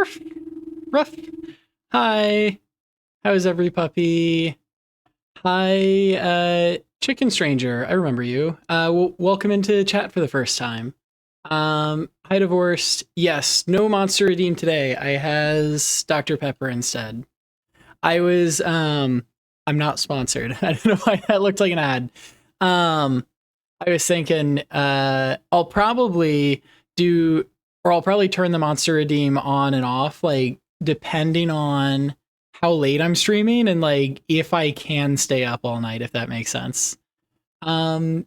Ruff, Ruff. Hi. How's every puppy? Hi, Chicken Stranger. I remember you. Welcome into chat for the first time. Hi, Divorced. Yes, no Monster Redeem today. I has Dr. Pepper instead. I'm not sponsored. I don't know why that looked like an ad. I was thinking, I'll probably turn the Monster Redeem on and off, like, depending on how late I'm streaming and, like, if I can stay up all night, if that makes sense. Ruffle,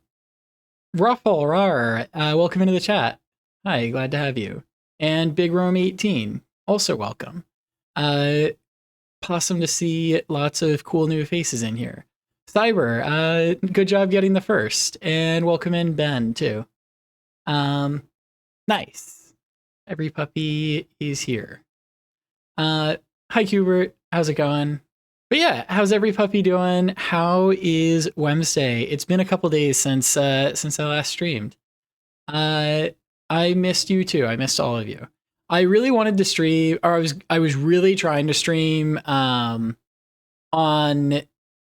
rar, welcome into the chat. Hi, glad to have you. And Big Rome 18, also welcome. Awesome to see lots of cool new faces in here. Cyber, good job getting the first, and welcome in Ben too. Nice. Every puppy is here. Hi Hubert, how's it going? But yeah, how's every puppy doing? How is Wednesday? It's been a couple days since I last streamed. I missed you too. I missed all of you. I really wanted to stream, or I was really trying to stream on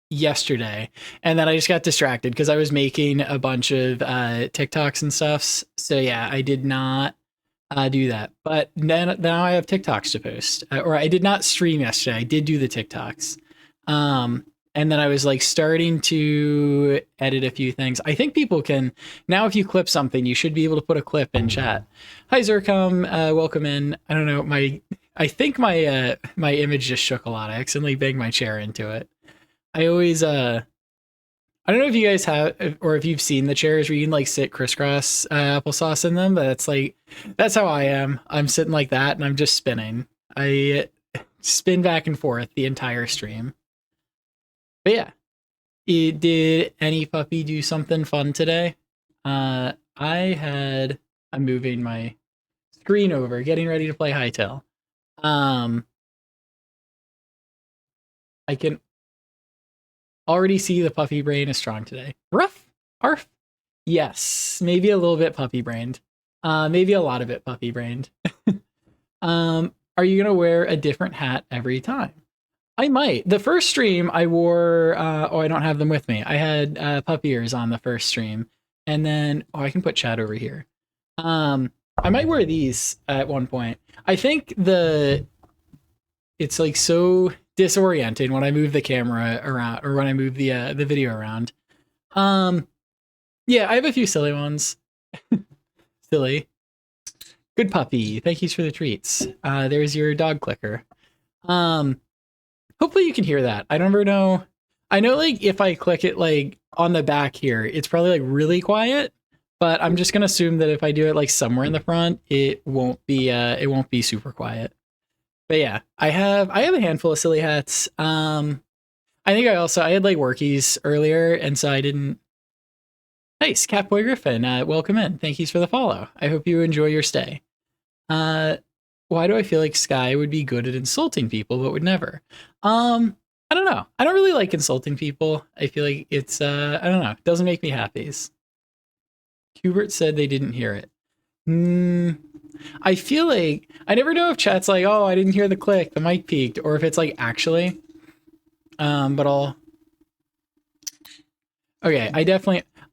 yesterday, and then I just got distracted because I was making a bunch of TikToks and stuff. So yeah, I did not do that. But now I have TikToks to post, or I did not stream yesterday. I did do the TikToks, and then I was like starting to edit a few things. I think people can now. If you clip something, you should be able to put a clip in chat. Hi Zircom, welcome in. I don't know, I think my image just shook a lot. I accidentally banged my chair into it. I always I don't know if you guys have, or if you've seen the chairs where you can like sit crisscross applesauce in them, but that's how I am. I'm sitting like that and I'm just spinning. I spin back and forth the entire stream. But yeah, did any puppy do something fun today? I'm moving my screen over, getting ready to play hytale. I can already see the puppy brain is strong today. Ruff, arf. Yes, maybe a little bit puppy brained. Maybe a lot of it puppy brained. Are you gonna wear a different hat every time? I might. The first stream I wore, I don't have them with me. I had puppy ears on the first stream. And then, I can put chat over here. I might wear these at one point. I think it's like so disorienting when I move the camera around, or when I move the video around. Yeah, I have a few silly ones. Silly. Good puppy. Thank you for the treats. There's your dog clicker. Hopefully you can hear that. I never know. I know, like, if I click it like on the back here, it's probably like really quiet, but I'm just gonna assume that if I do it like somewhere in the front, it won't be super quiet. But yeah, I have a handful of silly hats. I think I had like workies earlier, and so I didn't. Nice, Catboy Griffin. Welcome in. Thank you for the follow. I hope you enjoy your stay. Why do I feel like Sky would be good at insulting people but would never? I don't know. I don't really like insulting people. I feel like it's I don't know. It doesn't make me happy. Hubert said they didn't hear it. I feel like I never know if chat's like, oh, I didn't hear the click, the mic peaked, or if it's like actually. But okay,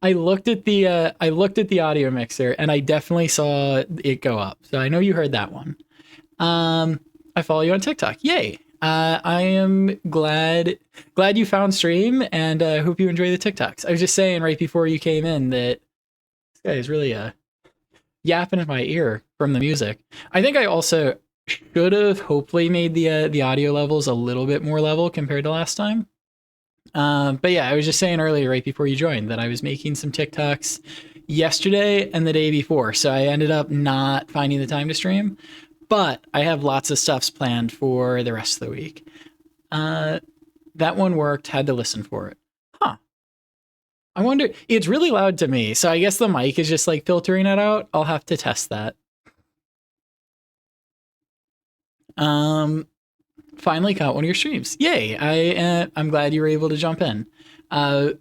I looked at the audio mixer and I definitely saw it go up. So I know you heard that one. I follow you on TikTok. Yay. I am glad you found stream, and hope you enjoy the TikToks. I was just saying right before you came in that this guy is really yapping in my ear from the music. I think I also should have hopefully made the audio levels a little bit more level compared to last time. But yeah, I was just saying earlier right before you joined that I was making some TikToks yesterday and the day before, so I ended up not finding the time to stream. But I have lots of stuffs planned for the rest of the week. That one worked, had to listen for it. Huh. I wonder, it's really loud to me, so I guess the mic is just like filtering it out. I'll have to test that. Finally caught one of your streams. Yay, I'm glad you were able to jump in.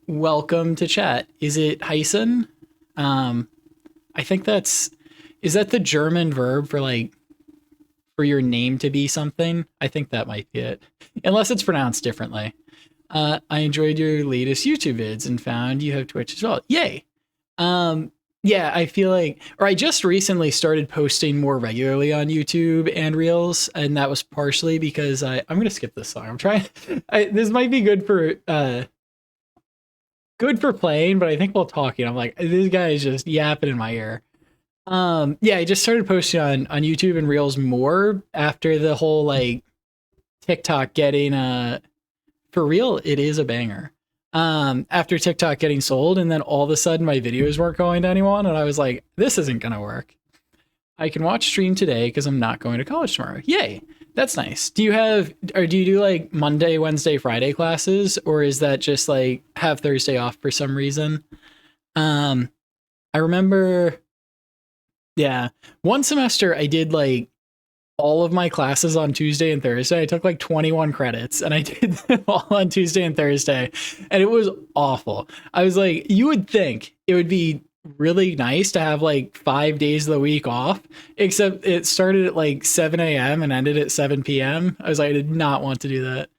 Welcome to chat. Is it heißen? I think is that the German verb for like for your name to be something. I think that might be it, unless it's pronounced differently. I enjoyed your latest YouTube vids and found you have Twitch as well. Yay! Yeah, I feel like, or I just recently started posting more regularly on YouTube and Reels, and that was partially because I'm gonna skip this song. I'm trying. This might be good for playing, but I think while talking, I'm like, this guy is just yapping in my ear. Yeah, I just started posting on YouTube and Reels more after the whole like TikTok getting for real, it is a banger. After TikTok getting sold, and then all of a sudden my videos weren't going to anyone, and I was like, this isn't gonna work. I can watch stream today because I'm not going to college tomorrow. Yay, that's nice. Do you do like Monday, Wednesday, Friday classes, or is that just like have Thursday off for some reason? I remember, yeah, one semester I did like all of my classes on Tuesday and Thursday. I took like 21 credits and I did them all on Tuesday and Thursday. And it was awful. I was like, you would think it would be really nice to have like 5 days of the week off, except it started at like 7 a.m. and ended at 7 p.m. I was like, I did not want to do that.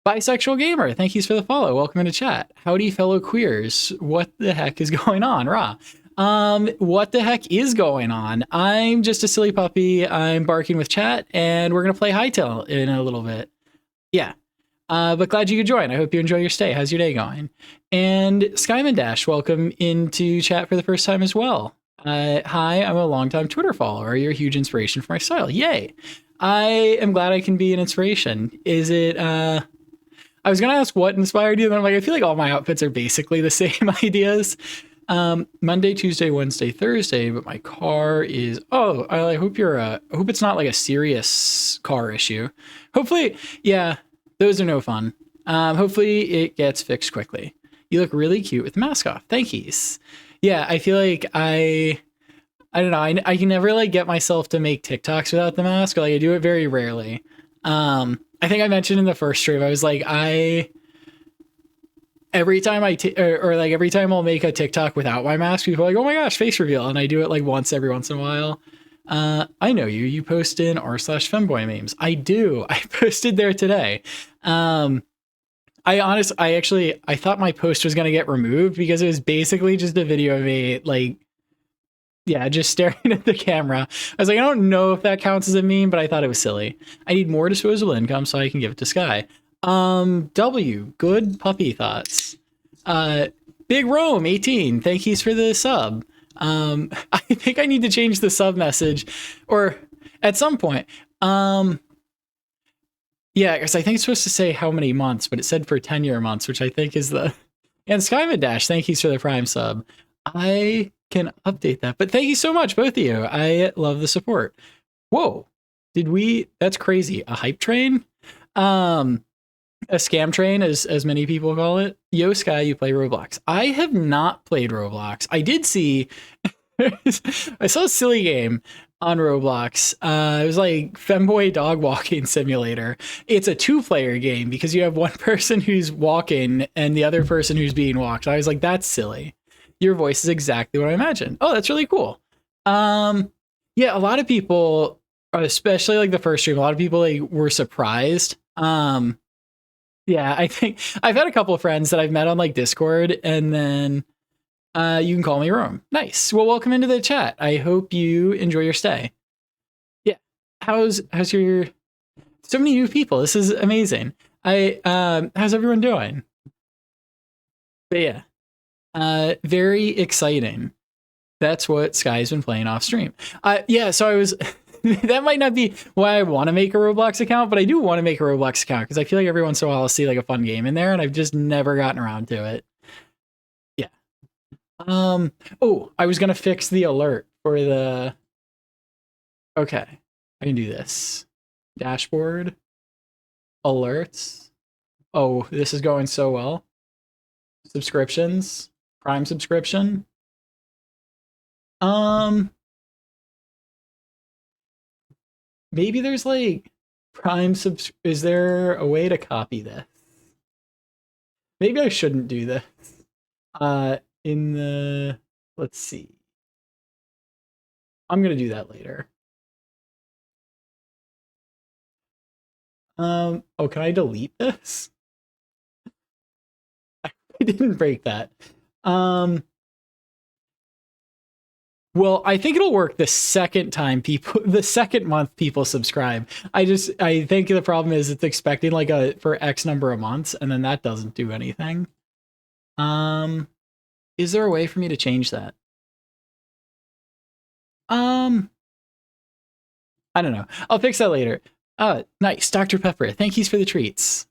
Bisexual Gamer, thank you for the follow. Welcome into chat. Howdy, fellow queers. What the heck is going on, Rah? What the heck is going on? I'm just a silly puppy. I'm barking with chat, and we're gonna play Hytale in a little bit. Yeah. But glad you could join. I hope you enjoy your stay. How's your day going? And Skyman Dash, welcome into chat for the first time as well. Hi, I'm a longtime Twitter follower. You're a huge inspiration for my style. Yay. I am glad I can be an inspiration. Is it, I was gonna ask what inspired you, but I'm like, I feel like all my outfits are basically the same ideas. Monday, Tuesday, Wednesday, Thursday, but my car is, oh, I hope I hope it's not like a serious car issue. Hopefully, yeah, those are no fun. Hopefully it gets fixed quickly. You look really cute with the mask off. Thank yous. Yeah, I feel like I don't know. I can never like get myself to make TikToks without the mask. Like I do it very rarely. I think I mentioned in the first stream, I was like, every time every time I'll make a TikTok without my mask, people are like, oh my gosh, face reveal. And I do it like once every once in a while. I know you. You post in r/femboy memes. I do. I posted there today. I thought my post was gonna get removed because it was basically just a video of me like, yeah, just staring at the camera. I was like, I don't know if that counts as a meme, but I thought it was silly. I need more disposable income so I can give it to Sky. W, good puppy thoughts. Big Rome 18, thank yous for the sub. I think I need to change the sub message, or at some point. Yeah, because I think it's supposed to say how many months, but it said for 10-year months, which I think is the. And Skyman Dash, thank yous for the Prime sub. I can update that, but thank you so much, both of you. I love the support. Whoa, that's crazy. A hype train? A scam train, as many people call it. Yo, Sky, you play Roblox. I have not played Roblox. I did see, I saw a silly game on Roblox. It was like Femboy Dog Walking Simulator. It's a 2-player game because you have one person who's walking and the other person who's being walked. I was like, that's silly. Your voice is exactly what I imagined. Oh, that's really cool. Yeah, a lot of people, especially like the first stream, a lot of people like were surprised. Yeah, I think I've had a couple of friends that I've met on like Discord, and then you can call me Rome. Nice. Well, welcome into the chat. I hope you enjoy your stay. Yeah. How's your so many new people? This is amazing. How's everyone doing? But yeah. Very exciting. That's what Sky's been playing off stream. Yeah, so I was that might not be why I want to make a Roblox account, but I do want to make a Roblox account because I feel like every once in a while I'll see like a fun game in there, and I've just never gotten around to it. Yeah. Oh, I was gonna fix the alert for the. Okay, I can do this. Dashboard. Alerts. Oh, this is going so well. Subscriptions. Prime subscription. Maybe there's like Prime subs. Is there a way to copy this? Maybe I shouldn't do this. In the, let's see. I'm gonna do that later. Oh, can I delete this? I didn't break that. Well, I think it'll work the second month people subscribe. I think the problem is it's expecting like for X number of months, and then that doesn't do anything. Is there a way for me to change that? I don't know. I'll fix that later. Nice. Dr. Pepper, thank yous for the treats.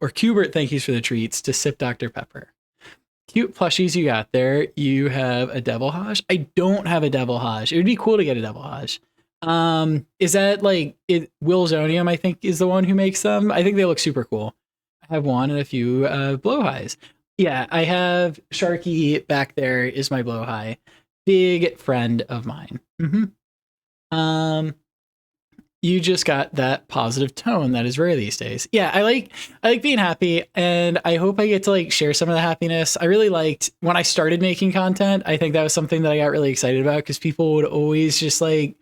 Or Cubert, thank yous for the treats to sip Dr. Pepper. Cute plushies you got there. You have a Devil Hodge. I don't have a Devil Hodge. It would be cool to get a Devil Hodge. Is that like Will Zonium, I think, is the one who makes them? I think they look super cool. I have one and a few blowhighs. Yeah, I have Sharky back there is my blowhigh. Big friend of mine. You just got that positive tone that is rare these days. Yeah, I like being happy, and I hope I get to like share some of the happiness. I really liked when I started making content. I think that was something that I got really excited about because people would always just like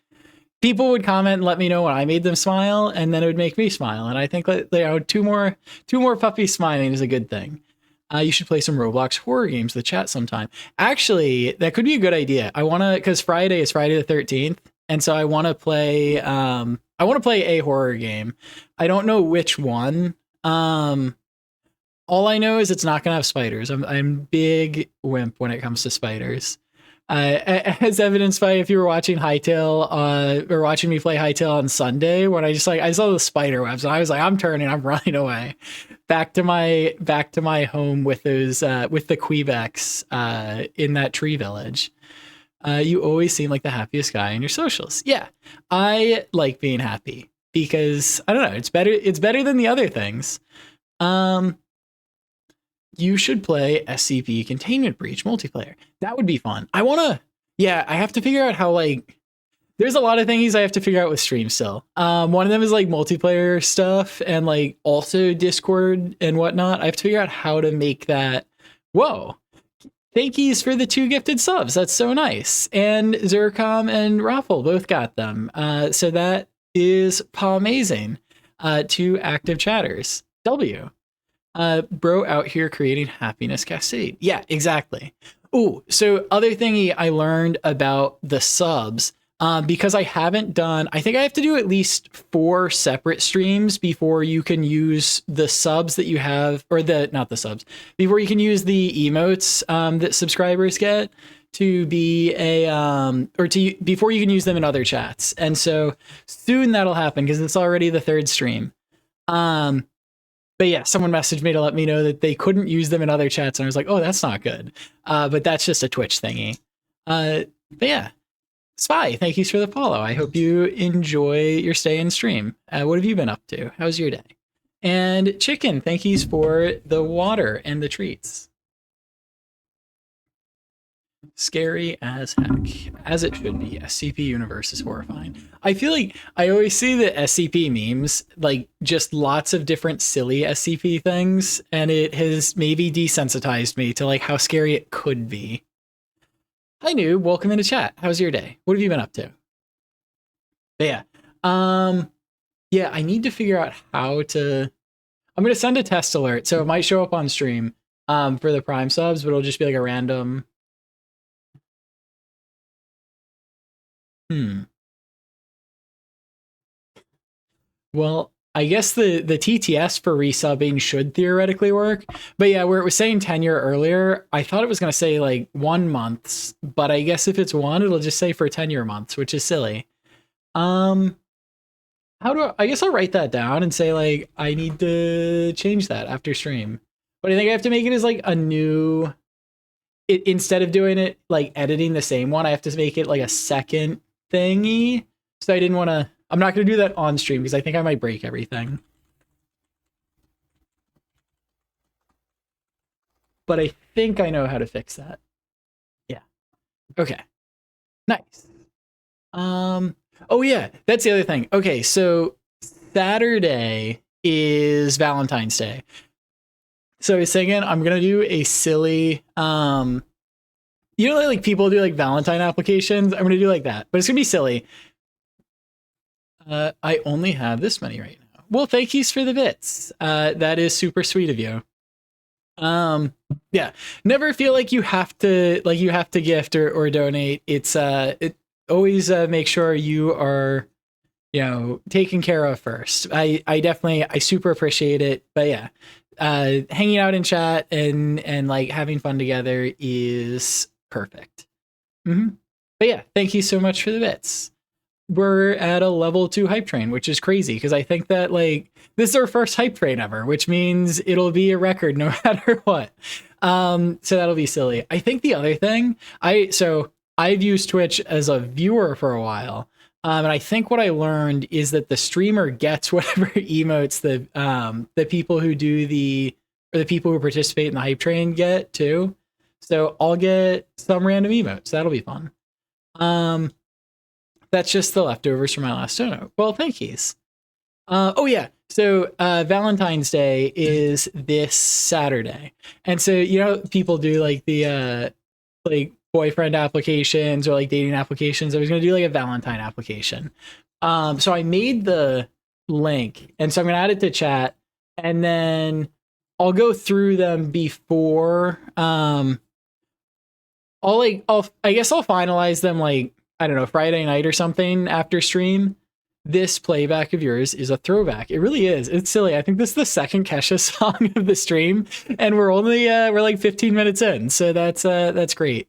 people would comment and let me know when I made them smile, and then it would make me smile. And I think that two more puppies smiling is a good thing. You should play some Roblox horror games in the chat sometime. Actually, that could be a good idea. I want to because Friday is Friday the 13th, and so I want to play. I want to play a horror game. I don't know which one. All I know is it's not going to have spiders. I'm big wimp when it comes to spiders. As evidenced by if you were watching Hytale or watching me play Hytale on Sunday, when I saw the spider webs and I was like, I'm running away back to my home with those with the Quebecs in that tree village. You always seem like the happiest guy in your socials. Yeah, I like being happy because I don't know. It's better than the other things. You should play SCP Containment Breach multiplayer. That would be fun. I have to figure out how there's a lot of things I have to figure out with stream still. One of them is like multiplayer stuff and like also Discord and whatnot. I have to figure out how to make that. Whoa. Thank yous for the 2 gifted subs. That's so nice. And Zercom and Raffle both got them. So that is amazing. 2 active chatters. W. Bro out here creating happiness cascade. Yeah, exactly. Ooh, so other thingy I learned about the subs, because I haven't done, I think I have to do at least 4 separate streams before you can use the subs that you have, or not the subs, before you can use the emotes that subscribers get to be before you can use them in other chats. And so soon that'll happen because it's already the 3rd stream. But yeah, someone messaged me to let me know that they couldn't use them in other chats, and I was like, oh, that's not good. But that's just a Twitch thingy. But yeah, Spy, thank you for the follow. I hope you enjoy your stay in stream. What have you been up to? How's your day? And Chicken, thank you for the water and the treats. Scary as heck, as it should be. SCP universe is horrifying. I feel like I always see the SCP memes, like just lots of different silly SCP things, and it has maybe desensitized me to like how scary it could be. Hi noob, welcome into chat. How's your day? What have you been up to? But yeah. Yeah, I need to figure out how to. I'm gonna send a test alert, so it might show up on stream for the Prime subs, but it'll just be like a random. Well, I guess the TTS for resubbing should theoretically work. But yeah, where it was saying tenure earlier, I thought it was going to say like 1 month, but I guess if it's 1, it'll just say for tenure months, which is silly. I guess I'll write that down and say like I need to change that after stream. But I think I have to make it as like a new instead of doing it like editing the same one, I have to make it like a second thingy. So I didn't want to. I'm not going to do that on stream because I think I might break everything. But I think I know how to fix that. Yeah. Okay. Nice. Oh yeah, that's the other thing. Okay, so Saturday is Valentine's Day. So I was thinking I'm going to do a silly you know like people do like Valentine applications? I'm going to do like that. But it's going to be silly. I only have this many right now. Well, thank yous for the bits. That is super sweet of you. Yeah, never feel like you have to gift or donate. It always make sure you are, you know, taken care of first. I definitely, I super appreciate it. But yeah, hanging out in chat and like having fun together is perfect. Mm-hmm. But yeah, thank you so much for the bits. We're at a level 2 hype train, which is crazy because I think that like this is our first hype train ever, which means it'll be a record no matter what. So that'll be silly. I think the other thing, I've used Twitch as a viewer for a while. And I think what I learned is that the streamer gets whatever emotes the people who do the people who participate in the hype train get too. So I'll get some random emotes. That'll be fun. That's just the leftovers from my last dono. Well, thank yous. Oh yeah. So Valentine's Day is this Saturday, and so you know people do like the like boyfriend applications or like dating applications. I was gonna do like a Valentine application. So I made the link, and so I'm gonna add it to chat, and then I'll go through them before. I guess I'll finalize them like I don't know Friday night or something after stream. This playback of yours is a throwback. It really is. It's silly. I think this is the second Kesha song of the stream, and we're like 15 minutes in, so that's great.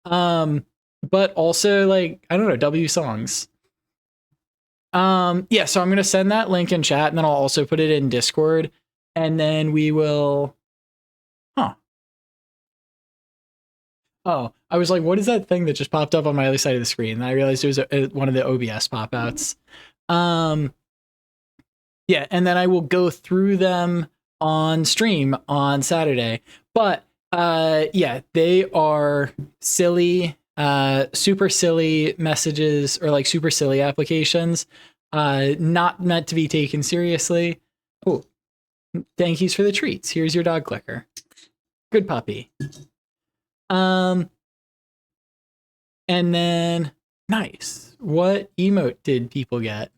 But also like I don't know W songs. Yeah, so I'm gonna send that link in chat, and then I'll also put it in Discord, and then we will. Huh. Oh, I was like, what is that thing that just popped up on my other side of the screen? And I realized it was one of the OBS pop outs. Yeah, and then I will go through them on stream on Saturday. But yeah, they are silly, super silly messages or like super silly applications, not meant to be taken seriously. Oh, thank yous for the treats. Here's your dog clicker. Good puppy. And then nice. What emote did people get?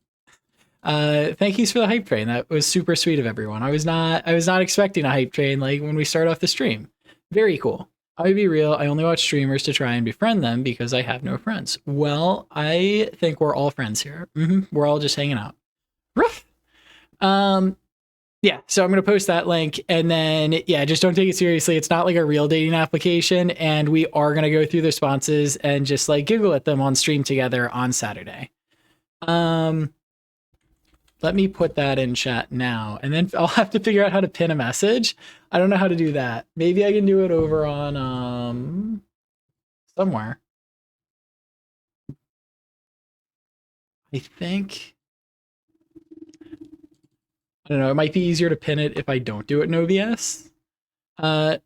Thank yous for the hype train. That was super sweet of everyone. I was not expecting a hype train like when we start off the stream. Very cool. I'll be real, I only watch streamers to try and befriend them because I have no friends. Well, I think we're all friends here. We're all just hanging out. Ruff. Yeah, so I'm going to post that link, and then, yeah, just don't take it seriously. It's not like a real dating application, and we are going to go through the responses and just, like, giggle at them on stream together on Saturday. Let me put that in chat now, and then I'll have to figure out how to pin a message. I don't know how to do that. Maybe I can do it over on, somewhere. I think... I don't know, it might be easier to pin it if I don't do it in OBS. Skyjar,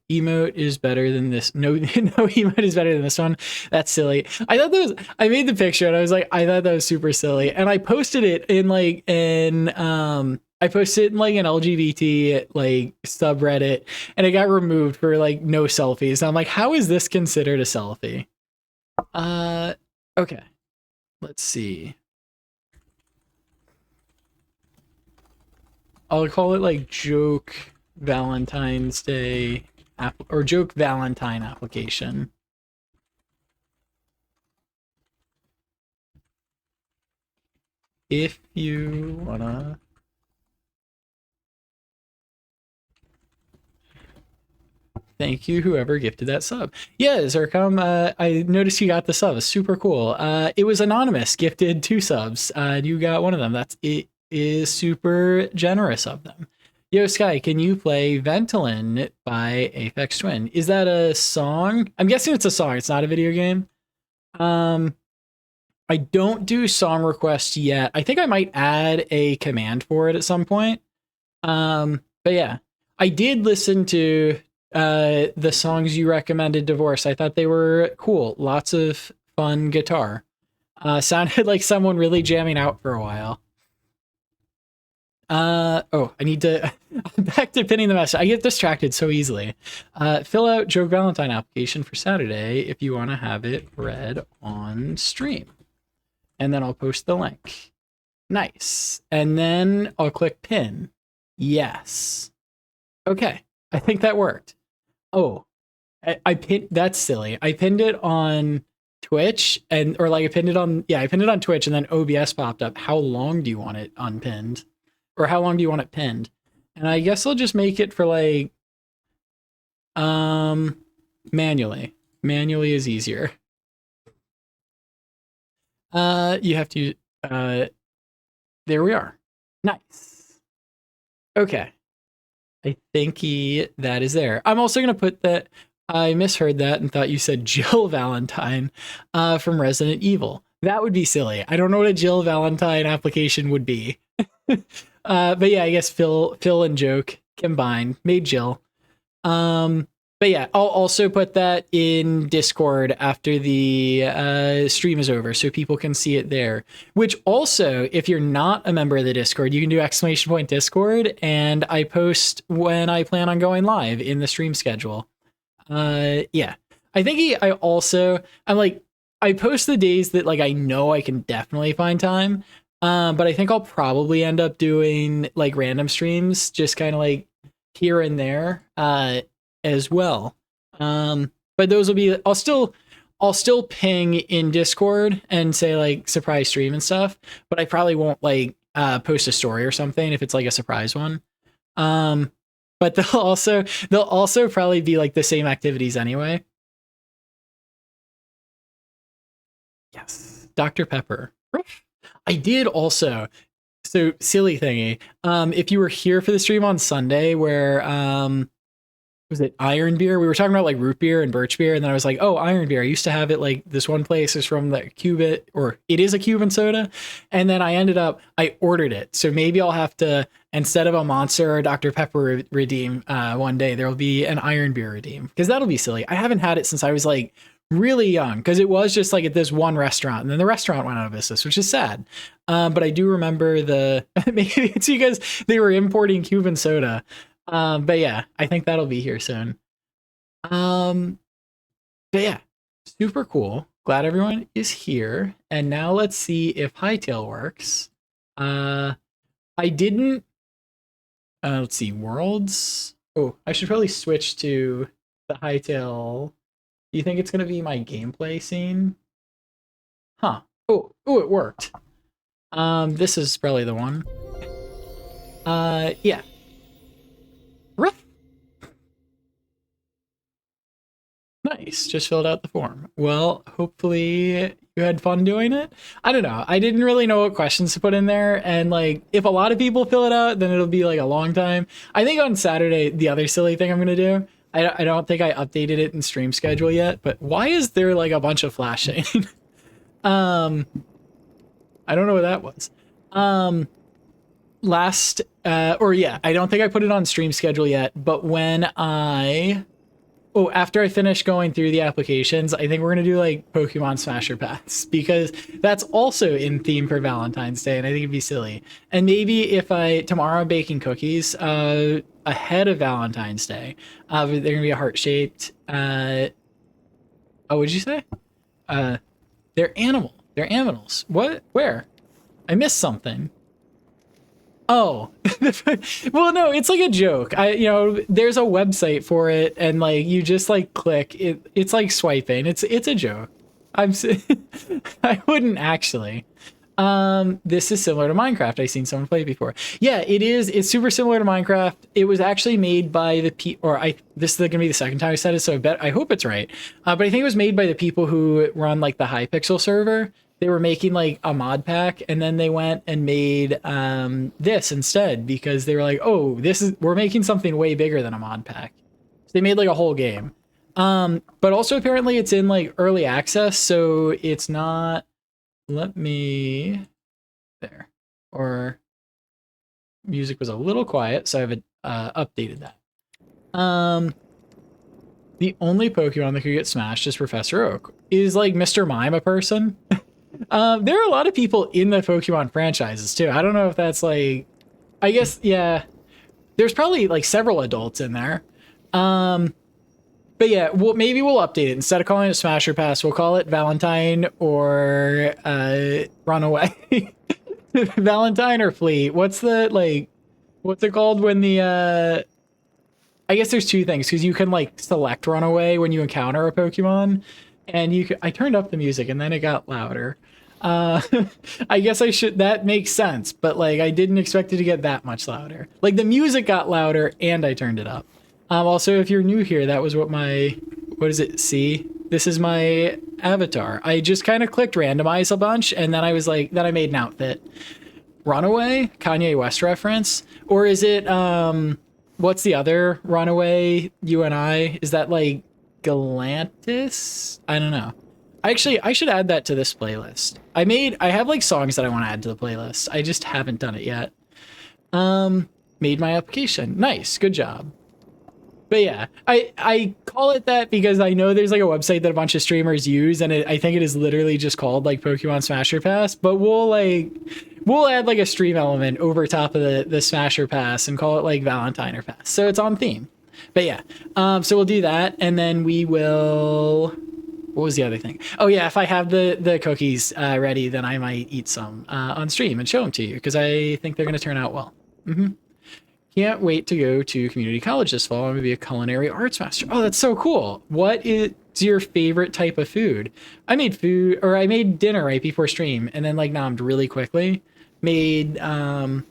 emote is better than this. No, no emote is better than this one. That's silly. I thought that was, I made the picture and I was like, I thought that was super silly. And I posted it in like, I posted it in like an LGBT like subreddit, and it got removed for like no selfies. And I'm like, how is this considered a selfie? Okay. Let's see. I'll call it like joke Valentine's Day or joke Valentine application. If you wanna. Thank you, whoever gifted that sub. Yeah, Zircom, I noticed you got the sub. Super cool. It was anonymous, gifted 2 subs. You got one of them. It is super generous of them. Yo, Sky, can you play Ventolin by Aphex Twin? Is that a song? I'm guessing it's a song. It's not a video game. I don't do song requests yet. I think I might add a command for it at some point. But yeah, I did listen to the songs you recommended, Divorce. I thought they were cool. Lots of fun guitar. Sounded like someone really jamming out for a while. Oh, I need to back to pinning the message. I get distracted so easily. Fill out Joe Valentine application for Saturday if you want to have it read on stream. And then I'll post the link. Nice. And then I'll click pin. Yes. Okay. I think that worked. Oh, I pinned, that's silly. I pinned it on Twitch I pinned it on Twitch and then OBS popped up. How long do you want it unpinned? Or how long do you want it pinned? And I guess I'll just make it for like, manually. Manually is easier. You have to, there we are. Nice. Okay. I think that is there. I'm also going to put that, I misheard that and thought you said Jill Valentine from Resident Evil. That would be silly. I don't know what a Jill Valentine application would be. But yeah, I guess Phil and Joke combined made Jill. But yeah, I'll also put that in Discord after the stream is over so people can see it there. Which also, if you're not a member of the Discord, you can do !Discord, and I post when I plan on going live in the stream schedule. Yeah. I think I post the days that like I know I can definitely find time. But I think I'll probably end up doing like random streams, just kind of like here and there, as well. But those will be, I'll still ping in Discord and say like surprise stream and stuff, but I probably won't like, post a story or something if it's like a surprise one. But they'll also probably be like the same activities anyway. Yes. Dr. Pepper. I did also, so silly thingy. If you were here for the stream on Sunday where, was it Iron Beer? We were talking about like root beer and birch beer. And then I was like, oh, Iron Beer. I used to have it like this one place is from the Cuban, or it is a Cuban soda. And then I ordered it. So maybe I'll have to, instead of a Monster or Dr. Pepper redeem one day, there will be an Iron Beer redeem. Because that'll be silly. I haven't had it since I was like really young, because it was just like at this one restaurant, and then the restaurant went out of business, which is sad. But I do remember maybe it's because they were importing Cuban soda. But yeah, I think that'll be here soon. But yeah, super cool. Glad everyone is here. And now let's see if hytale works. I didn't, let's see, worlds. Oh, I should probably switch to the hytale. Do you think it's going to be my gameplay scene? Huh. Oh, it worked. This is probably the one. Yeah. Ruff. Nice, just filled out the form. Well, hopefully you had fun doing it. I don't know. I didn't really know what questions to put in there. And like, if a lot of people fill it out, then it'll be like a long time. I think on Saturday, the other silly thing I'm going to do, I don't think I updated it in stream schedule yet, but why is there like a bunch of flashing? I don't know what that was. I don't think I put it on stream schedule yet, but after I finish going through the applications, I think we're going to do like Pokemon Smasher Paths, because that's also in theme for Valentine's Day, and I think it'd be silly. And maybe tomorrow I'm baking cookies, ahead of Valentine's Day. They're going to be a heart-shaped, what did you say? They're animals. What? Where? I missed something. Oh, well, no, it's like a joke. There's a website for it, and like you just like click it. It's like swiping. It's a joke. I wouldn't actually. This is similar to Minecraft. I've seen someone play it before. Yeah, it is. It's super similar to Minecraft. It was actually made by this is gonna be the second time I said it, so I hope it's right. But I think it was made by the people who run like the Hypixel server. They were making like a mod pack, and then they went and made this instead, because they were like, oh, we're making something way bigger than a mod pack. So they made like a whole game. But also apparently it's in like early access, so it's not, there. Or music was a little quiet, so I've updated that. The only Pokemon that could get smashed is Professor Oak. Is like Mr. Mime a person? There are a lot of people in the Pokemon franchises too. I don't know if that's like I guess, yeah. There's probably like several adults in there. But yeah, maybe we'll update it. Instead of calling it Smasher Pass, we'll call it Valentine or Runaway. Valentine or Fleet. What's it called when I guess there's two things because you can like select Runaway when you encounter a Pokemon, and I turned up the music and then it got louder. Uh, I guess that makes sense, but like I didn't expect it to get that much louder. Like the music got louder and I turned it up. Also, if you're new here, that was what what is it? See, this is my avatar. I just kind of clicked randomize a bunch and then then I made an outfit. Runaway? Kanye West reference? Or is it, what's the other Runaway, you and I? Is that like Galantis? I don't know. I should add that to this playlist. I have like songs that I want to add to the playlist. I just haven't done it yet. Made my application. Nice, good job. But yeah, I call it that because I know there's like a website that a bunch of streamers use, and I think it is literally just called like Pokemon Smasher Pass. But we'll add like a stream element over top of the Smasher Pass and call it like Valentine or Pass, so it's on theme. But yeah, so we'll do that, and then we will. What was the other thing? Oh yeah, if I have the cookies ready, then I might eat some on stream and show them to you because I think they're gonna turn out well. Can't wait to go to community college this fall. I'm gonna be a culinary arts master. Oh, that's so cool. What is your favorite type of food? I made dinner right before stream and then like nommed really quickly. Made I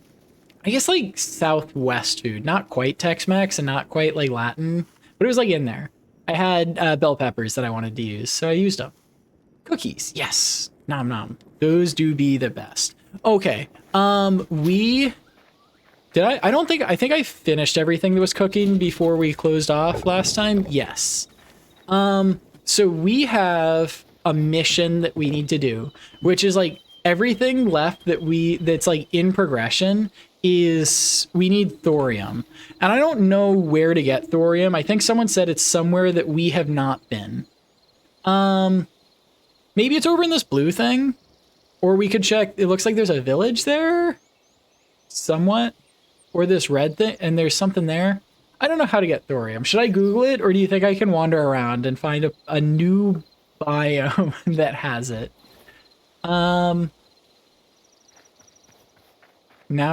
guess like Southwest food, not quite Tex-Mex and not quite like Latin, but it was like in there. I had bell peppers that I wanted to use, so I used them. Cookies, yes. Nom nom. Those do be the best. Okay. I think I finished everything that was cooking before we closed off last time. Yes. So we have a mission that we need to do, which is like everything left that's like in progression is we need thorium. And I don't know where to get thorium. I think someone said it's somewhere that we have not been. Maybe it's over in this blue thing, or we could check. It looks like there's a village there somewhat. Or this red thing, and there's something there. I don't know how to get thorium. Should I Google it, or do you think I can wander around and find a new biome that has it? Now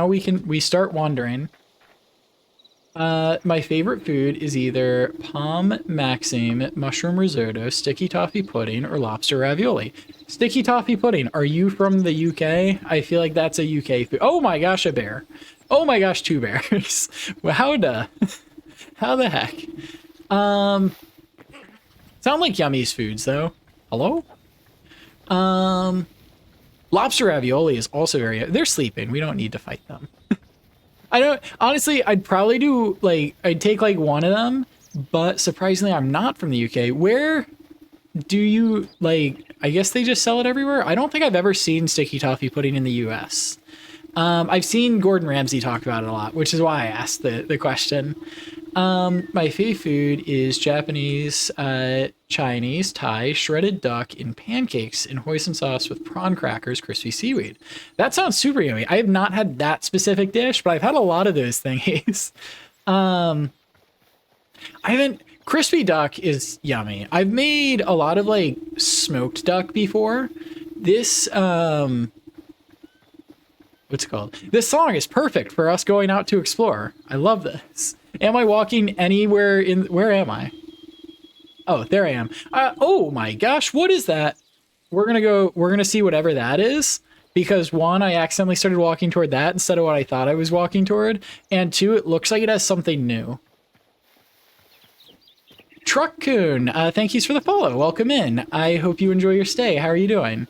we start wandering. My favorite food is either Palm Maxime, mushroom risotto, sticky toffee pudding, or lobster ravioli. Sticky toffee pudding. Are you from the UK? I feel like that's a UK food. Oh my gosh, a bear. Oh my gosh, two bears. Well, how the heck? Sound like Yummy's foods though. Hello? Lobster ravioli is also they're sleeping. We don't need to fight them. Honestly, I'd probably I'd take like one of them, but surprisingly I'm not from the UK. Where do you I guess they just sell it everywhere? I don't think I've ever seen sticky toffee pudding in the US. I've seen Gordon Ramsay talk about it a lot, which is why I asked the question. My favorite food is Japanese, Chinese, Thai, shredded duck in pancakes in hoisin sauce with prawn crackers, crispy seaweed. That sounds super yummy. I have not had that specific dish, but I've had a lot of those things. Crispy duck is yummy. I've made a lot of like smoked duck before. This, what's it called? This song is perfect for us going out to explore. I love this. Am I walking anywhere where am I? Oh, there I am. Oh my gosh, what is that? We're gonna see whatever that is, because one, I accidentally started walking toward that instead of what I thought I was walking toward, and two, it looks like it has something new. Truck-kun, thank yous for the follow. Welcome in. I hope you enjoy your stay. How are you doing?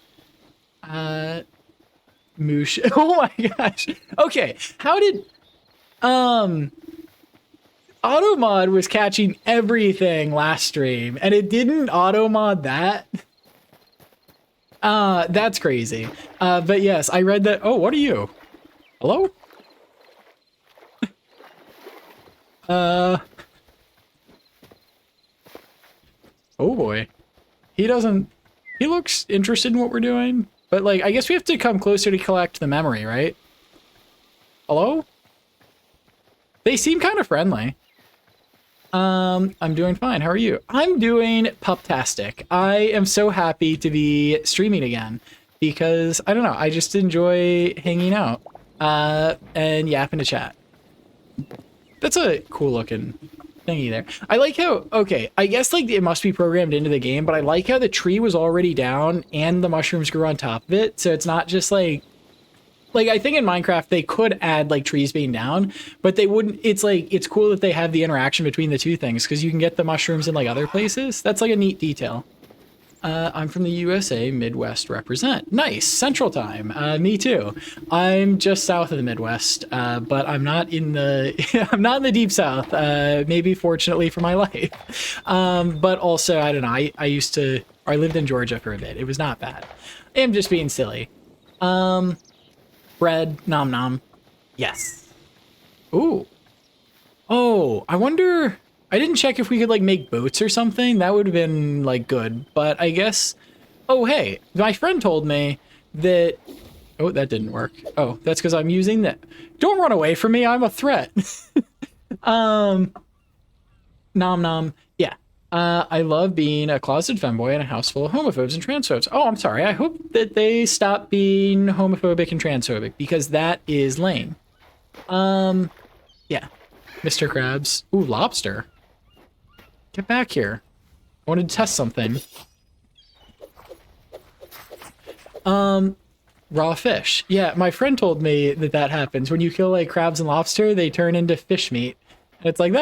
Moosh. Oh my gosh. Okay. How did Automod was catching everything last stream and it didn't automod that? That's crazy. But yes, I read that. Oh, what are you? Hello? Oh boy. He looks interested in what we're doing. But, like, I guess we have to come closer to collect the memory, right? Hello? They seem kind of friendly. I'm doing fine. How are you? I'm doing puptastic. I am so happy to be streaming again because I don't know. I just enjoy hanging out and yapping to chat. That's a cool looking thingy there. I like how, okay, I guess like it must be programmed into the game, but I like how the tree was already down and the mushrooms grew on top of it. So it's not just like I think in Minecraft they could add like trees being down, but they wouldn't. It's like, it's cool that they have the interaction between the two things because you can get the mushrooms in like other places. That's like a neat detail. I'm from the USA, Midwest represent. Nice, Central Time. Me too. I'm just south of the Midwest, but I'm not in the I'm not in the deep South. Maybe fortunately for my life, but also I don't know. I lived in Georgia for a bit. It was not bad. I'm just being silly. Bread, nom nom. Yes. Ooh. Oh, I wonder. I didn't check if we could like make boats or something. That would have been like good. But I guess. Oh, hey, my friend told me that. Oh, that didn't work. Oh, that's because I'm using that. Don't run away from me. I'm a threat. Nom nom. Yeah. I love being a closeted femboy in a house full of homophobes and transphobes. Oh, I'm sorry. I hope that they stop being homophobic and transphobic because that is lame. Yeah. Mr. Krabs. Ooh, lobster. Get back here. I wanted to test something. Raw fish. Yeah, my friend told me that that happens. When you kill like crabs and lobster, they turn into fish meat. It's like,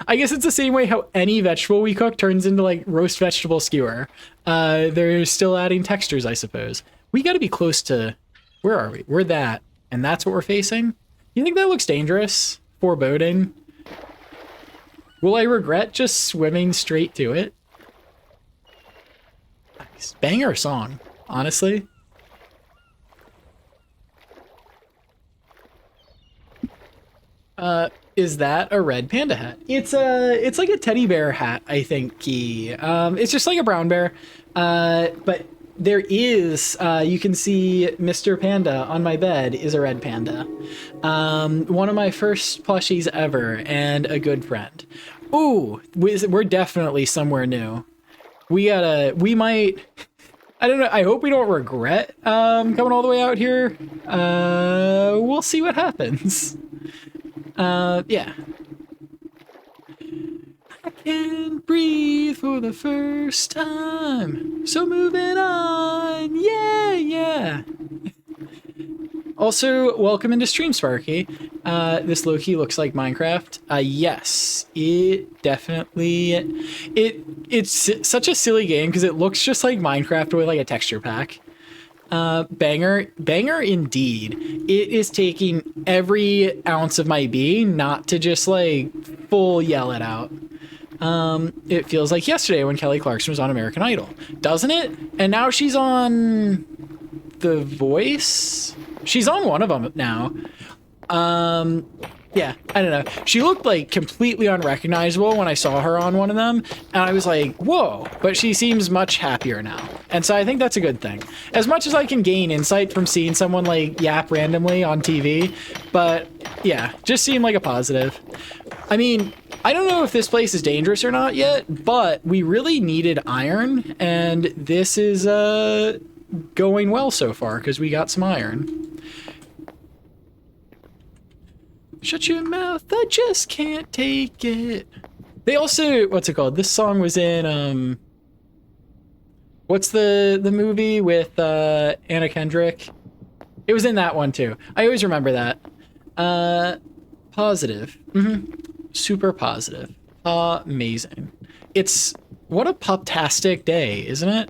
I guess it's the same way how any vegetable we cook turns into like roast vegetable skewer. They're still adding textures, I suppose. We got to be close to, where are we? We're that, and that's what we're facing. You think that looks dangerous? Foreboding? Will I regret just swimming straight to it? Nice. Banger song, honestly. Is that a red panda hat? It's like a teddy bear hat, I think. It's just like a brown bear. But there is, you can see Mr. Panda on my bed is a red panda. One of my first plushies ever and a good friend. Ooh, we're definitely somewhere new. We might, I don't know. I hope we don't regret, coming all the way out here. We'll see what happens. Yeah. I can breathe for the first time. So moving on. Yeah, yeah. Also, welcome into Stream Sparky. This low-key looks like Minecraft. Yes, it definitely... It's such a silly game because it looks just like Minecraft with like a texture pack. Banger indeed. It is taking every ounce of my being not to just like full yell it out. It feels like yesterday when Kelly Clarkson was on American Idol, doesn't it? And now she's on The Voice. She's on one of them now. Yeah, I don't know. She looked like completely unrecognizable when I saw her on one of them, and I was like, whoa, but she seems much happier now. And so I think that's a good thing. As much as I can gain insight from seeing someone like yap randomly on TV, but yeah, just seemed like a positive. I mean, I don't know if this place is dangerous or not yet, but we really needed iron, and this is going well so far because we got some iron. Shut your mouth, I just can't take it. They also, what's it called? This song was in, what's the movie with Anna Kendrick? It was in that one too. I always remember that. Positive. Super positive. Amazing. It's, what a puptastic day, isn't it?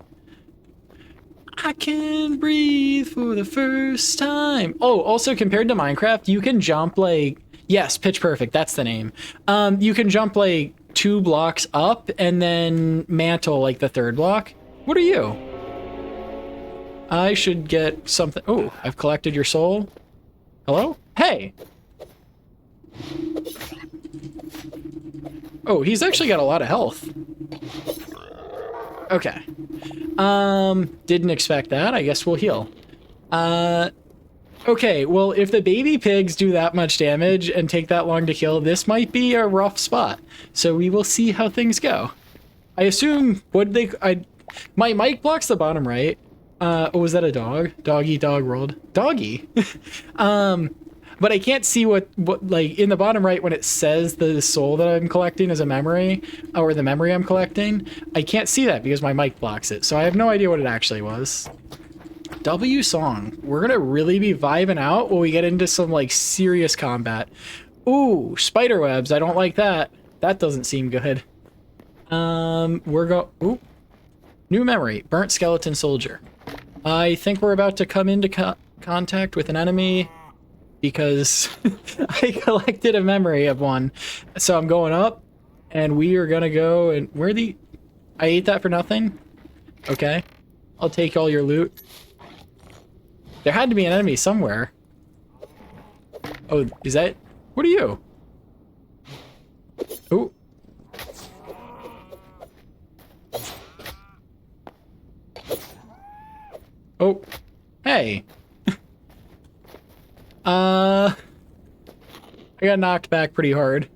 I can breathe for the first time. Oh, also compared to Minecraft, you can jump like, yes, Pitch Perfect, that's the name. You can jump like 2 blocks up and then mantle like the 3rd block. What are you? I should get something. Oh, I've collected your soul. Hello? Hey. Oh, he's actually got a lot of health. Okay. Didn't expect that. I guess we'll heal. Okay, well, if the baby pigs do that much damage and take that long to kill, this might be a rough spot. So we will see how things go. I assume, my mic blocks the bottom right. Oh, was that a dog? Doggy dog rolled. Doggy. But I can't see what like in the bottom right when it says the soul that I'm collecting is a memory, or the memory I'm collecting. I can't see that because my mic blocks it. So I have no idea what it actually was. W song. We're gonna really be vibing out when we get into some like serious combat. Ooh, spider webs. I don't like that. That doesn't seem good. Ooh, new memory. Burnt skeleton soldier. I think we're about to come into contact with an enemy because I collected a memory of one. So I'm going up, and we are gonna go and I ate that for nothing. Okay, I'll take all your loot. There had to be an enemy somewhere. Oh, is that... What are you? Oh. Oh. Hey. I got knocked back pretty hard.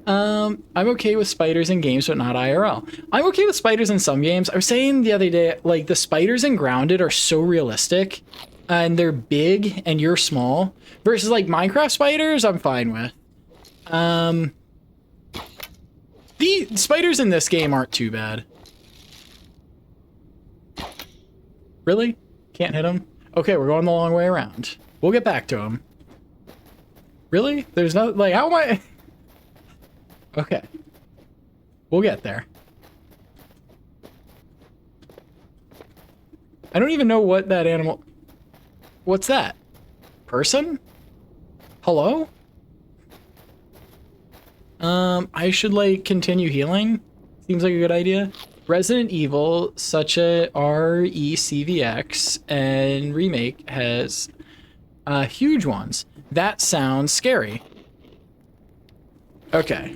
I'm okay with spiders in games, but not IRL. I'm okay with spiders in some games. I was saying the other day, like, the spiders in Grounded are so realistic, and they're big, and you're small, versus, like, Minecraft spiders, I'm fine with. The spiders in this game aren't too bad. Really? Can't hit them? Okay, we're going the long way around. We'll get back to them. Really? There's no... Like, how am I... Okay. We'll get there. I don't even know what that animal... What's that? Person? Hello? I should, like, continue healing. Seems like a good idea. Resident Evil, such a RECVX, and Remake has huge ones. That sounds scary. Okay.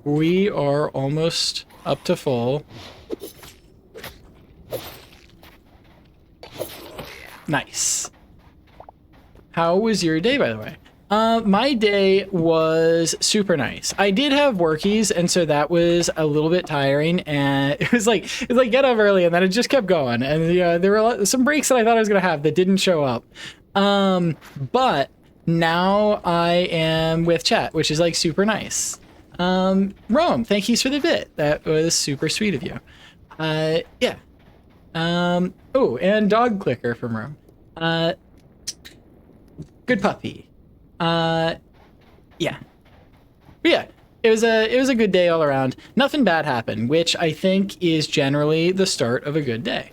We are almost up to full. Nice. How was your day, by the way? My day was super nice. I did have workies, and so that was a little bit tiring, and it was like get up early, and then it just kept going. And there were some breaks that I thought I was gonna have that didn't show up. But now I am with chat, which is like super nice. Rome, thank you for the bit. That was super sweet of you. Yeah. Oh, and dog clicker from Rome. Good puppy. Yeah. But yeah, it was a good day all around. Nothing bad happened, which I think is generally the start of a good day.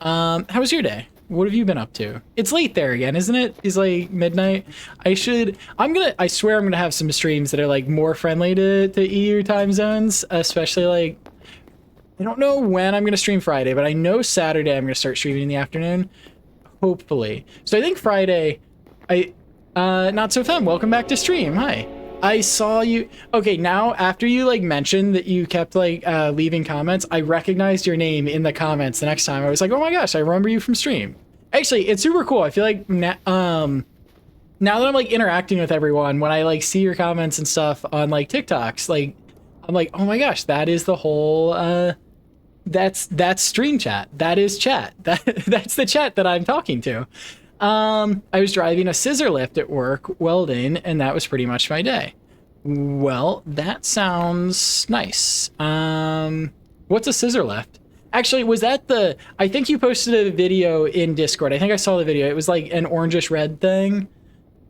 How was your day? What have you been up to? It's late there again, isn't it? It's like midnight. I swear I'm gonna have some streams that are like more friendly to EU time zones, especially like, I don't know when I'm gonna stream Friday, but I know Saturday I'm gonna start streaming in the afternoon, hopefully. So I think Friday, not so fun. Welcome back to stream. Hi. I saw you. Okay, now after you like mentioned that you kept like leaving comments, I recognized your name in the comments the next time. I was like, oh my gosh, I remember you from stream. Actually, it's super cool. I feel like now that I'm like interacting with everyone, when I like see your comments and stuff on like TikToks, like I'm like, oh my gosh, that is the whole that's stream chat. That is chat. That's the chat that I'm talking to. I was driving a scissor lift at work, welding, and that was pretty much my day. Well, that sounds nice. What's a scissor lift? Actually, was that I think you posted a video in Discord. I think I saw the video. It was like an orangish red thing.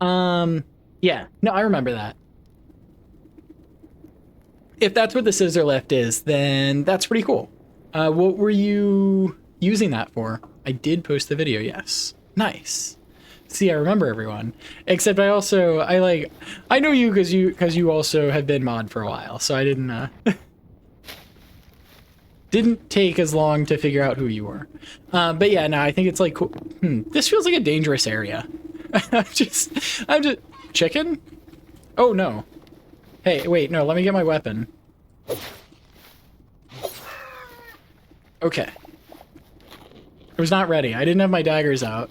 Yeah, no, I remember that. If that's what the scissor lift is, then that's pretty cool. What were you using that for? I did post the video, yes. Nice. See, I remember everyone. Except I know you because you also have been mod for a while, so I didn't take as long to figure out who you were. But yeah, no, I think it's like cool. This feels like a dangerous area. I'm just chicken? Oh no. Hey, wait, no, let me get my weapon. Okay. I was not ready. I didn't have my daggers out.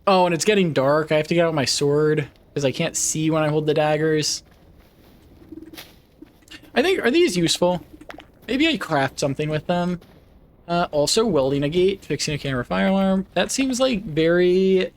Oh, and it's getting dark. I have to get out my sword because I can't see when I hold the daggers. I think, are these useful? Maybe I craft something with them. Also, welding a gate, fixing a camera fire alarm. That seems like very...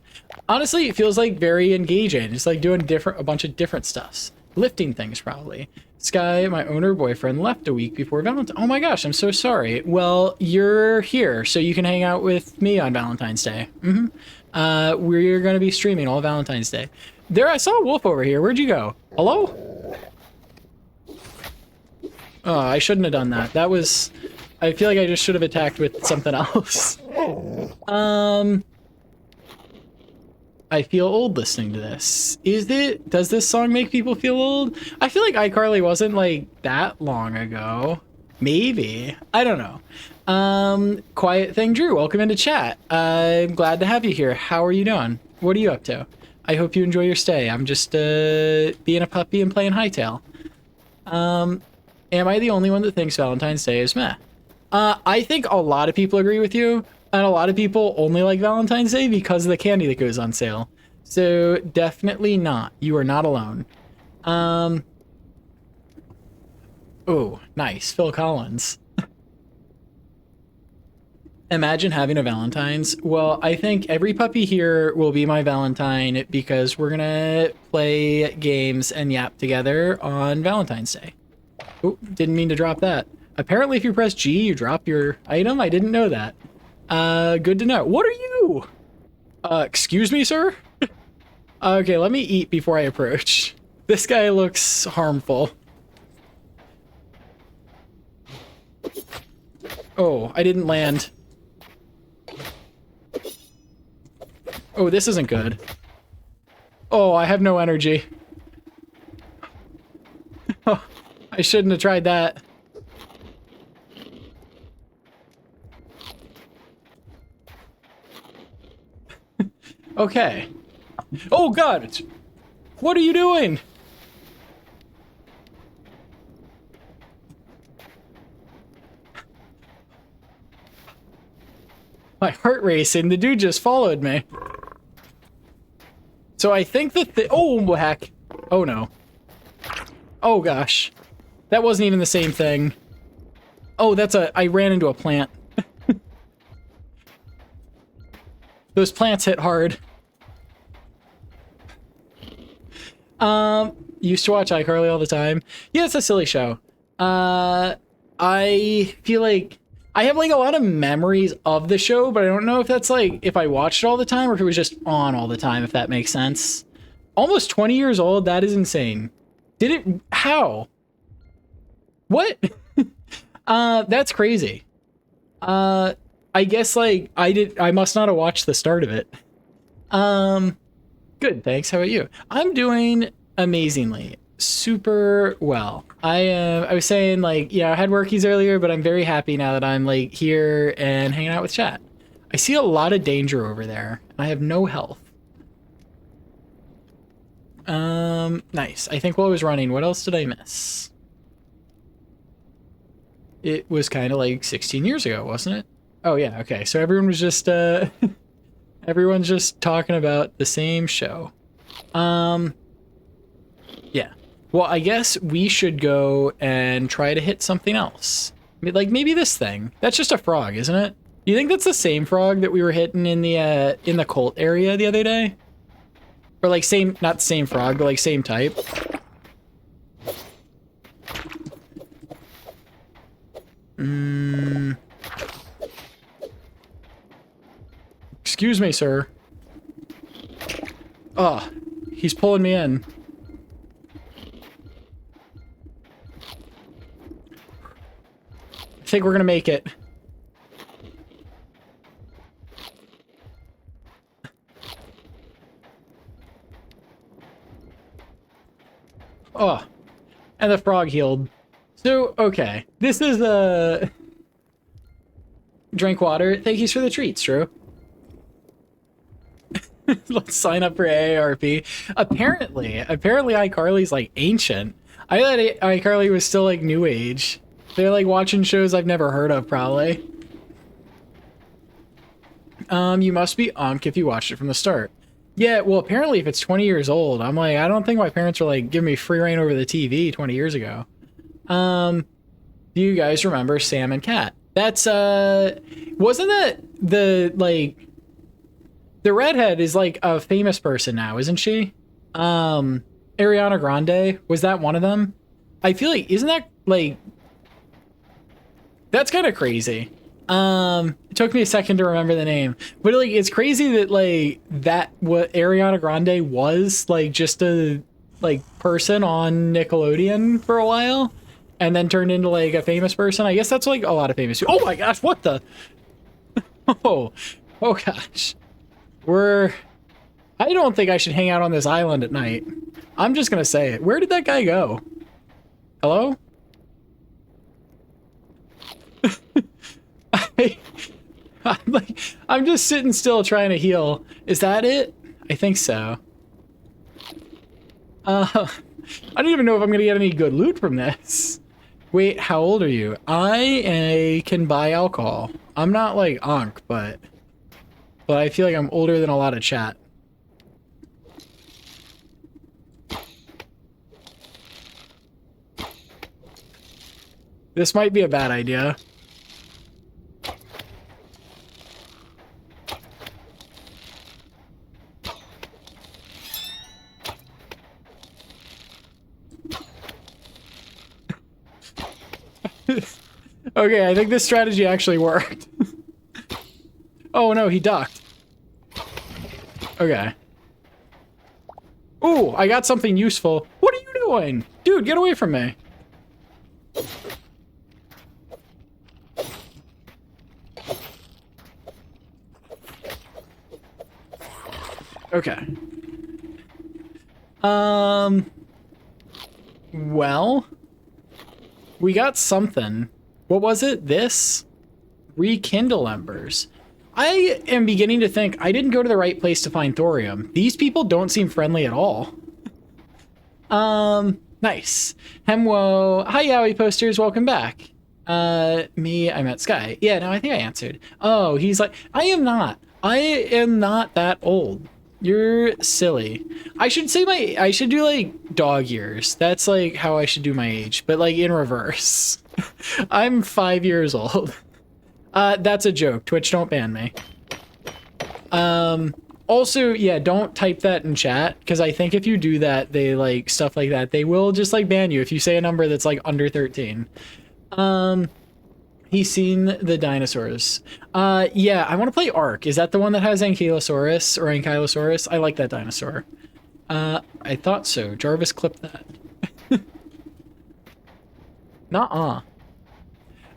Honestly, it feels like very engaging. It's like doing a bunch of different stuffs. Lifting things, probably. Sky, my owner boyfriend, left a week before Valentine's. Oh my gosh, I'm so sorry. Well, you're here, so you can hang out with me on Valentine's Day. We're going to be streaming all Valentine's Day. There, I saw a wolf over here. Where'd you go? Hello? Oh, I shouldn't have done that. That was... I feel like I just should have attacked with something else. I feel old listening to this. Does this song make people feel old? I feel like iCarly wasn't like that long ago. Maybe. I don't know. Quiet Thing Drew, welcome into chat. I'm glad to have you here. How are you doing? What are you up to? I hope you enjoy your stay. I'm just being a puppy and playing Hytale. Am I the only one that thinks Valentine's Day is meh? I think a lot of people agree with you, and a lot of people only like Valentine's Day because of the candy that goes on sale. So definitely not. You are not alone. Oh, nice. Phil Collins. Imagine having a Valentine's. Well, I think every puppy here will be my Valentine because we're gonna play games and yap together on Valentine's Day. Oh, didn't mean to drop that. Apparently, if you press G, you drop your item. I didn't know that. Good to know. What are you? Excuse me, sir? Okay, let me eat before I approach. This guy looks harmful. Oh, I didn't land. Oh, this isn't good. Oh, I have no energy. Oh, I shouldn't have tried that. Okay. Oh god! What are you doing? My heart racing. The dude just followed me. So I think that the... Oh, heck. Oh, no. Oh, gosh. That wasn't even the same thing. Oh, that's a... I ran into a plant. Those plants hit hard. Used to watch iCarly all the time. Yeah, it's a silly show. I feel like I have like a lot of memories of the show, but I don't know if that's like if I watched it all the time or if it was just on all the time, if that makes sense. Almost 20 years old, that is insane. Did it? How? What? That's crazy. I guess like I must not have watched the start of it. Good, thanks. How about you? I'm doing amazingly. Super well. I was saying like, yeah, I had workies earlier, but I'm very happy now that I'm like here and hanging out with chat. I see a lot of danger over there. I have no health. Nice. I think while I was running, what else did I miss? It was kind of like 16 years ago, wasn't it? Oh yeah, okay. So everyone was just everyone's just talking about the same show. Yeah. Well, I guess we should go and try to hit something else. Like maybe this thing. That's just a frog, isn't it? Do you think that's the same frog that we were hitting in the cult area the other day? Or like same, not same frog, but like same type. Excuse me, sir. Oh, he's pulling me in. I think we're gonna make it. Oh, and the frog healed. So, okay. This is a... Drink water. Thank you for the treats, Drew. Let's sign up for AARP. Apparently iCarly's like ancient. I thought iCarly was still like new age. They're like watching shows I've never heard of, probably. You must be Unk if you watched it from the start. Yeah, well, apparently if it's 20 years old, I'm like, I don't think my parents were like giving me free reign over the TV 20 years ago. Do you guys remember Sam and Cat? That's, wasn't that the, like, the redhead is like a famous person now, isn't she? Ariana Grande, was that one of them? I feel like, isn't that, like, that's kind of crazy. It took me a second to remember the name, but like it's crazy that like that what Ariana Grande was like just a like person on Nickelodeon for a while, and then turned into like a famous person. I guess that's like a lot of famous. Oh my gosh, what the? Oh, oh gosh, I don't think I should hang out on this island at night. I'm just gonna say it. Where did that guy go? Hello? I'm just sitting still trying to heal. Is that it? I think so. I don't even know if I'm gonna get any good loot from this. Wait, how old are you? I can buy alcohol. I'm not like Ankh, but I feel like I'm older than a lot of chat. This might be a bad idea. Okay, I think this strategy actually worked. Oh no, he ducked. Okay. Ooh, I got something useful. What are you doing? Dude, get away from me. Okay. Well, we got something. What was it? This? Rekindle embers. I am beginning to think I didn't go to the right place to find thorium. These people don't seem friendly at all. Nice. Hemwo. Hi, Yowie posters. Welcome back. Me, I met Sky. Yeah, no, I think I answered. Oh, he's like, I am not that old. You're silly. I should do like dog years. That's like how I should do my age, but like in reverse. I'm 5 years old. That's a joke. Twitch, don't ban me. Also, yeah, don't type that in chat, because I think if you do that, they like stuff like that, they will just like ban you if you say a number that's like under 13. He's seen the dinosaurs. Yeah, I want to play Ark. Is that the one that has Ankylosaurus or Ankylosaurus? I like that dinosaur. I thought so. Jarvis clipped that. Nuh-uh.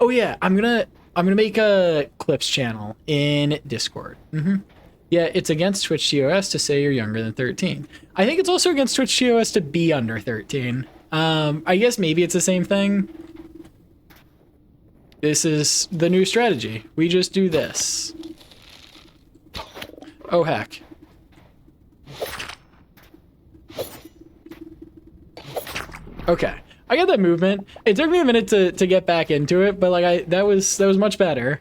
Oh yeah, I'm gonna make a clips channel in Discord. Yeah, it's against Twitch TOS to say you're younger than 13. I think it's also against Twitch TOS to be under 13. I guess maybe it's the same thing. This is the new strategy. We just do this. Oh, heck. Okay. I got that movement. It took me a minute to get back into it, but like that was much better.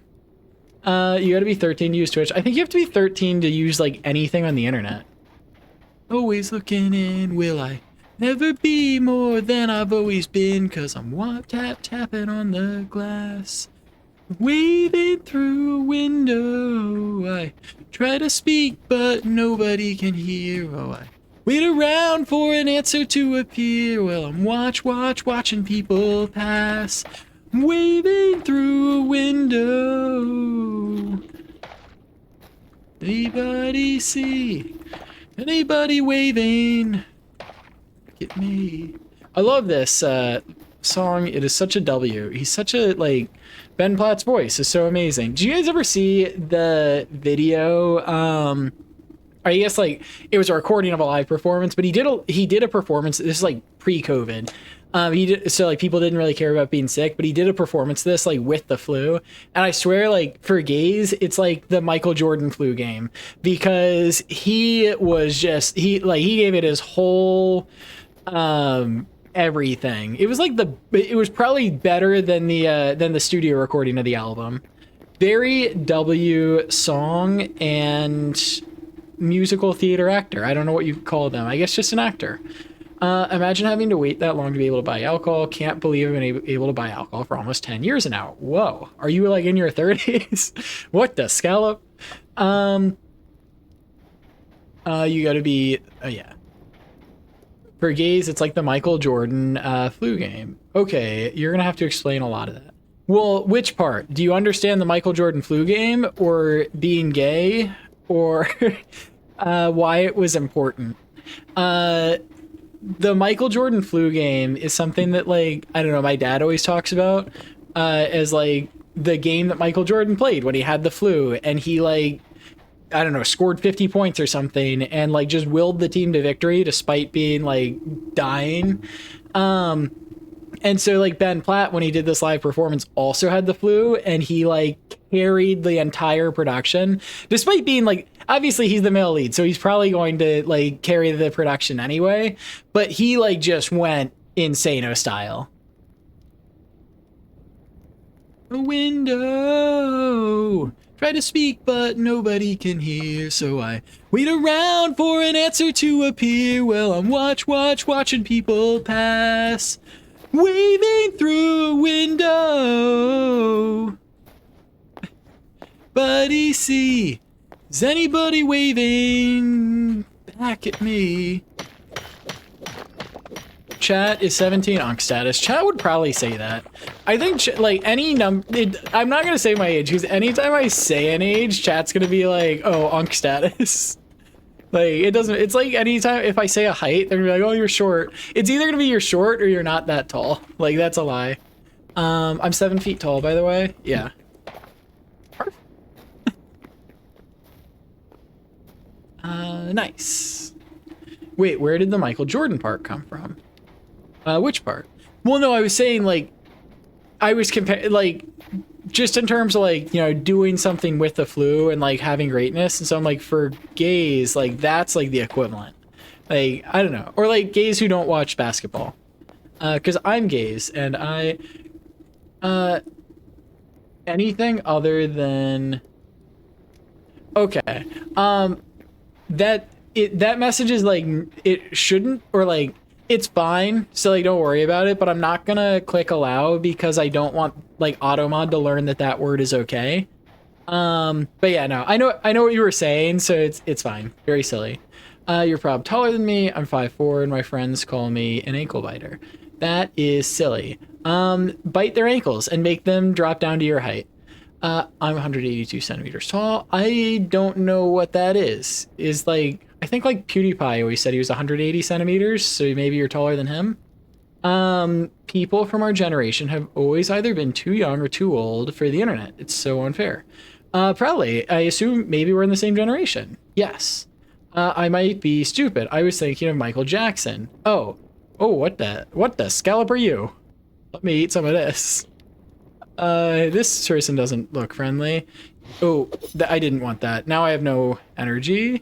You gotta be 13 to use Twitch. I think you have to be 13 to use like anything on the internet. Always looking in, will I never be more than I've always been, 'cause I'm tapping on the glass, waving through a window. I try to speak, but nobody can hear. Oh, I wait around for an answer to appear. Well, I'm watching people pass, waving through a window. Anybody see? Anybody waving? Get me. I love this song. It is such a W. He's such a, like, Ben Platt's voice is so amazing. Did you guys ever see the video? I guess like it was a recording of a live performance, but he did a performance. This is like pre-COVID. So like people didn't really care about being sick, but he did a performance this like with the flu. And I swear, like for gays, it's like the Michael Jordan flu game, because he gave it his whole everything. It was like it was probably better than the studio recording of the album. Barry W. song and musical theater actor. I don't know what you call them. I guess just an actor. Imagine having to wait that long to be able to buy alcohol. Can't believe I've been able to buy alcohol for almost 10 years now. Whoa. Are you like in your 30s? What the scallop? You gotta be, yeah. For gays, it's like the Michael Jordan flu game. Okay, you're gonna have to explain a lot of that. Well, which part? Do you understand the Michael Jordan flu game, or being gay, or why it was important? The Michael Jordan flu game is something that, like, I don't know, my dad always talks about as like the game that Michael Jordan played when he had the flu, and he, like, I don't know, scored 50 points or something, and like just willed the team to victory despite being like dying. And so like Ben Platt, when he did this live performance, also had the flu, and he like carried the entire production despite being like, obviously he's the male lead, so he's probably going to like carry the production anyway, but he like just went insano style. A window. Try to speak, but nobody can hear, so I wait around for an answer to appear. Well, I'm watching people pass, waving through a window. Buddy, see, is anybody waving back at me? Chat is 17 Onk status. Chat would probably say that. I think like any I'm not gonna say my age, because anytime I say an age, chat's gonna be like, oh, Onk status. Like, it doesn't, it's like anytime if I say a height, they're gonna be like, oh, you're short. It's either gonna be you're short or you're not that tall. Like, that's a lie. I'm 7 feet tall, by the way. Yeah. Nice. Wait, where did the Michael Jordan part come from? Which part? Well, no, I was saying, like, I was comparing, like, just in terms of, like, you know, doing something with the flu and, like, having greatness. And so I'm like, for gays, like, that's, like, the equivalent. Like, I don't know. Or, like, gays who don't watch basketball. Because I'm gays, and anything other than... Okay. That message is, like, it shouldn't, or, like, it's fine, so like don't worry about it, but I'm not gonna click allow because I don't want like Automod to learn that that word is okay. But yeah, no, I know what you were saying, so it's fine. Very silly. You're probably taller than me. I'm 5'4", and my friends call me an ankle biter. That is silly. Bite their ankles and make them drop down to your height. I'm 182 centimeters tall. I don't know what that is. Is like, I think like PewDiePie always said he was 180 centimeters, so maybe you're taller than him. People from our generation have always either been too young or too old for the internet. It's so unfair. Probably. I assume maybe we're in the same generation. Yes. I might be stupid. I was thinking of Michael Jackson. Oh, what the scallop are you? Let me eat some of this. This person doesn't look friendly. Oh, I didn't want that. Now I have no energy.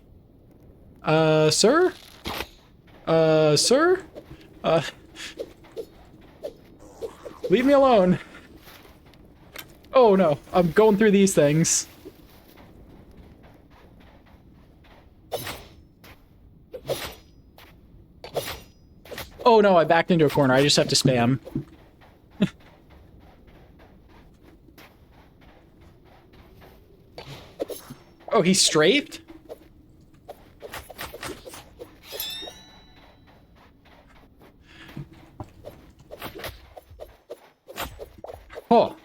Sir? Sir? Leave me alone. Oh no, I'm going through these things. Oh no, I backed into a corner. I just have to spam. Oh, he's strafed? Oh,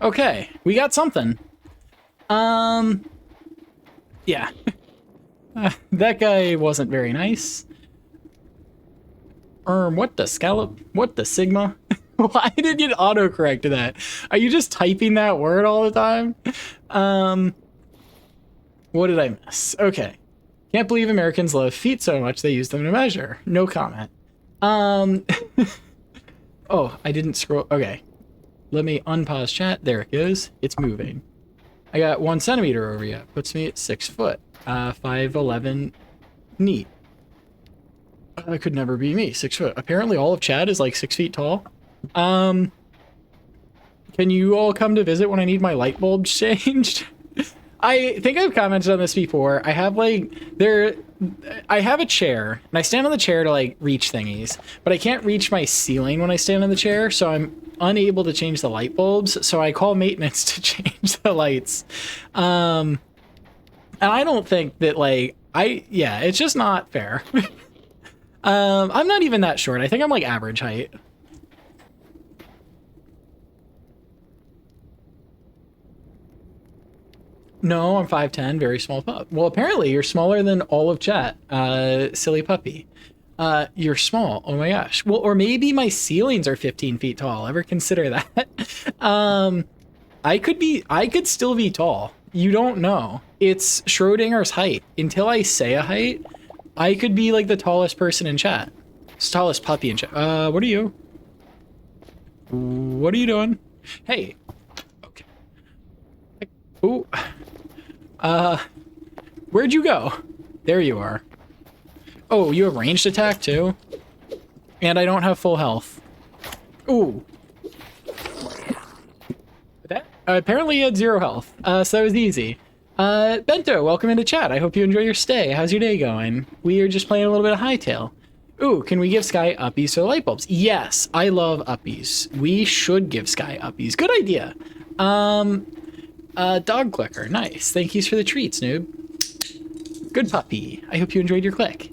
okay. We got something. Yeah. That guy wasn't very nice. What the scallop? What the sigma? Why did you autocorrect to that? Are you just typing that word all the time? What did I miss? Okay. Can't believe Americans love feet so much they use them to measure. No comment. Oh, I didn't scroll. Okay. Let me unpause chat. There it goes. It's moving. I got 1 centimeter over yet. Puts me at 6 foot. 5'11". Neat. That could never be me. 6 foot. Apparently all of chat is like 6 feet tall. Can Can you all come to visit when I need my light bulbs changed? I think I've commented on this before. I have I have a chair and I stand on the chair to like reach thingies, but I can't reach my ceiling when I stand on the chair, so I'm unable to change the light bulbs. So I call maintenance to change the lights. And I don't think that it's just not fair. I'm not even that short. I think I'm like average height. No, I'm 5'10", very small pup. Well, apparently you're smaller than all of chat, silly puppy. You're small. Oh my gosh. Well, or maybe my ceilings are 15 feet tall. Ever consider that? I could still be tall. You don't know. It's Schrodinger's height. Until I say a height, I could be like the tallest person in chat. Tallest puppy in chat. What are you? What are you doing? Hey. Okay. Ooh. Where'd you go? There you are. Oh, you have ranged attack too? And I don't have full health. Ooh. That apparently you had 0 health. So that was easy. Bento, welcome into chat. I hope you enjoy your stay. How's your day going? We are just playing a little bit of hytale. Ooh, can we give Sky uppies for light bulbs? Yes, I love uppies. We should give Sky uppies. Good idea. Dog clicker. Nice. Thank yous for the treats, noob. Good puppy. I hope you enjoyed your click.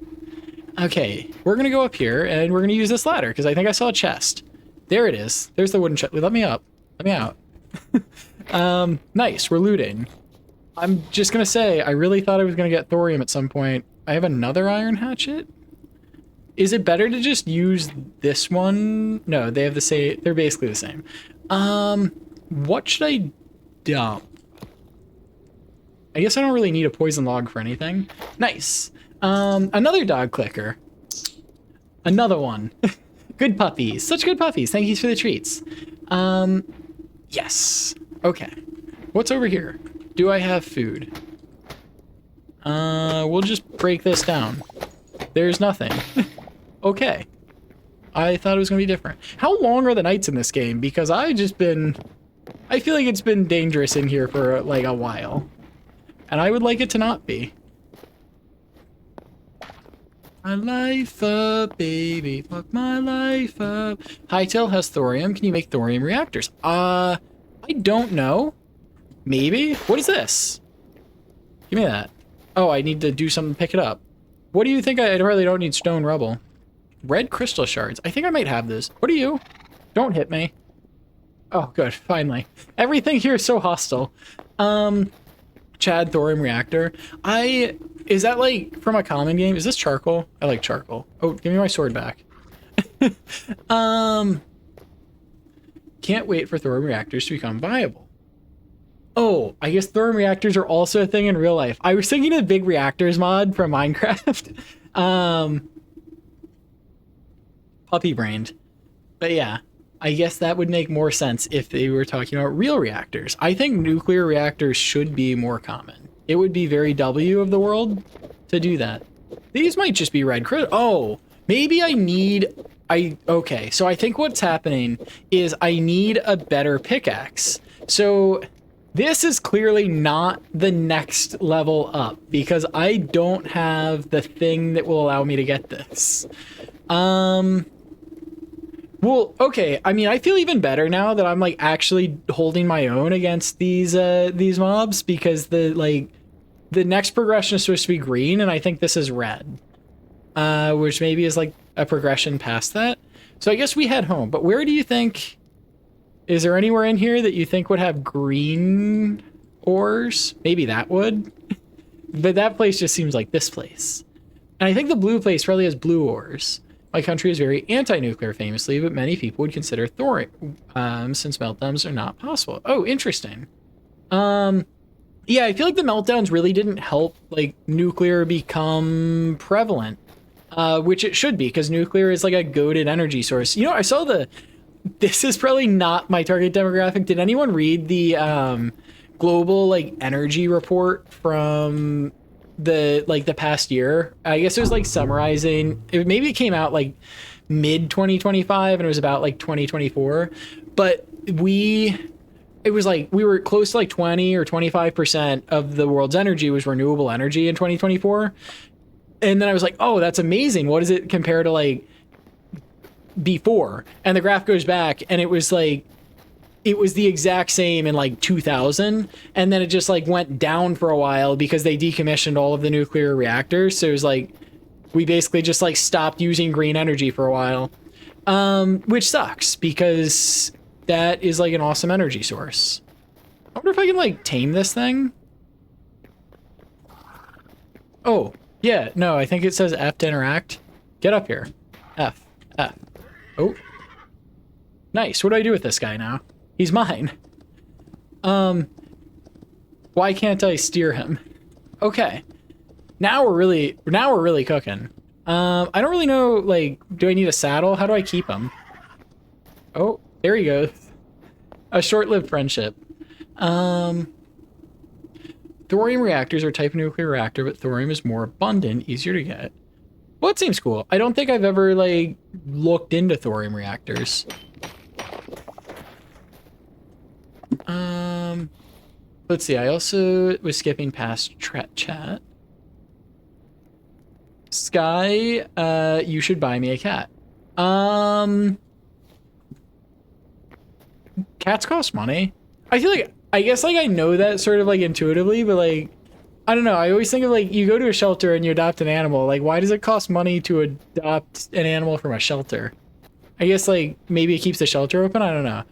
Okay, we're gonna go up here and we're gonna use this ladder because I think I saw a chest. There it is. There's the wooden chest. Let me up. Let me out. Nice. We're looting. I'm just gonna say, I really thought I was gonna get thorium at some point. I have another iron hatchet. Is it better to just use this one? No, they have the same. They're basically the same. What should I dump? I guess I don't really need a poison log for anything. Nice. Another dog clicker. Another one. Good puppies. Such good puppies. Thank you for the treats. Yes. Okay. What's over here? Do I have food? We'll just break this down. There's nothing. Okay. I thought it was gonna be different. How long are the nights in this game? Because I feel like it's been dangerous in here for like a while. And I would like it to not be. My life up, baby. Fuck my life up. Hytale has thorium. Can you make thorium reactors? I don't know. Maybe? What is this? Give me that. Oh, I need to do something to pick it up. What do you think? I really don't need stone rubble. Red crystal shards. I think I might have this. What are you? Don't hit me. Oh, good. Finally. Everything here is so hostile. Chad thorium reactor. Is that like from a common game? Is this charcoal? I like charcoal. Oh, give me my sword back. Can't wait for thorium reactors to become viable. Oh, I guess thorium reactors are also a thing in real life. I was thinking of big reactors mod from Minecraft. Puppy brained. But yeah, I guess that would make more sense if they were talking about real reactors. I think nuclear reactors should be more common. It would be very W of the world to do that. These might just be red crit. Oh, maybe okay, so I think what's happening is I need a better pickaxe. So this is clearly not the next level up because I don't have the thing that will allow me to get this. Well, okay. I mean, I feel even better now that I'm like actually holding my own against these mobs because the next progression is supposed to be green and I think this is red, which maybe is like a progression past that. So I guess we head home. But where do you think? Is there anywhere in here that you think would have green ores? Maybe that would, but that place just seems like this place. And I think the blue place probably has blue ores. My country is very anti-nuclear famously, but many people would consider thorium, since meltdowns are not possible. Oh, interesting. Yeah, I feel like the meltdowns really didn't help like nuclear become prevalent, which it should be because nuclear is like a goated energy source. You know, I saw this is probably not my target demographic. Did anyone read the global like energy report from the past year? I guess it was like summarizing maybe it came out like mid 2025 and it was about like 2024, but we it was like we were close to like 20 or 25% of the world's energy was renewable energy in 2024. And then I was like, oh, that's amazing. What does it compare to like before? And the graph goes back and it was like, it was the exact same in like 2000. And then it just like went down for a while because they decommissioned all of the nuclear reactors. So it was like, we basically just like stopped using green energy for a while, which sucks because that is like an awesome energy source. I wonder if I can like tame this thing. Oh, yeah, no, I think it says F to interact. Get up here. F, F. Oh. Nice. What do I do with this guy now? He's mine. Why can't I steer him? Okay. Now we're really cooking. I don't really know, like, do I need a saddle? How do I keep him? Oh, there he goes. A short-lived friendship. Thorium reactors are a type of nuclear reactor, but thorium is more abundant, easier to get. Well, it seems cool. I don't think I've ever, like, looked into thorium reactors. Let's see. I also was skipping past chat. Sky, you should buy me a cat. Cats cost money. I feel like, I guess like I know that sort of like intuitively, but like, I don't know. I always think of like, you go to a shelter and you adopt an animal. Like, why does it cost money to adopt an animal from a shelter? I guess like maybe it keeps the shelter open. I don't know.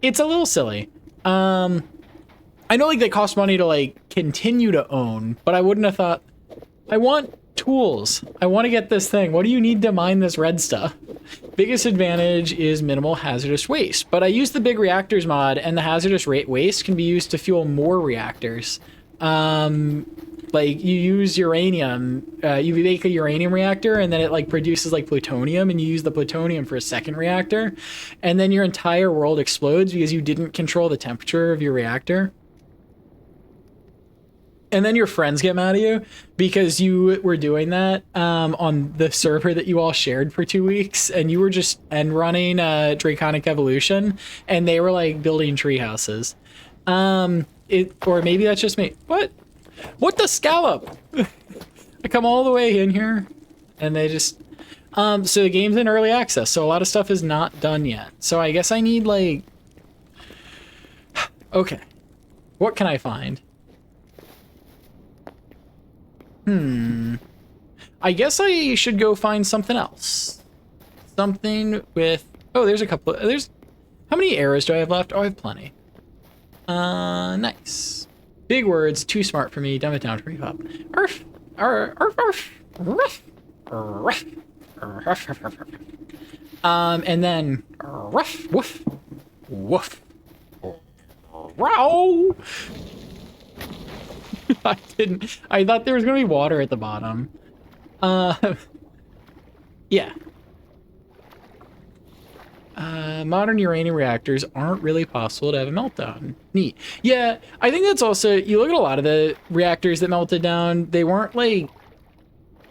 It's a little silly. I know like they cost money to like continue to own, but I wouldn't have thought, I want tools. I want to get this thing. What do you need to mine this red stuff? Biggest advantage is minimal hazardous waste, but I use the big reactors mod and the hazardous waste can be used to fuel more reactors. Like you use uranium, you make a uranium reactor and then it like produces like plutonium and you use the plutonium for a second reactor and then your entire world explodes because you didn't control the temperature of your reactor. And then your friends get mad at you because you were doing that on the server that you all shared for 2 weeks, and you were just end running Draconic Evolution, and they were like building tree houses. Or maybe that's just me. What the scallop? I come all the way in here, and they just. So the game's in early access, so a lot of stuff is not done yet. So I guess I need like. Okay, what can I find? I guess I should go find something else. Something with... Oh, there's a couple... How many arrows do I have left? Oh, I have plenty. Nice. Big words, too smart for me. Dumb it down for me, Pop. Arf! Arf! Arf! Ruff! Ruff! Ruff! And then... Ruff! Woof! Woof! Wow! I thought there was gonna be water at the bottom. Yeah. Modern uranium reactors aren't really possible to have a meltdown. Neat. Yeah, I think that's also, you look at a lot of the reactors that melted down, they weren't like,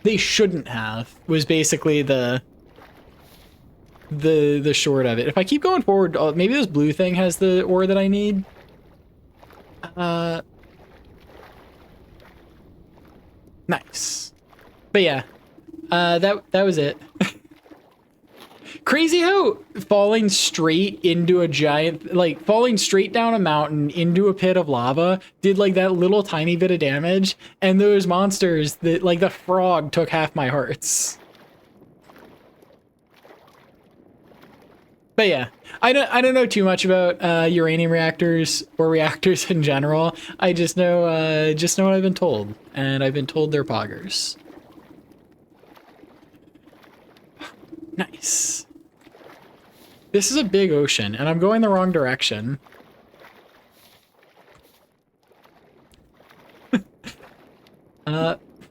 they shouldn't have, was basically the short of it. If I keep going forward, maybe this blue thing has the ore that I need. Nice. But yeah, that was it. Crazy how falling straight into a giant, like falling straight down a mountain into a pit of lava did like that little tiny bit of damage, and those monsters that like the frog took half my hearts. But yeah, I don't know too much about uranium reactors or reactors in general. I just know what I've been told, and I've been told they're poggers. Nice. This is a big ocean, and I'm going the wrong direction.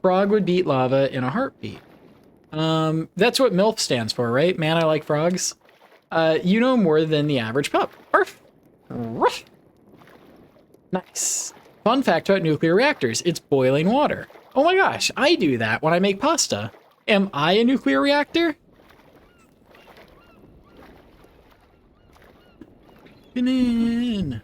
Frog would beat lava in a heartbeat. That's what MILF stands for, right? Man, I like frogs. You know more than the average pup. Arf! Ruff! Nice. Fun fact about nuclear reactors, it's boiling water. Oh my gosh, I do that when I make pasta. Am I a nuclear reactor? In.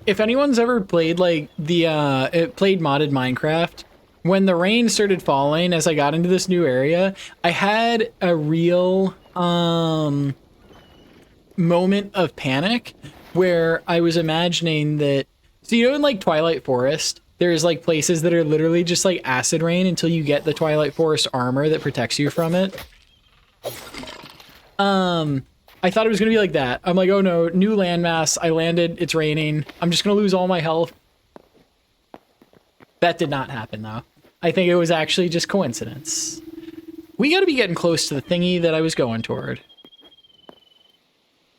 if anyone's ever played like played modded Minecraft, when the rain started falling as I got into this new area, I had a real moment of panic where I was imagining that, so you know in like Twilight Forest, there's like places that are literally just like acid rain until you get the Twilight Forest armor that protects you from it. I thought it was gonna be like that. I'm like, oh no, new landmass. I landed, it's raining. I'm just gonna lose all my health. That did not happen though. I think it was actually just coincidence. We gotta be getting close to the thingy that I was going toward.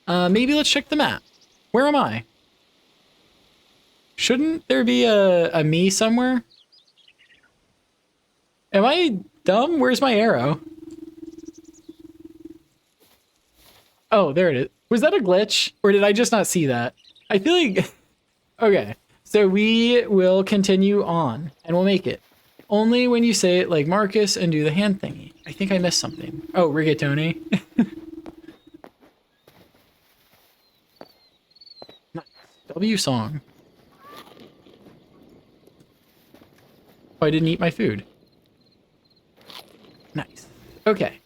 Maybe let's check the map. Where am I? Shouldn't there be a me somewhere? Am I dumb? Where's my arrow? Oh, there it is. Was that a glitch? Or did I just not see that? I feel like... Okay, so we will continue on, and we'll make it. Only when you say it like Marcus and do the hand thingy. I think I missed something. Oh, rigatoni. W song. Oh, I didn't eat my food. Nice. Okay.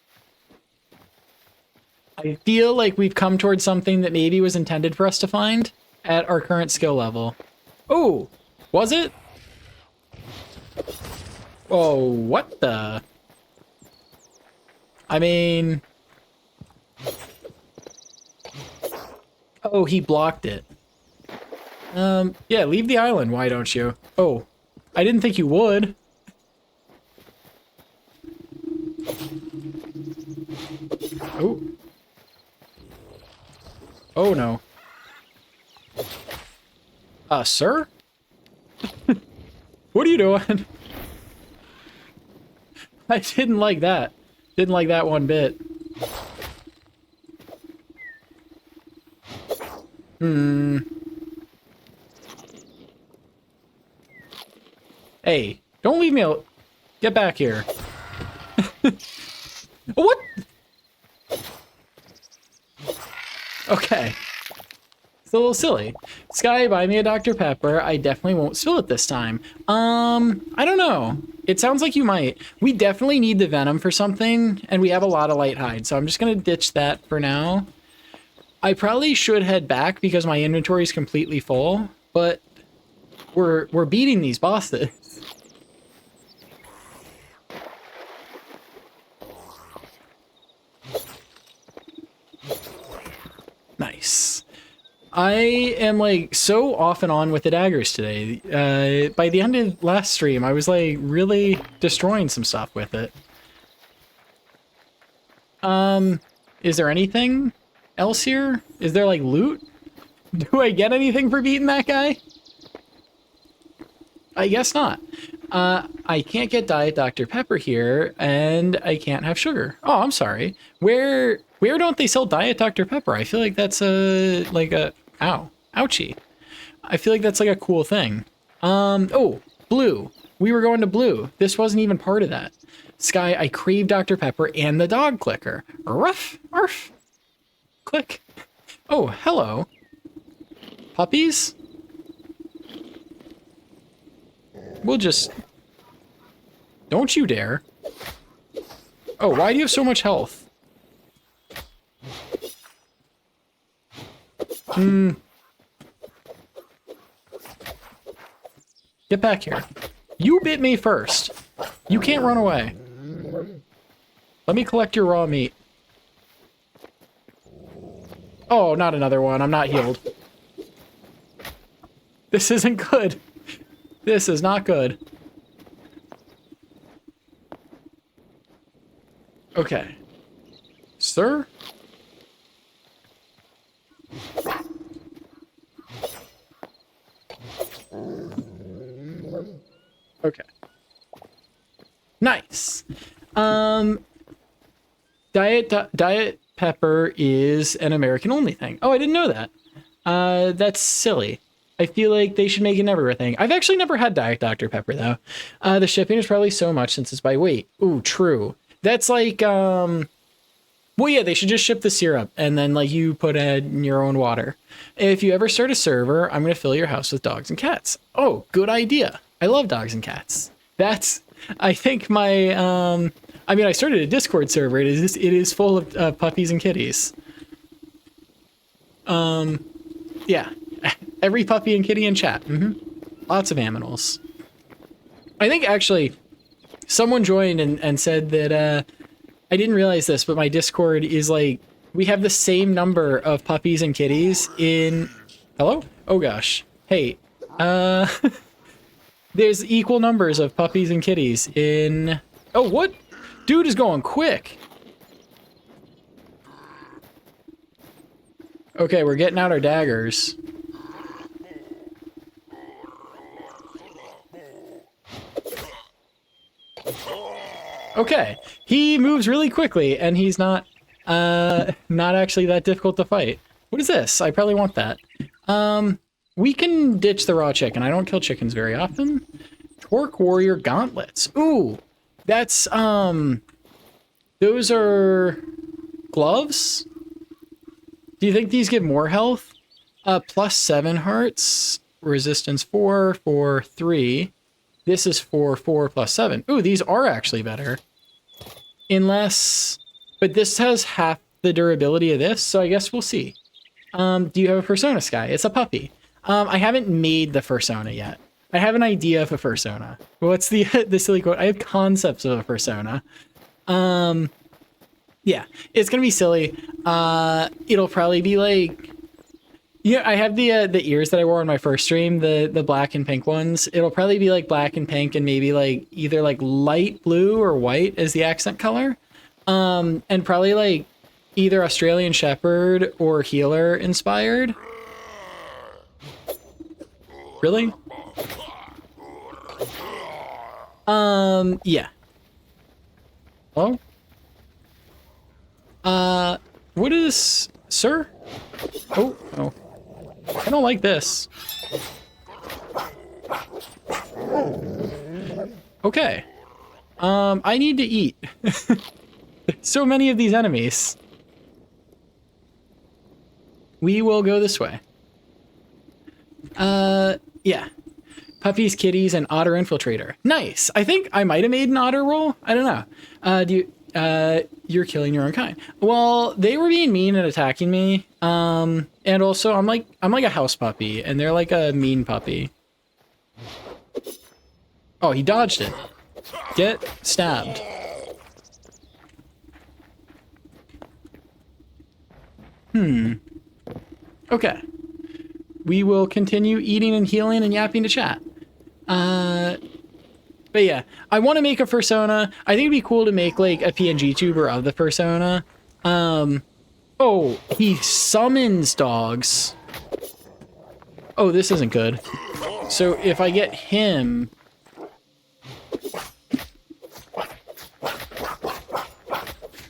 I feel like we've come towards something that maybe was intended for us to find at our current skill level. Oh, was it? Oh, what the? I mean... Oh, he blocked it. Yeah, leave the island, why don't you? Oh, I didn't think you would. Oh. Oh no. Sir? What are you doing? I didn't like that. Didn't like that one bit. Hey, don't leave me out. Get back here. What? Okay. It's a little silly. Sky, buy me a Dr. Pepper. I definitely won't spill it this time. I don't know. It sounds like you might. We definitely need the venom for something, and we have a lot of light hide, so I'm just gonna ditch that for now. I probably should head back because my inventory is completely full, but we're beating these bosses. Nice. I am like so off and on with the daggers today. By the end of last stream, I was like really destroying some stuff with it. Is there anything else here? Is there like loot? Do I get anything for beating that guy? I guess not. I can't get Diet Dr. Pepper here, and I can't have sugar. Oh, I'm sorry. Where don't they sell Diet Dr. Pepper? I feel like that's ow, ouchie. I feel like that's like a cool thing. Oh, blue. We were going to blue. This wasn't even part of that. Sky, I crave Dr. Pepper and the dog clicker. Ruff, arf. Click. Oh, hello. Puppies? We'll just... Don't you dare. Oh, why do you have so much health? Get back here. You bit me first. You can't run away. Let me collect your raw meat. Oh, not another one. I'm not healed. This isn't good. This is not good. Okay. Sir? Okay. Nice. Diet Pepper is an American only thing. Oh, I didn't know that. That's silly. I feel like they should make it never a thing. I've actually never had Diet Dr. Pepper though. The shipping is probably so much since it's by weight. Ooh, true. That's like Well, yeah, they should just ship the syrup and then like you put in your own water. If you ever start a server, I'm going to fill your house with dogs and cats. Oh, good idea. I love dogs and cats. That's, I think my, I mean, I started a Discord server. It is full of puppies and kitties. Yeah, every puppy and kitty in chat. Lots of animals. I think actually someone joined and said that, I didn't realize this, but my Discord is like, we have the same number of puppies and kitties in... Hello? Oh gosh. Hey, there's equal numbers of puppies and kitties in... Oh, what? Dude is going quick. Okay, we're getting out our daggers. Okay, he moves really quickly, and he's not actually that difficult to fight. What is this? I probably want that. We can ditch the raw chicken. I don't kill chickens very often. Torque Warrior Gauntlets. Ooh, that's, those are gloves? Do you think these give more health? Plus 7 hearts, resistance 4, 4, 3. This is 4, 4 plus 7. Ooh, these are actually better. Unless, but this has half the durability of this, so I guess we'll see. Do you have a persona, Sky? It's a puppy. I haven't made the persona yet. I have an idea of a persona. What's the silly quote? I have concepts of a persona. Yeah, it's gonna be silly. It'll probably be like, yeah, I have the ears that I wore on my first stream, the black and pink ones. It'll probably be like black and pink and maybe like either like light blue or white as the accent color. And probably like either Australian Shepherd or Healer inspired. Really? Yeah. Hello? What is, sir? Oh, oh. I don't like this. Okay. I need to eat. So many of these enemies. We will go this way. Yeah. Puppies, kitties, and otter infiltrator. Nice. I think I might have made an otter roll. I don't know. You're killing your own kind. Well, they were being mean and attacking me. And also I'm like a house puppy and they're like a mean puppy. Oh, he dodged it. Get stabbed. Okay. We will continue eating and healing and yapping to chat. But yeah, I want to make a persona. I think it'd be cool to make like a PNG tuber of the persona. Oh, he summons dogs. Oh, this isn't good. So if I get him...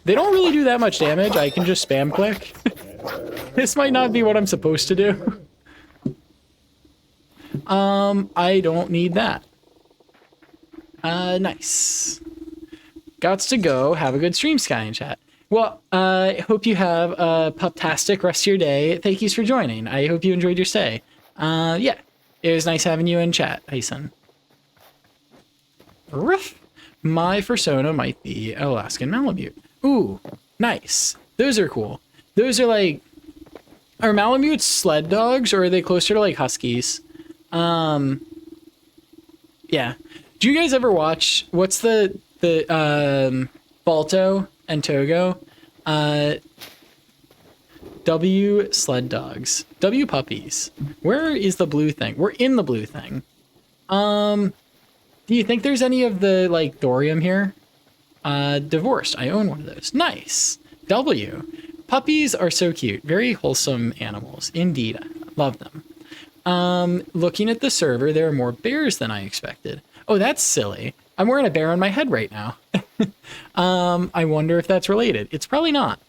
They don't really do that much damage. I can just spam click. This might not be what I'm supposed to do. I don't need that. Nice. Gots to go. Have a good stream, Sky in chat. Well, I hope you have a pup-tastic rest of your day. Thank you for joining. I hope you enjoyed your stay. Yeah, it was nice having you in chat, Hyson. Ruff. My persona might be Alaskan Malamute. Ooh, nice. Those are cool. Those are like... Are Malamutes sled dogs, or are they closer to like huskies? Yeah. Do you guys ever watch, what's the Balto and Togo? W sled dogs. W puppies. Where is the blue thing? We're in the blue thing. Do you think there's any of the, like, thorium here? Divorced. I own one of those. Nice. W. Puppies are so cute. Very wholesome animals. Indeed. Love them. Looking at the server, there are more bears than I expected. Oh, that's silly. I'm wearing a bear on my head right now. I wonder if that's related. It's probably not.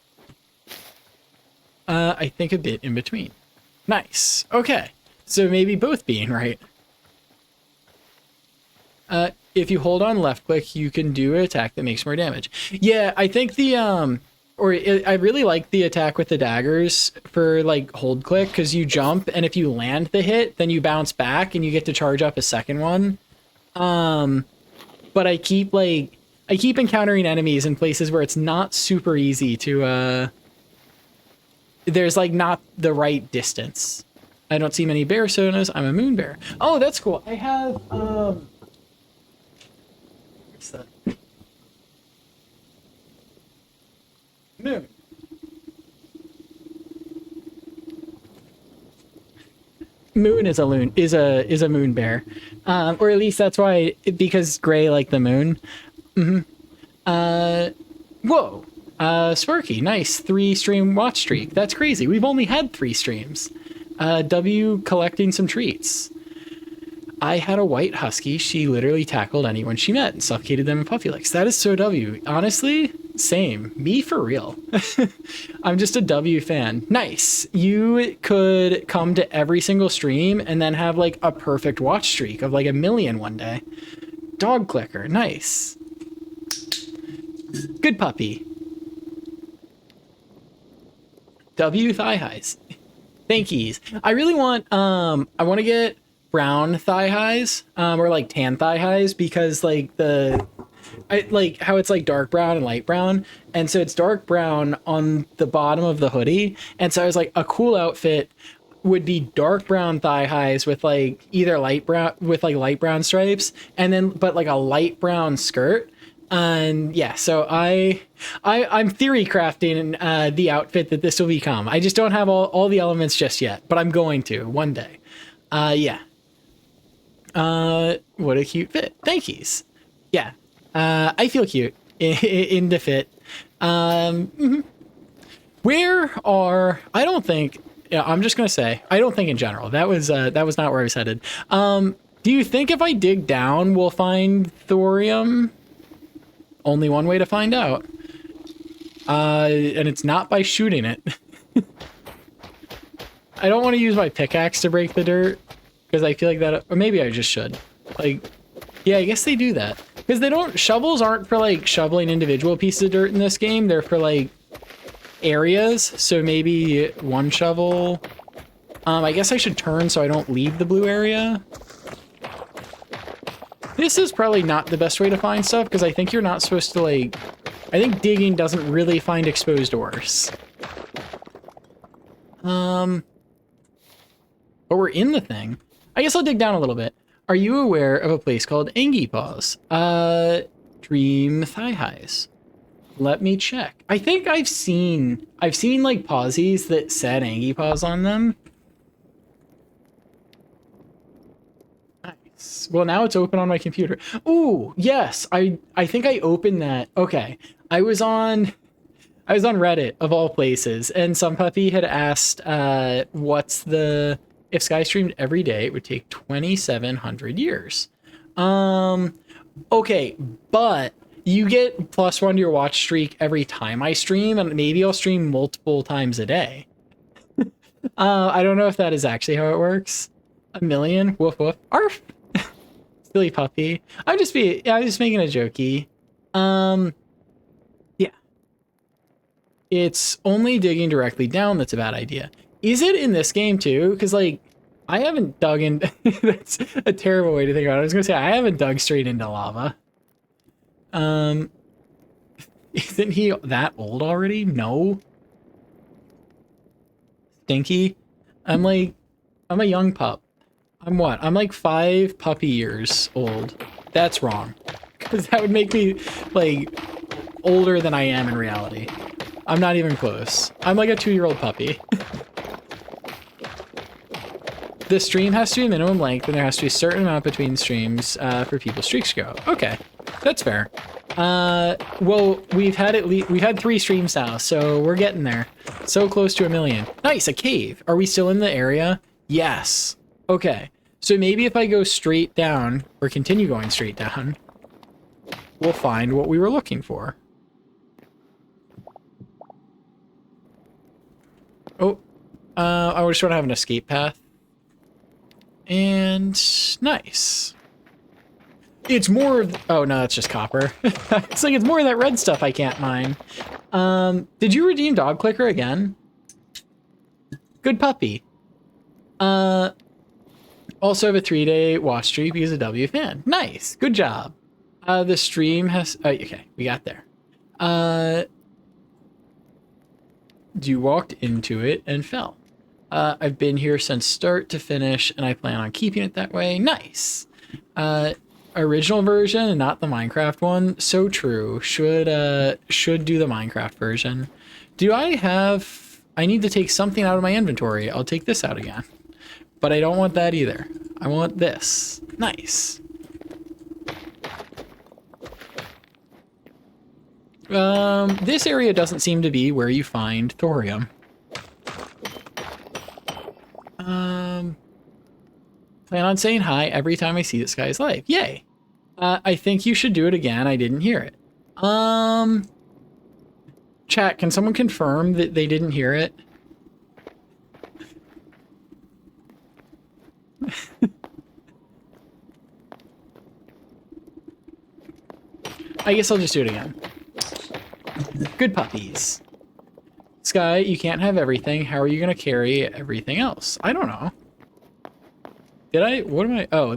I think a bit in between. Nice. Okay. So maybe both being right. If you hold on left click, you can do an attack that makes more damage. Yeah, I think the I really like the attack with the daggers for like hold click because you jump and if you land the hit, then you bounce back and you get to charge up a second one. But I keep encountering enemies in places where it's not super easy to there's like not the right distance. I don't see many bear sonas. I'm a moon bear. Oh, that's cool. I have what's that? Moon. Moon is a moon bear, or at least that's why because gray like the moon. Whoa, Sparky, nice 3-stream watch streak. That's crazy. We've only had 3 streams. W collecting some treats. I had a white husky. She literally tackled anyone she met and suffocated them in puppy licks. That is so W. Honestly, same. Me for real. I'm just a W fan. Nice. You could come to every single stream and then have like a perfect watch streak of like 1 million one day. Dog clicker. Nice. Good puppy. W thigh highs. Thankies. I really want, I want to get brown thigh highs, or like tan thigh highs because like I like how it's like dark brown and light brown. And so it's dark brown on the bottom of the hoodie. And so I was like, a cool outfit would be dark brown thigh highs with like either light brown with like light brown stripes and then, but like a light brown skirt. And yeah, so I'm theory crafting the outfit that this will become. I just don't have all the elements just yet, but I'm going to one day. Yeah. What a cute fit. Thankies. Yeah. I feel cute in the fit. Where are, I don't think, yeah, I'm just going to say, I don't think in general, that was not where I was headed. Do you think if I dig down, we'll find thorium? Only one way to find out. And it's not by shooting it. I don't want to use my pickaxe to break the dirt because I feel like that, or maybe I just should. Like, yeah, I guess they do that because they don't, shovels aren't for like shoveling individual pieces of dirt in this game. They're for like areas. So maybe one shovel. I guess I should turn so I don't leave the blue area. This is probably not the best way to find stuff because I think you're not supposed to like, I think digging doesn't really find exposed ores. But we're in the thing. I guess I'll dig down a little bit. Are you aware of a place called Angie Paws? Dream Thigh Highs. Let me check. I think I've seen like pawsies that said Angie Paws on them. Nice. Well, now it's open on my computer. Ooh, yes. I think I opened that. Okay. I was on Reddit of all places, and some puppy had asked, what's the, if Sky streamed every day, it would take 2,700 years. Okay, but you get +1 to your watch streak every time I stream, and maybe I'll stream multiple times a day. I don't know if that is actually how it works. 1 million? Woof woof. Arf! Silly puppy. I'm just making a jokey. Yeah. It's only digging directly down that's a bad idea. Is it in this game too? Because like, I haven't dug in. That's a terrible way to think about it. I was gonna say I haven't dug straight into lava. Isn't he that old already? No. Stinky. I'm a young pup. I'm what? I'm like 5 puppy years old. That's wrong. Because that would make me like older than I am in reality. I'm not even close. I'm like a 2-year-old puppy. The stream has to be minimum length, and there has to be a certain amount between streams for people's streaks to go. Okay, that's fair. Well, we've had 3 streams now, so we're getting there. So close to 1 million. Nice, a cave. Are we still in the area? Yes. Okay, so maybe if I go straight down, or continue going straight down, we'll find what we were looking for. Oh, I just want to have an escape path. And nice. It's more of, oh no, that's just copper. It's like it's more of that red stuff I can't mine. Did you redeem Dog Clicker again? Good puppy. Also have a 3-day watch streak because of W fan. Nice. Good job. The stream has... okay, we got there. You walked into it and fell. I've been here since start to finish, and I plan on keeping it that way. Nice. Original version and not the Minecraft one. So true. Should do the Minecraft version. Do I have... I need to take something out of my inventory. I'll take this out again. But I don't want that either. I want this. Nice. This area doesn't seem to be where you find thorium. Plan on saying hi every time I see this guy's live. Yay. I think you should do it again. I didn't hear it. Chat, can someone confirm that they didn't hear it? I guess I'll just do it again. Good puppies. Sky, you can't have everything. How are you going to carry everything else? I don't know. Did I? What am I? Oh,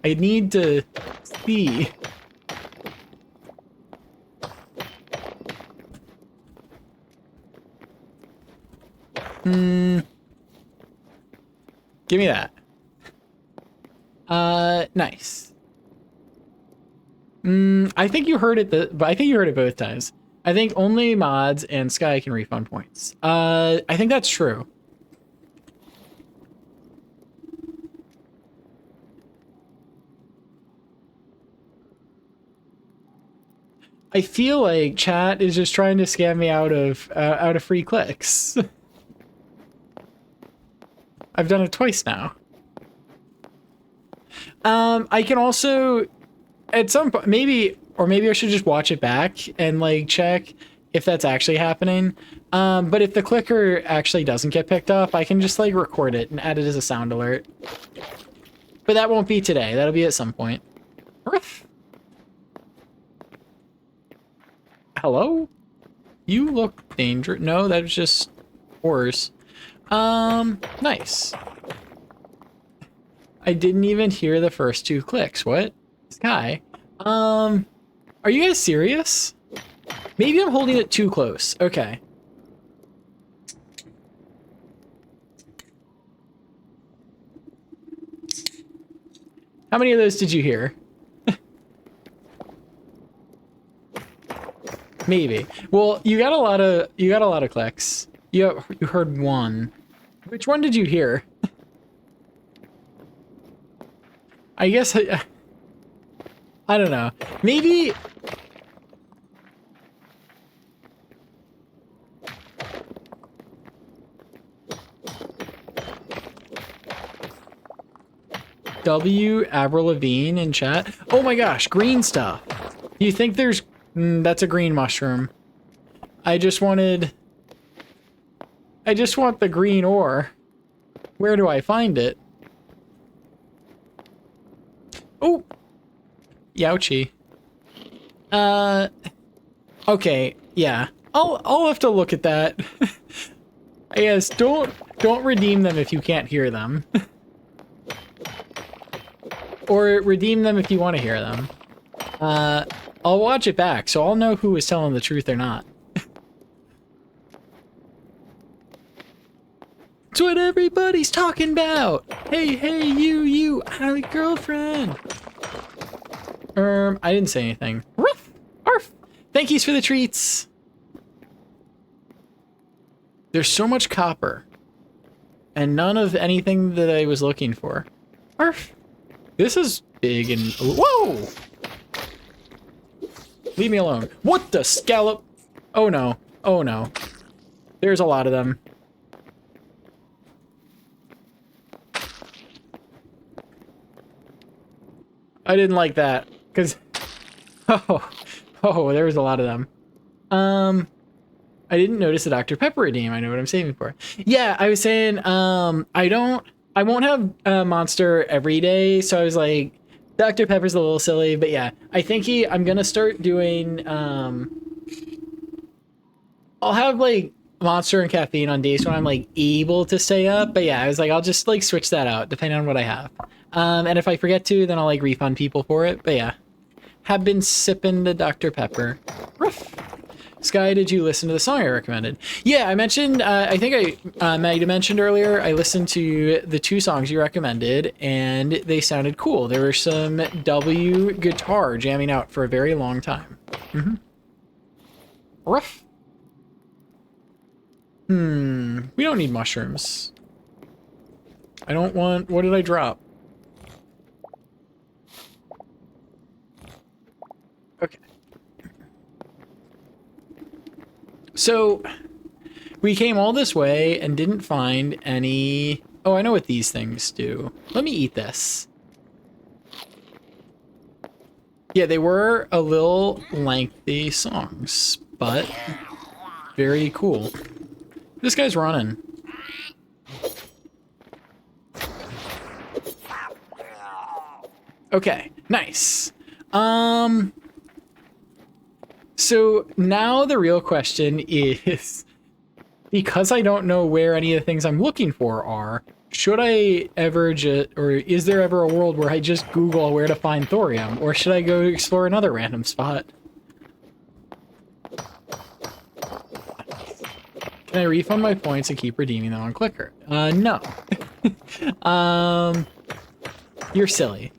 I need to see. Give me that. Nice. I think you heard it, but I think you heard it both times. I think only mods and Sky can refund points. I think that's true. I feel like chat is just trying to scam me out of free clicks. I've done it twice now. I can also, at some point, maybe I should just watch it back and like check if that's actually happening. But if the clicker actually doesn't get picked up, I can just like record it and add it as a sound alert. But that won't be today. That'll be at some point. Hello? You look dangerous. No, that was just horse. Nice. I didn't even hear the first 2 clicks. What? Sky? Are you guys serious? Maybe I'm holding it too close. Okay. How many of those did you hear? Maybe. Well, you got a lot of clicks. You heard 1. Which one did you hear? I guess I don't know. Maybe W Avril Lavigne in chat. Oh my gosh, green stuff. Do you think there's that's a green mushroom. I just want the green ore. Where do I find it? Oh, Youchie. Okay, yeah. I'll have to look at that. Yes, don't redeem them if you can't hear them. Or redeem them if you want to hear them. I'll watch it back, so I'll know who was telling the truth or not. That's what everybody's talking about. Hey, you, I have a girlfriend. I didn't say anything. Ruff, arf. Thank yous for the treats. There's so much copper. And none of anything that I was looking for. Arf. This is big and... Whoa! Leave me alone. What the scallop? Oh no. Oh no. There's a lot of them. I didn't like that, because... Oh, there was a lot of them. I didn't notice a Dr. Pepper redeem. I know what I'm saving for. Yeah, I was saying, I won't have a monster every day, so I was like, Dr. Pepper's a little silly, but yeah, I think I'm gonna start doing, I'll have like Monster and caffeine on days when I'm like able to stay up. But yeah, I was like, I'll just like switch that out depending on what I have. And if I forget to, then I'll like refund people for it. But yeah, have been sipping the Dr. Pepper. Ruff. Sky, did you listen to the song I recommended? Yeah, I mentioned, I think I might have mentioned earlier, I listened to the 2 songs you recommended, and they sounded cool. There were some W guitar jamming out for a very long time. Mm-hmm. Rough. We don't need mushrooms. I don't want, what did I drop? Okay. So, we came all this way and didn't find any... Oh, I know what these things do. Let me eat this. Yeah, they were a little lengthy songs, but very cool. This guy's running. Okay, nice. So now the real question is, because I don't know where any of the things I'm looking for are, should I ever just, or is there ever a world where I just Google where to find thorium, or should I go explore another random spot? Can I refund my points and keep redeeming them on Clicker? No. You're silly.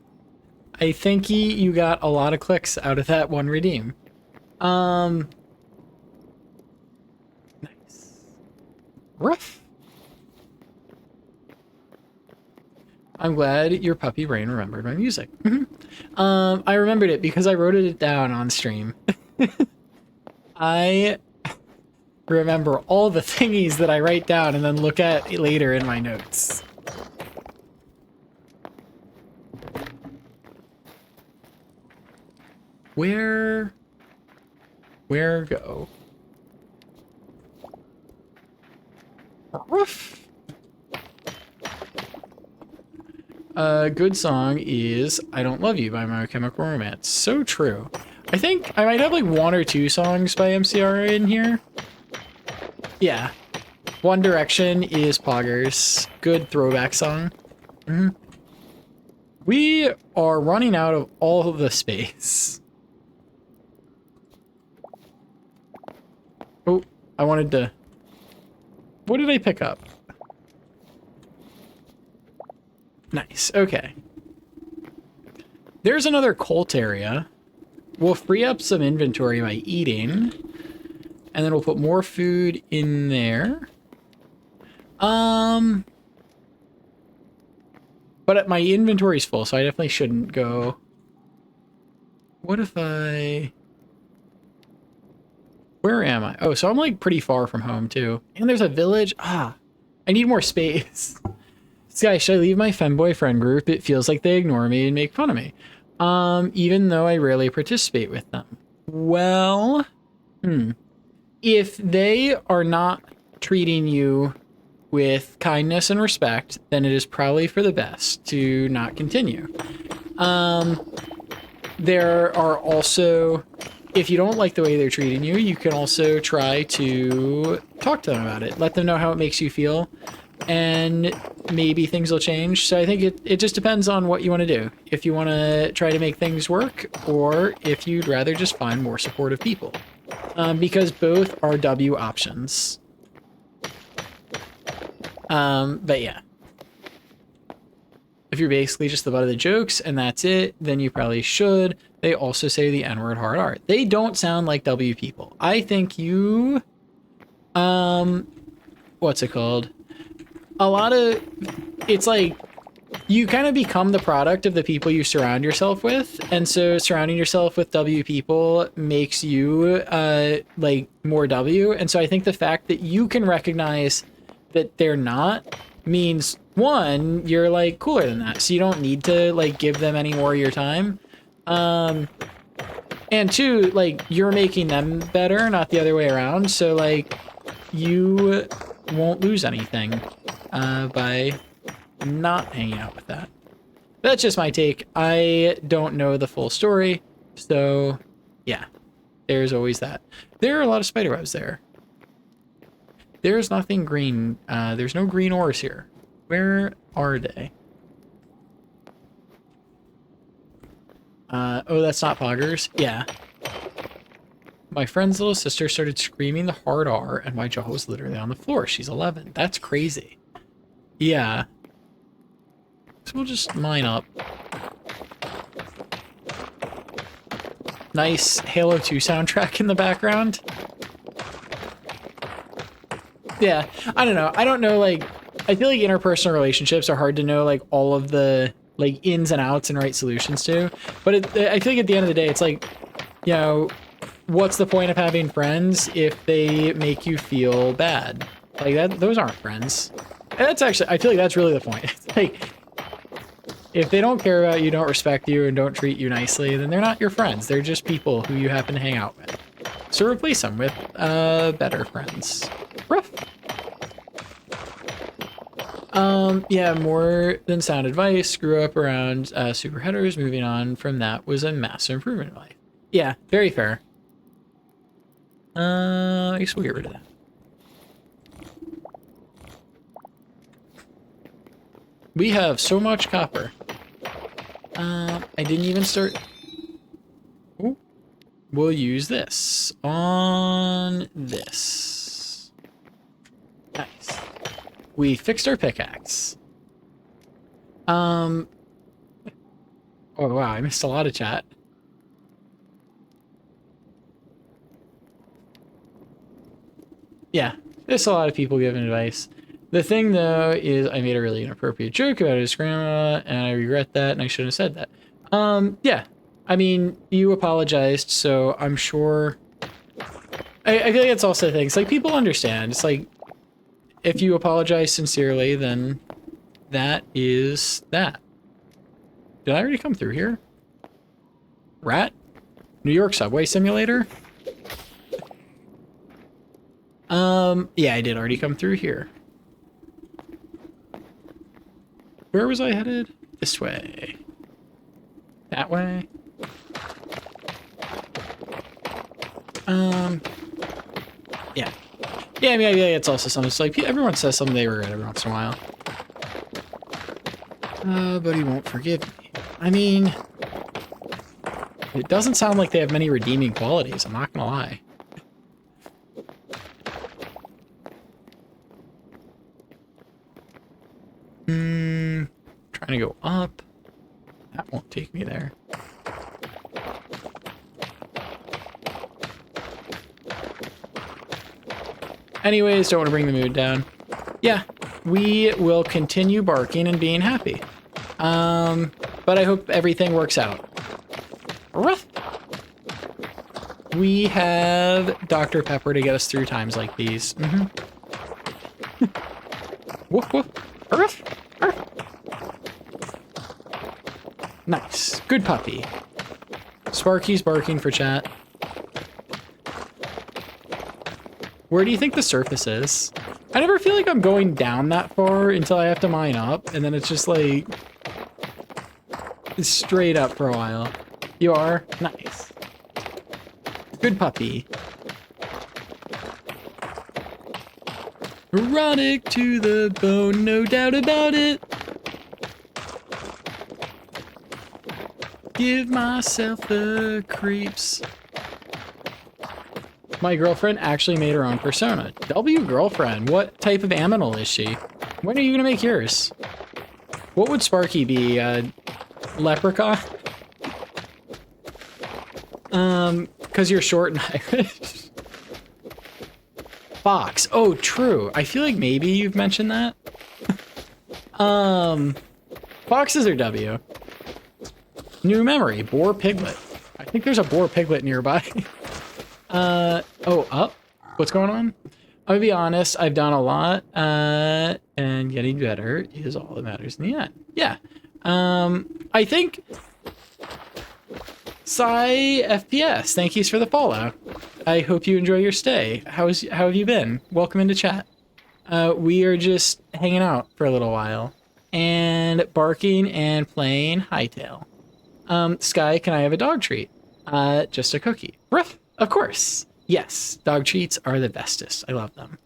I think you got a lot of clicks out of that one redeem. Nice. Rough. I'm glad your puppy brain remembered my music. I remembered it because I wrote it down on stream. I remember all the thingies that I write down and then look at later in my notes. Where go? Roof. A good song is I Don't Love You by My Chemical Romance. So true. I think I might have like 1 or 2 songs by MCR in here. Yeah. One Direction is Poggers. Good throwback song. We are running out of all of the space. Oh, I wanted to... What did I pick up? Nice, okay. There's another cult area. We'll free up some inventory by eating. And then we'll put more food in there. But my inventory's full, so I definitely shouldn't go. What if I... Where am I? Oh, so I'm like pretty far from home too. And there's a village. I need more space. Guys, should I leave my femboy friend group? It feels like they ignore me and make fun of me. Even though I rarely participate with them. Well, if they are not treating you with kindness and respect, then it is probably for the best to not continue. There are also, if you don't like the way they're treating you, you can also try to talk to them about it. Let them know how it makes you feel, and maybe things will change. So I think it just depends on what you want to do. If you want to try to make things work, or if you'd rather just find more supportive people. Because both are W options. But yeah. If you're basically just the butt of the jokes and that's it, then you probably should. They also say the N-word hard R. They don't sound like W people. I think you... what's it called? A lot of... It's like... You kind of become the product of the people you surround yourself with. And so surrounding yourself with W people makes you, like, more W. And so I think the fact that you can recognize that they're not means, one, you're, like, cooler than that. So you don't need to, like, give them any more of your time. And two, like, you're making them better, not the other way around. So, like, you won't lose anything by not hanging out with that. That's just my take. I don't know the full story, so yeah, there's always that. There are a lot of spider webs there. There's nothing green. There's no green ores here. Where are they? Oh, that's not poggers. Yeah. My friend's little sister started screaming the hard R, and my jaw was literally on the floor. She's 11. That's crazy. Yeah. So we'll just mine up. Nice Halo 2 soundtrack in the background. Yeah, I don't know. I don't know, like, I feel like interpersonal relationships are hard to know, like, all of the, like, ins and outs and right solutions to. But I feel like at the end of the day, it's like, you know, what's the point of having friends if they make you feel bad? Like, those aren't friends. And that's actually, I feel like that's really the point. It's like, if they don't care about you, don't respect you, and don't treat you nicely, then they're not your friends. They're just people who you happen to hang out with. So replace them with better friends. Rough. Yeah, more than sound advice. Screw up around super headers. Moving on from that was a massive improvement in life. Yeah, very fair. I guess we'll get rid of that. We have so much copper. I didn't even start. Ooh. We'll use this on this. Nice. We fixed our pickaxe. Oh wow, I missed a lot of chat. Yeah, there's a lot of people giving advice. The thing, though, is I made a really inappropriate joke about his grandma, and I regret that, and I shouldn't have said that. Yeah. I mean, you apologized, so I'm sure... I feel like it's also things, like, people understand. It's like, if you apologize sincerely, then that is that. Did I already come through here? Rat? New York Subway Simulator? Yeah, I did already come through here. Where was I headed? This way. That way. Yeah. Yeah, I mean, it's also something. It's like, everyone says something they regret every once in a while. But he won't forgive me. I mean, it doesn't sound like they have many redeeming qualities, I'm not gonna lie. Trying to go up. That won't take me there. Anyways, don't want to bring the mood down. Yeah, we will continue barking and being happy. But I hope everything works out. Ruff. We have Dr. Pepper to get us through times like these. Woof woof. Ruff. Nice. Good puppy. Sparky's barking for chat. Where do you think the surface is? I never feel like I'm going down that far until I have to mine up, and then it's just like straight up for a while. You are? Nice. Good puppy. Erotic to the bone, no doubt about it. Give myself the creeps. My girlfriend actually made her own persona. W girlfriend, what type of aminal is she? When are you gonna make yours? What would Sparky be? Leprechaun? Cause you're short and Irish. Fox. Oh, true. I feel like maybe you've mentioned that. Foxes are W. New memory, boar piglet. I think there's a boar piglet nearby. Oh, up? What's going on? I'm gonna be honest, I've done a lot, and getting better is all that matters in the end. Yeah. I think Psy FPS, thank you for the follow. I hope you enjoy your stay. How have you been? Welcome into chat. We are just hanging out for a little while and barking and playing Hytale. Sky, can I have a dog treat? Just a cookie. Ruff, of course. Yes, dog treats are the bestest. I love them.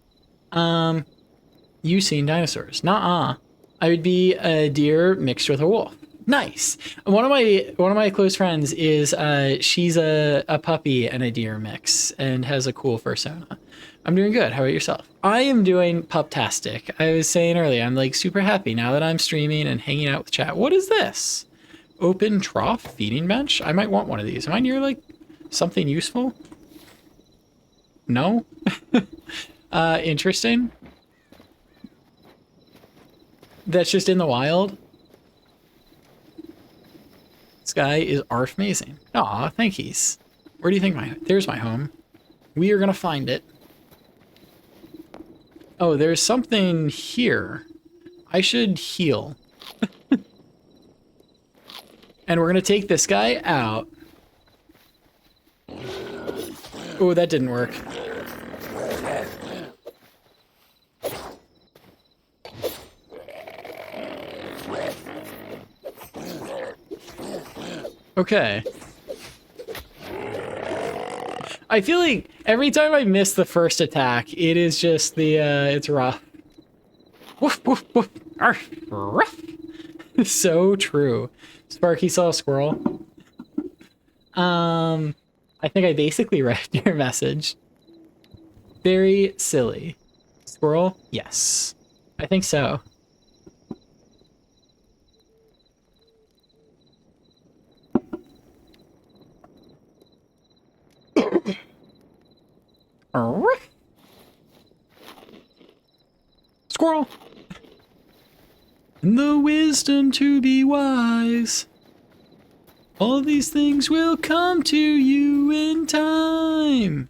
You seen dinosaurs? Nuh-uh. I would be a deer mixed with a wolf. Nice. One of my close friends is she's a puppy and a deer mix and has a cool fursona. I'm doing good. How about yourself? I am doing puptastic. I was saying earlier, I'm like super happy now that I'm streaming and hanging out with chat. What is this? Open trough feeding bench? I might want one of these. Am I near like something useful? No? Interesting. That's just in the wild. This guy is arf amazing. Aw, thank yous. Where do you think there's my home. We are gonna find it. Oh, there's something here. I should heal. And we're gonna take this guy out. Oh, that didn't work. Okay. I feel like every time I miss the first attack, it is just the, it's rough. Woof, woof, woof. Arf, ruff. So true. Sparky saw a squirrel. I think I basically read your message. Very silly. Squirrel? Yes. I think so. Squirrel! And the wisdom to be wise. All these things will come to you in time.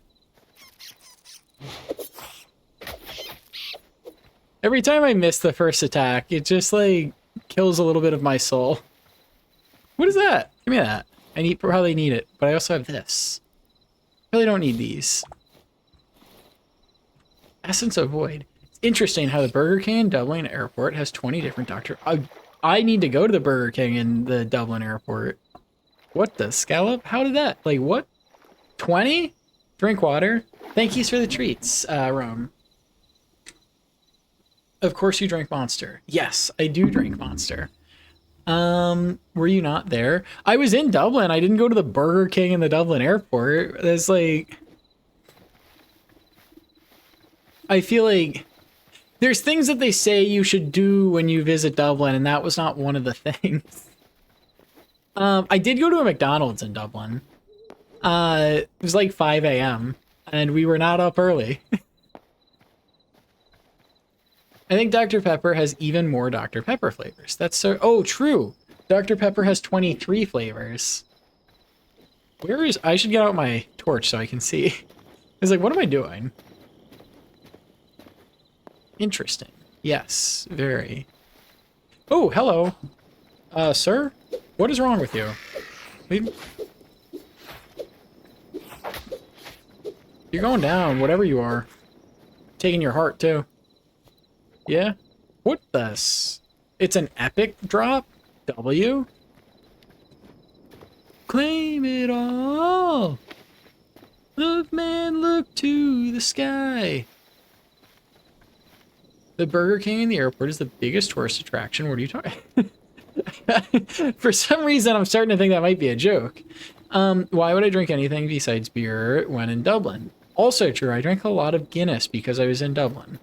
Every time I miss the first attack, it just like kills a little bit of my soul. What is that? Give me that. I probably need it, but I also have this. Really don't need these. Essence of Void. It's interesting how the Burger King in Dublin Airport has 20 different doctor. I need to go to the Burger King in the Dublin Airport. What the scallop? How did that? Like what? 20? Drink water. Thank you for the treats, Rome. Of course you drink Monster. Yes, I do drink Monster. Were you not there? I was in Dublin. I didn't go to the Burger King in the Dublin Airport. There's like... I feel like there's things that they say you should do when you visit Dublin, and that was not one of the things. I did go to a McDonald's in Dublin. It was like 5 a.m. and we were not up early. I think Dr. Pepper has even more Dr. Pepper flavors. That's so... Oh, true. Dr. Pepper has 23 flavors. Where is... I should get out my torch so I can see. It's like, what am I doing? Interesting. Yes, very. Oh, hello. Sir? What is wrong with you? You're going down, whatever you are. Taking your heart, too. Yeah? What the... It's an epic drop? W? Claim it all! Look, man, look to the sky! The Burger King in the airport is the biggest tourist attraction. What are you talking? For some reason, I'm starting to think that might be a joke. Why would I drink anything besides beer when in Dublin? Also true, I drank a lot of Guinness because I was in Dublin.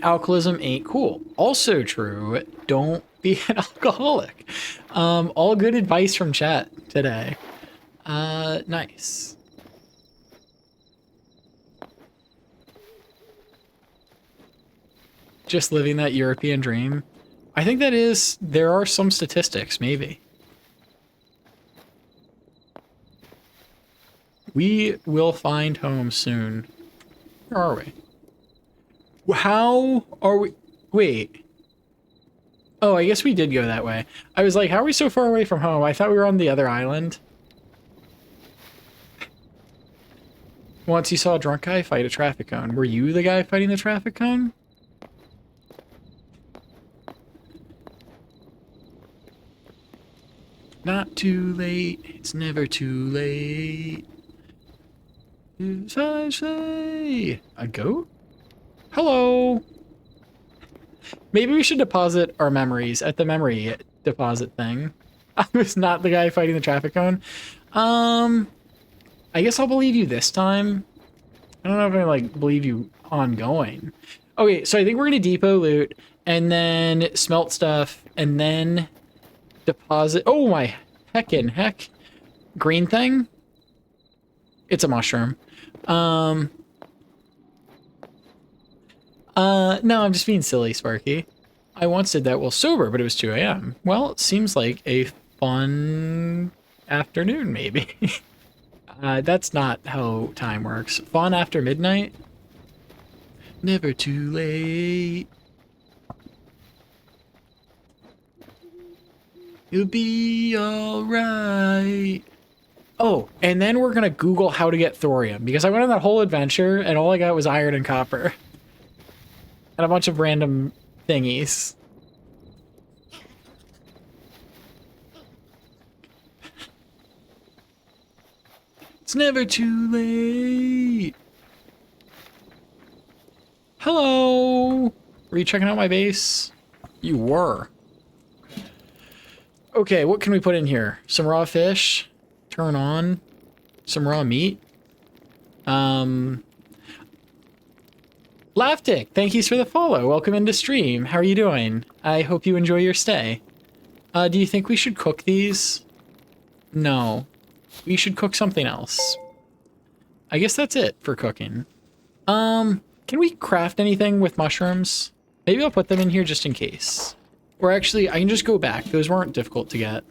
Alcoholism ain't cool. Also true, don't be an alcoholic. All good advice from chat today. Nice. Just living that European dream. I think that is, there are some statistics, maybe. We will find home soon. Where are we? How are we? Wait. Oh, I guess we did go that way. I was like, how are we so far away from home? I thought we were on the other island. Once you saw a drunk guy fight a traffic cone. Were you the guy fighting the traffic cone? Not too late. It's never too late. Say a goat? Hello. Maybe we should deposit our memories at the memory deposit thing. I was not the guy fighting the traffic cone. I guess I'll believe you this time. I don't know if I like believe you ongoing. Okay, so I think we're gonna depot loot and then smelt stuff and then deposit. Oh my heckin' heck. Green thing? It's a mushroom. No, I'm just being silly, Sparky. I once did that while sober, but it was 2 a.m. Well, it seems like a fun afternoon, maybe. That's not how time works. Fun after midnight? Never too late. You'll be alright. Oh, and then we're gonna Google how to get thorium, because I went on that whole adventure and all I got was iron and copper. And a bunch of random thingies. It's never too late. Hello. Were you checking out my base? You were. Okay, what can we put in here? Some raw fish. Turn on. Some raw meat. Laftic, thank you for the follow. Welcome into stream. How are you doing? I hope you enjoy your stay. Do you think we should cook these? No. We should cook something else. I guess that's it for cooking. Can we craft anything with mushrooms? Maybe I'll put them in here just in case. Or actually, I can just go back. Those weren't difficult to get.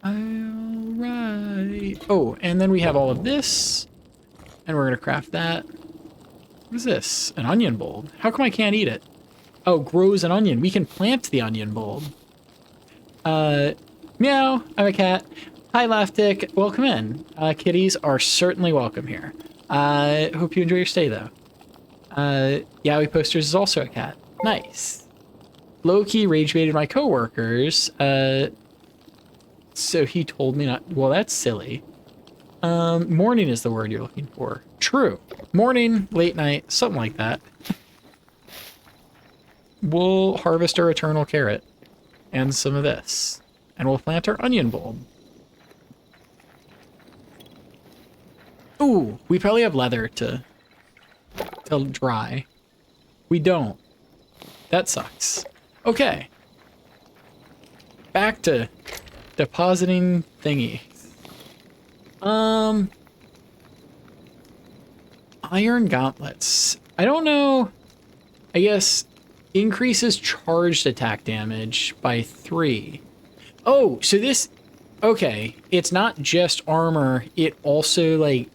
Alright. Oh, and then we have all of this. And we're gonna craft that. What is this? An onion bulb. How come I can't eat it? Oh, grows an onion. We can plant the onion bulb. Meow. I'm a cat. Hi, Laftic. Welcome in. Kitties are certainly welcome here. Hope you enjoy your stay, though. Yowie Posters is also a cat. Nice. Low-key rage-baited my coworkers. So he told me not... Well, that's silly. Morning is the word you're looking for. True. Morning, late night, something like that. We'll harvest our eternal carrot. And some of this. And we'll plant our onion bulb. Ooh, we probably have leather to dry. We don't. That sucks. Okay. Back to depositing thingy. Iron gauntlets. I don't know. I guess increases charged attack damage by 3. Oh, so this... Okay, it's not just armor, it also, like...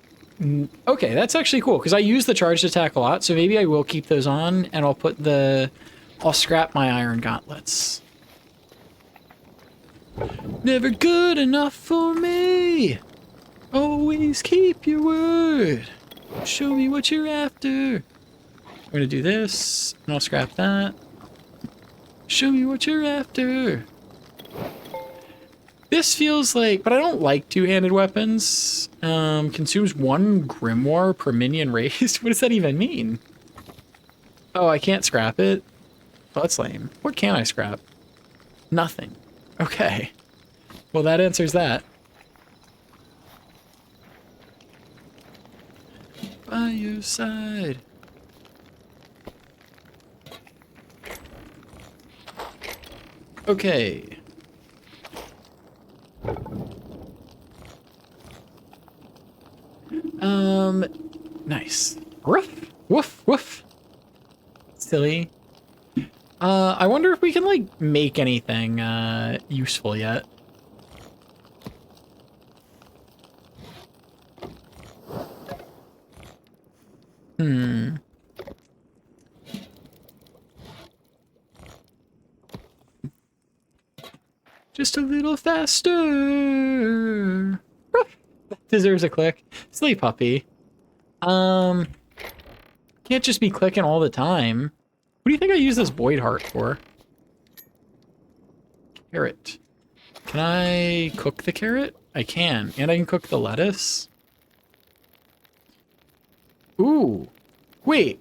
Okay, that's actually cool, because I use the charged attack a lot, so maybe I will keep those on, and I'll put the... I'll scrap my iron gauntlets. Never good enough for me! Always keep your word! Show me what you're after! I'm gonna do this, and I'll scrap that. Show me what you're after! This feels like, but I don't like two-handed weapons. Consumes 1 grimoire per minion raised. What does that even mean? Oh, I can't scrap it? Oh, that's lame. What can I scrap? Nothing. Okay. Well, that answers that. By your side. Okay. Nice. Woof, woof, woof. Silly. I wonder if we can, like, make anything, useful yet. Just a little faster. That deserves a click. Silly puppy. Can't just be clicking all the time. What do you think I use this Void Heart for? Carrot. Can I cook the carrot? I can. And I can cook the lettuce. Ooh. Wait.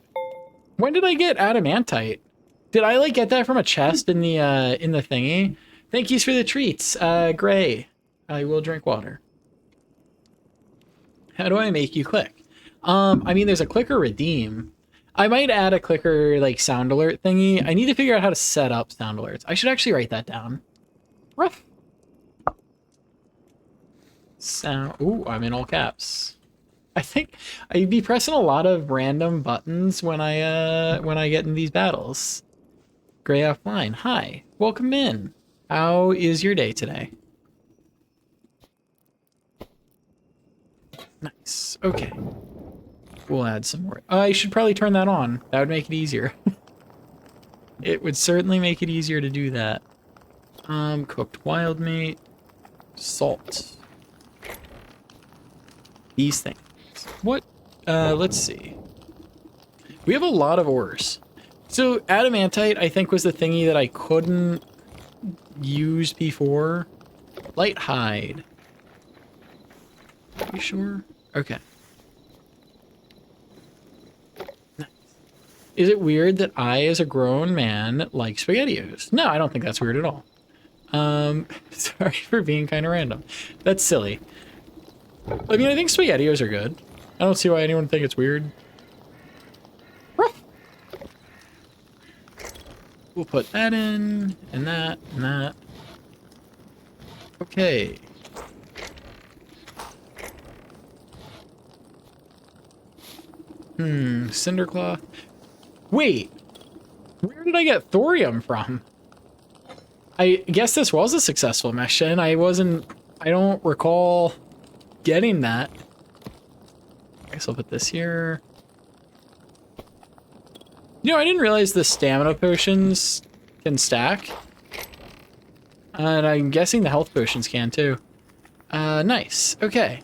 When did I get adamantite? Did I like get that from a chest in the thingy? Thank yous for the treats, Gray. I will drink water. How do I make you click? I mean, there's a clicker redeem. I might add a clicker like sound alert thingy. I need to figure out how to set up sound alerts. I should actually write that down. Rough. Sound. Ooh, I'm in all caps. I think I'd be pressing a lot of random buttons when I get in these battles. Gray offline. Hi, welcome in. How is your day today? Nice. Okay. We'll add some more. I should probably turn that on. That would make it easier. It would certainly make it easier to do that. Cooked wild meat, salt. These things. What? Let's see. We have a lot of ores. So adamantite, I think, was the thingy that I couldn't use before. Light hide. Are you sure? Okay. Nice. Is it weird that I, as a grown man, like SpaghettiOs? No, I don't think that's weird at all. Sorry for being kind of random. That's silly. I mean, I think SpaghettiOs are good. I don't see why anyone would think it's weird. We'll put that in, and that, and that. Okay. Cindercloth. Wait, where did I get thorium from? I guess this was a successful mission. I don't recall getting that. I guess I'll put this here. You know, I didn't realize the stamina potions can stack. And I'm guessing the health potions can too. Nice. Okay.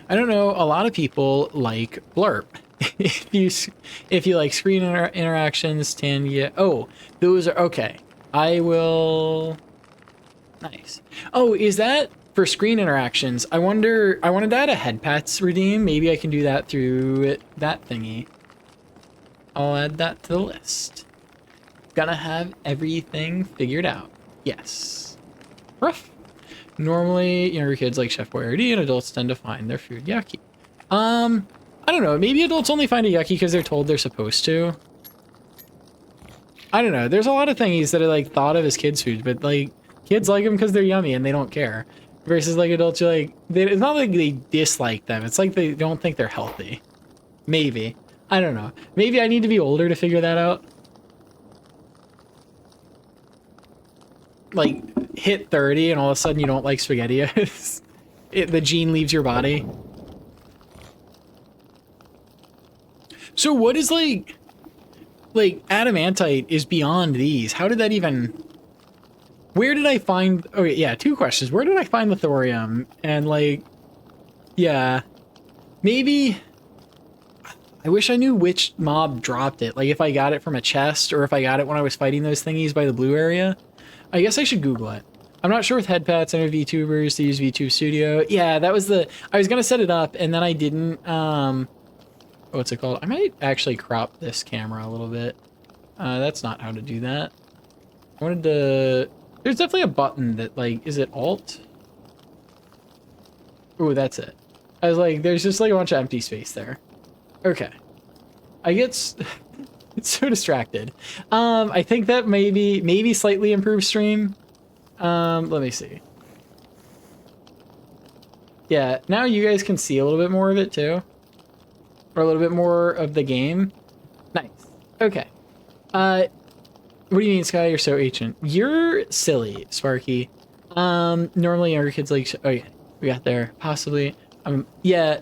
I don't know, a lot of people like Blurp. if you like screen interactions, oh, those are okay. I will. Nice. Oh, is that for screen interactions? I wanted to add a head pats redeem. Maybe I can do that through that thingy. I'll add that to the list. Gonna have everything figured out. Yes. Rough. Normally, younger kids like Chef Boyardee and adults tend to find their food yucky. I don't know. Maybe adults only find it yucky because they're told they're supposed to. I don't know. There's a lot of thingies that are like thought of as kids' food, but like kids like them because they're yummy and they don't care. Versus like adults, you're like, it's not like they dislike them. It's like they don't think they're healthy. Maybe. I don't know. Maybe I need to be older to figure that out. Like, hit 30 and all of a sudden you don't like SpaghettiOs. The gene leaves your body. So what is like adamantite is beyond these. How did that even... Where did I find... Oh, yeah, two questions. Where did I find the thorium? And like... Yeah. Maybe... I wish I knew which mob dropped it. Like if I got it from a chest or if I got it when I was fighting those thingies by the blue area. I guess I should Google it. I'm not sure with headpats and VTubers to use VTube Studio. Yeah, that was the... I was going to set it up and then I didn't... What's it called? I might actually crop this camera a little bit. That's not how to do that. I wanted to... There's definitely a button that like... Is it Alt? Oh, that's it. I was like, there's just like a bunch of empty space there. Okay. I get it's so distracted. I think that maybe slightly improved stream. Let me see. Yeah, now you guys can see a little bit more of it too. Or a little bit more of the game. Nice. Okay. What do you mean, Sky? You're so ancient. You're silly, Sparky. Normally younger kids like... Oh yeah, we got there. Possibly. Yeah.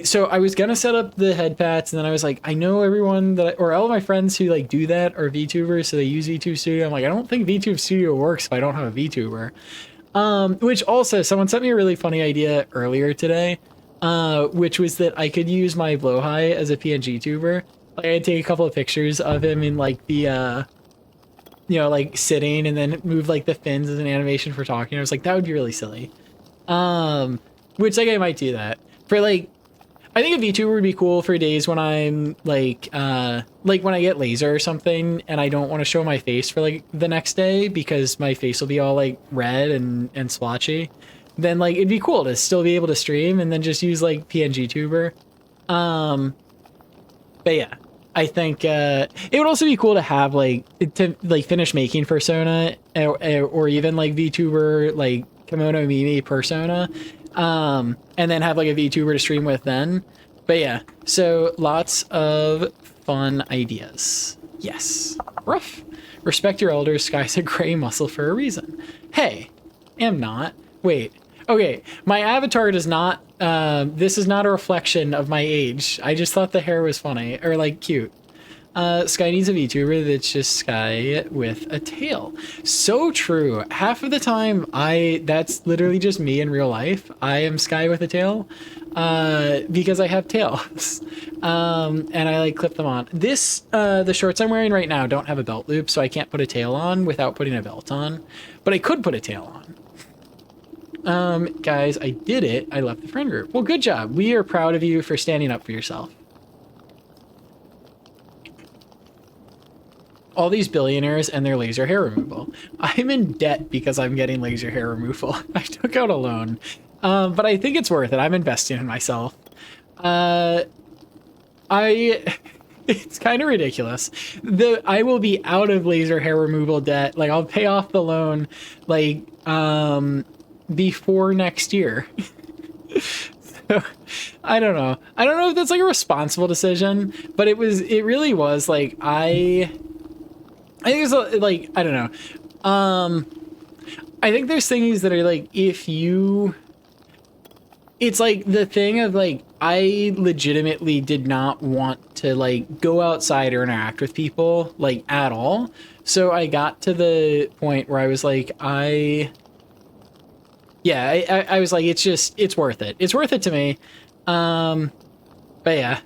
So I was gonna set up the head pats, and then I was like, I know everyone or all of my friends who like do that are VTubers, so they use VTube Studio. I'm like, I don't think VTube Studio works if I don't have a VTuber. Which also, someone sent me a really funny idea earlier today, which was that I could use my Blowhigh as a PNG tuber. Like I'd take a couple of pictures of him in like the, like sitting, and then move like the fins as an animation for talking. I was like, that would be really silly. Which like I might do that for like. I think a VTuber would be cool for days when I'm like when I get laser or something and I don't want to show my face for like the next day because my face will be all like red and splotchy. Then like it'd be cool to still be able to stream and then just use like PNG tuber. But yeah, I think it would also be cool to have like to like finish making Persona or even like VTuber like Kimono Mimi Persona, and then have like a VTuber to stream with then. But yeah, so lots of fun ideas. Yes, rough. Respect your elders. Sky's a gray muscle for a reason. Hey, am not. Wait. Okay, my avatar does not. This is not a reflection of my age. I just thought the hair was funny or like cute. Sky needs a VTuber that's just Sky with a tail. So true. Half of the time, that's literally just me in real life. I am Sky with a tail, because I have tails, and I like clip them on. The shorts I'm wearing right now don't have a belt loop, so I can't put a tail on without putting a belt on, but I could put a tail on. Guys, I did it. I left the friend group. Well, good job. We are proud of you for standing up for yourself. All these billionaires and their laser hair removal. I'm in debt because I'm getting laser hair removal. I took out a loan, but I think it's worth it. I'm investing in myself. It's kind of ridiculous. I will be out of laser hair removal debt. Like I'll pay off the loan, like, before next year. So, I don't know. I don't know if that's like a responsible decision, but it really was like, I think it's like, I don't know. I think there's things that are like, it's like the thing of like, I legitimately did not want to like go outside or interact with people like at all. So I got to the point where I was like, I was like, it's worth it. It's worth it to me. But yeah,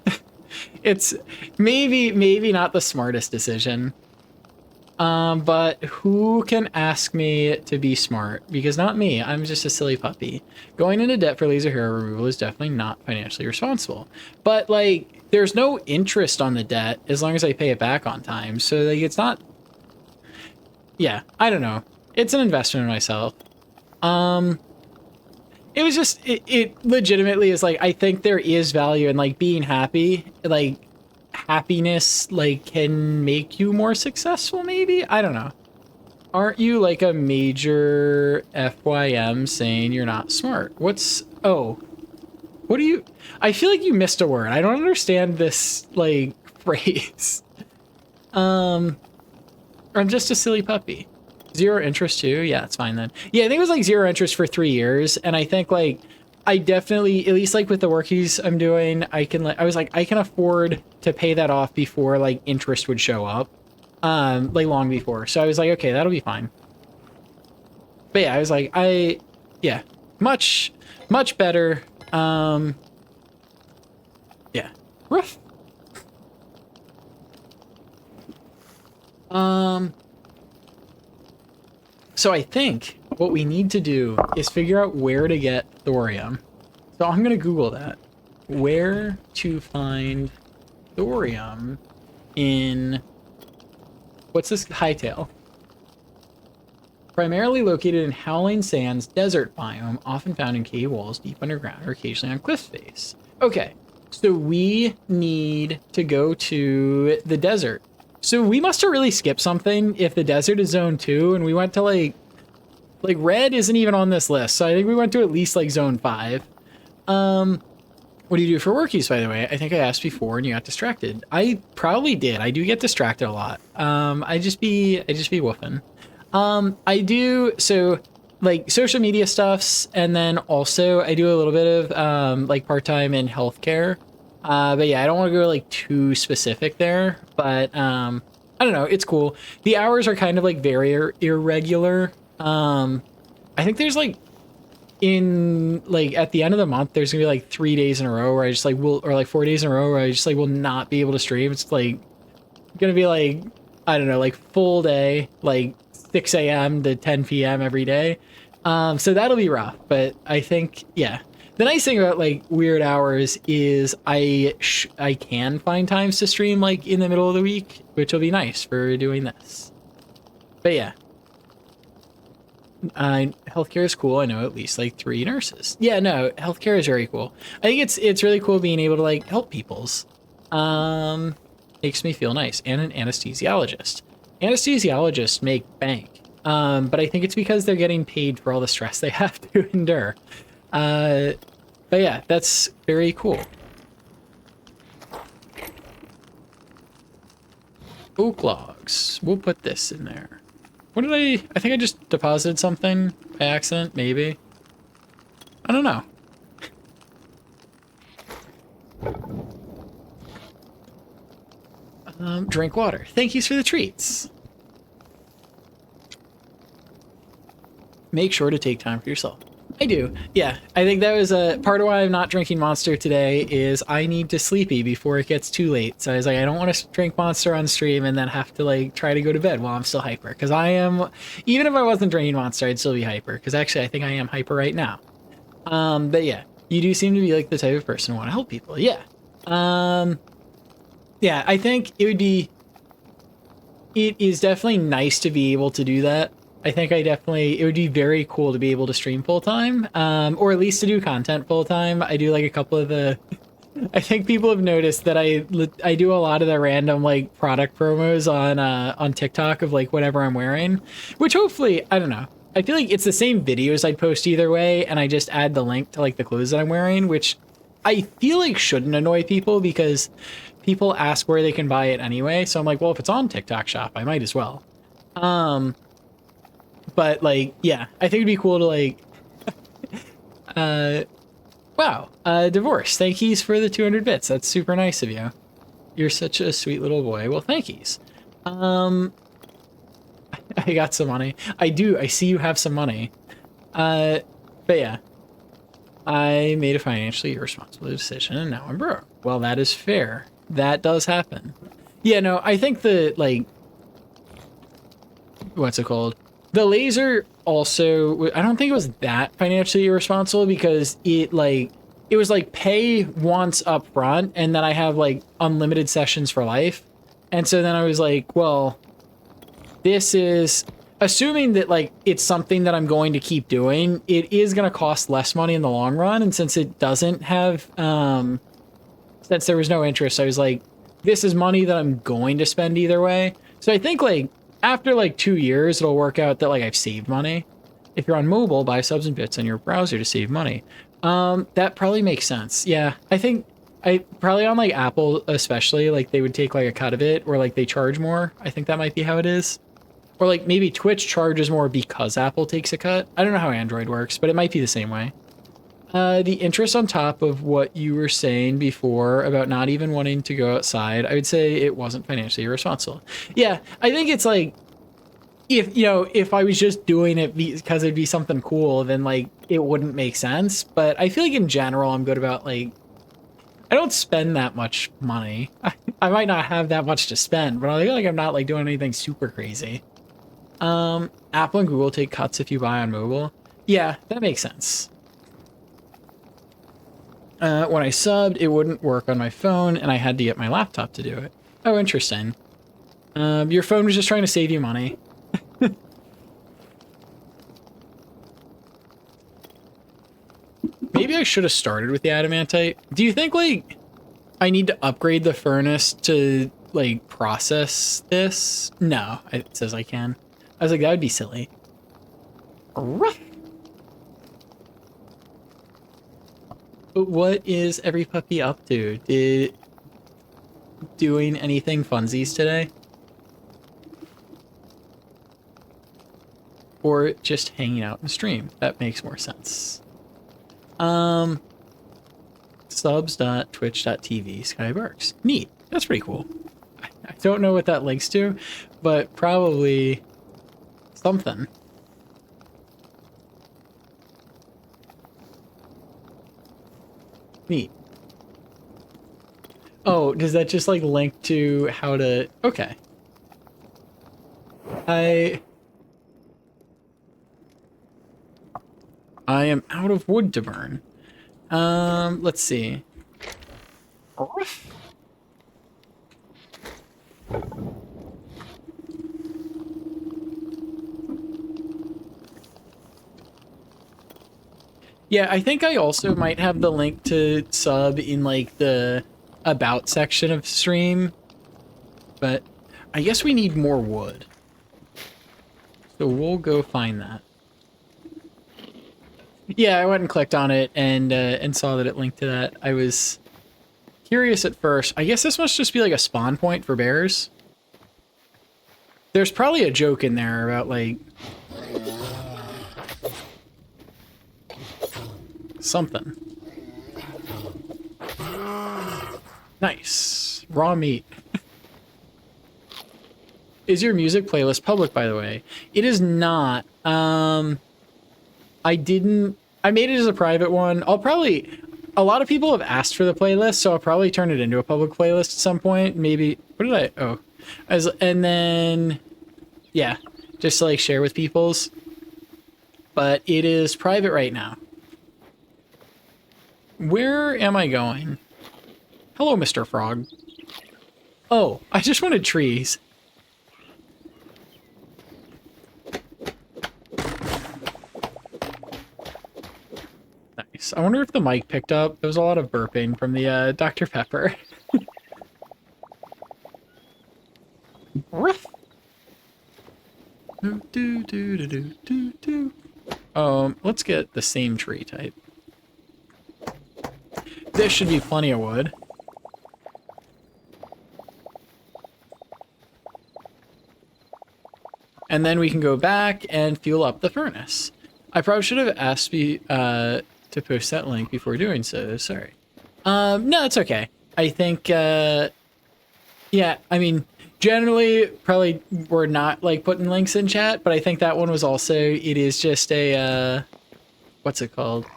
it's maybe not the smartest decision. But who can ask me to be smart? Because not me, I'm just a silly puppy. Going into debt for laser hair removal is definitely not financially responsible. But like, there's no interest on the debt as long as I pay it back on time. So like, it's not, yeah, I don't know. It's an investment in myself. It was just, it legitimately is like, I think there is value in like being happy, like happiness, like can make you more successful maybe? I don't know. Aren't you like a major FYM saying you're not smart? What do you, I feel like you missed a word. I don't understand this like phrase. I'm just a silly puppy. Zero interest too? Yeah, it's fine then. Yeah, I think it was like 0 interest for 3 years. And I think like, I definitely, at least like with the workies I'm doing, I can afford to pay that off before like interest would show up. Like long before. So I was like, okay, that'll be fine. But yeah, I was like, much better. Yeah, rough. So I think what we need to do is figure out where to get thorium. So I'm going to Google that. Where to find thorium in, what's this, Hytale? Primarily located in Howling Sands desert biome, often found in cave walls deep underground or occasionally on cliff face. Okay, so we need to go to the desert. So we must have really skipped something if the desert is zone 2 and we went to like red isn't even on this list. So I think we went to at least like zone 5. What do you do for workies, by the way? I think I asked before and you got distracted. I probably did. I do get distracted a lot. I just be woofing. I do, so like social media stuffs. And then also I do a little bit of, like part-time in healthcare. But yeah, I don't want to go like too specific there, but, I don't know. It's cool. The hours are kind of like very irregular. I think there's like at the end of the month, there's gonna be like 3 days in a row where I just like or like 4 days in a row where I just like will not be able to stream. It's like gonna be like, I don't know, like full day, like 6 a.m. to 10 p.m. every day. So that'll be rough, but I think, yeah. The nice thing about like weird hours is I can find times to stream like in the middle of the week, which will be nice for doing this. But yeah, healthcare is cool. I know at least like 3 nurses. Yeah, no, healthcare is very cool. I think it's really cool being able to like help people's. Makes me feel nice. And an anesthesiologist. Anesthesiologists make bank. But I think it's because they're getting paid for all the stress they have to endure. But yeah, that's very cool. Oak logs. We'll put this in there. What did I think I just deposited something by accident, maybe? I don't know. Drink water. Thank yous for the treats. Make sure to take time for yourself. I do. Yeah, I think that was a part of why I'm not drinking Monster today is I need to sleepy before it gets too late. So I was like, I don't want to drink Monster on stream and then have to like try to go to bed while I'm still hyper. Because I am, even if I wasn't drinking Monster, I'd still be hyper. Because actually, I think I am hyper right now. But yeah, you do seem to be like the type of person who want to help people. Yeah. Yeah, I think it is definitely nice to be able to do that. I think it would be very cool to be able to stream full time, or at least to do content full time. I do like a couple of I think people have noticed that I do a lot of the random like product promos on TikTok of like whatever I'm wearing, which hopefully, I don't know. I feel like it's the same videos I'd post either way, and I just add the link to like the clothes that I'm wearing, which I feel like shouldn't annoy people because people ask where they can buy it anyway. So I'm like, well, if it's on TikTok Shop, I might as well. But like, yeah, I think it'd be cool to like, wow, divorce. Thank yous for the 200 bits. That's super nice of you. You're such a sweet little boy. Well, thank yous. I got some money. I do. I see you have some money. But yeah, I made a financially irresponsible decision and now I'm broke. Well, that is fair. That does happen. Yeah, no, I think the like, what's it called? The laser also, I don't think it was that financially irresponsible because it was like pay once up front and then I have like unlimited sessions for life. And so then I was like, well, this is assuming that like it's something that I'm going to keep doing. It is going to cost less money in the long run. And since it doesn't have, since there was no interest, I was like, this is money that I'm going to spend either way. So I think like, after like 2 years, it'll work out that like I've saved money. If you're on mobile, buy subs and bits on your browser to save money. That probably makes sense. Yeah, I think probably on like Apple especially, like they would take like a cut of it or like they charge more. I think that might be how it is. Or like maybe Twitch charges more because Apple takes a cut. I don't know how Android works, but it might be the same way. The interest on top of what you were saying before about not even wanting to go outside, I would say it wasn't financially irresponsible. Yeah, I think it's like, if I was just doing it because it'd be something cool, then like it wouldn't make sense. But I feel like in general, I'm good about like, I don't spend that much money. I might not have that much to spend, but I feel like I'm not like doing anything super crazy. Apple and Google take cuts if you buy on mobile. Yeah, that makes sense. When I subbed, it wouldn't work on my phone, and I had to get my laptop to do it. Oh, interesting. Your phone was just trying to save you money. Maybe I should have started with the adamantite. Do you think, like, I need to upgrade the furnace to, like, process this? No, it says I can. I was like, that would be silly. Ruff. What is every puppy up to? Doing anything funsies today? Or just hanging out and stream? That makes more sense. Subs.twitch.tv Skybarks. Neat. That's pretty cool. I don't know what that links to, but probably something. Neat. Oh, does that just like link to how to... Okay. I am out of wood to burn. Let's see. Yeah, I think I also might have the link to sub in like the about section of stream, but I guess we need more wood. So we'll go find that. Yeah, I went and clicked on it and saw that it linked to that. I was curious at first. I guess this must just be like a spawn point for bears. There's probably a joke in there about like something. Nice. Raw meat. Is your music playlist public, by the way? It is not. I made it as a private one. A lot of people have asked for the playlist, so I'll probably turn it into a public playlist at some point. Maybe, what did I, oh. And then, yeah, just to like share with people's. But it is private right now. Where am I going? Hello, Mr. Frog. Oh, I just wanted trees. Nice. I wonder if the mic picked up. There was a lot of burping from the Dr. Pepper. Let's get the same tree type. This should be plenty of wood. And then we can go back and fuel up the furnace. I probably should have asked you to post that link before doing so. Sorry. No, it's okay. I think, yeah, I mean, generally, probably we're not like putting links in chat, but I think that one was also, it is just a, what's it called?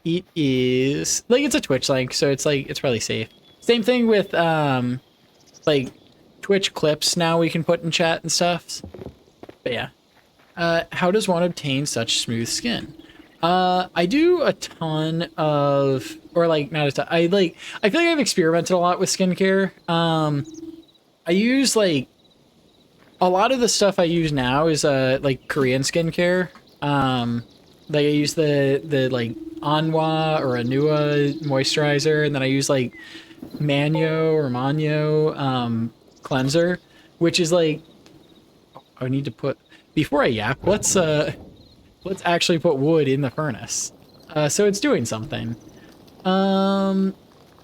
It is, like, it's a Twitch link, so it's like, it's probably safe. Same thing with, like, Twitch clips now we can put in chat and stuff. But yeah. How does one obtain such smooth skin? I do a ton of, or like, not a ton, I feel like I've experimented a lot with skincare. I use like, a lot of the stuff I use now is, like Korean skincare. Like I use the like Anwa or Anua moisturizer, and then I use like Manyo cleanser, which is like, I need to put, before I yap, let's actually put wood in the furnace. So it's doing something.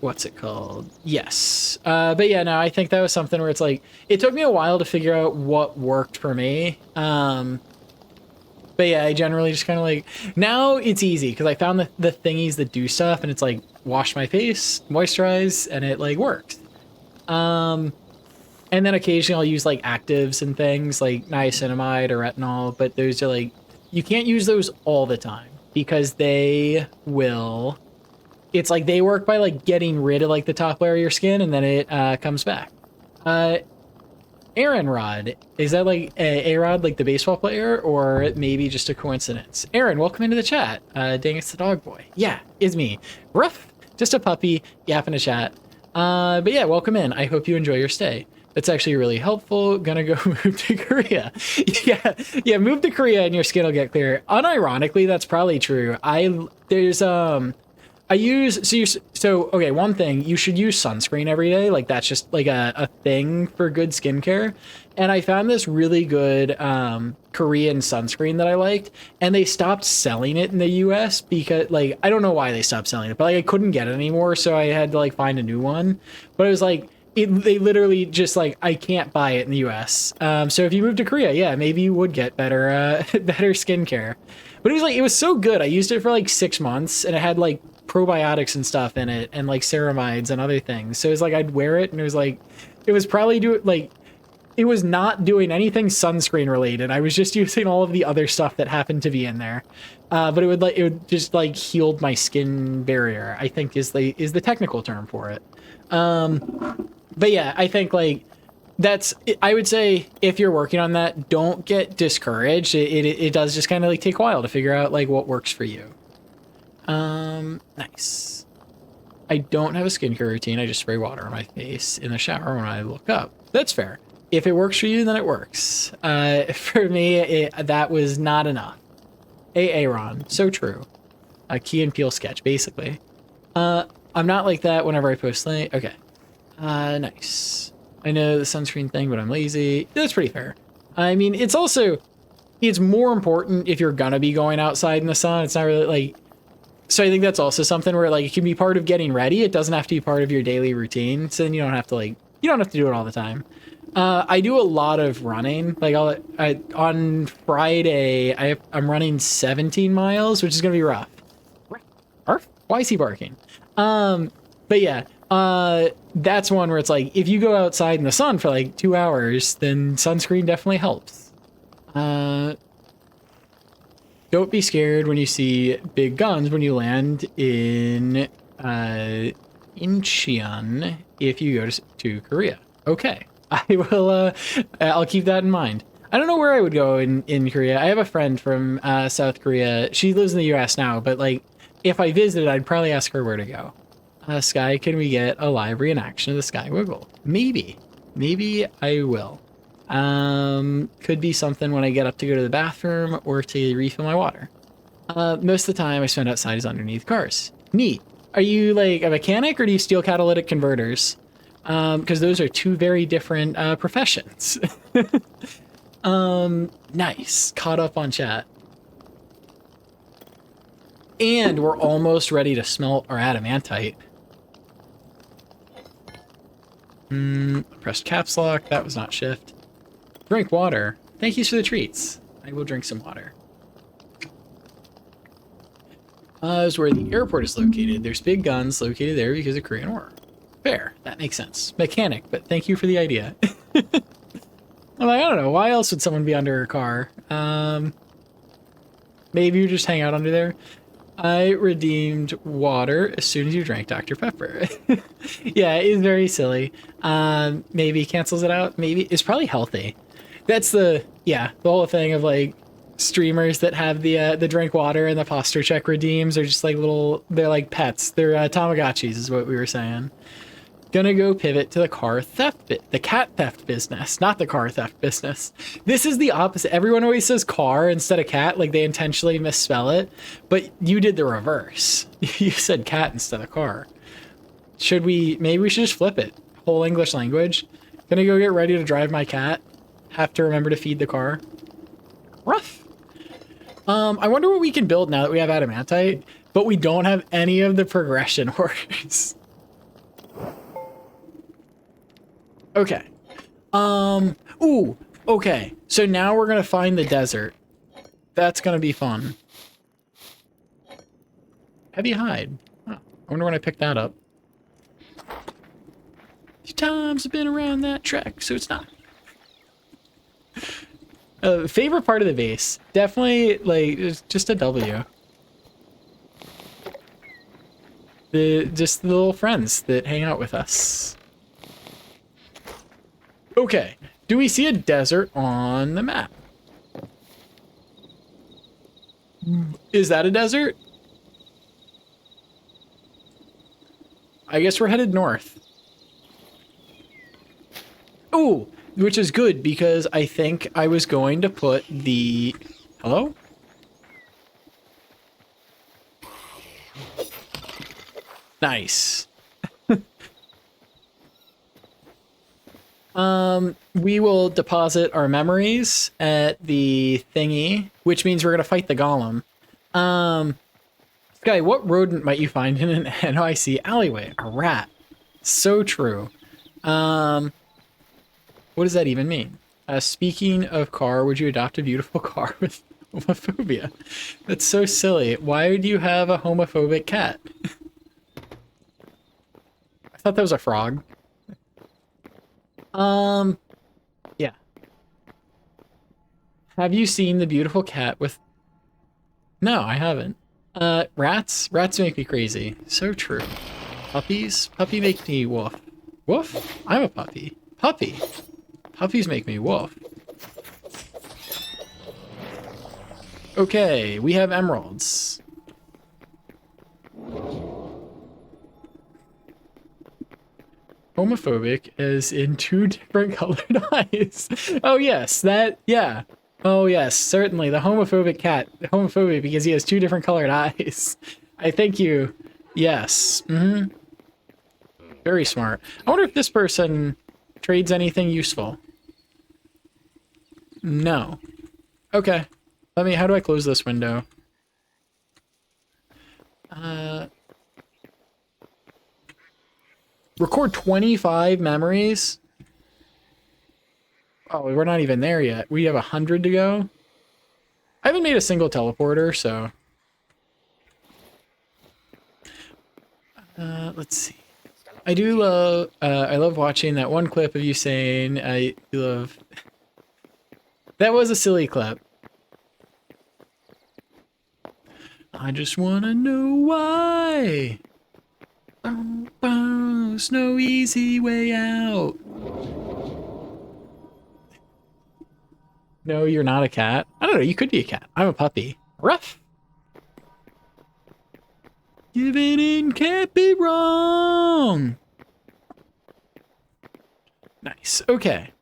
What's it called? Yes. But yeah, no, I think that was something where it's like, it took me a while to figure out what worked for me. But yeah, I generally just kind of like, now it's easy because I found the thingies that do stuff, and it's like, wash my face, moisturize, and it like works. And then occasionally I'll use like actives and things like niacinamide or retinol, but those are like, you can't use those all the time because they will, it's like they work by like getting rid of like the top layer of your skin, and then it comes back. Aaron Rod, is that like A-Rod, like the baseball player, or maybe just a coincidence? Aaron, welcome into the chat. Dang, it's the dog boy. Yeah, it's me. Ruff, just a puppy, yapping to chat. But yeah, welcome in. I hope you enjoy your stay. That's actually really helppful. Gonna go move to Korea. Yeah, move to Korea and your skin will get clearer. Unironically, that's probably true. Okay, one thing, you should use sunscreen every day. Like that's just like a thing for good skincare. And I found this really good Korean sunscreen that I liked, and they stopped selling it in the US because like, I don't know why they stopped selling it, but like I couldn't get it anymore. So I had to like find a new one, but it was like, they literally just like, I can't buy it in the US. So if you move to Korea, yeah, maybe you would get better skincare. But it was so good. I used it for like 6 months, and it had like probiotics and stuff in it, and like ceramides and other things. So it was like, I'd wear it, and it was like, it was probably it was not doing anything sunscreen related. I was just using all of the other stuff that happened to be in there. But it would just like healed my skin barrier, I think is the technical term for it. But yeah, I think like I would say if you're working on that, don't get discouraged. It does just kind of like take a while to figure out like what works for you. Nice. I don't have a skincare routine. I just spray water on my face in the shower when I look up. That's fair. If it works for you, then it works. For me, that was not enough. Aaron, so true. A Key and Peele sketch, basically. I'm not like that whenever I post late. Okay. Nice. I know the sunscreen thing, but I'm lazy. That's pretty fair. I mean, it's more important if you're gonna be going outside in the sun. It's not really like, so I think that's also something where like it can be part of getting ready. It doesn't have to be part of your daily routine. So then you don't have to do it all the time. I do a lot of running. Like on Friday, I'm running 17 miles, which is gonna be rough. Arf? Why is he barking? But yeah, that's one where it's like, if you go outside in the sun for like 2 hours, then sunscreen definitely helps. Don't be scared when you see big guns when you land in Incheon if you go to Korea. Okay, I will. I'll keep that in mind. I don't know where I would go in Korea. I have a friend from South Korea. She lives in the U.S. now, but like if I visited, I'd probably ask her where to go. Sky, can we get a live reenaction of the Sky Wiggle? Maybe I will. Could be something when I get up to go to the bathroom or to refill my water. Most of the time I spend outside is underneath cars. Neat. Are you like a mechanic or do you steal catalytic converters? Because those are two very different professions. Nice. Caught up on chat. And we're almost ready to smelt our adamantite. Pressed caps lock. That was not shift. Drink water. Thank you for the treats. I will drink some water. Is where the airport is located. There's big guns located there because of Korean War. Fair. That makes sense. Mechanic, but thank you for the idea. I'm like, I don't know. Why else would someone be under a car? Maybe you just hang out under there. I redeemed water as soon as you drank Dr. Pepper. Yeah, it's very silly. Maybe cancels it out. Maybe it's probably healthy. That's the whole thing of like streamers that have the drink water and the posture check redeems are just like they're like pets. They're Tamagotchis is what we were saying. Gonna go pivot to the the cat theft business, not the car theft business. This is the opposite. Everyone always says car instead of cat, like they intentionally misspell it, but you did the reverse. You said cat instead of car. Maybe we should just flip it. Whole English language. Gonna go get ready to drive my cat. Have to remember to feed the car. Rough. I wonder what we can build now that we have adamantite, but we don't have any of the progression orders. Okay. Ooh, okay. So now we're gonna find the desert. That's gonna be fun. Heavy hide. Huh. I wonder when I picked that up. A few times I've been around that track, so it's not. Favorite part of the base. Definitely, like, it's just a W. Just the little friends that hang out with us. Okay, do we see a desert on the map? Is that a desert? I guess we're headed north. Oh, which is good because I think I was going to put the... Hello? Nice. We will deposit our memories at the thingy, which means we're gonna fight the golem. Sky, what rodent might you find in an NYC alleyway? A rat. So true. What does that even mean? Speaking of car, would you adopt a beautiful car with homophobia? That's so silly. Why would you have a homophobic cat? I thought that was a frog. Yeah. Have you seen the beautiful cat with... No, I haven't. Rats? Rats make me crazy. So true. Puppies? Puppy make me woof. Woof? I'm a puppy. Puppy. Puppies make me wolf. Okay, we have emeralds. Homophobic as in 2 different colored eyes. Oh yes, that, yeah. Oh yes, certainly. The homophobic cat. Homophobic because he has 2 different colored eyes. I thank you. Yes. Mm-hmm. Very smart. I wonder if this person trades anything useful. No. Okay. How do I close this window? Record 25 memories? Oh, we're not even there yet. We have 100 to go. I haven't made a single teleporter, so... let's see. I do love... I love watching that one clip of you saying I love... That was a silly clip. I just wanna know why. There's no easy way out. No, you're not a cat. I don't know, you could be a cat. I'm a puppy. Rough. Giving in can't be wrong. Nice. Okay.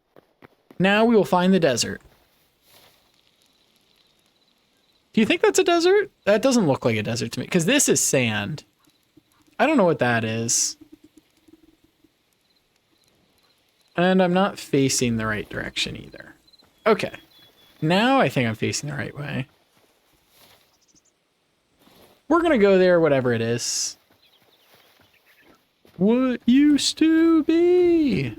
Now we will find the desert. Do you think that's a desert? That doesn't look like a desert to me, because this is sand. I don't know what that is. And I'm not facing the right direction either. Okay. Now I think I'm facing the right way. We're gonna go there, whatever it is. What used to be?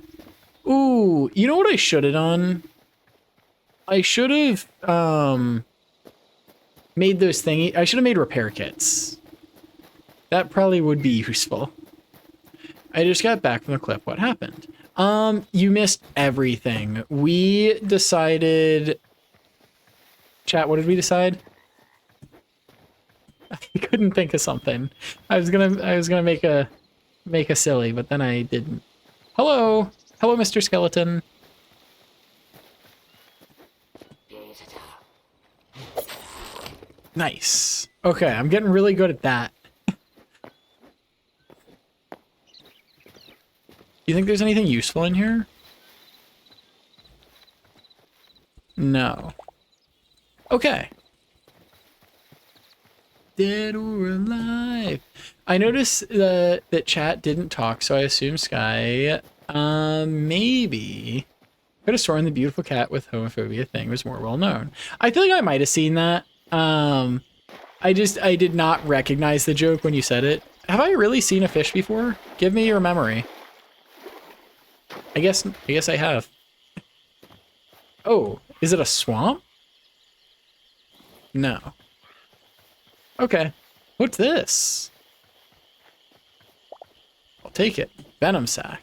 Ooh, you know what I should have done? I should have, made those thingy. I should have made repair kits. That probably would be useful. I just got back from the clip. What happened? You missed everything. We decided... Chat, what did we decide? I couldn't think of something. I was gonna make a silly, but then I didn't. Hello! Hello, Mr. Skeleton. Nice. Okay, I'm getting really good at that. You think there's anything useful in here? No. Okay. Dead or alive. I noticed that chat didn't talk, so I assume Sky. Maybe. Could have sworn the beautiful cat with homophobia thing was more well known. I feel like I might have seen that. I did not recognize the joke when you said it. Have I really seen a fish before? Give me your memory. I guess I have. Oh, is it a swamp? No. Okay. What's this? I'll take it. Venom sac.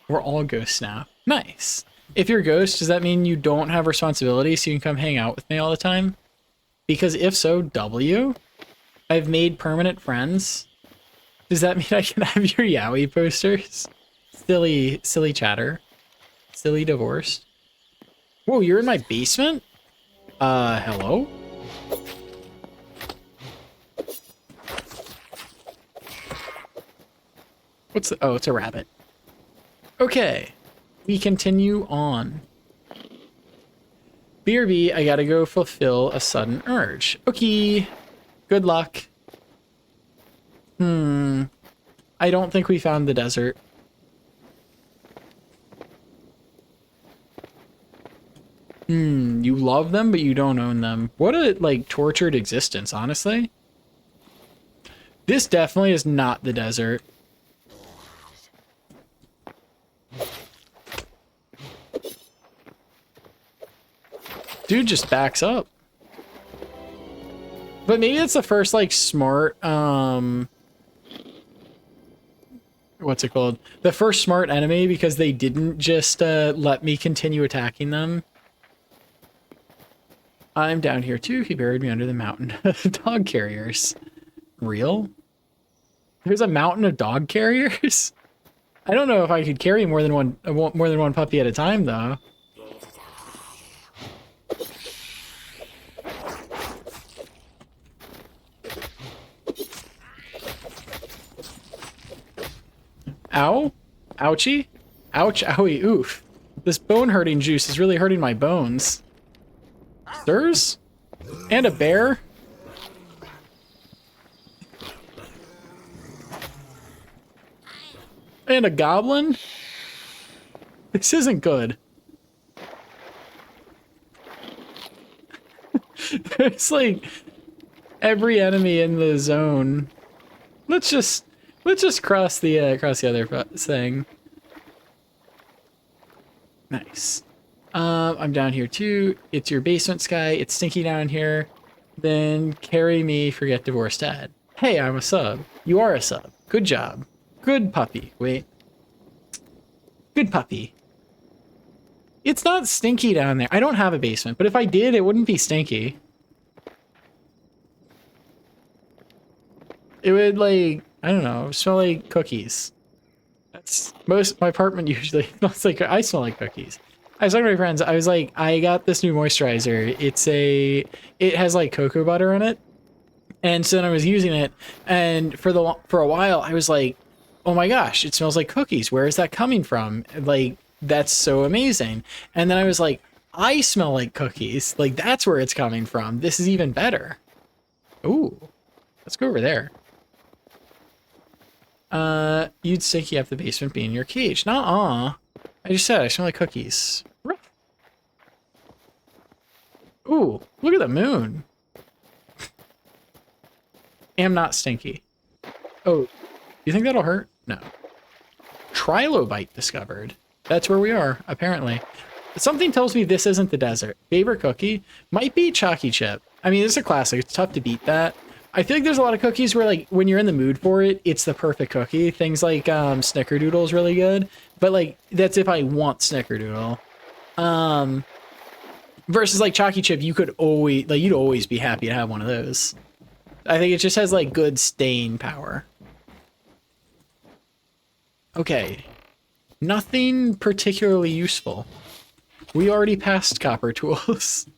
We're all ghosts now. Nice. If you're a ghost, does that mean you don't have responsibility so you can come hang out with me all the time? Because if so, W. I've made permanent friends. Does that mean I can have your Yowie posters? Silly chatter. Silly divorced. Whoa, you're in my basement? Hello? What's the... Oh, it's a rabbit. Okay. We continue on. BRB, I gotta go fulfill a sudden urge. Okay. Good luck. I don't think we found the desert. You love them, but you don't own them. What a, like, tortured existence, honestly. This definitely is not the desert. Dude just backs up. But maybe it's the first, like, smart, what's it called? The first smart enemy, because they didn't just, let me continue attacking them. I'm down here too. He buried me under the mountain of dog carriers. Real? There's a mountain of dog carriers. I don't know if I could carry more than one puppy at a time though. Ow? Ouchie? Ouch, owie, oof. This bone hurting juice is really hurting my bones. Sirs? And a bear? And a goblin? This isn't good. It's like every enemy in the zone. Let's just cross the other thing. Nice. I'm down here too. It's your basement, Sky. It's stinky down here. Then carry me, forget divorced dad. Hey, I'm a sub. You are a sub. Good job. Good puppy. Wait. Good puppy. It's not stinky down there. I don't have a basement, but if I did, it wouldn't be stinky. It would, like, I don't know, smell like cookies. That's my apartment usually smells like, I smell like cookies. I was talking to my friends, I was like, I got this new moisturizer. It has like cocoa butter in it. And so then I was using it, and for a while I was like, oh my gosh, it smells like cookies. Where is that coming from? Like, that's so amazing. And then I was like, I smell like cookies. Like, that's where it's coming from. This is even better. Ooh, let's go over there. You'd think you have the basement be in your cage. Nuh-uh. I just said I smell like cookies. Ooh, look at the moon. Am not stinky. Oh, you think that'll hurt? No. Trilobite discovered. That's where we are, apparently. Something tells me this isn't the desert. Favorite cookie might be Chalky Chip. I mean, it's a classic. It's tough to beat that. I feel like there's a lot of cookies where, like, when you're in the mood for it, it's the perfect cookie. Things like Snickerdoodle is really good, but like that's if I want Snickerdoodle. Versus like Chalky Chip, you'd always be happy to have one of those. I think it just has like good staying power. Okay, nothing particularly useful. We already passed copper tools.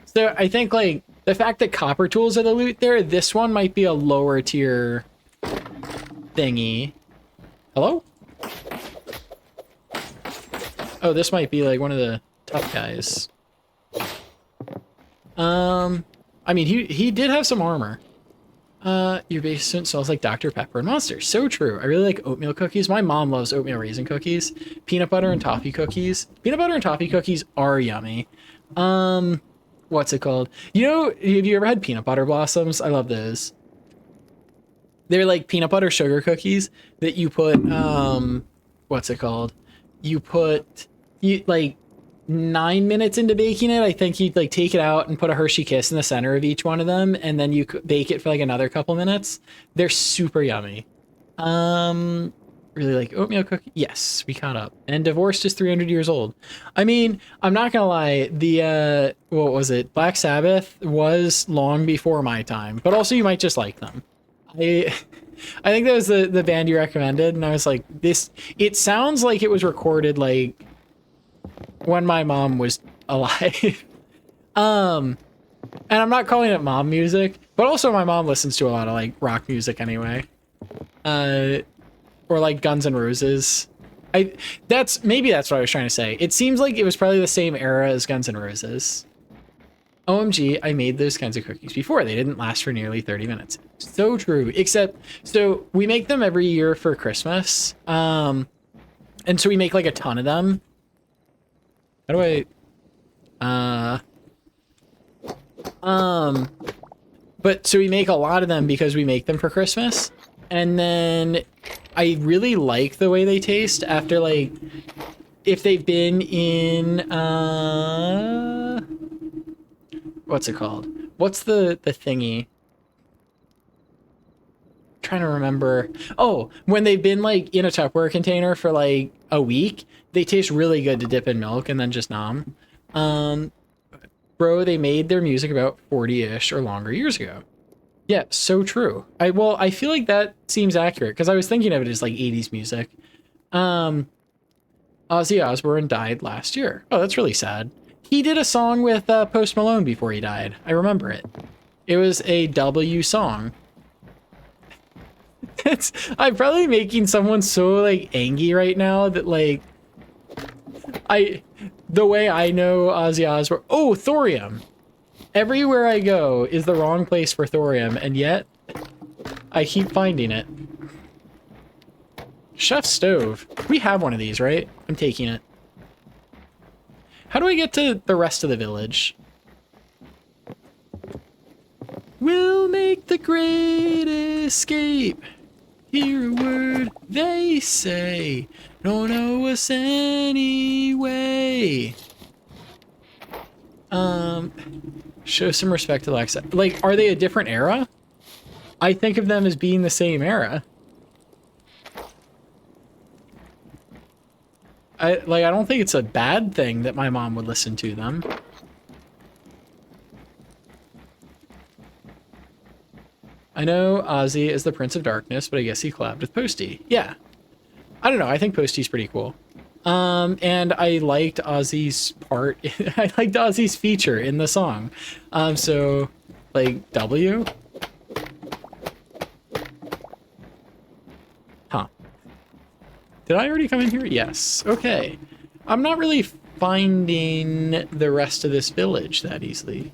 So I think like the fact that copper tools are the loot there, this one might be a lower tier thingy. Hello? Oh, this might be like one of the tough guys. I mean, he did have some armor. Your basement smells like Dr. Pepper and Monsters. So true. I really like oatmeal cookies. My mom loves oatmeal raisin cookies. Peanut butter and toffee cookies. Peanut butter and toffee cookies are yummy. What's it called? You know, have you ever had peanut butter blossoms? I love those. They're like peanut butter sugar cookies that you put, what's it called? You like 9 minutes into baking it. I think you'd like take it out and put a Hershey Kiss in the center of each one of them, and then you bake it for like another couple minutes. They're super yummy. Really like oatmeal cookie. Yes, we caught up. And Divorced is 300 years old. I mean, I'm not gonna lie. The what was it? Black Sabbath was long before my time, but also you might just like them. I think that was the band you recommended, and I was like, this. It sounds like it was recorded like when my mom was alive. And I'm not calling it mom music, but also my mom listens to a lot of like rock music anyway. Or like Guns N' Roses. Maybe that's what I was trying to say. It seems like it was probably the same era as Guns N' Roses. OMG, I made those kinds of cookies before. They didn't last for nearly 30 minutes. So true. Except, so we make them every year for Christmas. And so we make like a ton of them. How do I... But so we make a lot of them because we make them for Christmas. And then I really like the way they taste after like, if they've been in, what's it called? What's the thingy? I'm trying to remember. Oh, when they've been like in a Tupperware container for like a week, they taste really good to dip in milk and then just nom. Bro, they made their music about 40-ish or longer years ago. Yeah, so true. I feel like that seems accurate because I was thinking of it as like 80s music. Um, Ozzy Osbourne died last year. Oh, that's really sad. He did a song with Post Malone before he died. I remember it. It was a W song. It's I'm probably making someone so like angry right now that like I the way I know Ozzy Osbourne. Oh, thorium. Everywhere I go is the wrong place for thorium, and yet I keep finding it. Chef stove. We have one of these, right? I'm taking it. How do I get to the rest of the village? We'll make the great escape. Hear a word they say. Don't know us anyway. Show some respect to Alexa. Like, are they a different era? I think of them as being the same era. I don't think it's a bad thing that my mom would listen to them. I know Ozzy is the Prince of Darkness, but I guess he collabed with Posty. Yeah. I don't know. I think Posty's pretty cool. And I liked Ozzy's part. I liked Ozzy's feature in the song. So, like, W? Huh. Did I already come in here? Yes. Okay. I'm not really finding the rest of this village that easily.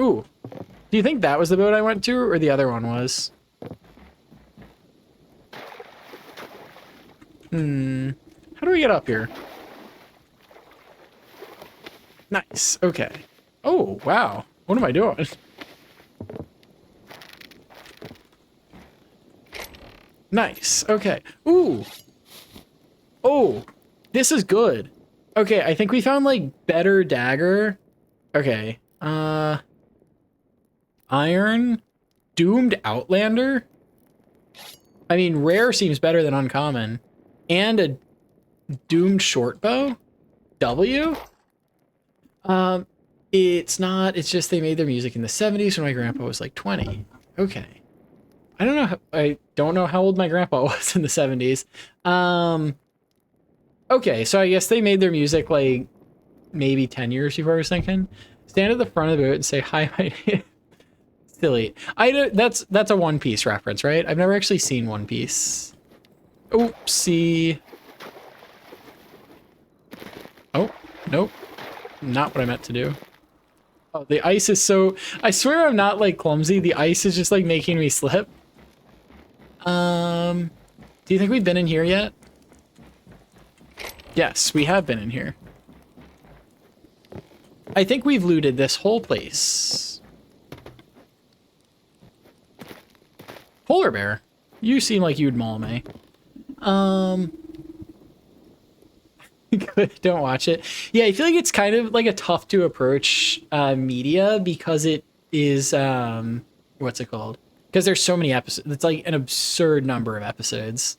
Ooh. Do you think that was the boat I went to, or the other one was? How do we get up here? Nice. Okay. Oh, wow. What am I doing? Nice. Okay. Ooh. Oh, this is good. Okay, I think we found, like, better dagger. Okay. Iron. Doomed Outlander. I mean, rare seems better than uncommon. And a doomed short bow. W. It's not. It's just they made their music in the 70s when my grandpa was like 20. Okay. I don't know how old my grandpa was in the 70s. Okay, so I guess they made their music like maybe 10 years before I was thinking. Stand at the front of the boat and say hi, my name. Silly. That's a One Piece reference, right? I've never actually seen One Piece. Oopsie. Oh, nope. Not what I meant to do. Oh, the ice is so... I swear I'm not, like, clumsy. The ice is just, like, making me slip. Do you think we've been in here yet? Yes, we have been in here. I think we've looted this whole place. Polar bear. You seem like you'd maul me. Good, don't watch it. Yeah, I feel like it's kind of like a tough to approach media because it is what's it called? Because there's so many episodes. It's like an absurd number of episodes.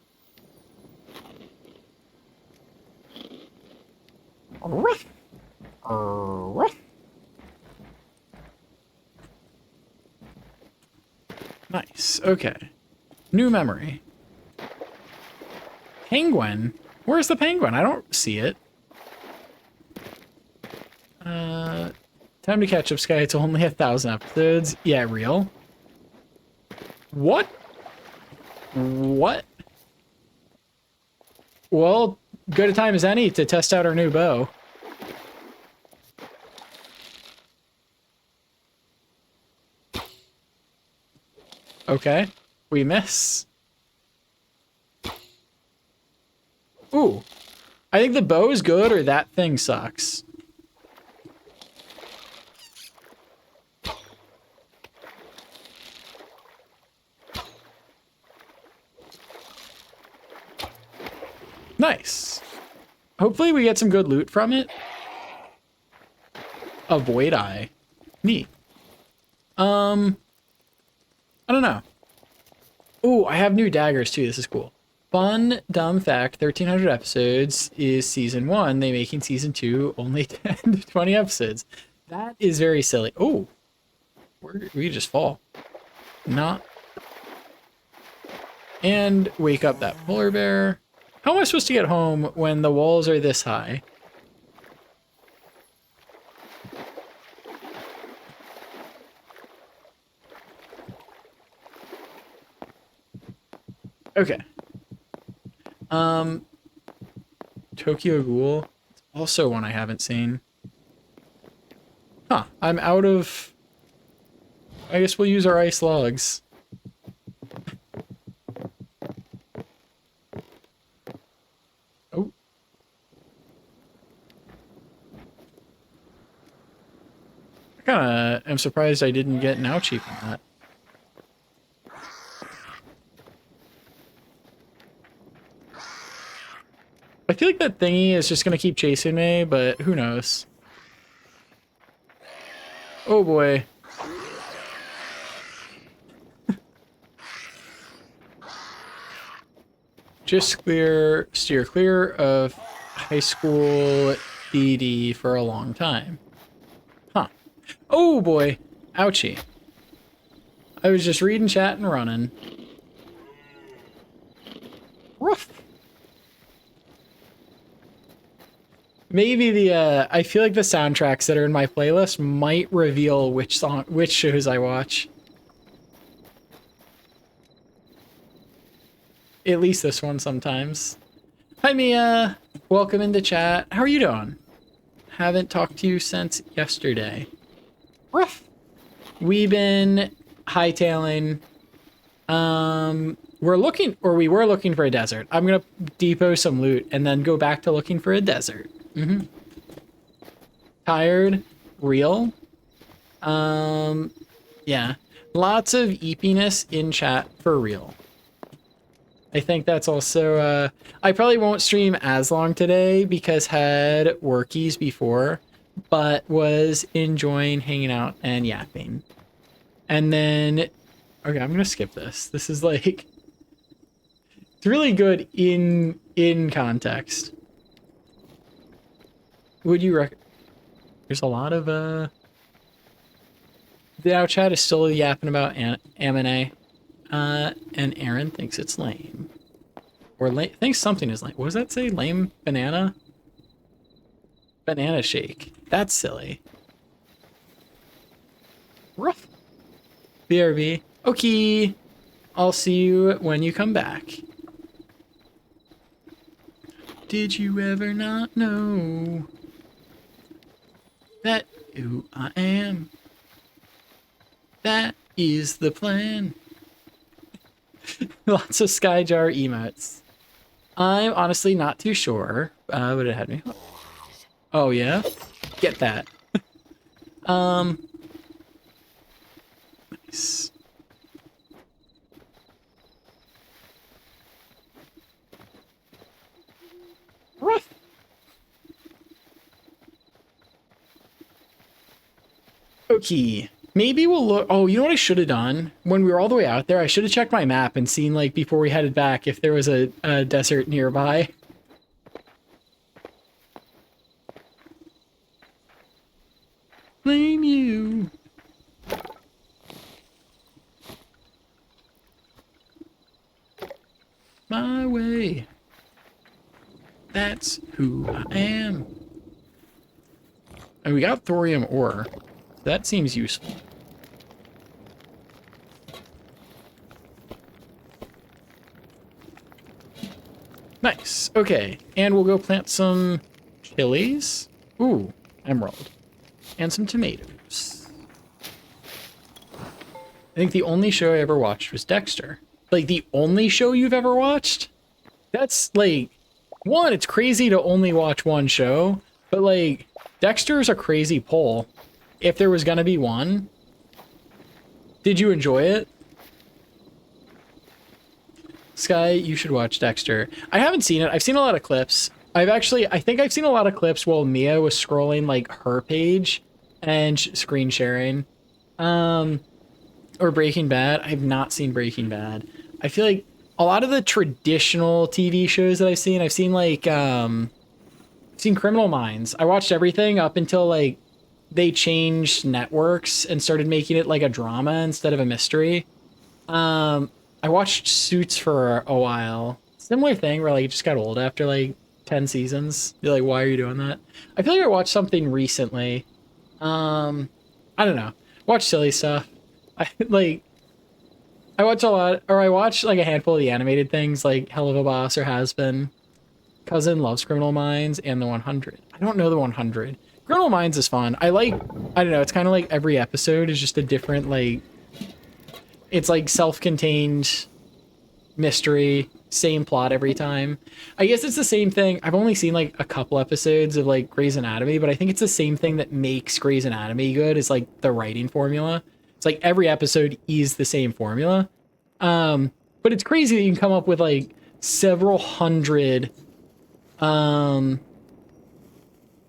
Nice. Okay. New memory. Penguin? Where's the penguin? I don't see it. Time to catch up, Sky. It's only 1,000 episodes. Yeah, real. What? What? Well, good a time as any to test out our new bow. Okay. We miss. Ooh. I think the bow is good or that thing sucks. Nice. Hopefully we get some good loot from it. Avoid eye. Neat. I don't know. Ooh, I have new daggers too. This is cool. Fun, dumb fact, 1,300 episodes is season 1. They making season 2 only 10 to 20 episodes. That is very silly. Oh, We just fall. Not. And wake up that polar bear. How am I supposed to get home when the walls are this high? Okay. Tokyo Ghoul. It's also one I haven't seen. Huh. I'm out of... I guess we'll use our ice logs. Oh. I kinda am surprised I didn't get an ouchie from that. I feel like that thingy is just gonna keep chasing me, but who knows? Oh boy. Just steer clear of high school DD for a long time. Huh. Oh boy. Ouchie. I was just reading chat and running. Woof. Maybe the, I feel like the soundtracks that are in my playlist might reveal which shows I watch. At least this one sometimes. Hi Mia, welcome into chat. How are you doing? Haven't talked to you since yesterday. Ruff. We've been hightailing. We were looking for a desert. I'm gonna depot some loot and then go back to looking for a desert. Tired, real. Yeah. Lots of eepiness in chat for real. I think that's also, I probably won't stream as long today because had workies before, but was enjoying hanging out and yapping. And then, okay, I'm gonna skip this. This is like, it's really good in context. Would you There's a lot of, the out chat is still yapping about Amine. And Aaron thinks it's lame. Or thinks something is lame. What does that say? Lame banana? Banana shake. That's silly. Rough. BRB. Okay. I'll see you when you come back. Did you ever not know that who I am? That is the plan. Lots of Skyjar emotes. I'm honestly not too sure. But it had me. Oh yeah? Get that. Nice. Rough. Okay. Maybe we'll look. Oh, you know what I should have done? When we were all the way out there, I should have checked my map and seen, like, before we headed back, if there was a desert nearby. Blame you. My way. That's who I am. And we got thorium ore. That seems useful. Nice. Okay. And we'll go plant some chilies. Ooh, emerald. And some tomatoes. I think the only show I ever watched was Dexter. Like, the only show you've ever watched? That's, like, one, it's crazy to only watch one show. But, like, Dexter's a crazy pull. If there was gonna be one. Did you enjoy it? Sky, you should watch Dexter. I haven't seen it. I've seen a lot of clips. I think I've seen a lot of clips while Mia was scrolling, like, her page and screen sharing. Or Breaking Bad. I've not seen Breaking Bad. I feel like a lot of the traditional TV shows that I've seen like, seen Criminal Minds. I watched everything up until, like, they changed networks and started making it like a drama instead of a mystery. I watched Suits for a while. Similar thing where like it just got old after like 10 seasons. You're like, why are you doing that? I feel like I watched something recently. I don't know. Watch silly stuff. I like I watch a lot, or I watch like a handful of the animated things like Hell of a Boss or Has Been. Cousin loves Criminal Minds and the 100. I don't know the 100. Criminal Minds is fun. I don't know, it's kind of like every episode is just a different, like, it's like self-contained mystery, same plot every time. I guess it's the same thing. I've only seen like a couple episodes of like Grey's Anatomy, but I think it's the same thing that makes Grey's Anatomy good is like the writing formula. It's like every episode is the same formula. But it's crazy that you can come up with like several hundred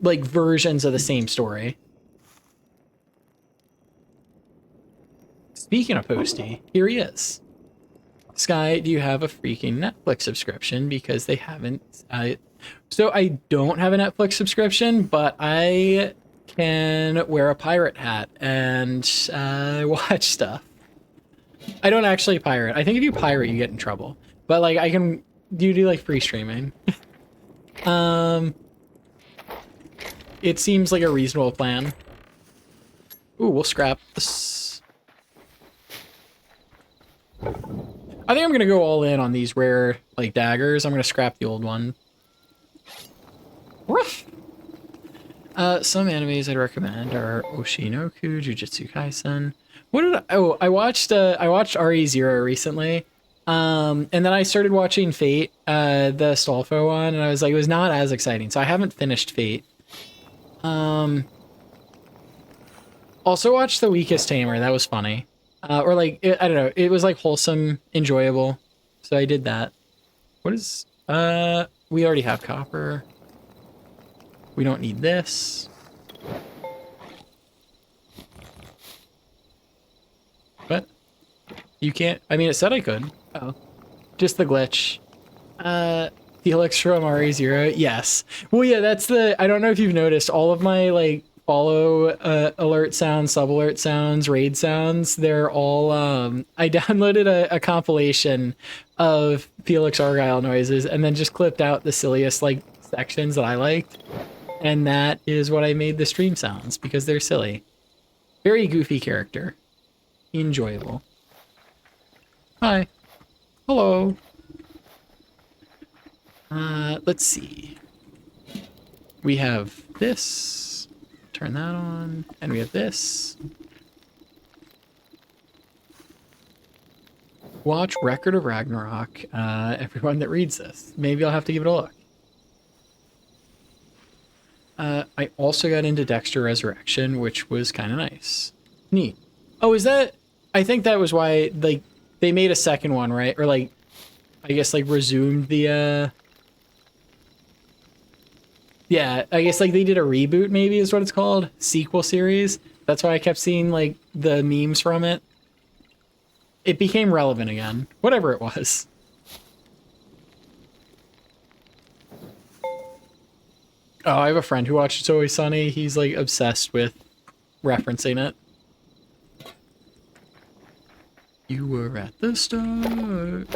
like versions of the same story. Speaking of Posty, here he is. Sky, do you have a freaking Netflix subscription? Because they haven't. So I don't have a Netflix subscription, but I can wear a pirate hat and watch stuff. I don't actually pirate. I think if you pirate, you get in trouble. But like, I can do like free streaming. It seems like a reasonable plan. Ooh, we'll scrap this. I think I'm gonna go all in on these rare like daggers. I'm gonna scrap the old one. Some animes I'd recommend are Oshinoku, Jujutsu Kaisen. What did I watched RE0 recently. And then I started watching Fate, the Stolfo one, and I was like, it was not as exciting. So I haven't finished Fate. Also watched The Weakest Tamer. That was funny. Or like, I don't know. It was like wholesome, enjoyable. So I did that. What is, we already have copper. We don't need this. What? You can't, I mean, it said I could. Oh, just the glitch. Felix from RE0. Yes. Well, yeah, that's the, I don't know if you've noticed all of my like follow alert sounds, sub alert sounds, raid sounds, they're all I downloaded a compilation of Felix Argyle noises and then just clipped out the silliest like sections that I liked, and that is what I made the stream sounds because they're silly. Very goofy character. Enjoyable. Hi. Hello. Let's see. We have this. Turn that on, and we have this. Watch Record of Ragnarok, everyone that reads this. Maybe I'll have to give it a look. I also got into Dexter Resurrection, which was kind of nice. Neat. Oh, is that... I think that was why, like, they made a second one, right? Or, like, I guess, like, resumed the, yeah, I guess like they did a reboot maybe is what it's called. Sequel series. That's why I kept seeing like the memes from it. It became relevant again. Whatever it was. Oh, I have a friend who watched It's Always Sunny. He's like obsessed with referencing it. You were at the start.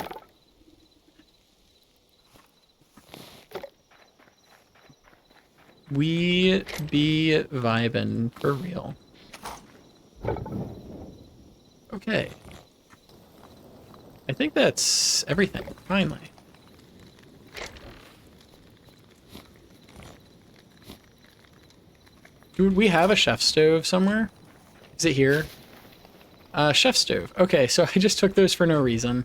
We be vibin' for real. Okay. I think that's everything, finally. Dude, we have a chef stove somewhere? Is it here? Chef stove. Okay, so I just took those for no reason.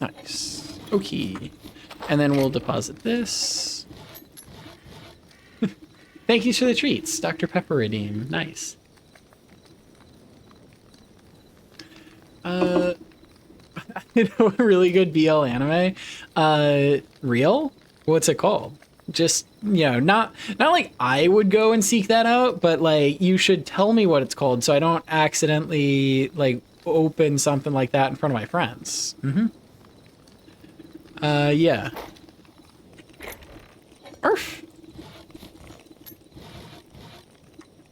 Nice. Okay. And then we'll deposit this. Thank you for the treats, Dr. Pepper Redeem. Nice. I know a really good BL anime. Real? What's it called? Just, not like I would go and seek that out, but like you should tell me what it's called so I don't accidentally like open something like that in front of my friends. Yeah. Arf.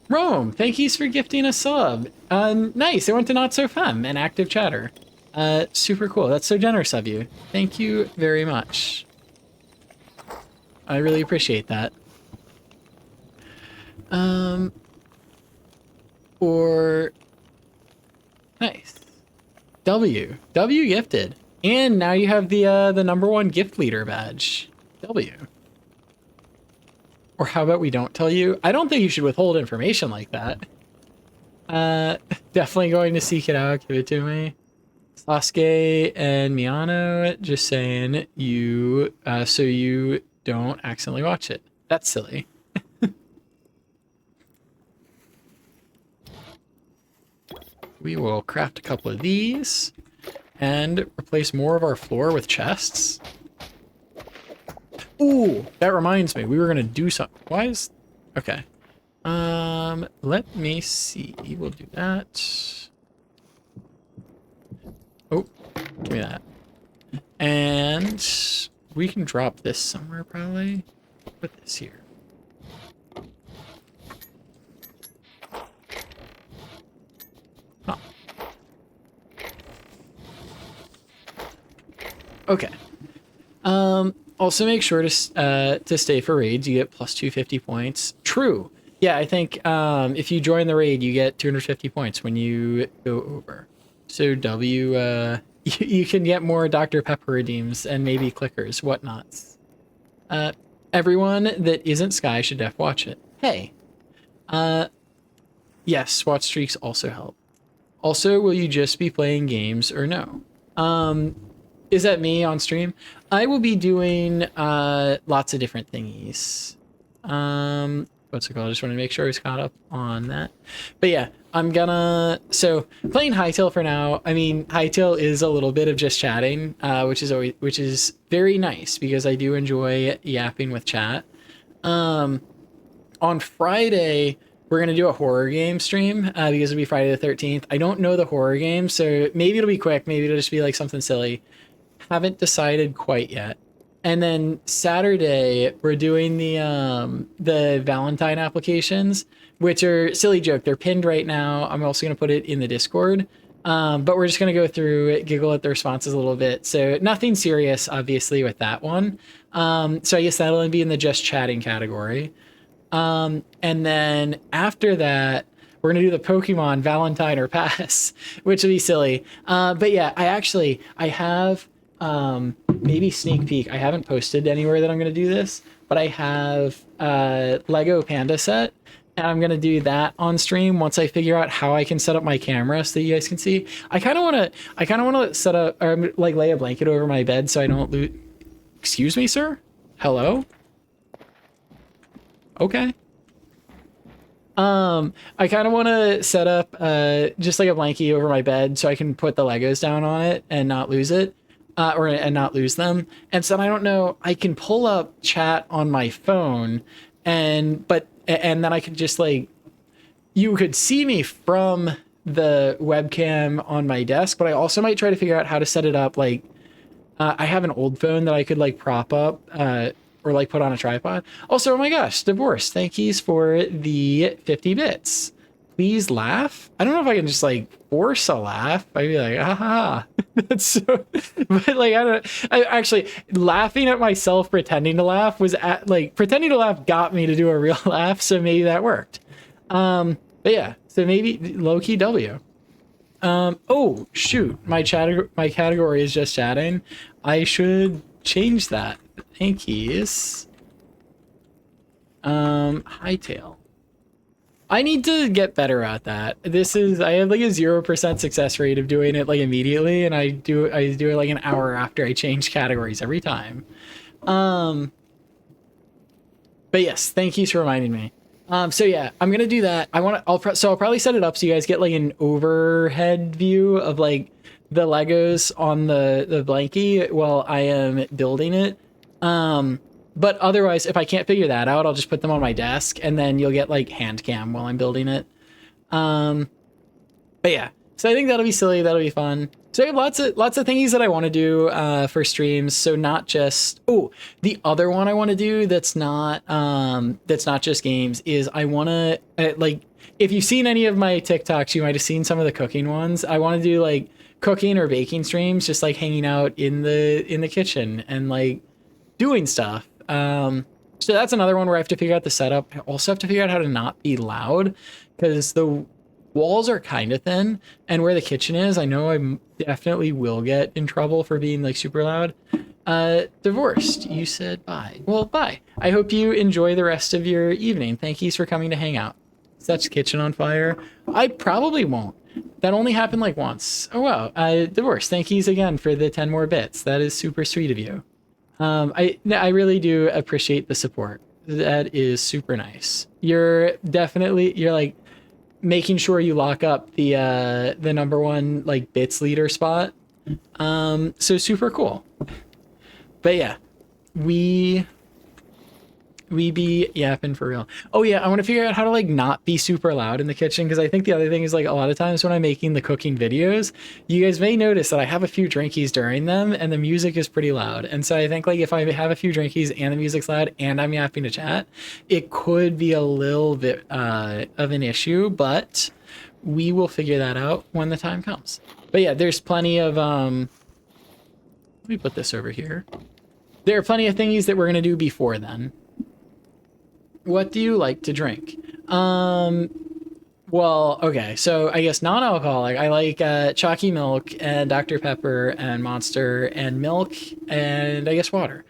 Rome, thank you for gifting a sub. Nice. It went to Not So Femme, an active chatter. Super cool. That's so generous of you. Thank you very much. I really appreciate that. Or nice. W gifted. And now you have the #1 gift leader badge. W. Or how about we don't tell you? I don't think you should withhold information like that. Definitely going to seek it out. Give it to me. Sasuke and Miyano just saying you, so you don't accidentally watch it. That's silly. We will craft a couple of these and replace more of our floor with chests. Ooh, that reminds me. We were going to do something. Why is... Okay. Let me see. We'll do that. Oh, give me that. And we can drop this somewhere probably. Put this here. Huh. Okay. Also make sure to stay for raids. You get plus 250 points. True. Yeah, I think if you join the raid, you get 250 points when you go over. So W, you can get more Dr. Pepper redeems and maybe clickers, whatnots. Everyone that isn't Sky should def watch it. Hey. Yes, watch streaks also help. Also, will you just be playing games or no? Is that me on stream? I will be doing lots of different thingies. What's it called? I just want to make sure I was caught up on that. But yeah, I'm gonna... So, playing hytale for now. I mean, hytale is a little bit of just chatting, which is very nice because I do enjoy yapping with chat. On Friday, we're going to do a horror game stream because it'll be Friday the 13th. I don't know the horror game, so maybe it'll be quick. Maybe it'll just be like something silly. Haven't decided quite yet. And then Saturday, we're doing the Valentine applications, which are silly joke. They're pinned right now. I'm also going to put it in the Discord. But we're just going to go through it, giggle at the responses a little bit. So nothing serious, obviously, with that one. So I guess that'll be in the just chatting category. And then after that, we're going to do the Pokemon Valentine or Pass, which will be silly. But yeah, I have... maybe sneak peek. I haven't posted anywhere that I'm going to do this, but I have Lego Panda set, and I'm going to do that on stream once I figure out how I can set up my camera so that you guys can see. I kind of want to set up or like lay a blanket over my bed so I don't lose. Excuse me, sir? Hello? Okay. I kind of want to set up just like a blankie over my bed so I can put the Legos down on it and not lose it. And not lose them. And so I don't know, I can pull up chat on my phone and then I could just like, you could see me from the webcam on my desk, but I also might try to figure out how to set it up. Like, I have an old phone that I could like prop up, or like put on a tripod. Also, oh my gosh, Divorce, thank yous for the 50 bits. Please laugh. I don't know if I can just like force a laugh. I'd be like, ah, that's so, but like, I actually laughing at myself, pretending to laugh pretending to laugh got me to do a real laugh. So maybe that worked. But yeah, so maybe low key W. Oh shoot. My category is just chatting. I should change that. Thank yous. Hytale. I need to get better at that. I have like a 0% success rate of doing it like immediately, and I do it like an hour after I change categories every time. But yes, thank you for reminding me. So yeah, I'm gonna do that. I'll probably set it up so you guys get like an overhead view of like the Legos on the blankie while I am building it. But otherwise, if I can't figure that out, I'll just put them on my desk, and then you'll get like hand cam while I'm building it. But yeah, so I think that'll be silly. That'll be fun. So I have lots of things that I want to do for streams. So not just the other one I want to do that's not just games is I want to like, if you've seen any of my TikToks, you might have seen some of the cooking ones. I want to do like cooking or baking streams, just like hanging out in the kitchen and like doing stuff. So that's another one where I have to figure out the setup. I also have to figure out how to not be loud because the walls are kind of thin, and where the kitchen is, I know I definitely will get in trouble for being like super loud. Divorced, you said bye. Well, bye. I hope you enjoy the rest of your evening. Thank you for coming to hang out. Is that kitchen on fire? I probably won't. That only happened like once. Oh wow. Divorced, thank yous again for the 10 more bits. That is super sweet of you. I really do appreciate the support. That is super nice. You're like making sure you lock up the #1 like bits leader spot. So super cool. But yeah, we be yapping for real. Oh yeah, I want to figure out how to like not be super loud in the kitchen, because I think the other thing is like a lot of times when I'm making the cooking videos, you guys may notice that I have a few drinkies during them and the music is pretty loud. And so I think like if I have a few drinkies and the music's loud and I'm yapping to chat, it could be a little bit of an issue, but we will figure that out when the time comes. But yeah, there's plenty of let me put this over here. There are plenty of thingies that we're gonna do before then. What do you like to drink? Well, okay, so I guess non-alcoholic. I like chalky milk and Dr. Pepper and Monster and milk and I guess water.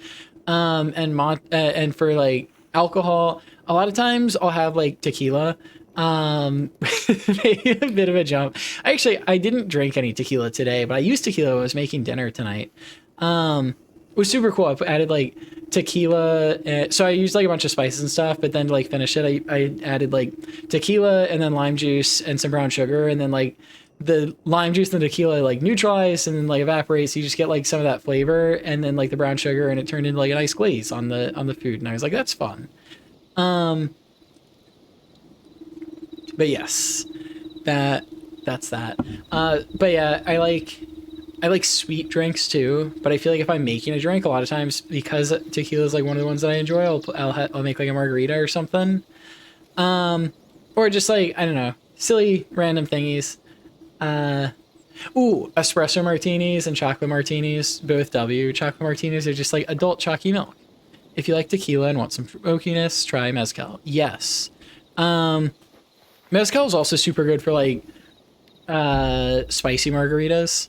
And for like alcohol, a lot of times I'll have like tequila. Maybe a bit of a jump. I didn't drink any tequila today, but I used tequila when I was making dinner tonight. It was super cool. I added like tequila, so I used like a bunch of spices and stuff, but then to like finish it, I added like tequila and then lime juice and some brown sugar, and then like the lime juice and the tequila like neutralize and then like evaporates, so you just get like some of that flavor, and then like the brown sugar, and it turned into like a nice glaze on the food, and I was like, that's fun. But yes, that's that. But yeah, I like sweet drinks too, but I feel like if I'm making a drink, a lot of times, because tequila is like one of the ones that I enjoy, I'll make like a margarita or something, or just like, I don't know, silly random thingies. Espresso martinis and chocolate martinis, both W. Chocolate martinis are just like adult chalky milk. If you like tequila and want some smokiness, try mezcal. Yes. Mezcal is also super good for like spicy margaritas,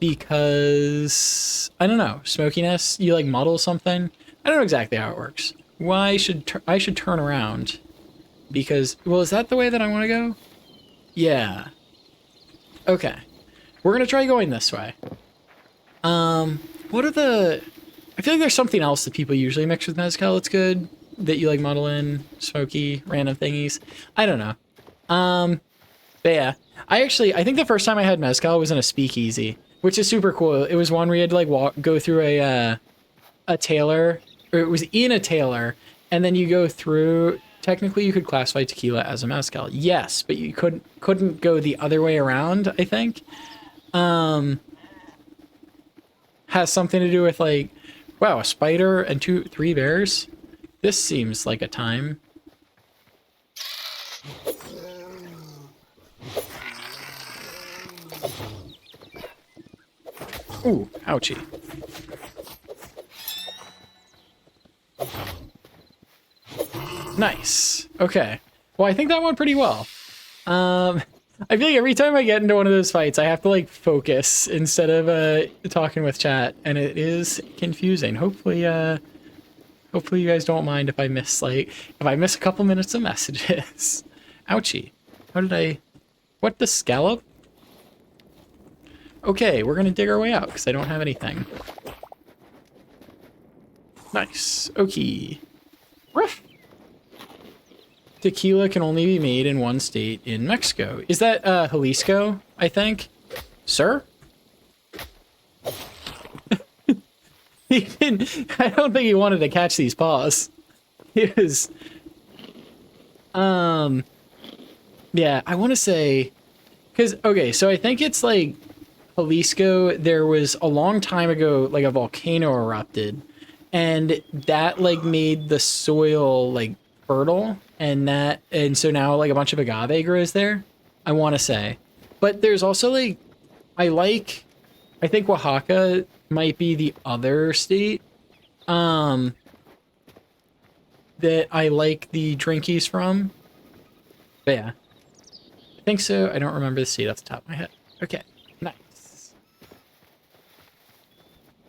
because I don't know, smokiness, you like muddle something. I don't know exactly how it works. I should turn around, because, well, is that the way that I want to go? Yeah. Okay. We're going to try going this way. What are the... I feel like there's something else that people usually mix with mezcal that's good, that you like muddle in, smoky, random thingies. I don't know. But yeah. I think the first time I had mezcal was in a speakeasy, which is super cool. It was one where you had to like go through a tailor, or it was in a tailor, and then you go through. Technically, you could classify tequila as a mezcal, yes, but you couldn't go the other way around. I think has something to do with like, wow, a spider and 3 bears. This seems like a time. Ooh, ouchie. Nice. Okay. Well, I think that went pretty well. I feel like every time I get into one of those fights, I have to like focus instead of talking with chat, and it is confusing. Hopefully you guys don't mind if I miss a couple minutes of messages. Ouchie. What, the scallop? Okay, we're gonna dig our way out because I don't have anything. Nice. Okay. Ruff. Tequila can only be made in one state in Mexico. Is that Jalisco, I think? Sir? He didn't. I don't think he wanted to catch these paws. He was. Yeah, I want to say, because okay, so I think it's like Jalisco. There was a long time ago, like a volcano erupted, and that like made the soil like fertile, and so now like a bunch of agave grows there. I want to say, but there's also like I think Oaxaca might be the other state that I like the drinkies from. But yeah, I think so. I don't remember the state off the top of my head. Okay, nice.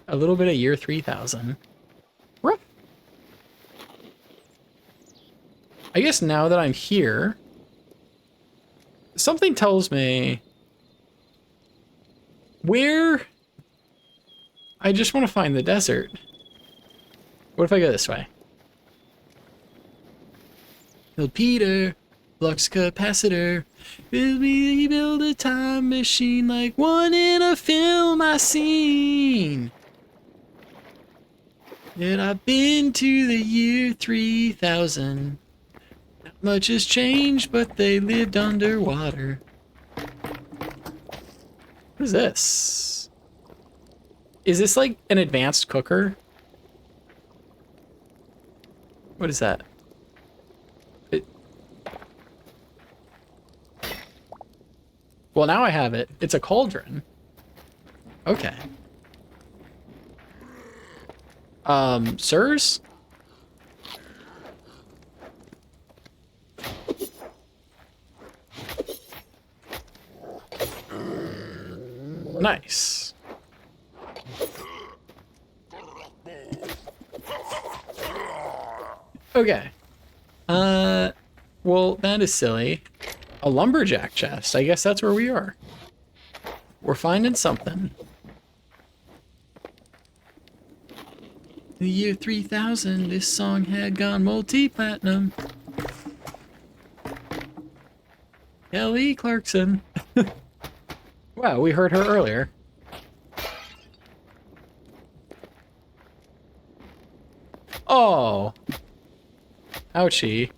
A little bit of year 3000. Rough. I guess now that I'm here, something tells me where I just want to find the desert. What if I go this way? Build Peter, flux capacitor. We build a time machine like one in a film I seen. And I've been to the year 3000. Not much has changed, but they lived underwater. What is this? Is this like an advanced cooker? What is that? Well, now I have it. It's a cauldron. Okay. Sirs? Nice. Okay. Well, that is silly. A lumberjack chest. I guess that's where we are. We're finding something. The year 3000, this song had gone multi-platinum. Kelly Clarkson. Wow, we heard her earlier. Oh. Ouchie.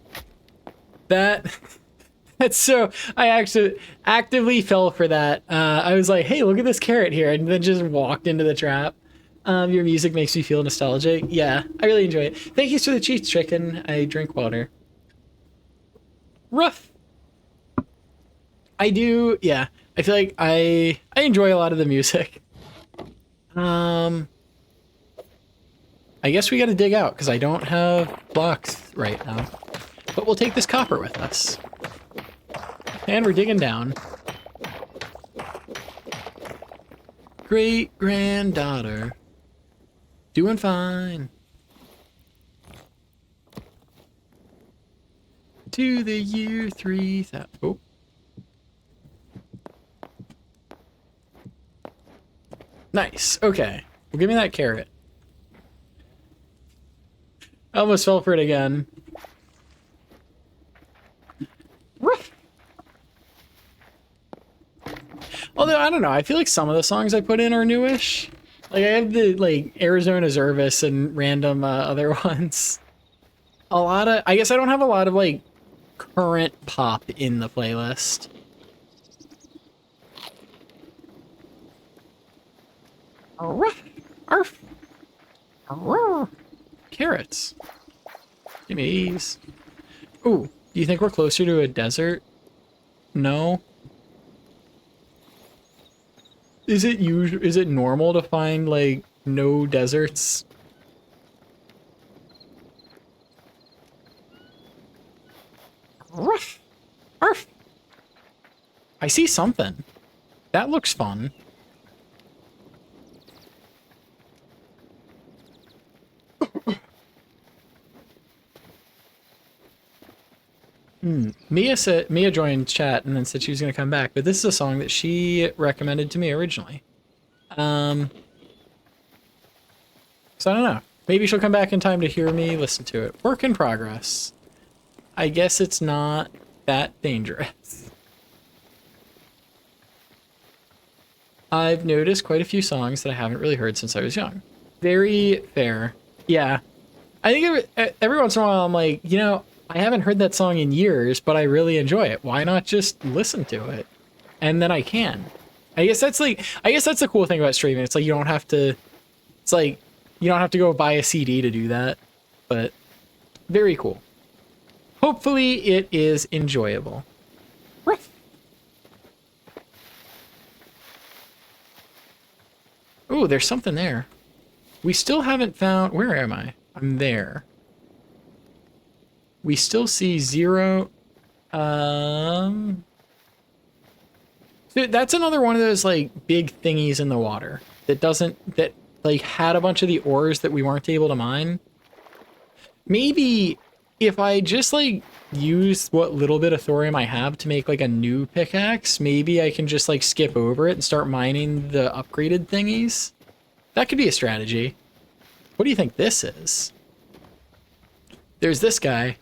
That's so, I actually actively fell for that. I was like, hey, look at this carrot here, and then just walked into the trap. Your music makes me feel nostalgic. Yeah, I really enjoy it. Thank you for the cheese chicken. I drink water. Rough. I do, yeah. I feel like I enjoy a lot of the music. I guess we gotta dig out, because I don't have blocks right now. But we'll take this copper with us. And we're digging down. Great-granddaughter. Doing fine. To the year 3000. Oh. Nice. Okay. Well, give me that carrot. I almost fell for it again. Although, I don't know. I feel like some of the songs I put in are newish. Like, I have the, like, Arizona Zervis and random other ones. A lot of... I guess I don't have a lot of, like, current pop in the playlist. Arf! Arf! Arf! Carrots. Give me these. Ooh, do you think we're closer to a desert? No? Is it normal to find, like, no deserts? Arf! Arf! I see something. That looks fun. Mia joined chat and then said she was gonna come back, but this is a song that she recommended to me originally. So I don't know. Maybe she'll come back in time to hear me listen to it. Work in progress. I guess it's not that dangerous. I've noticed quite a few songs that I haven't really heard since I was young. Very fair. Yeah. I think every once in a while I'm like, you know, I haven't heard that song in years, but I really enjoy it. Why not just listen to it? And then I can. I guess that's the cool thing about streaming. It's like you don't have to, it's like you don't have to go buy a CD to do that, but very cool. Hopefully it is enjoyable. Oh, there's something there. We still haven't found, where am I? I'm there. We still see 0. That's another one of those like big thingies in the water that like had a bunch of the ores that we weren't able to mine. Maybe if I just like use what little bit of thorium I have to make like a new pickaxe, maybe I can just like skip over it and start mining the upgraded thingies. That could be a strategy. What do you think this is? There's this guy.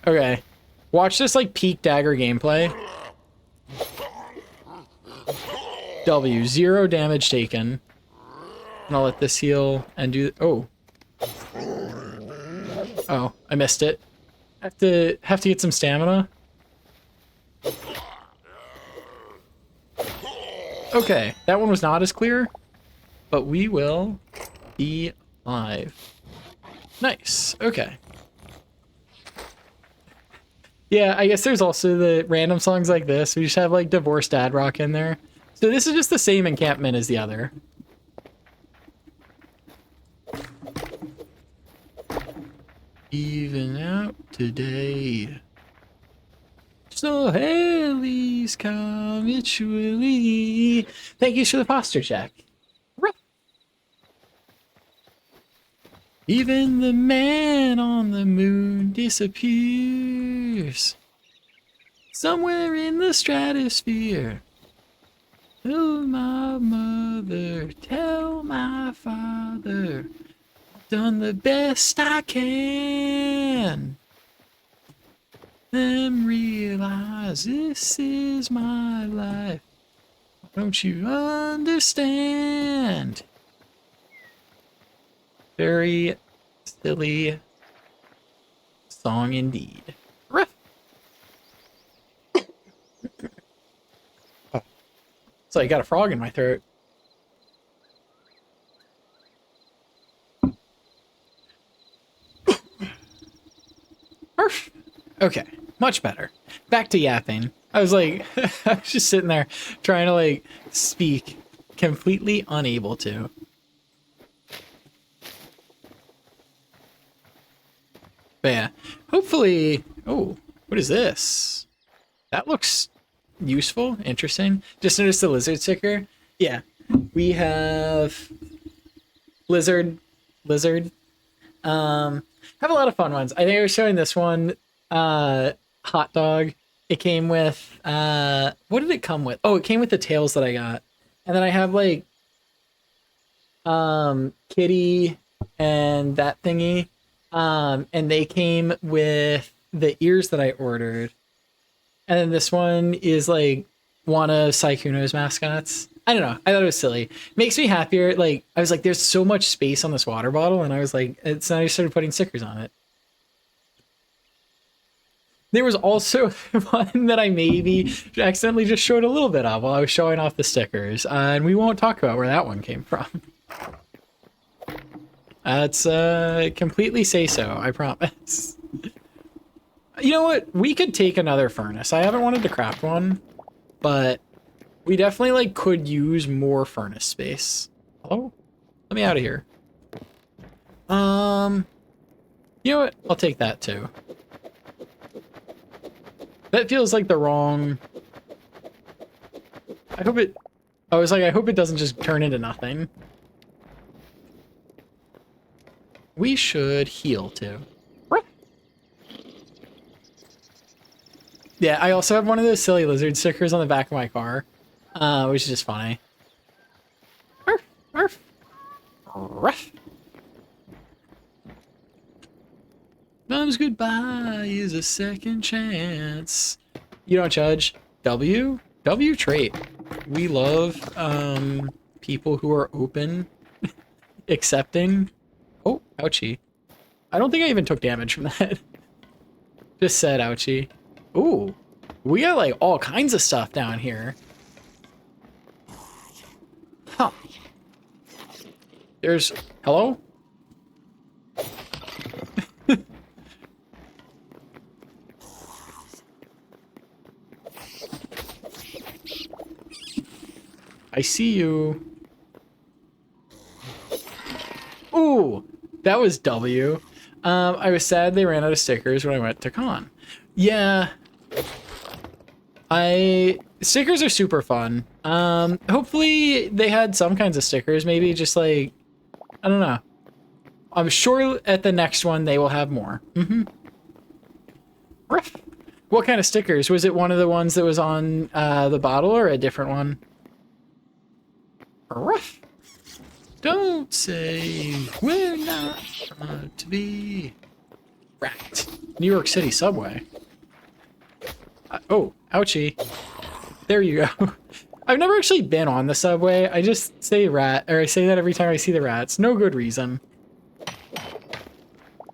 Okay. Watch this like peak dagger gameplay. W, 0 damage taken. And I'll let this heal and do, oh. Oh, I missed it. Have to get some stamina. Okay, that one was not as clear, but we will be live. Nice, okay. Yeah, I guess there's also the random songs like this. We just have like Divorced Dad Rock in there. So this is just the same encampment as the other. Even out today. So Haley's come mutually. Thank you for the posture check. Even the man on the moon disappears. Somewhere in the stratosphere. Tell my mother, tell my father, done the best I can. Them realize this is my life. Don't you understand? Very silly song indeed. So I got a frog in my throat. Okay, much better. Back to yapping. I was like, I was just sitting there trying to like speak, completely unable to. But yeah, hopefully, oh, what is this? That looks useful, interesting. Just noticed the lizard sticker. Yeah, we have lizard. Have a lot of fun ones. I think I was showing this one, hot dog. It came with, what did it come with? Oh, it came with the tails that I got. And then I have like, kitty and that thingy. And they came with the ears that I ordered. And then this one is like one of Sykkuno's mascots. I don't know. I thought it was silly. Makes me happier. Like, I was like, there's so much space on this water bottle. And I was like, it's not, I started putting stickers on it. There was also one that I maybe accidentally just showed a little bit of while I was showing off the stickers. And we won't talk about where that one came from. That's completely say so, I promise. You know what? We could take another furnace. I haven't wanted to craft one, but we definitely like could use more furnace space. Oh, let me out of here. You know what? I'll take that too. That feels like the wrong. I hope it. I was like, I hope it doesn't just turn into nothing. We should heal too. Yeah, I also have one of those silly lizard stickers on the back of my car, which is just funny. Arf, arf, arf. Sometimes goodbye is a second chance. You don't judge. W trait. We love people who are open accepting. Oh, ouchie. I don't think I even took damage from that. Just said ouchie. Ooh, we got like all kinds of stuff down here. Huh. There's, hello? I see you. Ooh, that was W. I was sad they ran out of stickers when I went to con. Yeah. Stickers are super fun. Hopefully they had some kinds of stickers, maybe just like, I don't know. I'm sure at the next one they will have more. Mm-hmm. What kind of stickers? Was it one of the ones that was on the bottle or a different one? Ruff. Don't say we're not to be. Rat. New York City subway. Oh, ouchie. There you go. I've never actually been on the subway. I just say rat, or I say that every time I see the rats. No good reason.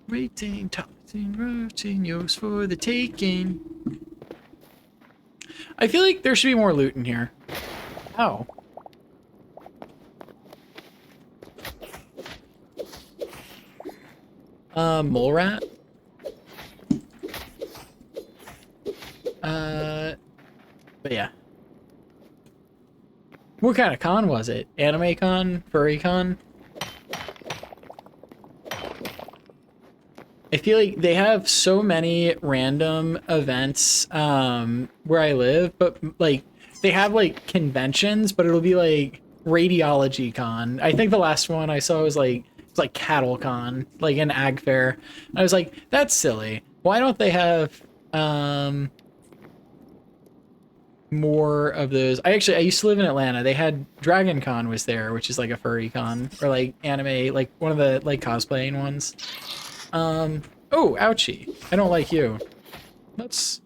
Waiting, tossing, roaching, yours for the taking. I feel like there should be more loot in here. Ow. Mole rat? But yeah. What kind of con was it? Anime con? Furry con? I feel like they have so many random events where I live, but like they have like conventions, but it'll be like radiology con. I think the last one I saw was like cattle con, like an ag fair. I was like, that's silly. Why don't they have more of those? I used to live in Atlanta. They had Dragon Con was there, which is like a furry con or like anime, like one of the like cosplaying ones. Oh, ouchie. I don't like you. Let's...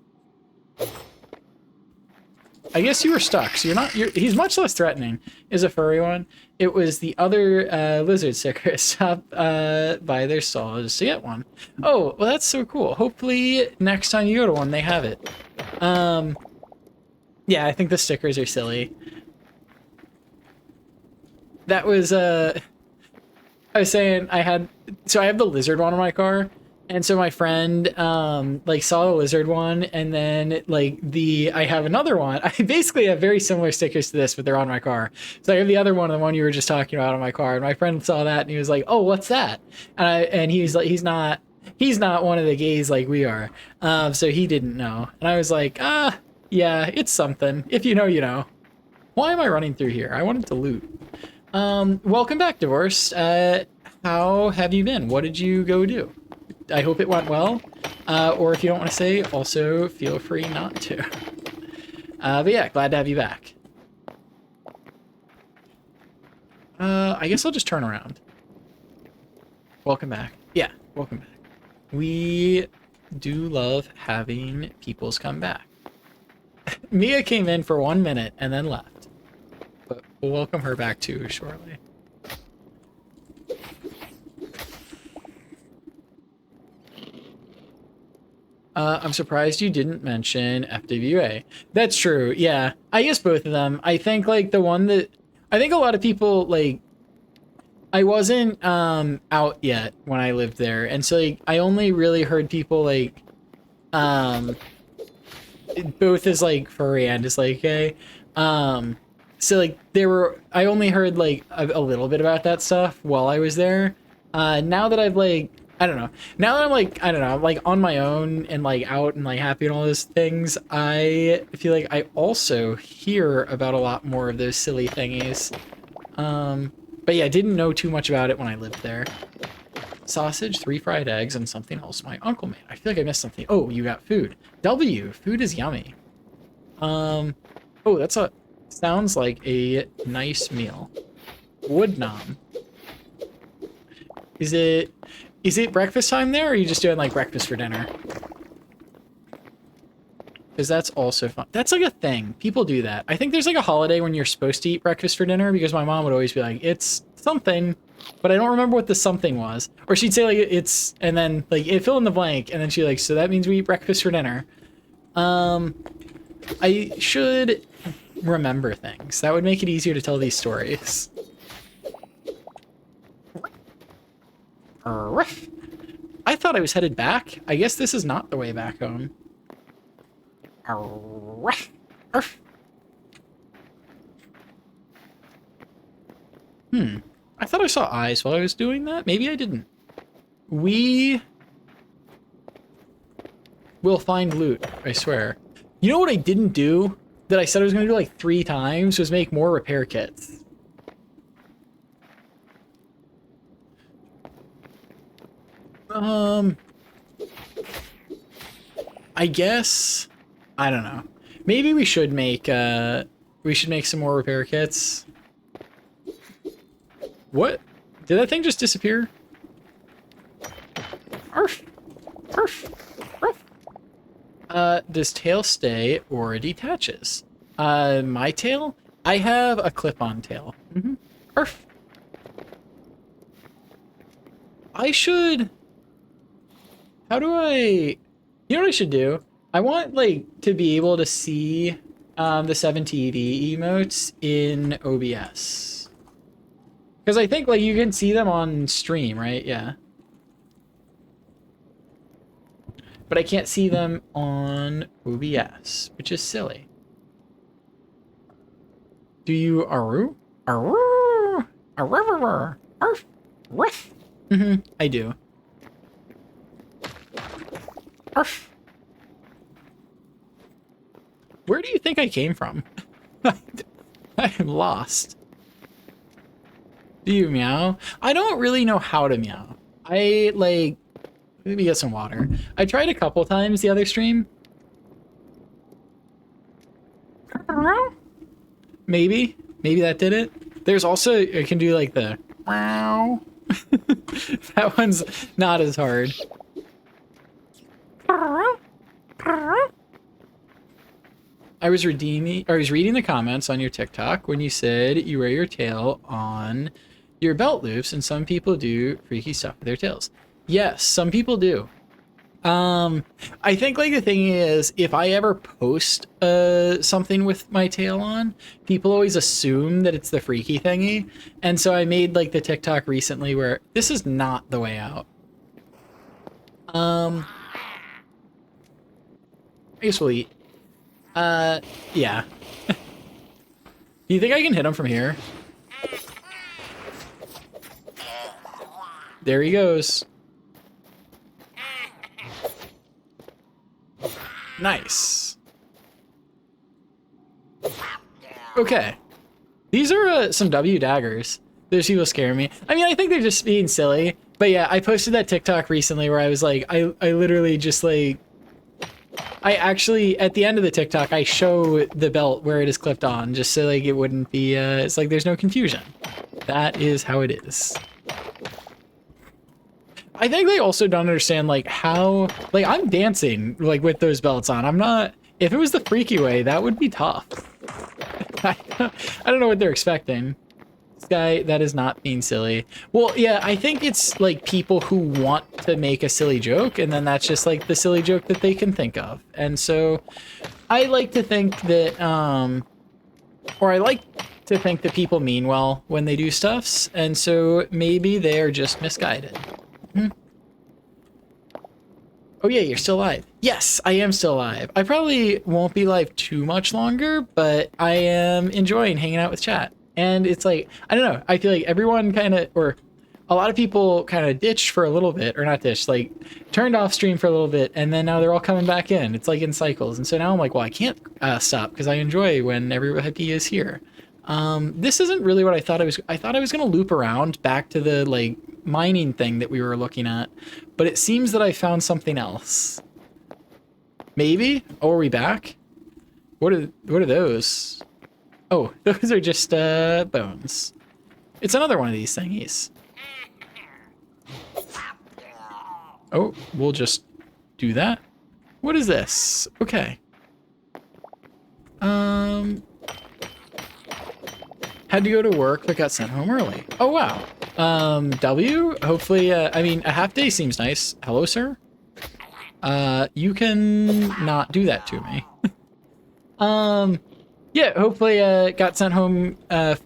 I guess you were stuck, so he's much less threatening. Is a furry one. It was the other lizard sticker. Stop by their stall just to get one. Oh, well that's so cool. Hopefully next time you go to one, they have it. Yeah, I think the stickers are silly. That was, I was saying I have the lizard one in my car, and so my friend, like saw the lizard one, and then like I have another one. I basically have very similar stickers to this, but they're on my car. So I have the other one, the one you were just talking about on my car, and my friend saw that and he was like, oh, what's that? And he's like, he's not one of the gays like we are. So he didn't know. And I was like, yeah, it's something. If you know, you know. Why am I running through here? I wanted to loot. Welcome back, Divorced. How have you been? What did you go do? I hope it went well. Or if you don't want to say, also feel free not to. But yeah, glad to have you back. I guess I'll just turn around. Welcome back. Yeah, welcome back. We do love having peoples come back. Mia came in for 1 minute and then left. But we'll welcome her back too shortly. I'm surprised you didn't mention FWA. That's true, yeah. I guess both of them. I think like the one that... I think a lot of people like... I wasn't out yet when I lived there. And so like I only really heard people like... both as like furry and as like gay. So like I only heard like a little bit about that stuff while I was there. Now that I've like, I don't know. Now that I'm like, I don't know, I'm like on my own and like out and like happy and all those things, I feel like I also hear about a lot more of those silly thingies. But yeah, I didn't know too much about it when I lived there. Sausage, 3 fried eggs, and something else my uncle made. I feel like I missed something. Oh, you got food. W, food is yummy. Oh, sounds like a nice meal. Wood nom. Is it breakfast time there, or are you just doing like breakfast for dinner? Because that's also fun. That's like a thing. People do that. I think there's like a holiday when you're supposed to eat breakfast for dinner, because my mom would always be like, it's something. but I don't remember what the something was. Or she'd say like it's, and then like it fill in the blank, and then she'd like, so that means we eat breakfast for dinner. I should remember things. That would make it easier to tell these stories. I thought I was headed back. I guess this is not the way back home. I thought I saw eyes while I was doing that. Maybe I didn't. We will find loot, I swear. You know what I didn't do that I said I was going to do like 3 times was make more repair kits. I guess, I don't know. Maybe we should make some more repair kits. What? Did that thing just disappear? Arf. Arf. Arf. Does tail stay or detaches? My tail? I have a clip-on tail. Arf. I should... How do I... You know what I should do? I want, like, to be able to see the 7TV emotes in OBS. Because I think, like, you can see them on stream, right? Yeah. But I can't see them on OBS, which is silly. Do you aru? Aru? Aru? Arf? Ruff? I do. Arf. Where do you think I came from? I am lost. Do you meow? I don't really know how to meow. I, like... Let me get some water. I tried a couple times the other stream. Maybe. Maybe that did it. There's also... I can do, like, the... Wow. That one's not as hard. I was reading the comments on your TikTok when you said you wear your tail on your belt loops, and some people do freaky stuff with their tails. Yes, some people do. I think like the thing is, if I ever post something with my tail on, people always assume that it's the freaky thingy, and so I made like the TikTok recently where this is not the way out. I guess we'll eat. Yeah. Do you think I can hit him from here? There he goes. Nice. Okay. These are some W daggers. Those people scare me. I mean, I think they're just being silly. But yeah, I posted that TikTok recently where I was like, I literally just like... I actually, at the end of the TikTok, I show the belt where it is clipped on, just so like it wouldn't be, it's like there's no confusion. That is how it is. I think they also don't understand like how, like I'm dancing like with those belts on. I'm not, if it was the freaky way, that would be tough. I don't know what they're expecting. This guy, that is not being silly. Well, yeah, I think it's like people who want to make a silly joke, and then that's just like the silly joke that they can think of. And so I like to think that, or I like to think that people mean well when they do stuffs, and so maybe they are just misguided. Oh yeah, you're still alive. Yes, I am still alive. I probably won't be live too much longer, but I am enjoying hanging out with chat. And it's like, I don't know, I feel like everyone kind of, or a lot of people kind of ditched for a little bit, or not ditched, like turned off stream for a little bit, and then now they're all coming back in. It's like in cycles. And so now I'm like, well, I can't stop because I enjoy when everybody is here. This isn't really what I thought I thought I was going to loop around back to the like mining thing that we were looking at, but it seems that I found something else. Maybe? Oh, are we back? What are those? Oh, those are just bones. It's another one of these thingies. Oh, we'll just do that. What is this? Okay. Had to go to work but got sent home early. Oh wow. W, hopefully, I mean, a half day seems nice. Hello, sir? You can not do that to me. Yeah, hopefully, got sent home,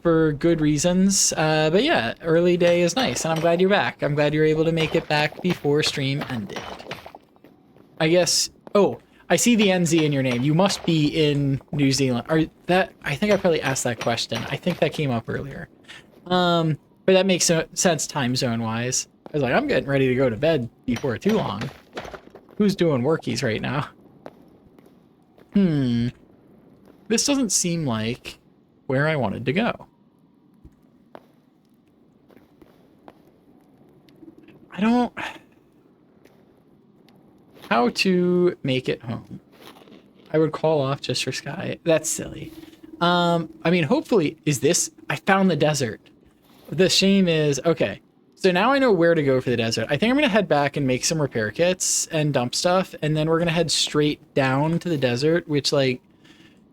for good reasons. But yeah, early day is nice, and I'm glad you're back. I'm glad you're able to make it back before stream ended. I guess, oh, I see the NZ in your name. You must be in New Zealand. I think I probably asked that question. I think that came up earlier. But that makes sense time zone wise. I was like, I'm getting ready to go to bed before too long. Who's doing workies right now? This doesn't seem like where I wanted to go. I don't... How to make it home. I would call off just for Sky. That's silly. I mean, hopefully, is this... I found the desert. The shame is... Okay, so now I know where to go for the desert. I think I'm going to head back and make some repair kits and dump stuff, and then we're going to head straight down to the desert, which, like...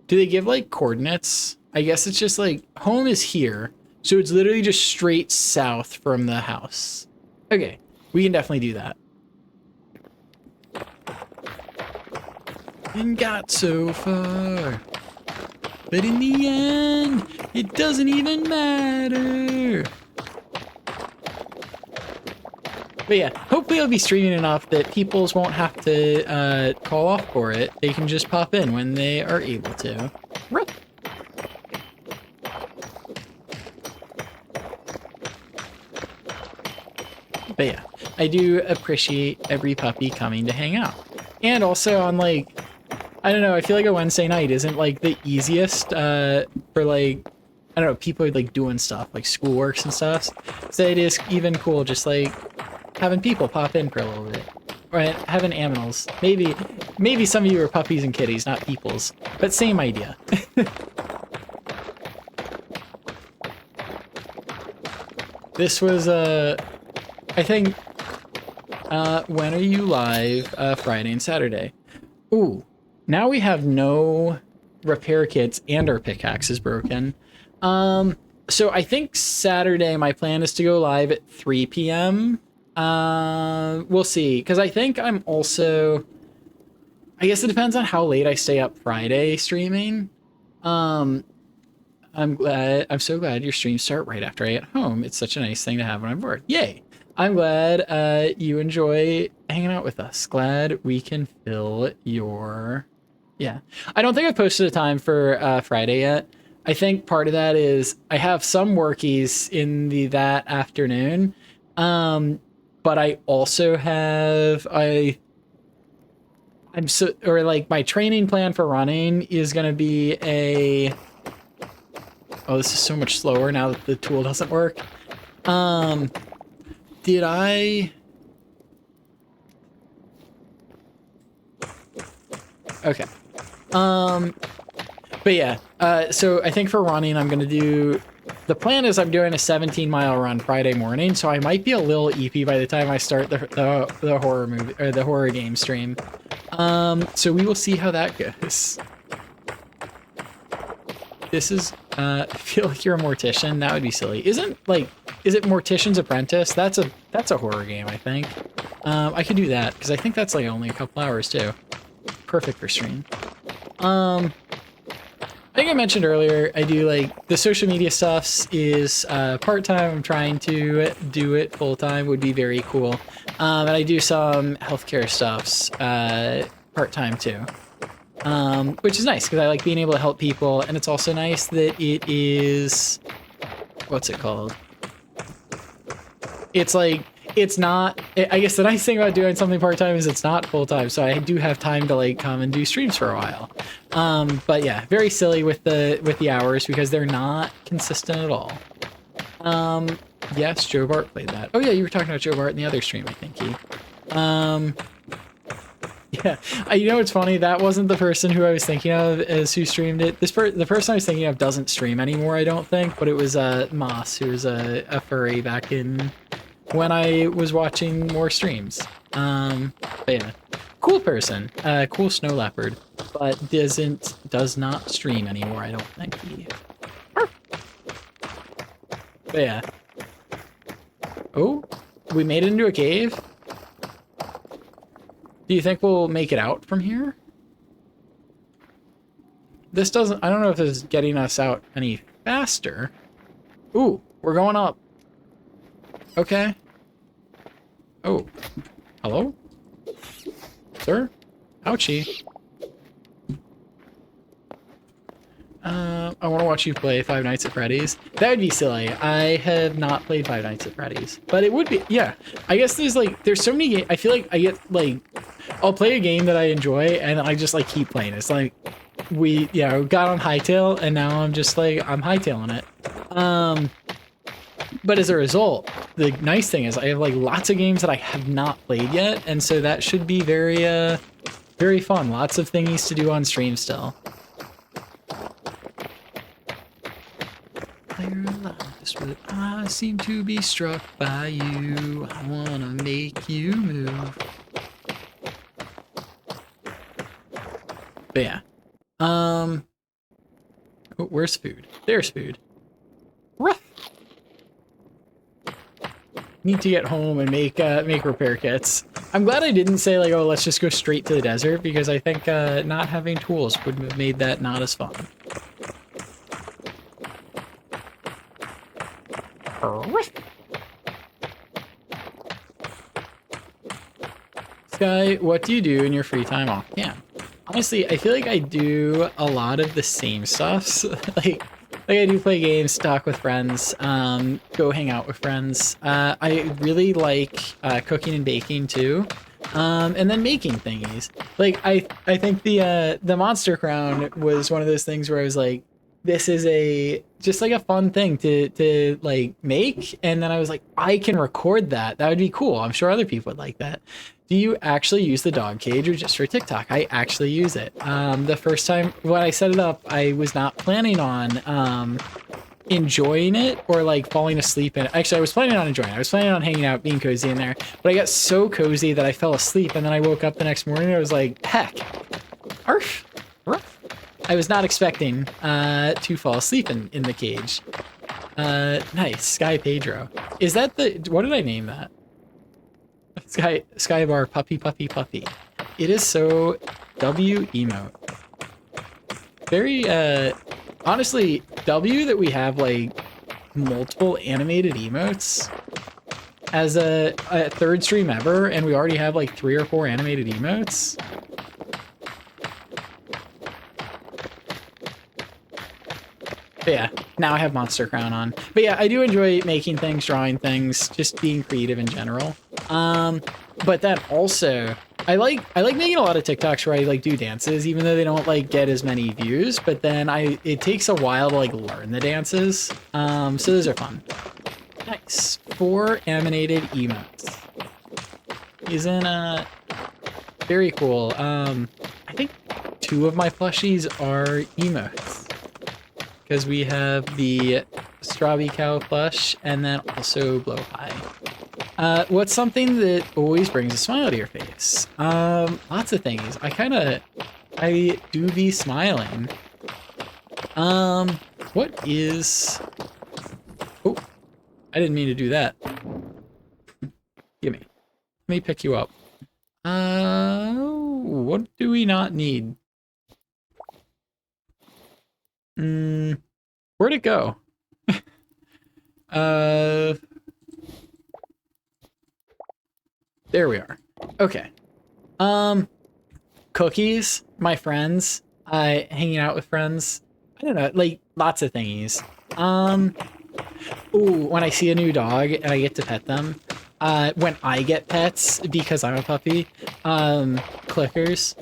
Do they give, like, coordinates? I guess it's just, like, home is here, so it's literally just straight south from the house. Okay, we can definitely do that. And got so far, but in the end, it doesn't even matter. But yeah, hopefully I'll be streaming enough that peoples won't have to call off for it. They can just pop in when they are able to. But yeah, I do appreciate every puppy coming to hang out. And also on, like, I don't know, I feel like a Wednesday night isn't, like, the easiest for, like, I don't know, people are, like, doing stuff, like schoolworks and stuff. So it is even cool just, like, having people pop in for a little bit. Or having animals. Maybe some of you are puppies and kitties, not peoples. But same idea. This was, I think, when are you live? Friday and Saturday. Ooh, now we have no repair kits and our pickaxe is broken. So I think Saturday my plan is to go live at 3 p.m. We'll see, because I think I'm also... I guess it depends on how late I stay up Friday streaming. I'm so glad your streams start right after I get home. It's such a nice thing to have when I'm bored. Yay! I'm glad you enjoy hanging out with us. Glad we can fill your... Yeah. I don't think I've posted a time for Friday yet. I think part of that is I have some workies in that afternoon. But I also have my training plan for running is going to be oh, this is so much slower now that the tool doesn't work. Did I... Okay. But yeah, so I think for running, I'm going to do... The plan is I'm doing a 17-mile run Friday morning, so I might be a little EP by the time I start the horror movie or the horror game stream. So we will see how that goes. This is I feel like you're a mortician. That would be silly. Is it Mortician's Apprentice? That's a horror game, I think. I could do that because I think that's like only a couple hours too. Perfect for stream. I think I mentioned earlier, I do like the social media stuffs is part-time. I'm trying to do it full-time, would be very cool. And I do some healthcare stuffs part-time too, which is nice because I like being able to help people. And it's also nice that it is, what's it called? It's like, it's not, I guess the nice thing about doing something part-time is it's not full-time, so I do have time to like come and do streams for a while. But yeah, very silly with the hours because they're not consistent at all. Yes, Joe Bart played that. Oh yeah, you were talking about Joe Bart in the other stream, I think. Yeah, you know what's funny? That wasn't the person who I was thinking of as who streamed it. The person I was thinking of doesn't stream anymore, I don't think, but it was Moss, who was a furry back in when I was watching more streams. But yeah, cool person, cool snow leopard, but does not stream anymore, I don't think. But yeah, Oh, we made it into a cave. Do you think we'll make it out from here? This doesn't, I don't know if this is getting us out any faster. Ooh, we're going up. Okay. Oh, hello? Sir? Ouchie. I want to watch you play Five Nights at Freddy's. That would be silly. I have not played Five Nights at Freddy's, but it would be, yeah. I guess there's so many games. I feel like I get like, I'll play a game that I enjoy and I just like keep playing. It's like we got on Hytale and now I'm just like, I'm hightailing it. But as a result, the nice thing is I have like lots of games that I have not played yet. And so that should be very, very fun. Lots of thingies to do on stream still. I seem to be struck by you. I wanna make you move. But yeah. Oh, where's food? There's food. Ruff. Need to get home and make repair kits. I'm glad I didn't say like, oh, let's just go straight to the desert, because I think not having tools would have made that not as fun. Sky, what do you do in your free time off cam? Honestly, I feel like I do a lot of the same stuff. like I do play games, talk with friends, go hang out with friends. I really like cooking and baking too. And then making thingies. Like I think the Monster Crown was one of those things where I was like, this is just like a fun thing to like make, and then I was like, I can record that. That would be cool. I'm sure other people would like that. Do you actually use the dog cage or just for TikTok? I actually use it. The first time when I set it up, I was not planning on enjoying it or like falling asleep in it. Actually, I was planning on enjoying it. I was planning on hanging out, being cozy in there, but I got so cozy that I fell asleep, and then I woke up the next morning and I was like, heck, arf, arf. I was not expecting to fall asleep in the cage. Nice, Sky Pedro. Is that what did I name that? Sky Bar Puppy Puppy Puppy. It is so W emote. Very honestly, W that we have like multiple animated emotes as a third stream ever, and we already have like 3 or 4 animated emotes. But yeah, now I have Monster Crown on. But yeah, I do enjoy making things, drawing things, just being creative in general. But then also, I like making a lot of TikToks where I like do dances, even though they don't like get as many views. But then it takes a while to like learn the dances. So those are fun. Nice. 4 animated emotes. Isn't very cool. I think 2 of my plushies are emotes. Because we have the Strawberry Cow plush and then also Blow High. What's something that always brings a smile to your face? Lots of things. I do be smiling. What is... Oh, I didn't mean to do that. Gimme. Let me pick you up. What do we not need? Where'd it go? There we are. Okay. Cookies, my friends, hanging out with friends. I don't know, like lots of thingies. Ooh, when I see a new dog and I get to pet them. When I get pets because I'm a puppy, clickers.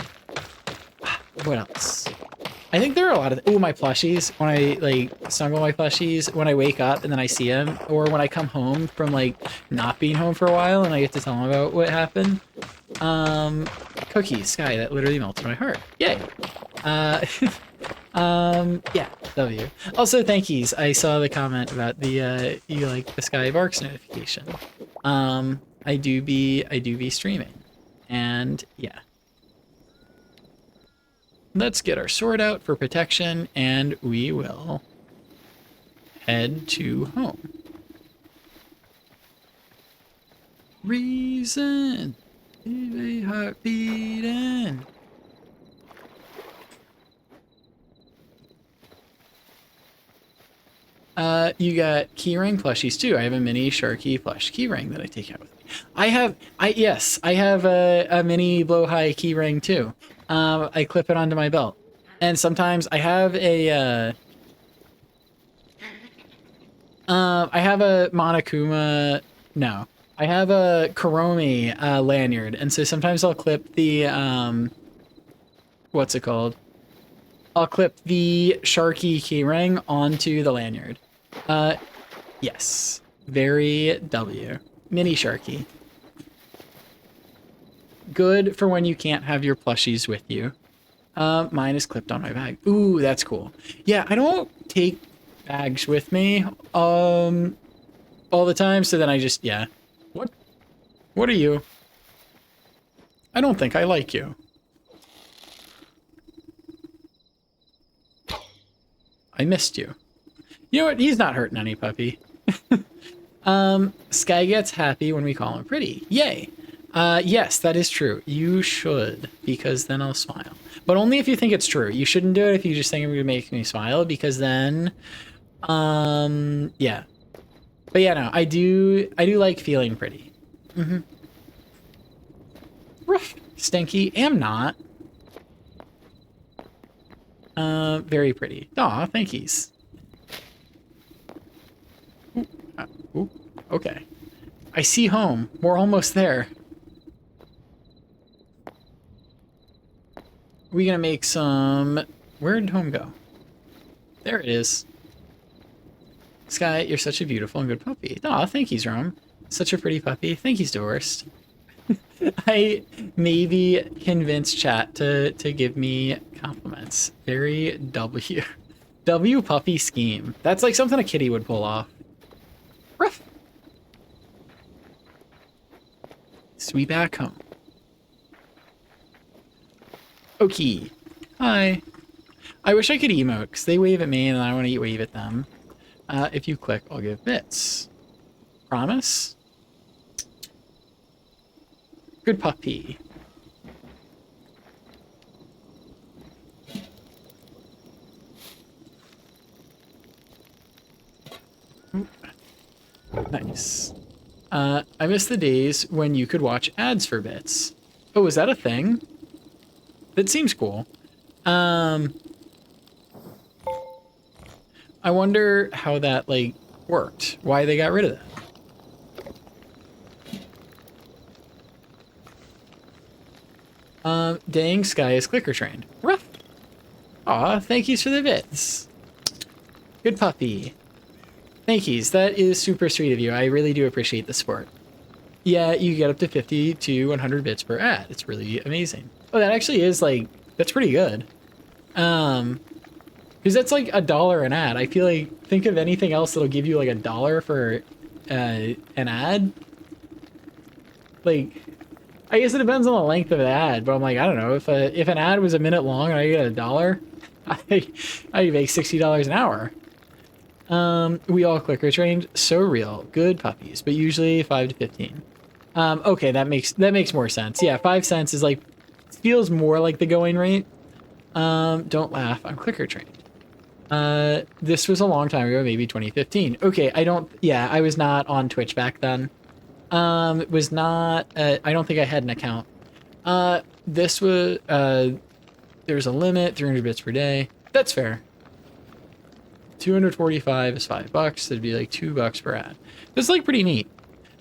What else? I think there are a lot of, my plushies, when I like snuggle my plushies, when I wake up and then I see them, or when I come home from like not being home for a while and I get to tell them about what happened. Cookies, Sky, that literally melted my heart. Yay. Yeah, W. Also, thank yous. I saw the comment about the, you like the Sky Barks notification. I do be streaming, and yeah. Let's get our sword out for protection, and we will head to home. Reason. A heart beating. You got keyring plushies too. I have a mini Sharky plush keyring that I take out with me. I have a mini Blowhigh keyring too. I clip it onto my belt, and sometimes I have a Monokuma. No, I have a Kuromi lanyard, and so sometimes I'll clip the what's it called? I'll clip the Sharky keyring onto the lanyard. Yes. Very W. Mini Sharky. Good for when you can't have your plushies with you. Mine is clipped on my bag. Ooh, that's cool. Yeah, I don't take bags with me all the time, so then I just, yeah. What are you? I don't think I like you. I missed you. You know what? He's not hurting any puppy. Sky gets happy when we call him pretty. Yay. Yes, that is true. You should, because then I'll smile. But only if you think it's true. You shouldn't do it if you just think it would make me smile, because then, yeah. But yeah, no, I do like feeling pretty. Mm-hmm. Ruff. Stinky. Am not. Very pretty. Aw, thankies. Ooh, okay. I see home. We're almost there. We gonna make some... Where'd home go? There it is. Sky, you're such a beautiful and good puppy. Aw, thankies, Rome. Such a pretty puppy. Thankies, Divorced. I maybe convinced chat to give me compliments. Very W. W puppy scheme. That's like something a kitty would pull off. Ruff. Sweet back home. Okay. Hi. I wish I could emote, because they wave at me and I want to wave at them. If you click, I'll give bits. Promise? Good puppy. Ooh. Nice. I miss the days when you could watch ads for bits. Oh, is that a thing? That seems cool. I wonder how that, like, worked. Why they got rid of that. Dang, Sky is clicker trained. Rough. Aw, thank yous for the bits. Good puppy. Thank yous. That is super sweet of you. I really do appreciate the support. Yeah, you get up to 50 to 100 bits per ad. It's really amazing. Oh, that actually is, like, that's pretty good. Because that's like $1 an ad. I feel like, think of anything else that'll give you like $1 for an ad. Like, I guess it depends on the length of the ad, but I'm like, I don't know, if an ad was a minute long and I get $1, I make $60 an hour. We all clicker trained. So real. Good puppies, but usually 5 to 15. Okay, that makes more sense. Yeah, 5 cents is like, feels more like the going rate. Don't laugh. I'm clicker trained. This was a long time ago, maybe 2015. Okay, I was not on Twitch back then. It was not, I don't think I had an account. This was, there's a limit, 300 bits per day. That's fair. 245 is $5. That'd be like $2 per ad. That's like pretty neat.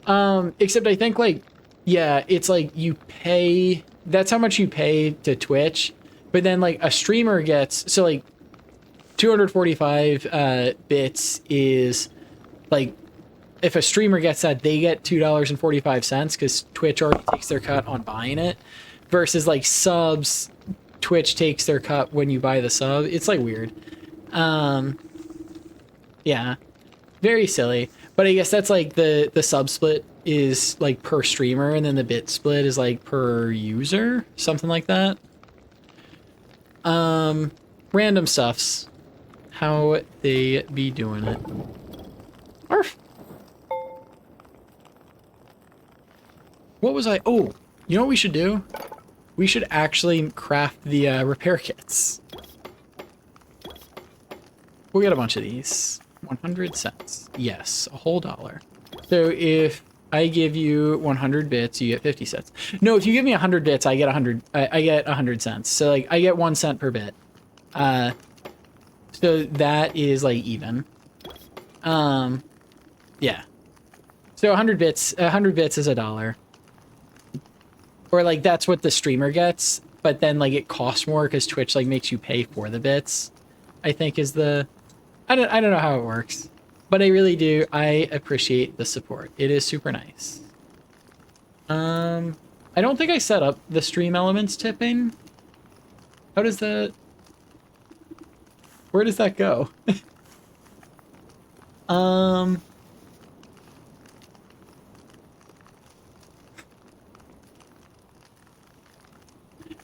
Except I think like, yeah, it's like you pay, that's how much you pay to Twitch, but then like a streamer gets, so like 245 bits is like, if a streamer gets that, they get $2.45 because Twitch already takes their cut on buying it, versus like subs, Twitch takes their cut when you buy the sub. It's like weird. Yeah, very silly. But I guess that's like the sub split is like per streamer, and then the bit split is like per user, something like that. Random stuffs. How they be doing it. Arf. What was I? Oh, you know what we should do? We should actually craft the repair kits. We'll get a bunch of these. 100 cents. Yes, a whole dollar. So if I give you 100 bits, you get 50 cents. No, if you give me 100 bits, I get 100. I get 100 cents. So like I get 1 cent per bit. So that is like even. Yeah. So 100 bits. 100 bits is a dollar. Or like that's what the streamer gets, but then like it costs more because Twitch like makes you pay for the bits. I think is the. I don't know how it works, but I really do. I appreciate the support. It is super nice. I don't think I set up the stream elements tipping. How does that? Where does that go?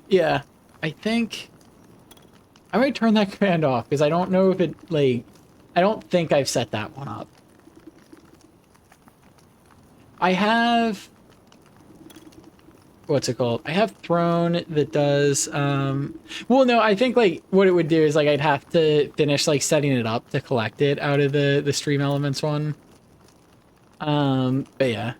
Yeah, I think I might turn that command off because I don't know if it like. I don't think I've set that one up. I have, what's it called? I have Throne that does, well, no, I think like what it would do is like I'd have to finish like setting it up to collect it out of the stream elements one. But yeah.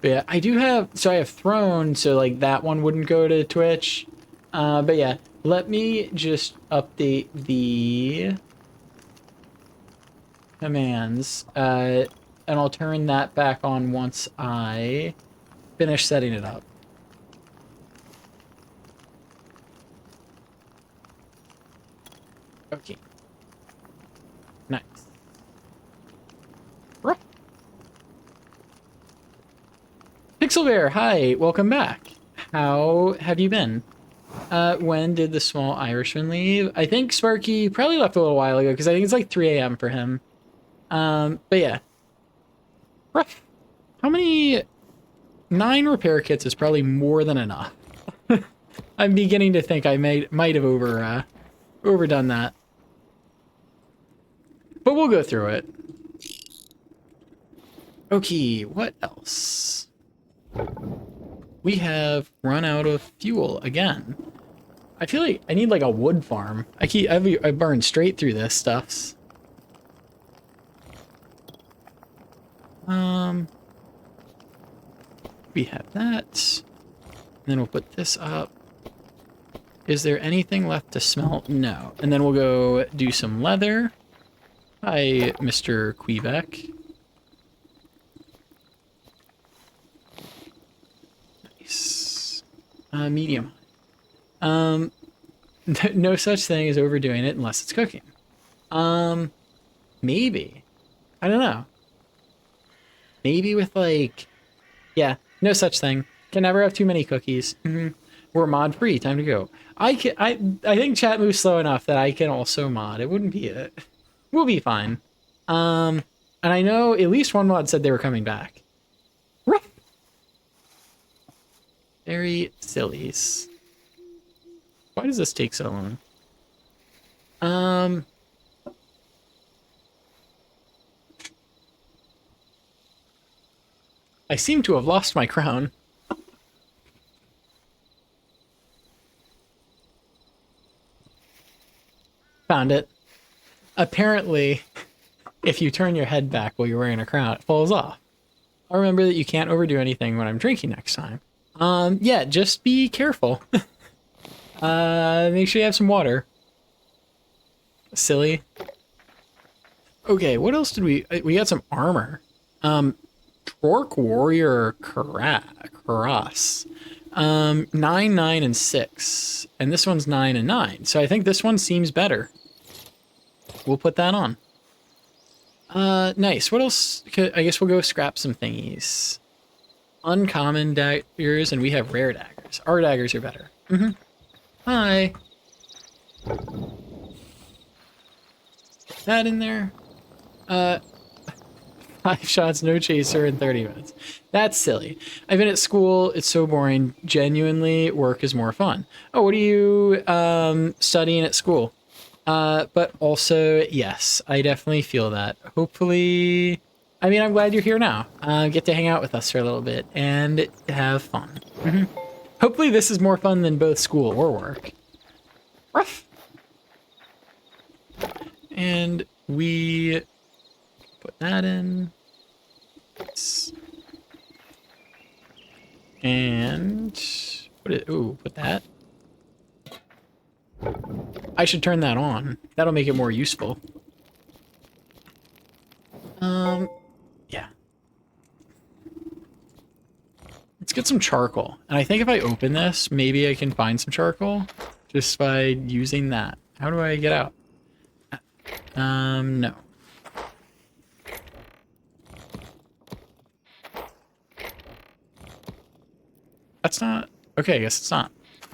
But yeah, I do have, so I have Throne, so like that one wouldn't go to Twitch. But yeah, let me just update the commands, and I'll turn that back on once I finish setting it up. Okay. Nice. Pixel Bear, hi, welcome back. How have you been? When did the small Irishman leave? I think Sparky probably left a little while ago because I think it's like 3 a.m. for him. But yeah. Rough. How many? 9 repair kits is probably more than enough. I'm beginning to think I might have overdone that. But we'll go through it. Okay, what else? We have run out of fuel again. I feel like I need like a wood farm. I burn straight through this stuffs. We have that. And then we'll put this up. Is there anything left to smelt? No. And then we'll go do some leather. Hi, Mr. Quebec. Nice. Medium. No such thing as overdoing it unless it's cooking. Maybe. I don't know. Maybe with like, yeah, no such thing. Can never have too many cookies. We're mod free. Time to go. I think chat moves slow enough that I can also mod. It wouldn't be it. We'll be fine. And I know at least one mod said they were coming back. Very sillies. Why does this take so long? I seem to have lost my crown. Found it. Apparently, if you turn your head back while you're wearing a crown, it falls off. I'll remember that you can't overdo anything when I'm drinking next time. Yeah, just be careful. Make sure you have some water. Silly. Okay, what else did we got some armor. Torque Warrior Cross. 9, 9, and 6. And this one's 9 and 9. So I think this one seems better. We'll put that on. Nice. What else? I guess we'll go scrap some thingies. Uncommon daggers, and we have rare daggers. Our daggers are better. Hi. That in there. 5 shots, no chaser in 30 minutes. That's silly. I've been at school. It's so boring. Genuinely, work is more fun. Oh, what are you studying at school? But also, yes, I definitely feel that. Hopefully, I mean, I'm glad you're here now. Get to hang out with us for a little bit and have fun. Hopefully this is more fun than both school or work. Ruff. And we put that in. And put that. I should turn that on. That'll make it more useful. Yeah. Let's get some charcoal. And I think if I open this, maybe I can find some charcoal just by using that. How do I get out? No. That's not... Okay, I guess it's not.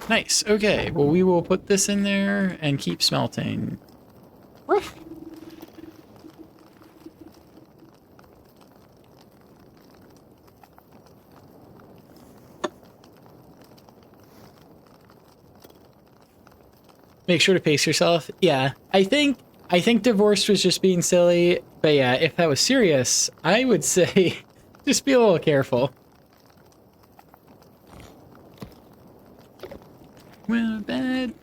Nice. Okay, well, we will put this in there and keep smelting. Woof. Make sure to pace yourself. Yeah, I think divorce was just being silly. But yeah, if that was serious, I would say just be a little careful. Well, bad.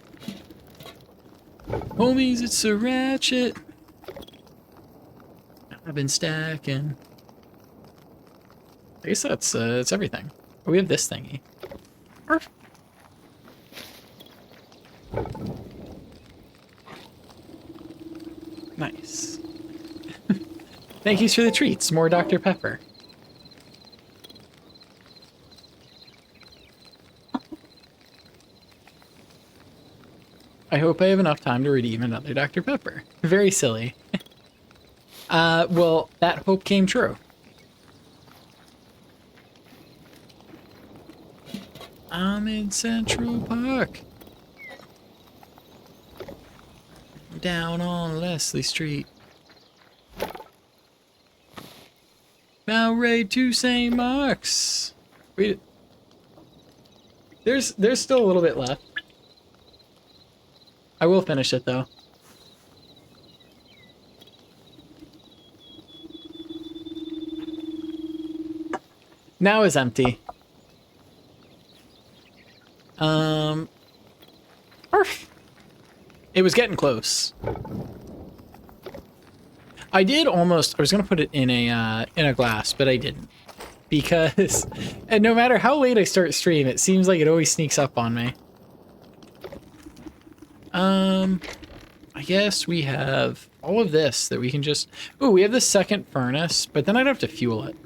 Homies, it's a ratchet. I've been stacking. I guess that's everything. Oh, we have this thingy. Arf. Nice. Thank you for the treats. More Dr. Pepper. I hope I have enough time to redeem another Dr. Pepper. Very silly. Well, that hope came true. I'm in Central Park. Down on Leslie Street. Now raid to St. Mark's. Wait. There's still a little bit left. I will finish it though. Now is empty. Arf. It was getting close. I was gonna put it in a glass, but I didn't. Because and no matter how late I start stream, it seems like it always sneaks up on me. I guess we have all of this that we can just... Ooh, we have the second furnace, but then I'd have to fuel it.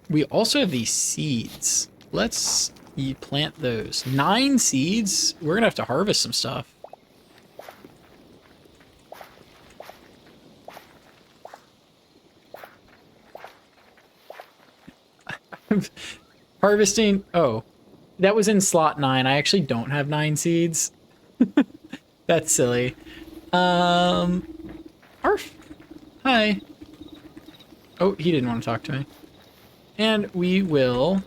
We also have these seeds. Let's plant those. 9 seeds? We're gonna have to harvest some stuff. Harvesting... Oh. That was in slot 9. I actually don't have 9 seeds. That's silly. Arf. Hi. Oh, he didn't want to talk to me. And we will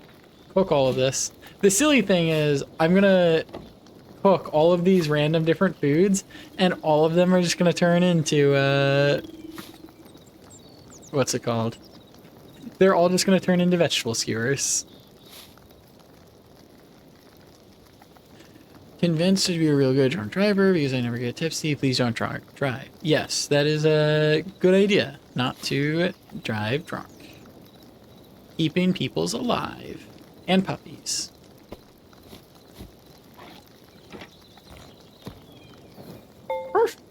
cook all of this. The silly thing is, I'm gonna cook all of these random different foods, and all of them are just gonna turn into, what's it called? They're all just gonna turn into vegetable skewers. Convinced to be a real good drunk driver because I never get tipsy. Please don't drive. Yes, that is a good idea. Not to drive drunk. Keeping peoples alive. And puppies. Perfect.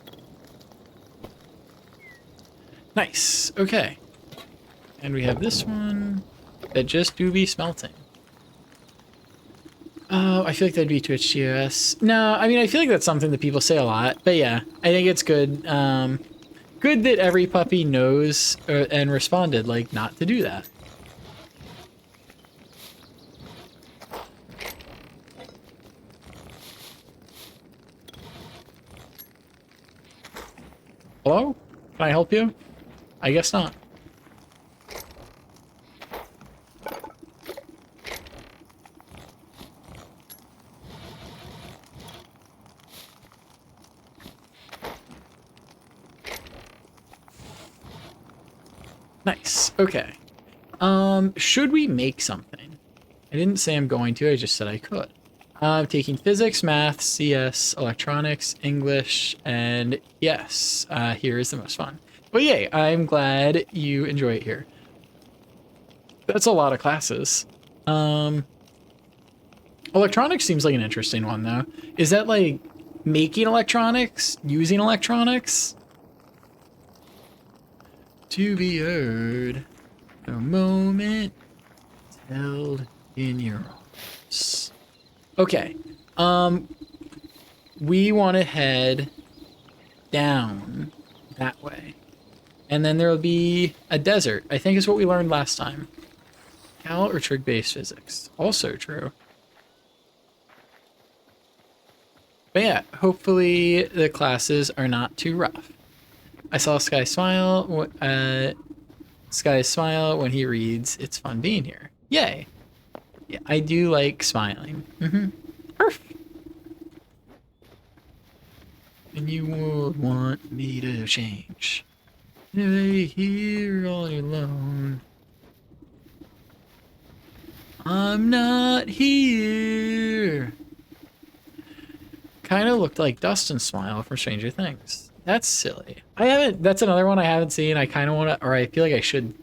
Nice. Okay. And we have this one that just do be smelting. Oh, I feel like that'd be Twitch TOS. No, I mean, I feel like that's something that people say a lot. But yeah, I think it's good. Good that every puppy knows and responded, like, not to do that. Hello? Can I help you? I guess not. Nice. Okay. Should we make something? I didn't say I'm going to, I just said I could. I'm taking physics, math, CS, electronics, English, and yes, here is the most fun. But yay, I'm glad you enjoy it here. That's a lot of classes. Electronics seems like an interesting one, though. Is that like making electronics? Using electronics? To be heard, a moment held in your arms. Okay. We want to head down that way. And then there will be a desert, I think is what we learned last time. Cal or trig-based physics. Also true. But yeah, hopefully the classes are not too rough. I saw Sky smile. Sky smile when he reads. It's fun being here. Yay! Yeah, I do like smiling. Perf. And you would want me to change. Stay here all alone. I'm not here. Kind of looked like Dustin's smile from Stranger Things. That's silly. I haven't. That's another one I haven't seen. I kind of want to, or I feel like I should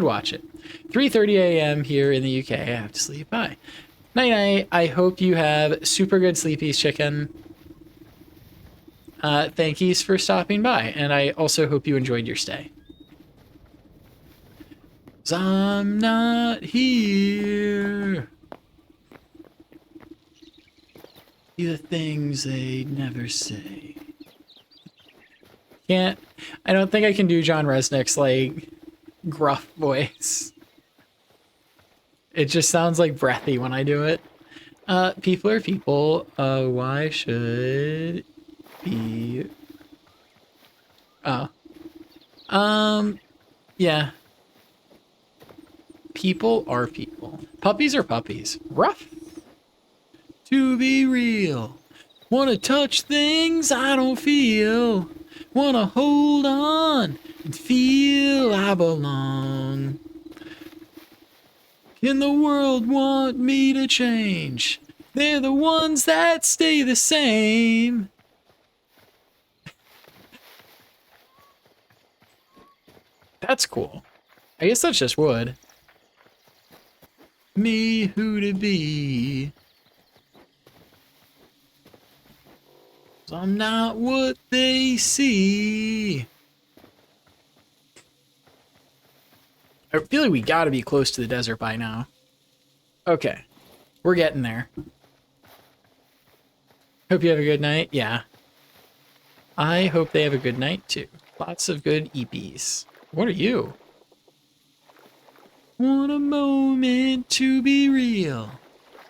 watch it. 3:30 a.m. here in the UK. I have to sleep. Bye. Night night. I hope you have super good sleepies, chicken. Thank yous for stopping by, and I also hope you enjoyed your stay. 'Cause I'm not here. See the things they never say. Can't. I don't think I can do John Resnick's like gruff voice. It just sounds like breathy when I do it. People are people. Why should be? Oh. Yeah. People are people. Puppies are puppies. Rough. To be real. Wanna touch things I don't feel. Wanna hold on and feel I belong. Can the world want me to change? They're the ones that stay the same. That's cool. I guess that's just wood. Me who to be. 'Cause I'm not what they see. I feel like we gotta be close to the desert by now. Okay. We're getting there. Hope you have a good night. Yeah. I hope they have a good night too. Lots of good EPs. What are you? Want a moment to be real.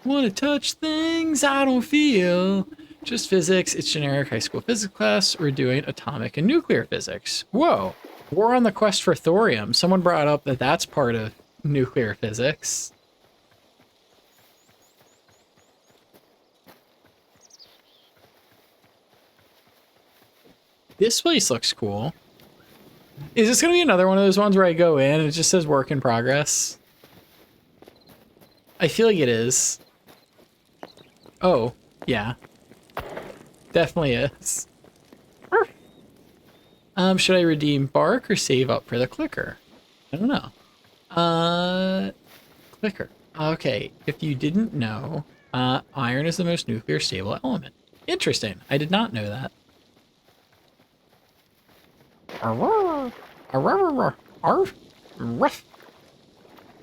Want to touch things I don't feel. Just physics. It's generic high school physics class. We're doing atomic and nuclear physics. Whoa. We're on the quest for thorium. Someone brought up that that's part of nuclear physics. This place looks cool. Is this going to be another one of those ones where I go in and it just says work in progress? I feel like it is. Oh, yeah. Definitely is. Should I redeem bark or save up for the clicker? I don't know. Clicker. Okay, if you didn't know, iron is the most nuclear stable element. Interesting. I did not know that. Arr, arr, arr, ruff.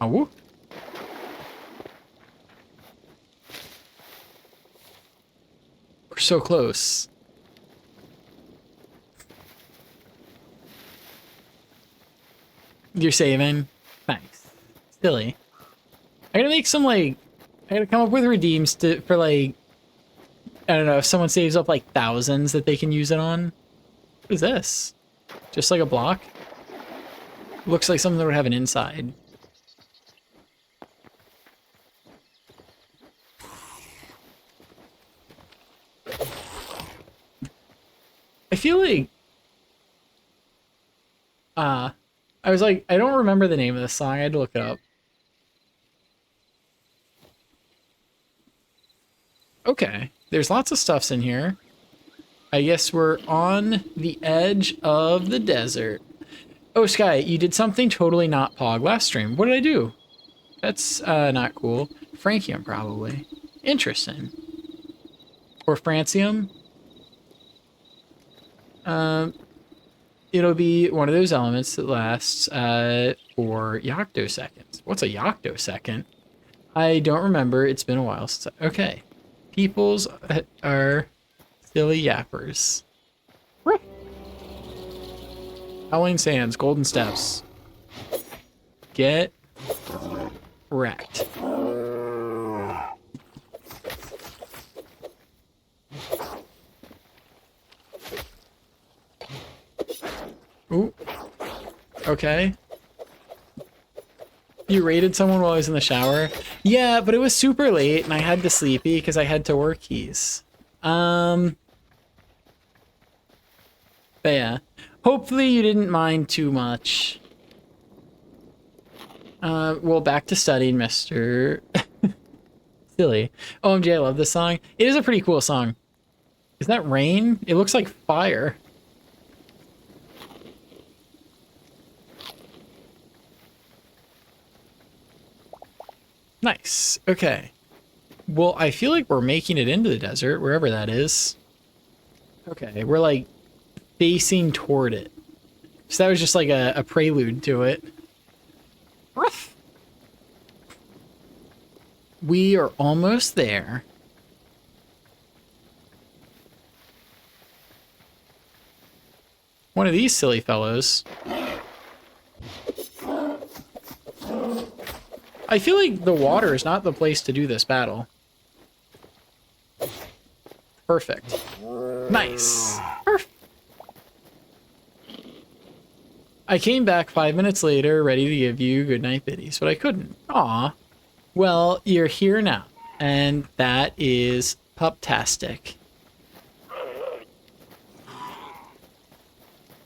Awoo. We're so close. You're saving? Thanks. Silly. I gotta make some like, I gotta come up with redeems for like, I don't know, if someone saves up like thousands that they can use it on. What is this? Just like a block? Looks like something that would have an inside. I feel like, I was like, I don't remember the name of this song. I had to look it up. Okay, there's lots of stuffs in here. I guess we're on the edge of the desert. Oh, Sky, you did something totally not Pog last stream. What did I do? That's not cool. Francium, probably. Interesting. Or francium. It'll be one of those elements that lasts for yoctoseconds. What's a yoctosecond? I don't remember. It's been a while since okay. Peoples are silly yappers. Howling Sands, Golden Steps. Get wrecked. Ooh. Okay. You raided someone while I was in the shower? Yeah, but it was super late and I had to sleepy because I had to work keys. But yeah. Hopefully you didn't mind too much. Well, back to studying, Mr. Silly. OMG, I love this song. It is a pretty cool song. Is that rain? It looks like fire. Nice. Okay. Well, I feel like we're making it into the desert, wherever that is. Okay, we're like facing toward it. So that was just like a prelude to it. We are almost there. One of these silly fellows. I feel like the water is not the place to do this battle. Perfect. Nice. Perfect. I came back 5 minutes later, ready to give you goodnight biddies, but I couldn't. Aw. Well, you're here now, and that is puptastic.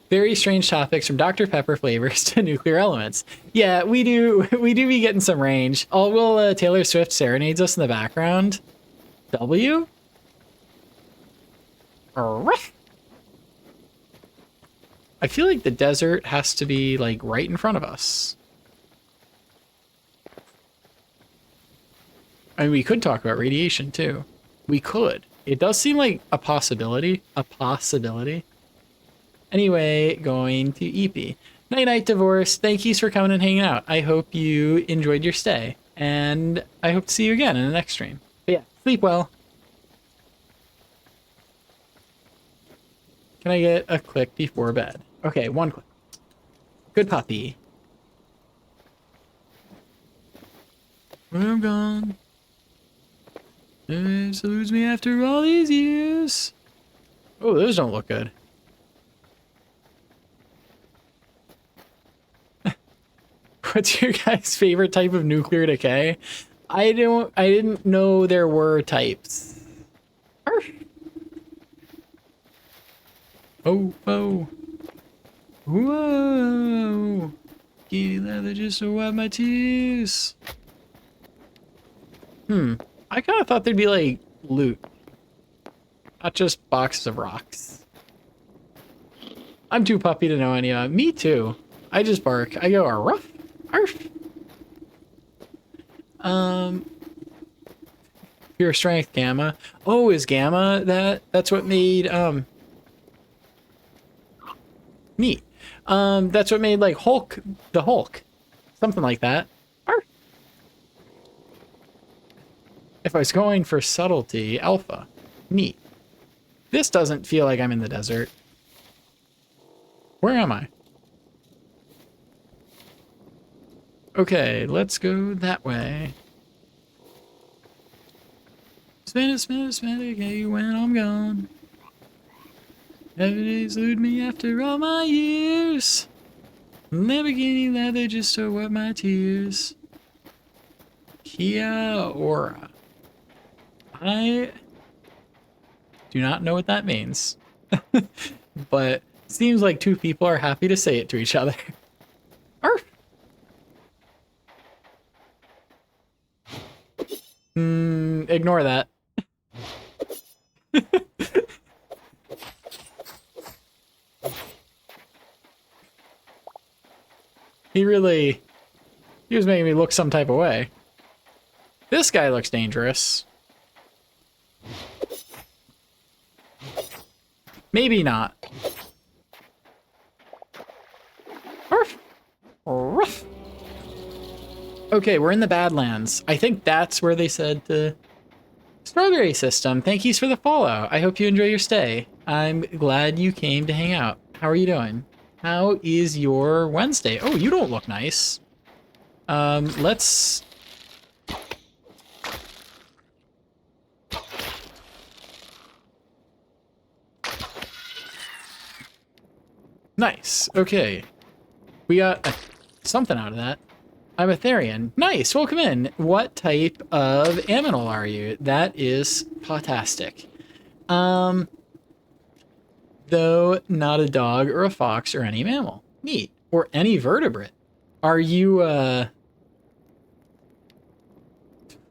Very strange topics from Dr. Pepper flavors to nuclear elements. Yeah, we do be getting some range. Oh, will Taylor Swift serenades us in the background? W? I feel like the desert has to be like right in front of us. I mean, we could talk about radiation too. We could. It does seem like a possibility. A possibility. Anyway, going to EP. Night night, Divorce. Thank you for coming and hanging out. I hope you enjoyed your stay. And I hope to see you again in the next stream. But yeah, sleep well. Can I get a click before bed? Okay, one click. Good puppy. I'm gone. It salutes me after all these years. Oh, those don't look good. What's your guys' favorite type of nuclear decay? I didn't know there were types. Oh, oh. Whoa. Kitty leather just to wipe my tears. I kind of thought there'd be like loot. Not just boxes of rocks. I'm too puppy to know any of it. Me too. I just bark. I go arf. Arf. Pure strength gamma. Oh, is gamma that's what made neat. That's what made like Hulk the Hulk. Something like that. Arf. If I was going for subtlety, alpha. Neat. This doesn't feel like I'm in the desert. Where am I? Okay, let's go that way. Spin it, okay, when I'm gone. Every day's elude me after all my years. Lamborghini leather just to wipe my tears. Kia ora. I do not know what that means. But seems like two people are happy to say it to each other. Ignore that. He was making me look some type of way. This guy looks dangerous. Maybe not. Arf. Ruff. Okay, we're in the Badlands. I think that's where they said to... Strawberry System, thank you for the follow. I hope you enjoy your stay. I'm glad you came to hang out. How are you doing? How is your Wednesday? Oh, you don't look nice. Let's... Nice. Okay. We got something out of that. I'm a Therian. Nice. Welcome in. What type of aminal are you? That is fantastic. Though not a dog or a fox or any mammal. Neat. Or any vertebrate. Are you,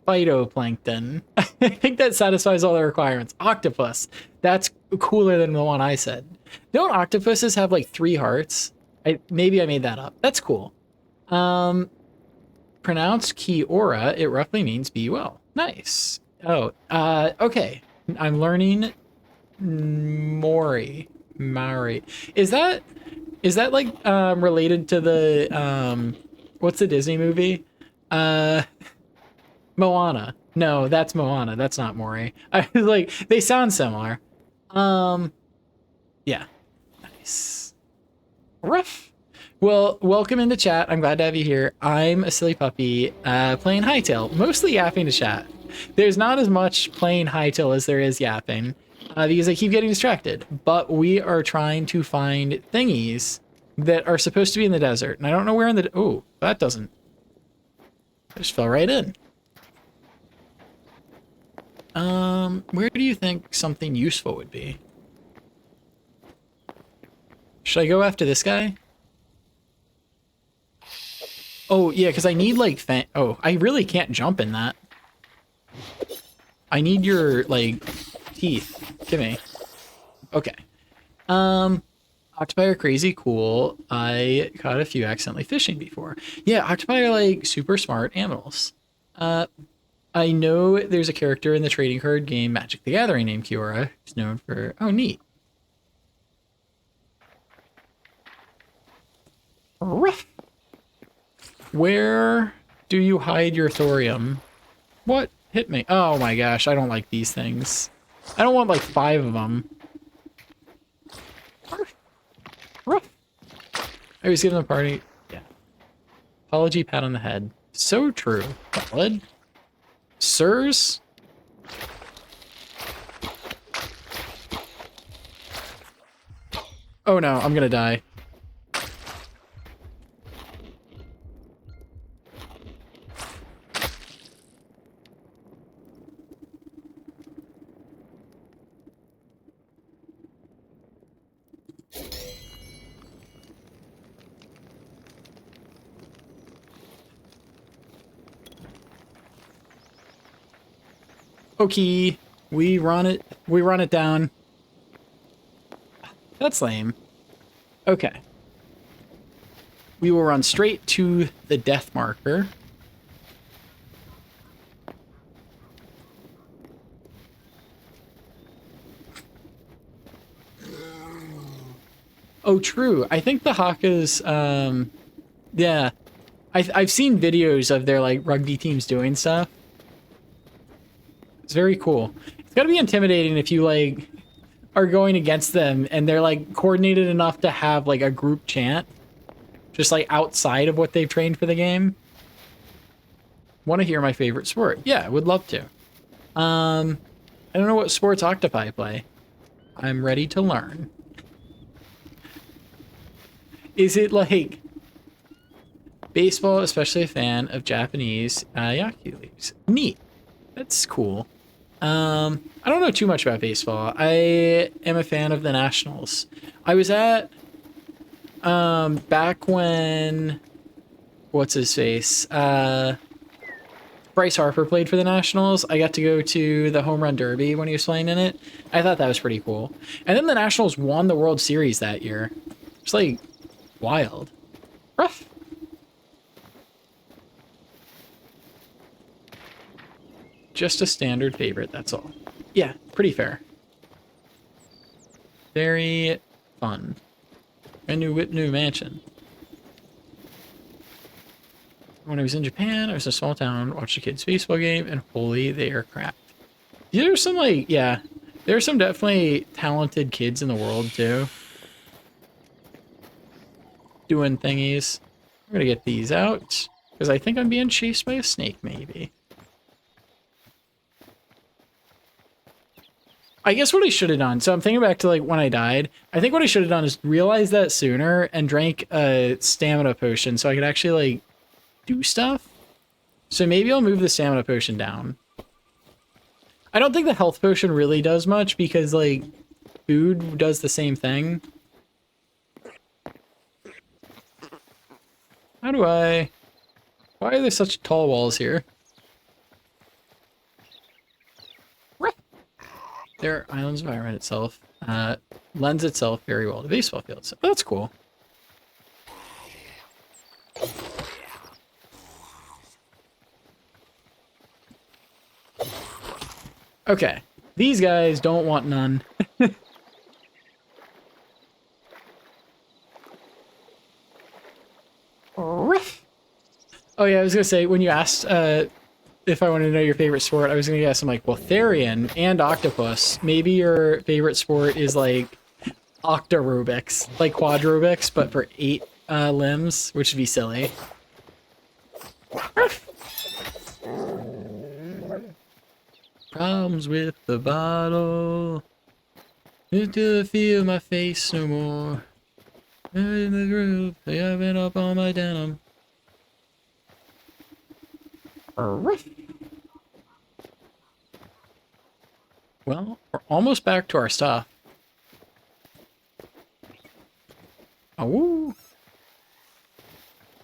phytoplankton? I think that satisfies all the requirements. Octopus. That's cooler than the one I said. Don't octopuses have like 3 hearts? Maybe I made that up. That's cool. Pronounced Kiora, it roughly means be well. Nice. Oh, okay. I'm learning Maori. Is that like related to the what's the Disney movie? Moana. No, that's Moana. That's not Maori. I was like, they sound similar. Yeah. Nice. Rough. Well, welcome into chat. I'm glad to have you here. I'm a silly puppy playing hytale, mostly yapping to chat. There's not as much playing hytale as there is yapping because I keep getting distracted. But we are trying to find thingies that are supposed to be in the desert. And I don't know where in the... Oh, that doesn't... I just fell right in. Where do you think something useful would be? Should I go after this guy? Oh, yeah, because I need, like, oh, I really can't jump in that. I need your, like, teeth. Give me. Okay. Octopi are crazy cool. I caught a few accidentally fishing before. Yeah, octopi are, like, super smart animals. I know there's a character in the trading card game Magic the Gathering named Kiora, who's known for... Oh, neat. Ruff. Where do you hide your thorium? What? Hit me. Oh my gosh, I don't like these things. I don't want like 5 of them. Ruff. I was giving a party. Yeah. Apology, pat on the head. So true. Valid. Sirs? Oh no, I'm gonna die. Okay, we run it down. That's lame. Okay. We will run straight to the death marker. Oh, true. I think the Hakas, yeah. I've seen videos of their, like, rugby teams doing stuff. It's very cool. It's gotta be intimidating if you, like, are going against them and they're, like, coordinated enough to have, like, a group chant. Just, like, outside of what they've trained for the game. Want to hear my favorite sport? Yeah, I would love to. I don't know what sports octopi play. I'm ready to learn. Is it, like... Baseball, especially a fan of Japanese Yaku leagues. Neat. That's cool. I don't know too much about baseball. I am a fan of the Nationals. I was at, back when, what's his face? Brian Bryce Harper played for the Nationals. I got to go to the home run derby when he was playing in it. I thought that was pretty cool. And then the Nationals won the World Series that year. It's like wild. Rough. Just a standard favorite, that's all. Yeah, pretty fair. Very fun. A new mansion. When I was in Japan, I was in a small town, watched a kid's baseball game, and holy, they are crap. There's some, like, yeah, there's some definitely talented kids in the world, too. Doing thingies. I'm gonna get these out, because I think I'm being chased by a snake, maybe. I guess what I should have done, so I'm thinking back to, like, when I died, I think what I should have done is realize that sooner and drank a stamina potion so I could actually, like, do stuff. So maybe I'll move the stamina potion down. I don't think the health potion really does much because, like, food does the same thing. How do I... Why are there such tall walls here? Their island's environment itself lends itself very well to baseball fields. So that's cool. Okay, these guys don't want none. Oh yeah, I was gonna say, when you asked if I wanted to know your favorite sport, I was gonna guess, I'm like, well, Therian and Octopus. Maybe your favorite sport is like Octarobics, like quadrobics, but for 8 limbs, which would be silly. Problems with the bottle. Need to feel my face no more. In the group, they have been up on my denim. Well, we're almost back to our stuff. Oh,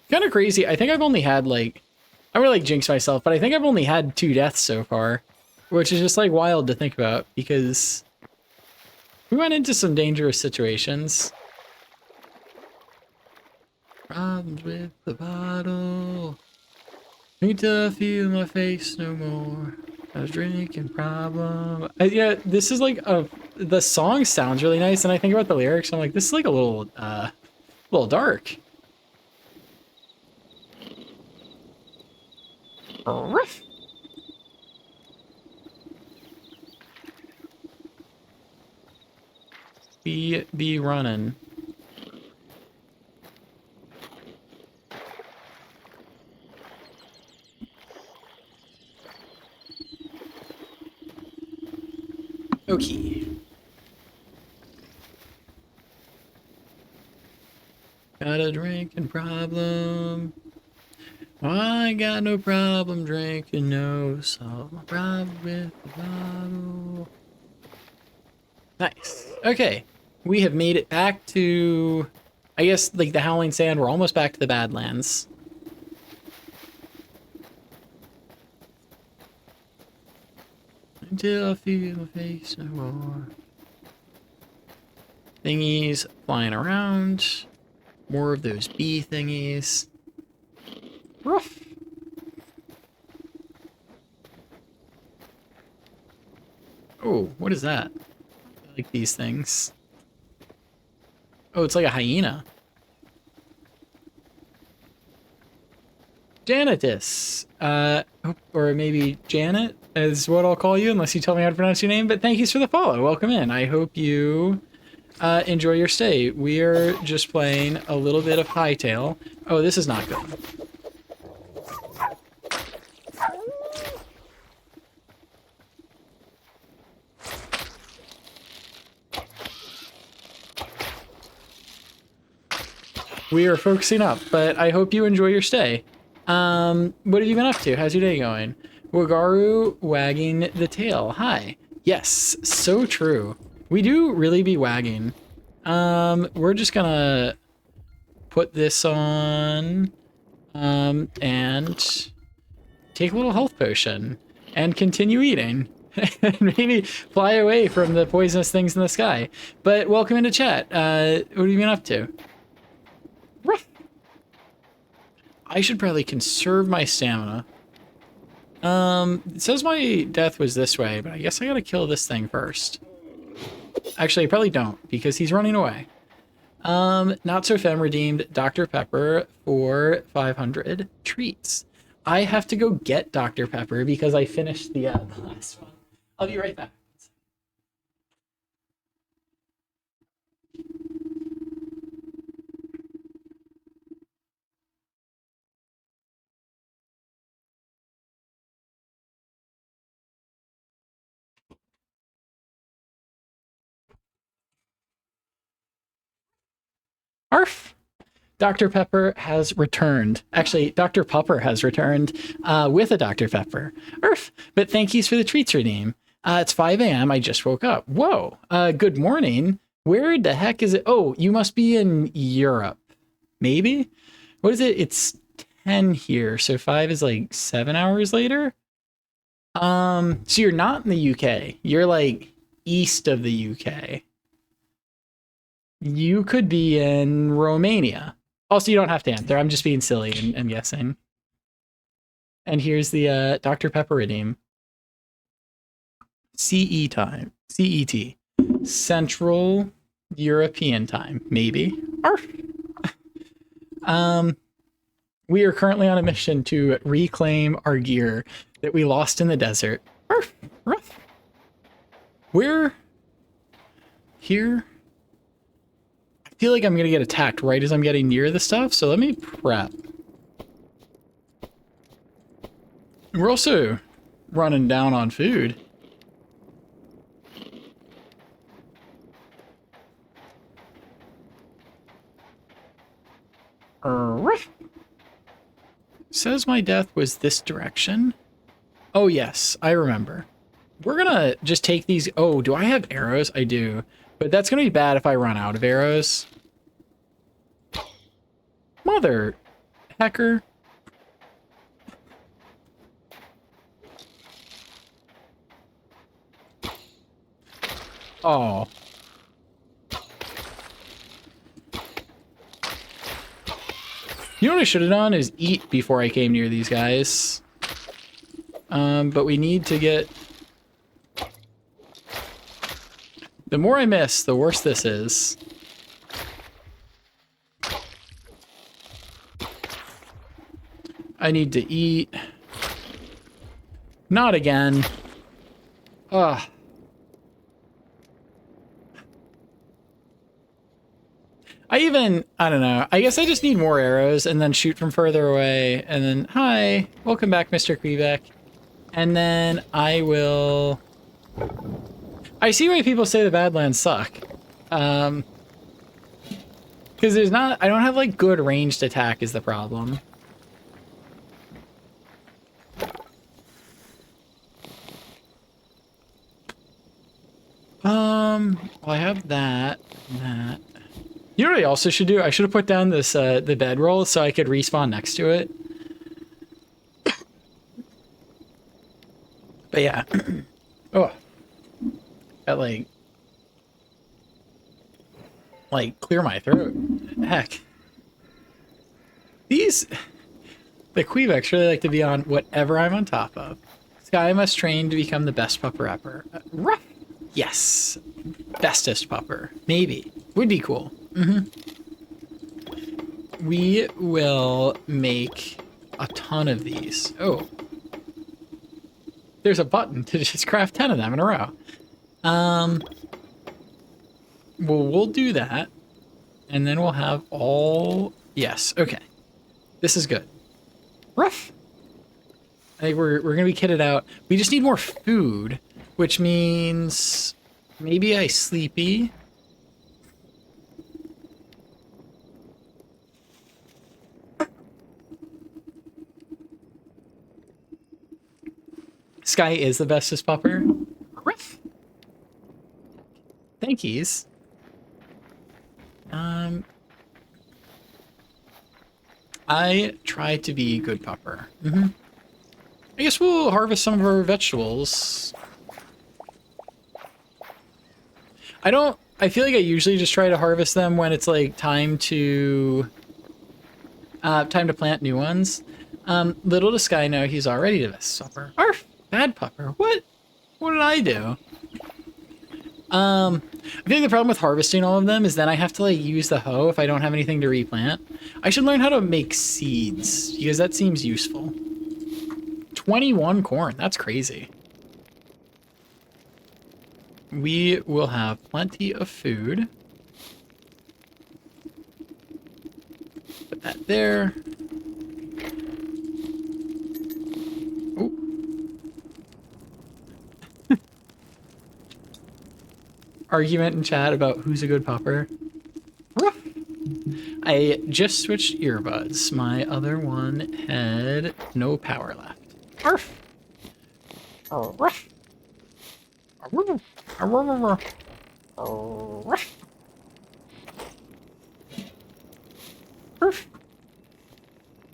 kind of crazy. I think I've only had like, I would like jinx myself, but I think I've only had 2 deaths so far, which is just like wild to think about because we went into some dangerous situations. Problems with the bottle. Need to feel my face no more. I was drinking problem. Yeah, this is like the song sounds really nice, and I think about the lyrics. I'm like, this is like a little dark. Be running. Okay. Got a drinking problem. I got no problem drinking, no, solve my problem with the bottle. Nice. Okay. We have made it back to, I guess, like the Howling Sand. We're almost back to the Badlands. Until I feel my face no more. Thingies flying around. More of those bee thingies. Rough. Oh, what is that? I like these things. Oh, it's like a hyena. Janitus. Or maybe Janet is what I'll call you, unless you tell me how to pronounce your name. But thank you for the follow. Welcome in. I hope you enjoy your stay. We are just playing a little bit of Hytale. Oh, this is not good. We are focusing up, but I hope you enjoy your stay. What have you been up to? How's your day going? Wagaru wagging the tail. Hi. Yes, so true. We do really be wagging. We're just gonna put this on, and take a little health potion and continue eating. And maybe fly away from the poisonous things in the sky. But welcome into chat. What have you been up to? Ruff. I should probably conserve my stamina. It says my death was this way, but I guess I gotta kill this thing first. Actually, I probably don't, because he's running away. Not So Femme redeemed Dr. Pepper for 500 treats. I have to go get Dr. Pepper because I finished the last one. I'll be right back. Arf! Dr. Pepper has returned. Actually, Dr. Pupper has returned with a Dr. Pepper. Arf! But thank yous for the treats redeem. It's 5 a.m. I just woke up. Whoa. Good morning. Where the heck is it? Oh, you must be in Europe. Maybe? What is it? It's 10 here. So 5 is like 7 hours later? So you're not in the UK. You're like east of the UK. You could be in Romania. Also, you don't have to answer. I'm just being silly and guessing. And here's the Dr. Pepper redeem. CE time. CET. Central European time. Maybe. Arf. We are currently on a mission to reclaim our gear that we lost in the desert. Arf. Ruff. We're here. I feel like I'm going to get attacked right as I'm getting near the stuff, so let me prep. We're also running down on food. Says my death was this direction. Oh yes, I remember. We're gonna just take these. Oh, do I have arrows? I do. But that's gonna be bad if I run out of arrows. Mother hecker. Oh. You know what I should have done is eat before I came near these guys. But we need to get... The more I miss, the worse this is. I need to eat. Not again. Ugh. I don't know. I guess I just need more arrows and then shoot from further away. And then, hi, welcome back, Mr. Quebec. And then I will... I see why people say the Badlands suck. Because there's not... I don't have, like, good ranged attack is the problem. Well, I have that and that. You know what I also should do? I should have put down this the bedroll so I could respawn next to it. But yeah. Oh. Got like clear my throat. Heck. The Quebecs really like to be on whatever I'm on top of. Sky must train to become the best pupper ever. Ruff. Yes. Bestest pupper. Maybe. Would be cool. We will make a ton of these. Oh. There's a button to just craft 10 of them in a row. Well, we'll do that. And then we'll have all... Yes, okay. This is good. Rough. I think we're going to be kitted out. We just need more food, which means maybe I sleepy. Sky is the bestest pupper. Riff. Thank yous. I try to be good pupper. I guess we'll harvest some of our vegetables. I feel like I usually just try to harvest them when it's like time to plant new ones. Little does Sky know he's already the best supper. Arf! Bad pupper. What? What did I do? I think the problem with harvesting all of them is then I have to like use the hoe if I don't have anything to replant. I should learn how to make seeds because that seems useful. 21 corn. That's crazy. We will have plenty of food. Put that there. Oh. Argument in chat about who's a good pupper. I just switched earbuds. My other one had no power left. Arf! Arf!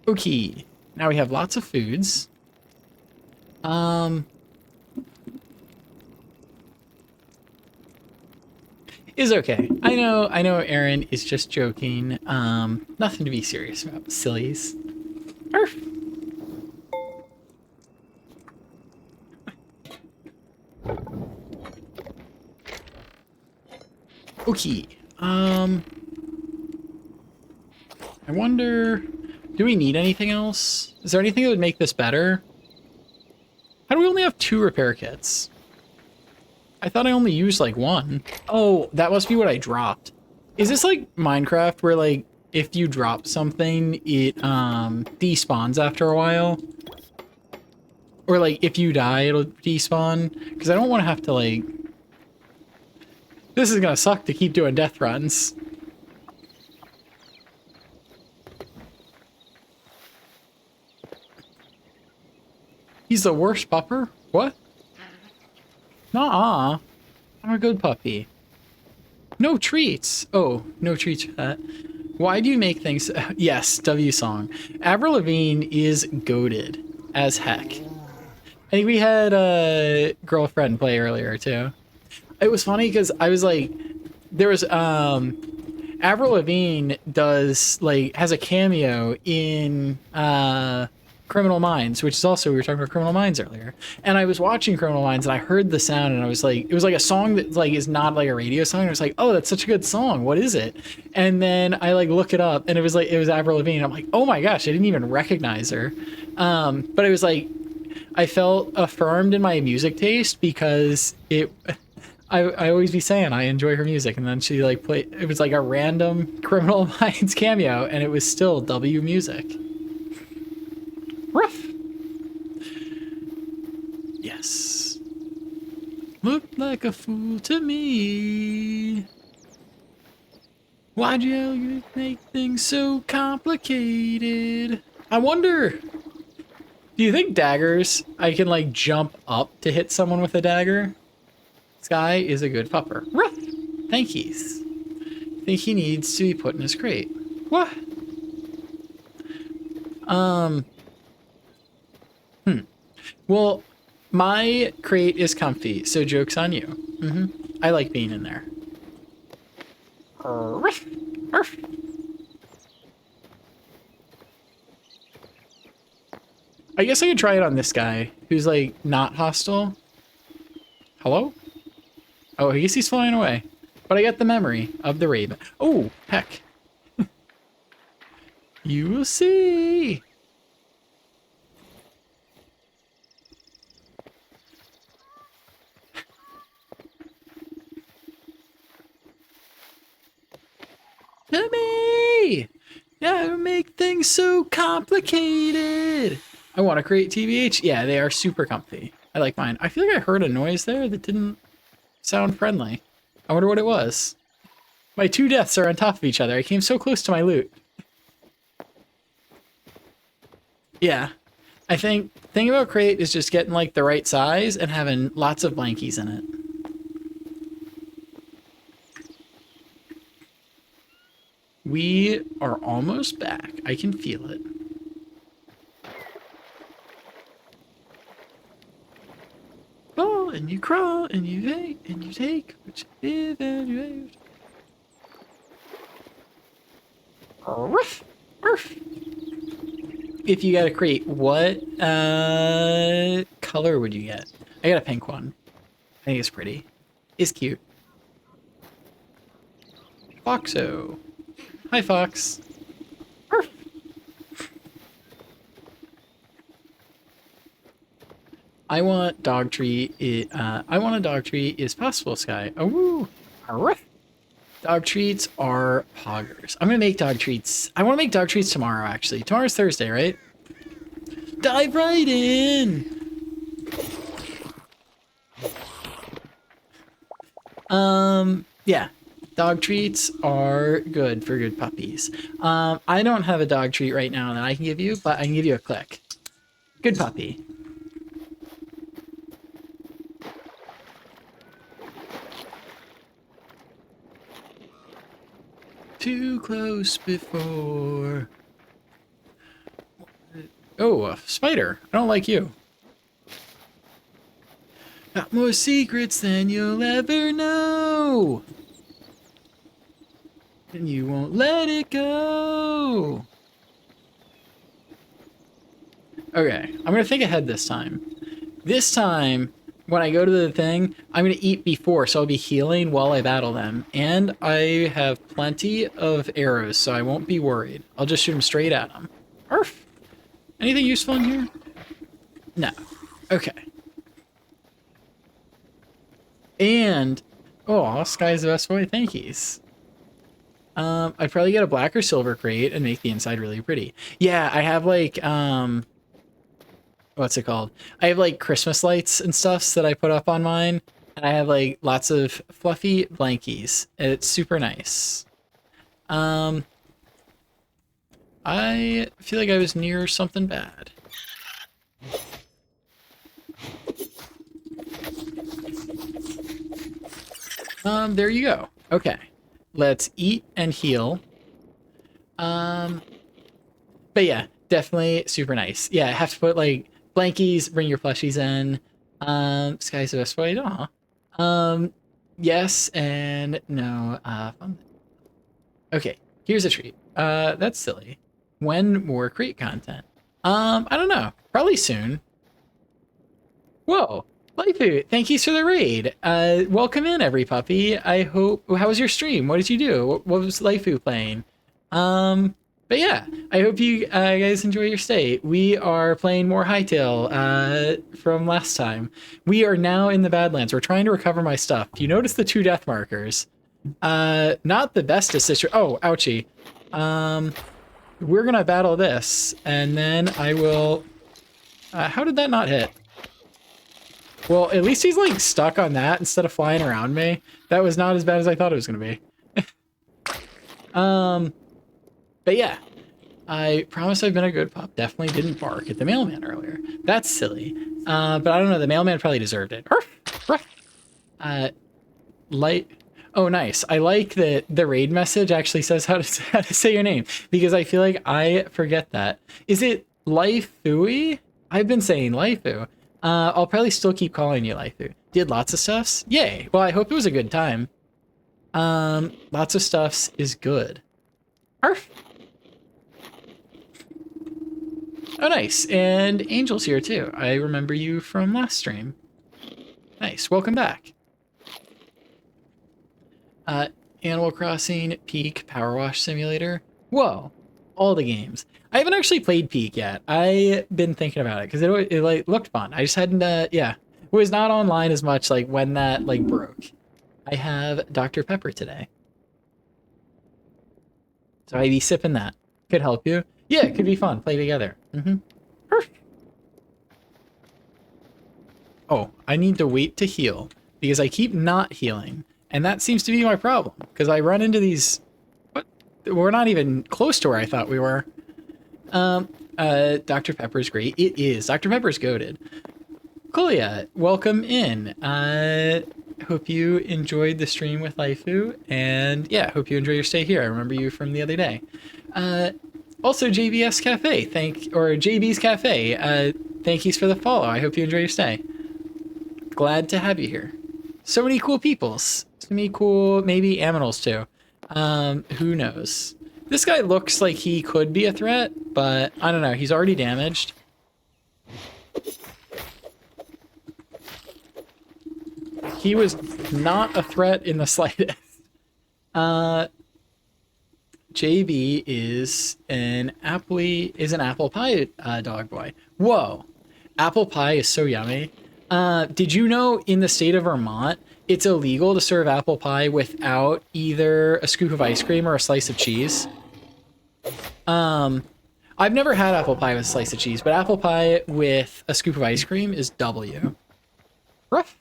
Okay, now we have lots of foods. Is okay. I know Aaron is just joking. Nothing to be serious about, sillies. Arf! Okay. I wonder, do we need anything else? Is there anything that would make this better? How do we only have 2 repair kits? I thought I only used like 1. Oh, that must be what I dropped. Is this like Minecraft where like if you drop something, it despawns after a while? Or like if you die, it'll despawn? Because I don't want to have to like... This is gonna suck to keep doing death runs. He's the worst pupper? What? Nuh-uh. I'm a good puppy. No treats. Oh, no treats for that. Why do you make things... Yes, W song. Avril Lavigne is goated as heck. I think we had a girlfriend play earlier too. It was funny because I was like, there was Avril Lavigne does like has a cameo in Criminal Minds, which is also, we were talking about Criminal Minds earlier, and I was watching Criminal Minds and I heard the sound and I was like, it was like a song that like is not like a radio song. I was like, oh, that's such a good song. What is it? And then I like look it up and it was Avril Lavigne. I'm like, oh my gosh, I didn't even recognize her. But it was like, I felt affirmed in my music taste because I always be saying I enjoy her music, and then she like played. It was like a random Criminal Minds cameo, and it was still W music. Rough. Yes. Looked like a fool to me. Why'd you make things so complicated? I wonder. Do you think daggers? I can like jump up to hit someone with a dagger. Sky is a good pupper. Ruff! Thank yous. Think he needs to be put in his crate. What? Well, my crate is comfy, so joke's on you. I like being in there. Ruff! Ruff! I guess I could try it on this guy, who's like not hostile. Hello? Oh, I guess he's flying away. But I get the memory of the raven. Oh, heck. You will see. To me! Yeah, make things so complicated. I want to create TBH. Yeah, they are super comfy. I like mine. I feel like I heard a noise there that didn't sound friendly. I wonder what it was. My 2 deaths are on top of each other. I came so close to my loot. Yeah. I think the thing about crate is just getting like the right size and having lots of blankies in it. We are almost back. I can feel it. and you crawl and you take and you take what you live and you live. Ruff, ruff. If you got a crate, what color would you get? I got a pink one. I think it's pretty. It's cute. Foxo. Hi, Fox. Ruff. I want dog tree. I want a dog tree is possible, Sky. Oh, woo. Ruff. Dog treats are poggers. I'm gonna make dog treats. I want to make dog treats tomorrow, actually. Tomorrow's Thursday, right? Dive right in! Yeah. Dog treats are good for good puppies. I don't have a dog treat right now that I can give you, but I can give you a click. Good puppy. Too close before. Oh, a spider. I don't like you. Got more secrets than you'll ever know. And you won't let it go. Okay, I'm gonna think ahead this time. This time, when I go to the thing, I'm gonna eat before, so I'll be healing while I battle them. And I have plenty of arrows, so I won't be worried. I'll just shoot them straight at them. Arf! Anything useful in here? No. Okay. And, oh, Sky's the best boy, thank yous. I'd probably get a black or silver crate and make the inside really pretty. Yeah, I have like, what's it called? I have like Christmas lights and stuffs that I put up on mine. And I have like lots of fluffy blankies. It's super nice. I feel like I was near something bad. There you go. Okay. Let's eat and heal. But yeah, definitely super nice. Yeah, I have to put like blankies, bring your plushies in. Sky's the best way, yes and no. Okay, here's a treat. That's silly. When more crate content? I don't know. Probably soon. Whoa. Laifu, thank you for the raid. Welcome in, every puppy. I hope. How was your stream? What did you do? What was Laifu playing? But yeah, I hope you guys enjoy your stay. We are playing more Hytale from last time. We are now in the Badlands. We're trying to recover my stuff. You notice the 2 death markers. Not the bestest situation. Oh, ouchie. We're gonna battle this, and then I will. How did that not hit? Well, at least he's like stuck on that instead of flying around me. That was not as bad as I thought it was gonna be. But yeah, I promise I've been a good pup. Definitely didn't bark at the mailman earlier. That's silly. But I don't know. The mailman probably deserved it. Light. Oh, nice. I like that the raid message actually says how to say your name, because I feel like I forget that. Is it Laifu? I've been saying Laifu. I'll probably still keep calling you Laifu. Did lots of stuffs? Yay. Well, I hope it was a good time. Lots of stuffs is good. Arf. Oh, nice. And Angel's here too. I remember you from last stream. Nice. Welcome back. Animal Crossing, Peak, Power Wash Simulator. Whoa. All the games. I haven't actually played Peak yet. I've been thinking about it because it like looked fun. I just hadn't, yeah. It was not online as much like when that like broke. I have Dr. Pepper today. So I'd be sipping that. Could help you. Yeah, it could be fun. Play together. Perfect. Oh, I need to wait to heal because I keep not healing. And that seems to be my problem because I run into these... What? We're not even close to where I thought we were. Dr. Pepper's great. It is. Dr. Pepper's goated. Colia, welcome in. Hope you enjoyed the stream with Laifu, and yeah, hope you enjoy your stay here. I remember you from the other day. Also, JBS Cafe, JB's Cafe, thank yous for the follow. I hope you enjoy your stay. Glad to have you here. So many cool peoples. So many cool, maybe aminals too. Who knows? This guy looks like he could be a threat, but I don't know. He's already damaged. He was not a threat in the slightest. JB is an apple pie dog boy. Whoa. Apple pie is so yummy. Did you know in the state of Vermont, it's illegal to serve apple pie without either a scoop of ice cream or a slice of cheese? I've never had apple pie with a slice of cheese, but apple pie with a scoop of ice cream is W. Rough.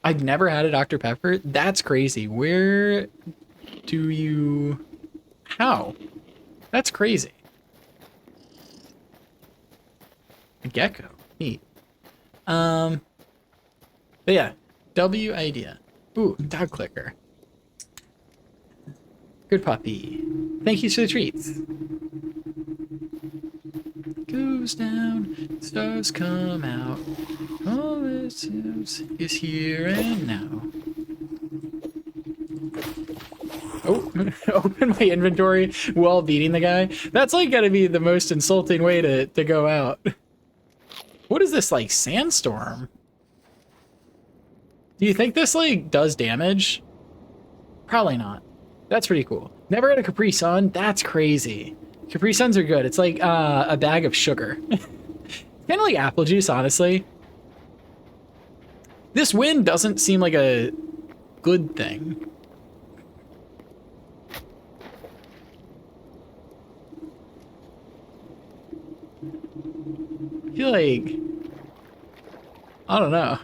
I've never had a Dr. Pepper. That's crazy. Where do you... How? That's crazy. A gecko. Neat. But yeah. W idea. Ooh, dog clicker. Good puppy. Thank you for the treats. Goes down, stars come out. All this is here and now. Oh, open my inventory while beating the guy. That's like gotta be the most insulting way to go out. What is this, like, sandstorm? Do you think this, like, does damage? Probably not. That's pretty cool. Never had a Capri Sun? That's crazy. Capri Suns are good. It's like a bag of sugar. Kind of like apple juice, honestly. This wind doesn't seem like a good thing. I feel like... I don't know.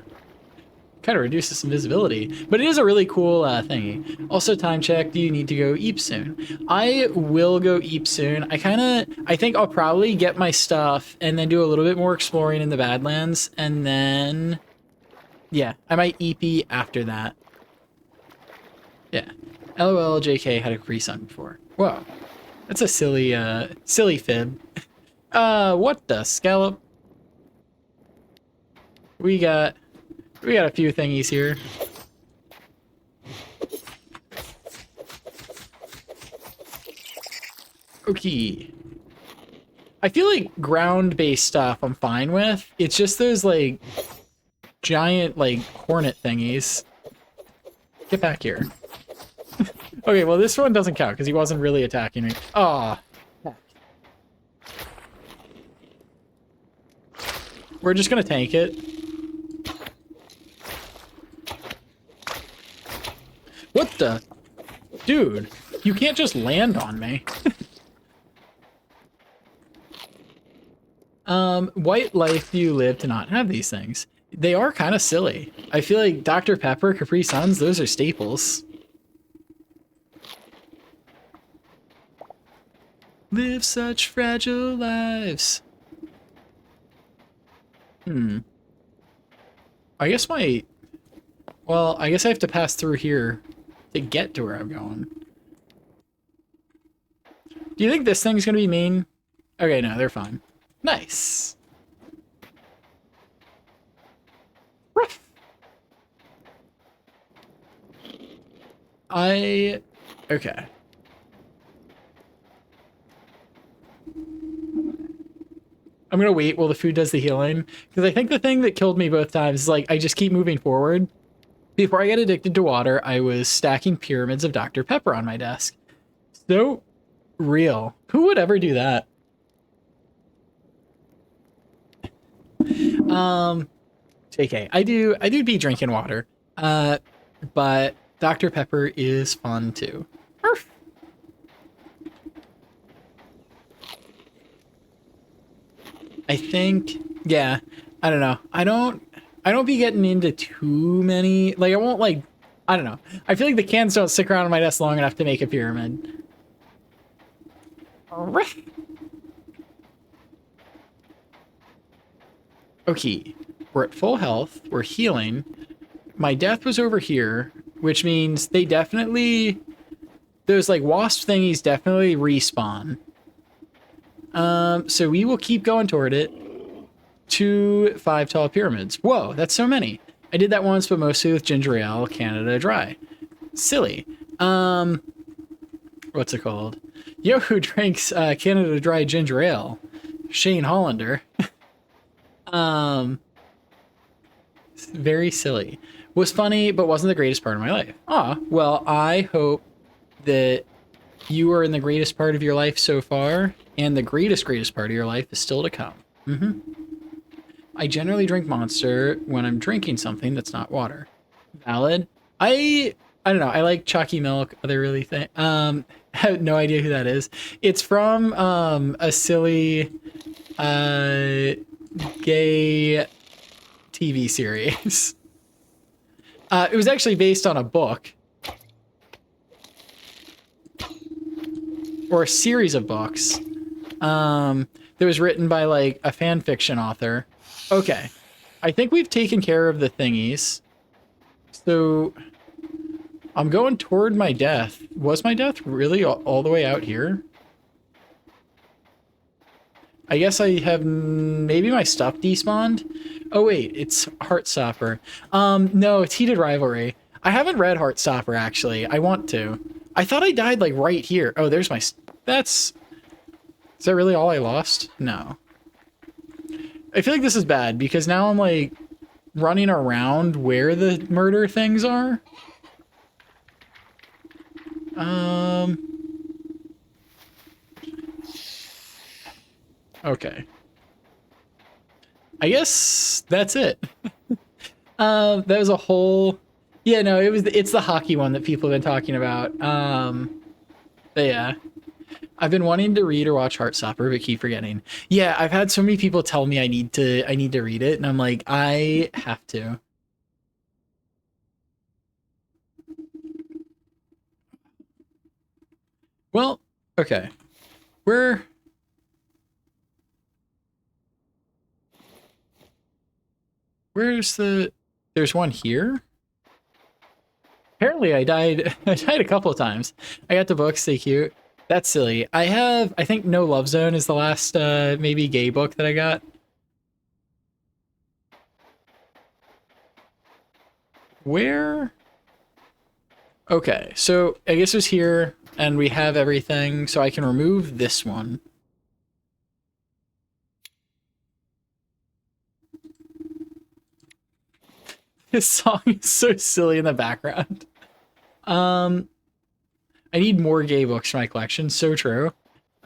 Kind of reduces some visibility, but it is a really cool thingy. Also, time check, do you need to go eep soon? I will go eep soon. I think I'll probably get my stuff and then do a little bit more exploring in the Badlands, and then, yeah, I might EP after that. Yeah. LOL, JK had a Capri Sun before. Whoa. That's a silly fib. What the scallop? We got a few thingies here. Okay. I feel like ground-based stuff I'm fine with. It's just those, like, giant, like, hornet thingies. Get back here. Okay, well, this one doesn't count because he wasn't really attacking me. Aw. We're just gonna tank it. What the? Dude, you can't just land on me. What life do you live to not have these things? They are kind of silly. I feel like Dr. Pepper, Capri Suns, those are staples. Live such fragile lives. I guess well, I guess I have to pass through here to get to where I'm going. Do you think this thing's gonna be mean? Okay, no, they're fine. Nice. Okay. I'm gonna wait while the food does the healing, because I think the thing that killed me both times is, like, I just keep moving forward. Before I got addicted to water, I was stacking pyramids of Dr. Pepper on my desk. So real. Who would ever do that? JK, I do be drinking water. But Dr. Pepper is fun too. Arf. I think, yeah, I don't know. I don't be getting into too many, like, I won't, like, I don't know. I feel like the cans don't stick around on my desk long enough to make a pyramid. Okay, we're at full health, we're healing. My death was over here, which means they definitely, those, like, wasp thingies definitely respawn. So we will keep going toward it. 2 5 tall pyramids. Whoa, that's so many. I did that once, but mostly with ginger ale, Canada Dry. Silly. What's it called? Yo, who drinks Canada Dry ginger ale? Shane Hollander. Very silly. Was funny, but wasn't the greatest part of my life. Ah, well, I hope that you are in the greatest part of your life so far, and the greatest part of your life is still to come. I generally drink Monster when I'm drinking something that's not water. Valid. I don't know. I like chalky milk. Other really thing. I have no idea who that is. It's from a silly gay TV series. It was actually based on a book. Or a series of books. That was written by like a fan fiction author. Okay. I think we've taken care of the thingies. So I'm going toward my death. Was my death really all the way out here? I guess I have maybe my stuff despawned. Oh wait, it's Heartstopper. No, it's Heated Rivalry. I haven't read Heartstopper actually. I want to. I thought I died like right here. Oh, there's my. Is that really all I lost? No. I feel like this is bad because now I'm like running around where the murder things are. Okay. I guess that's it. That was a whole. Yeah, no, it's the hockey one that people have been talking about. But yeah. I've been wanting to read or watch Heartstopper, but keep forgetting. Yeah, I've had so many people tell me I need to read it, and I'm like, I have to. Well, okay. Where's there's one here? Apparently I died I died a couple of times. I got the book, stay cute. That's silly. I think No Love Zone is the last maybe gay book that I got. Where? Okay, so I guess it's here and we have everything, so I can remove this one. This song is so silly in the background. I need more gay books for my collection. So true.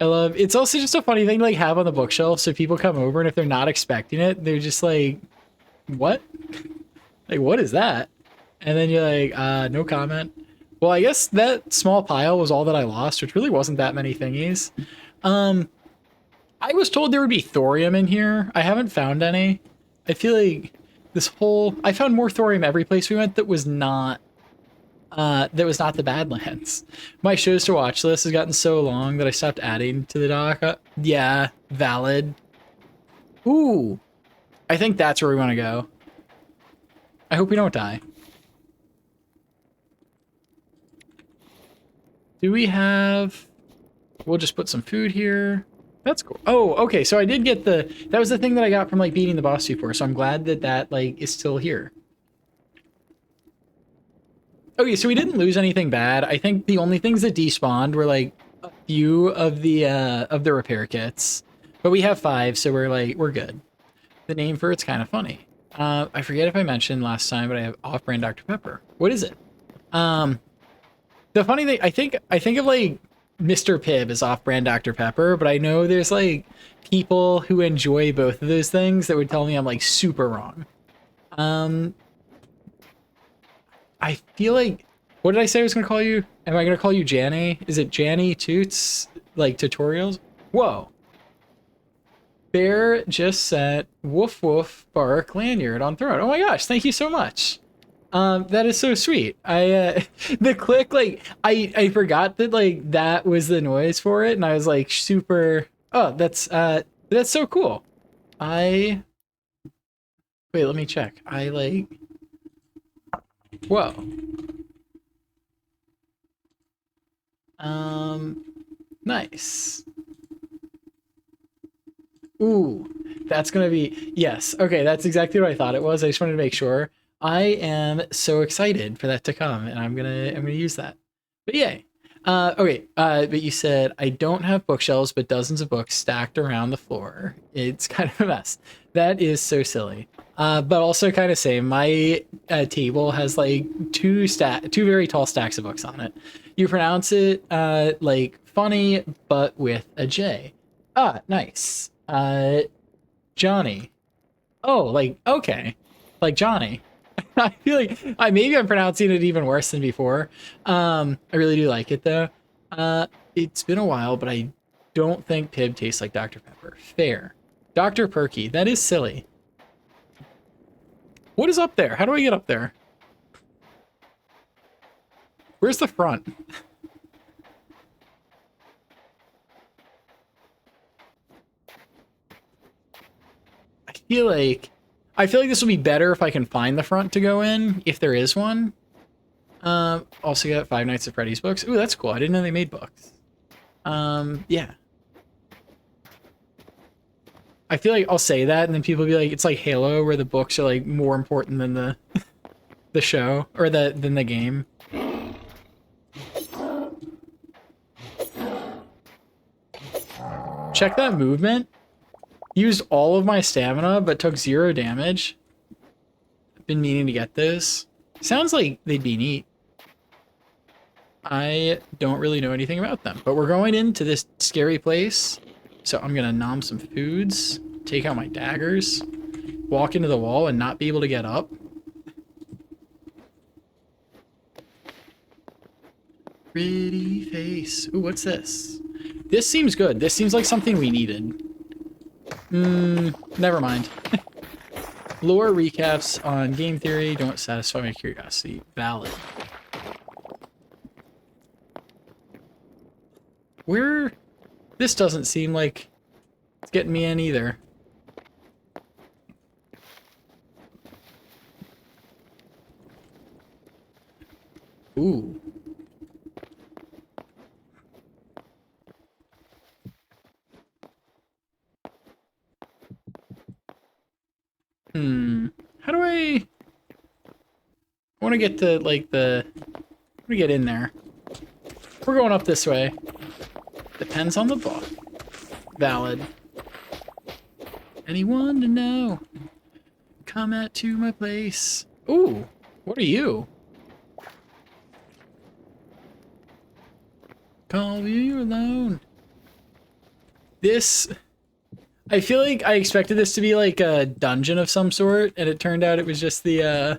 It's also just a funny thing to like have on the bookshelf so people come over and if they're not expecting it, they're just like, what? Like, what is that? And then you're like, no comment. Well, I guess that small pile was all that I lost, which really wasn't that many thingies. I was told there would be thorium in here. I haven't found any. I feel like I found more thorium every place we went that was not the Badlands. My shows to watch list has gotten so long that I stopped adding to the doc. Yeah, valid. Ooh, I think that's where we want to go. I hope we don't die. Do we have... We'll just put some food here. That's cool. Oh, okay, so I did get that was the thing that I got from, like, beating the boss before, so I'm glad that, like, is still here. Okay, so we didn't lose anything bad. I think the only things that despawned were, like, a few of the repair kits. But we have 5, so we're good. The name for it's kind of funny. I forget if I mentioned last time, but I have off-brand Dr. Pepper. What is it? The funny thing, I think of like Mr. Pibb as off-brand Dr. Pepper, but I know there's like people who enjoy both of those things that would tell me I'm like super wrong. I feel like, what did I say I was gonna call you? Am I gonna call you Janny? Is it Janny Toots? Like tutorials? Whoa. Bear just sent woof woof bark lanyard on throat. Oh my gosh, thank you so much. That is so sweet. The click, like, I forgot that, like, that was the noise for it, and I was, like, super, oh, that's so cool. Wait, let me check. Whoa. Nice. Ooh, That's gonna be yes. Okay, that's exactly what I thought it was. I just wanted to make sure. I am so excited for that to come, and I'm gonna use that. But yay. Okay. But you said I don't have bookshelves, but dozens of books stacked around the floor. It's kind of a mess. That is so silly. But also kind of same. My table has like two very tall stacks of books on it. You pronounce it like funny, but with a J. Ah, nice. Johnny. Oh, like okay, like Johnny. I feel like maybe I'm pronouncing it even worse than before. I really do like it though. It's been a while, but I don't think Pib tastes like Dr. Pepper. Fair. Dr. Perky. That is silly. What is up there? How do I get up there? Where's the front? I feel like this will be better if I can find the front to go in, if there is one. Also got Five Nights at Freddy's books. Ooh, that's cool. I didn't know they made books. Yeah. I feel like I'll say that, and then people will be like, it's like Halo, where the books are like more important than the the show or than the game. Check that movement. Used all of my stamina, but took 0 damage. I've been meaning to get this. Sounds like they'd be neat. I don't really know anything about them, but we're going into this scary place. So I'm gonna nom some foods, take out my daggers, walk into the wall and not be able to get up. Pretty face. Ooh, what's this? This seems good. This seems like something we needed. Never mind. Lore recaps on game theory don't satisfy my curiosity. Valid. Where? This doesn't seem like it's getting me in either. Ooh. How do I want to get to, like, how do we get in there? We're going up this way. Depends on the book. Valid. Anyone to know? Come out to my place. Ooh, what are you? Call you alone. This... I feel like I expected this to be like a dungeon of some sort, and it turned out it was just the,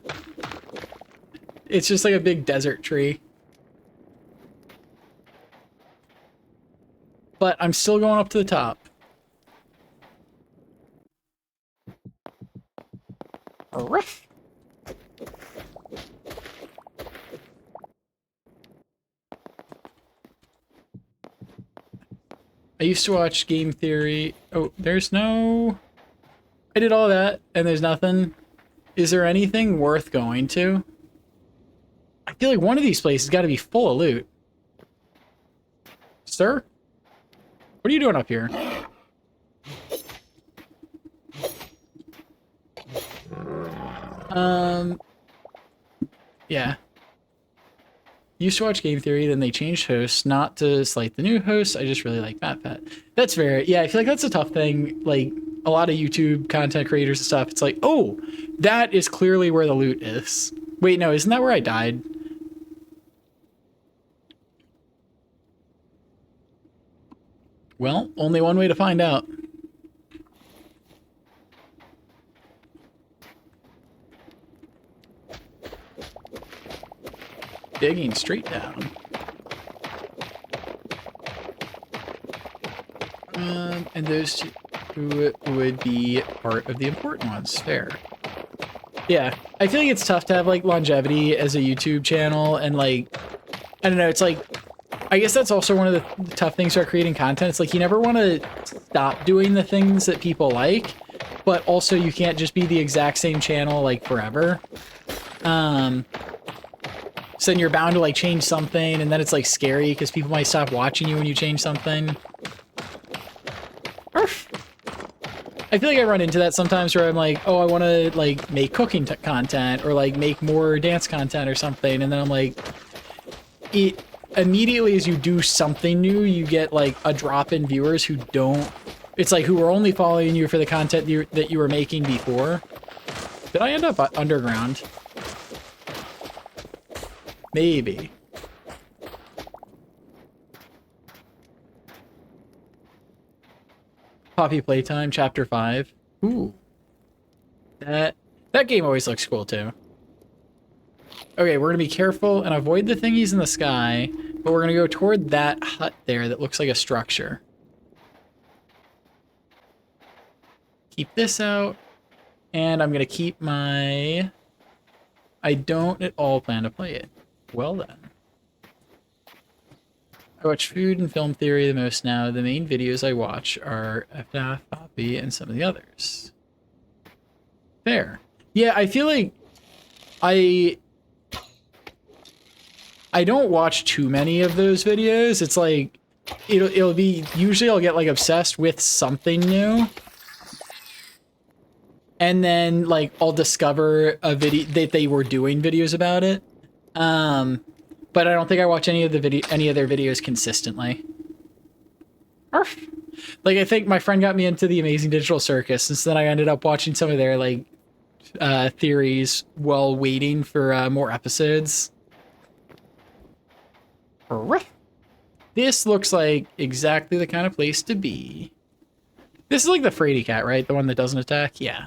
it's just like a big desert tree. But I'm still going up to the top. Ruff. I used to watch Game Theory. Oh, there's no... I did all that, and there's nothing. Is there anything worth going to? I feel like one of these places got to be full of loot. Sir? What are you doing up here? Yeah. Used to watch Game Theory, then they changed hosts, not to slight the new hosts. I just really like MatPat. That's fair. Yeah, I feel like that's a tough thing. Like, a lot of YouTube content creators and stuff, it's like, oh, that is clearly where the loot is. Wait, no, isn't that where I died? Well, only one way to find out. Digging straight down. And those two would be part of the important ones. Fair. Yeah, I feel like it's tough to have, like, longevity as a YouTube channel, and, like, I don't know, it's like, I guess that's also one of the tough things about creating content. It's like, you never want to stop doing the things that people like, but also you can't just be the exact same channel, like, forever. So then you're bound to, like, change something, and then it's, like, scary because people might stop watching you when you change something. Arf. I feel like I run into that sometimes where I'm like, oh, I want to like make cooking content or like make more dance content or something, and then I'm like, it immediately as you do something new, you get like a drop in viewers who don't. It's like who were only following you for the content that you were making before. Did I end up underground? Maybe. Poppy Playtime, Chapter 5. Ooh. That game always looks cool, too. Okay, we're going to be careful and avoid the thingies in the sky, but we're going to go toward that hut there that looks like a structure. Keep this out, and I'm going to keep my... I don't at all plan to play it. Well then. I watch food and film theory the most now. The main videos I watch are FNAF, Poppy, and some of the others. Fair. Yeah, I feel like I don't watch too many of those videos. It's like it'll be usually I'll get like obsessed with something new. And then like I'll discover a video that they were doing videos about it. But I don't think I watch any of their videos consistently. Arf. Like I think my friend got me into the Amazing Digital Circus, and so then I ended up watching some of their like theories while waiting for more episodes. Arf. This looks like exactly the kind of place to be. This is like the Frady cat, right? The one that doesn't attack? Yeah.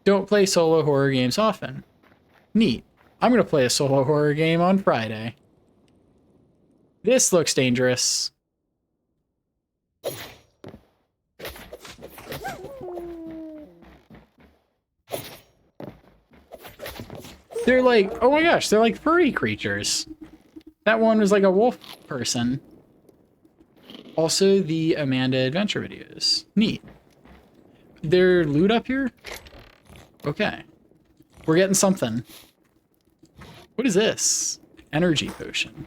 Don't play solo horror games often. Neat. I'm going to play a solo horror game on Friday. This looks dangerous. They're like, oh my gosh, they're like furry creatures. That one was like a wolf person. Also, the Amanda Adventure videos. Neat. There loot up here? Okay. We're getting something. What is this? Energy potion.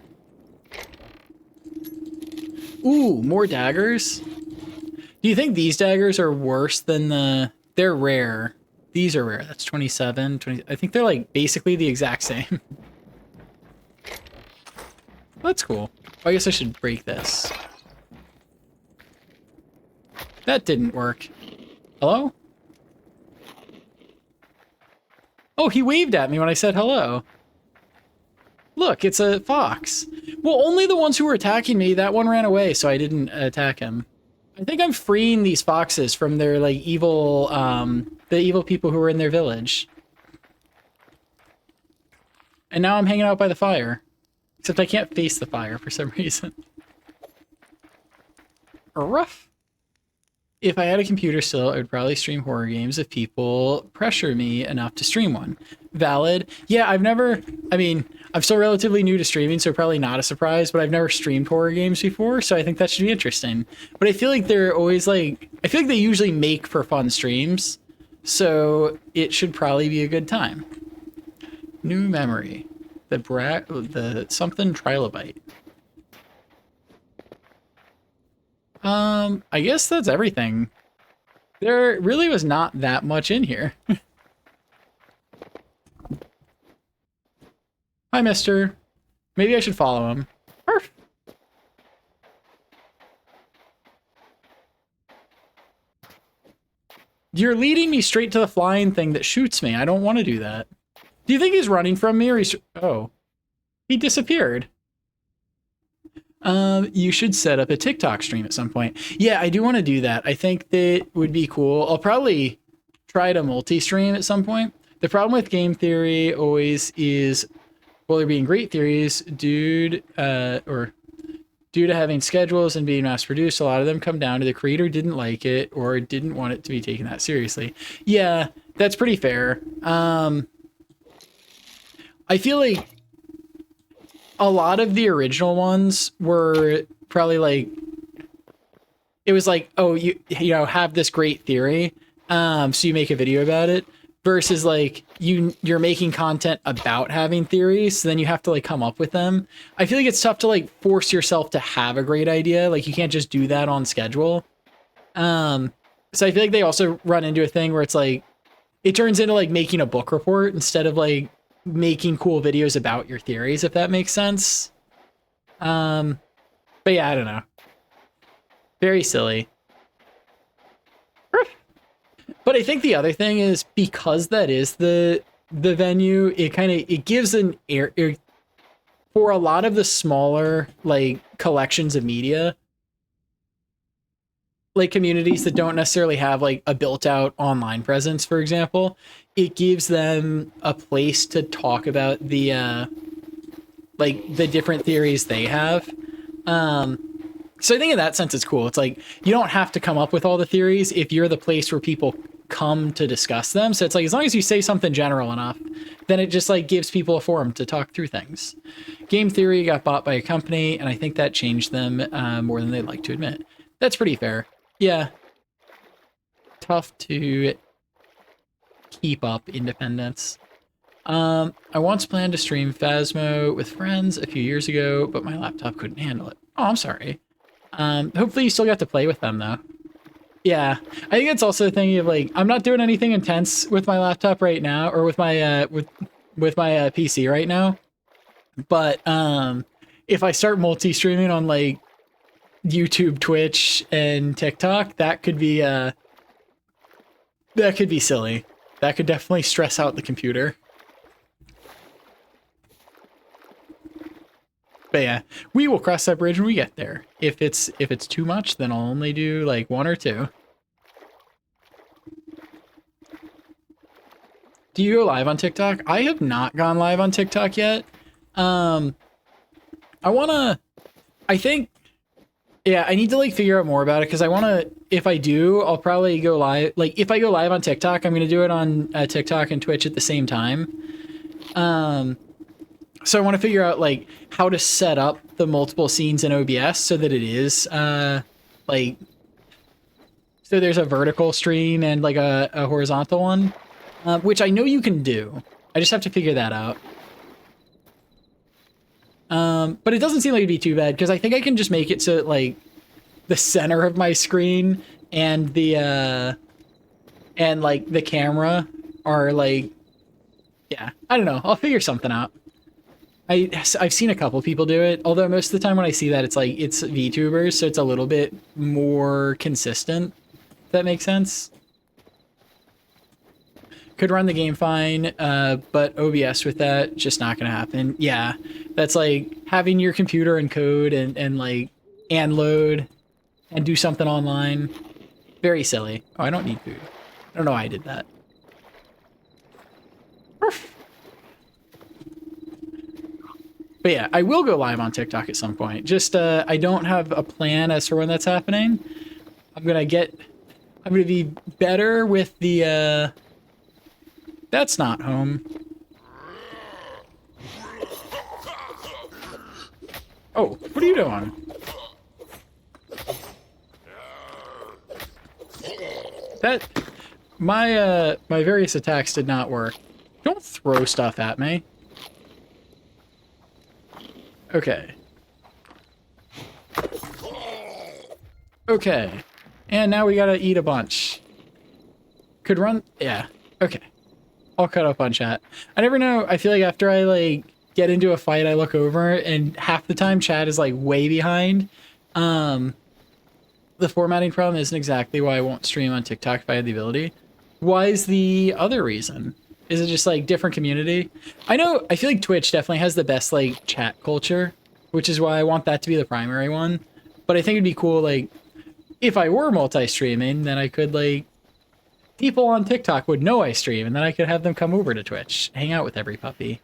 Ooh, more daggers? Do you think these daggers are worse than the... They're rare. These are rare. That's 27, 20... I think they're like basically the exact same. That's cool. Oh, I guess I should break this. That didn't work. Hello? Oh, he waved at me when I said hello. Look, it's a fox. Well, only the ones who were attacking me, that one ran away, so I didn't attack him. I think I'm freeing these foxes from their, like, evil, the evil people who were in their village. And now I'm hanging out by the fire. Except I can't face the fire for some reason. Rough. If I had a computer still, I would probably stream horror games if people pressure me enough to stream one. Valid. Yeah, I mean, I'm still relatively new to streaming, so probably not a surprise, but I've never streamed horror games before, so I think that should be interesting. But I feel like they're always like, I feel like they usually make for fun streams, so it should probably be a good time. New memory. The something trilobite. I guess that's everything. There really was not that much in here. Hi, mister. Maybe I should follow him. Arf. You're leading me straight to the flying thing that shoots me. I don't want to do that. Do you think he's running from me or he's... Oh. He disappeared. You should set up a TikTok stream at some point. Yeah, I do want to do that. I think that would be cool. I'll probably try to multi-stream at some point. The problem with game theory always is, well, there being great theories, due to having schedules and being mass-produced, a lot of them come down to the creator didn't like it or didn't want it to be taken that seriously. Yeah, that's pretty fair. I feel like a lot of the original ones were probably like, it was like, oh, you know, have this great theory, so you make a video about it, versus like you're making content about having theories, so then you have to like come up with them. I feel like it's tough to like force yourself to have a great idea. Like you can't just do that on schedule. So I feel like they also run into a thing where it's like, it turns into like making a book report instead of like making cool videos about your theories, if that makes sense. But yeah, I don't know. Very silly. But I think the other thing is because that is the venue, it gives an air for a lot of the smaller like collections of media, like communities that don't necessarily have like a built out online presence, for example, it gives them a place to talk about the like the different theories they have. So I think in that sense it's cool. It's like you don't have to come up with all the theories if you're the place where people come to discuss them. So it's like as long as you say something general enough, then it just like gives people a forum to talk through things. Game theory got bought by a company, and I think that changed them more than they'd like to admit. That's pretty fair. Yeah. Tough to keep up independence. I once planned to stream Phasmo with friends a few years ago, but my laptop couldn't handle it. Oh, I'm sorry. Hopefully you still got to play with them though. Yeah, I think it's also a thing of like, I'm not doing anything intense with my laptop right now, or with my PC right now. But if I start multi-streaming on like YouTube, Twitch, and TikTok, that could be silly. That could definitely stress out the computer. But yeah, we will cross that bridge when we get there. If it's too much, then I'll only do like 1 or 2. Do you go live on TikTok? I have not gone live on TikTok yet. I think, yeah, I need to like figure out more about it because I want to, if I do, I'll probably go live. Like if I go live on TikTok, I'm going to do it on TikTok and Twitch at the same time. So I want to figure out like how to set up the multiple scenes in OBS so that it is like, so there's a vertical stream and like a horizontal one, which I know you can do. I just have to figure that out. But it doesn't seem like it'd be too bad because I think I can just make it so that like the center of my screen and the and like the camera are like, yeah, I don't know. I'll figure something out. I've seen a couple people do it, although most of the time when I see that, it's like, it's VTubers, so it's a little bit more consistent, if that makes sense. Could run the game fine, but OBS with that, just not gonna happen. Yeah, that's like having your computer and code and like, and load, and do something online. Very silly. Oh, I don't need food. I don't know why I did that. But yeah, I will go live on TikTok at some point. Just, I don't have a plan as for when that's happening. I'm gonna be better with the, that's not home. Oh, what are you doing? That, my various attacks did not work. Don't throw stuff at me. Okay. Okay. And now we gotta eat a bunch. Could run... Yeah. Okay. I'll cut up on chat. I never know. I feel like after I, like, get into a fight, I look over, and half the time chat is, like, way behind. The formatting problem isn't exactly why I won't stream on TikTok if I had the ability. Why is the other reason? Is it just like different community? I know, I feel like Twitch definitely has the best like chat culture, which is why I want that to be the primary one. But I think it'd be cool, like, if I were multi-streaming, then I could like, people on TikTok would know I stream, and then I could have them come over to Twitch, hang out with every puppy.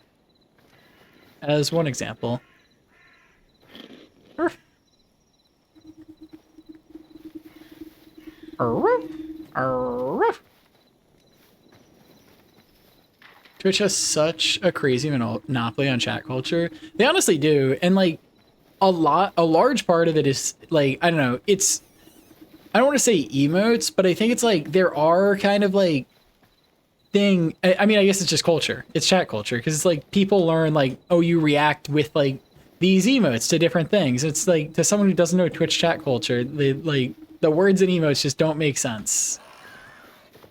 As one example. Arf. Arf. Arf. Twitch has such a crazy monopoly on chat culture. They honestly do. And like a large part of it is like, I don't know, I don't want to say emotes, but I think it's like there are kind of like I mean, I guess it's just culture. It's chat culture because it's like people learn like, oh, you react with like these emotes to different things. It's like to someone who doesn't know Twitch chat culture, they like The words and emotes just don't make sense.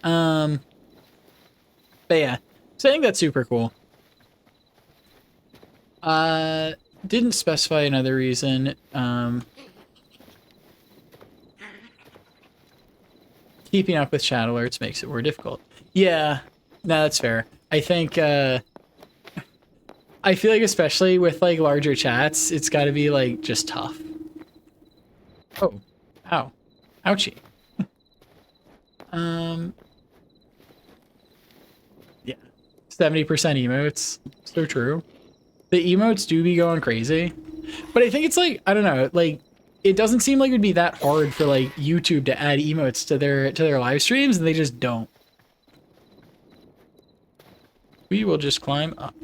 But yeah, so I think that's super cool. Didn't specify another reason. Keeping up with chat alerts makes it more difficult. Yeah, no, that's fair. I think, I feel like especially with like larger chats, it's gotta be like just tough. Oh, ow. Ouchie. Yeah. 70% emotes. So true. The emotes do be going crazy. But I think it's like, I don't know, like it doesn't seem like it'd be that hard for like YouTube to add emotes to their live streams, and they just don't. We will just climb up.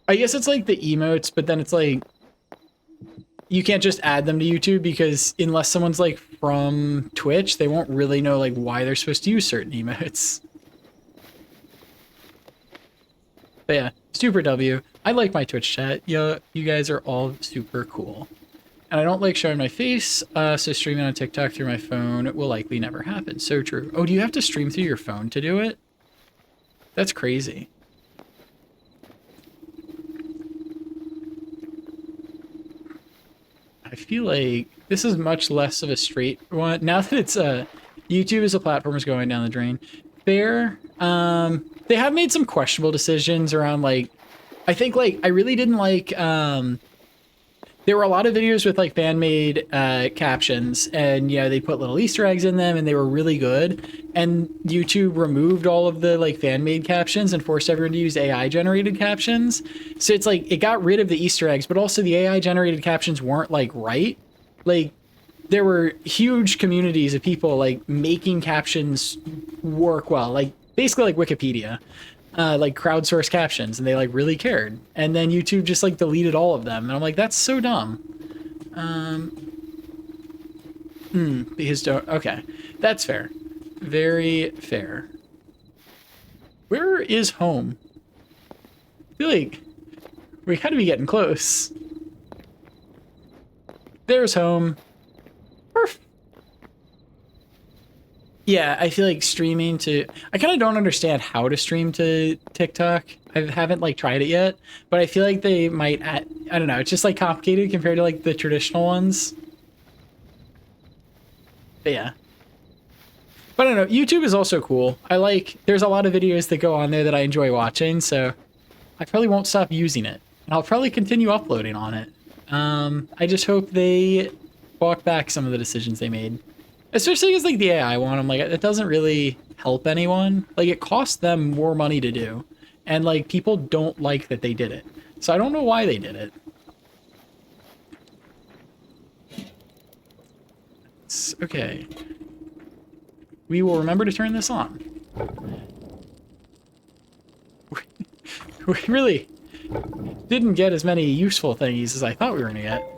I guess it's like the emotes, but then it's like you can't just add them to YouTube because unless someone's like from Twitch, they won't really know like why they're supposed to use certain emotes. But yeah, Super W. I like my Twitch chat. Yeah, you guys are all super cool. And I don't like showing my face, so streaming on TikTok through my phone will likely never happen. So true. Oh, do you have to stream through your phone to do it? That's crazy. I feel like this is much less of a straight one. Now that it's YouTube as a platform is going down the drain. Fair. They have made some questionable decisions around like, I think like I really didn't like there were a lot of videos with like fan-made captions, and yeah, they put little Easter eggs in them and they were really good. And YouTube removed all of the like fan-made captions and forced everyone to use AI-generated captions. So it's like it got rid of the Easter eggs, but also the AI-generated captions weren't like right. Like there were huge communities of people like making captions work well, like basically like Wikipedia. Like crowdsourced captions, and they like really cared. And then YouTube just like deleted all of them, and I'm like, that's so dumb. Because don't. Okay, that's fair. Very fair. Where is home? I feel like we gotta be getting close. There's home. Perf. Yeah, I feel like streaming to... I kind of don't understand how to stream to TikTok. I haven't, like, tried it yet. But I feel like they might... I don't know. It's just, like, complicated compared to, like, the traditional ones. But, yeah. But, I don't know. YouTube is also cool. I like... There's a lot of videos that go on there that I enjoy watching, so... I probably won't stop using it. And I'll probably continue uploading on it. I just hope they walk back some of the decisions they made. Especially because, like, the AI one, I'm like, it doesn't really help anyone. Like, it costs them more money to do. And, like, people don't like that they did it. So I don't know why they did it. Okay. We will remember to turn this on. We really didn't get as many useful thingies as I thought we were going to get.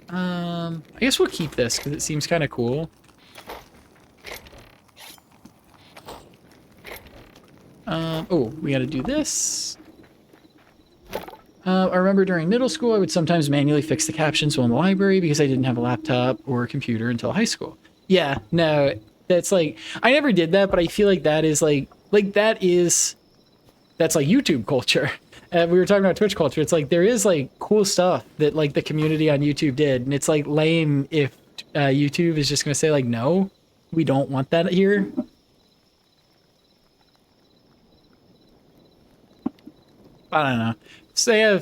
I guess we'll keep this because it seems kind of cool. Oh, we got to do this. I remember during middle school, I would sometimes manually fix the captions while in the library because I didn't have a laptop or a computer until high school. Yeah, no, that's like, I never did that, but I feel like that is like that's like YouTube culture. We were talking about Twitch culture. It's like there is like cool stuff that like the community on YouTube did, and it's like lame if YouTube is just gonna say like, no, we don't want that here. I don't know. So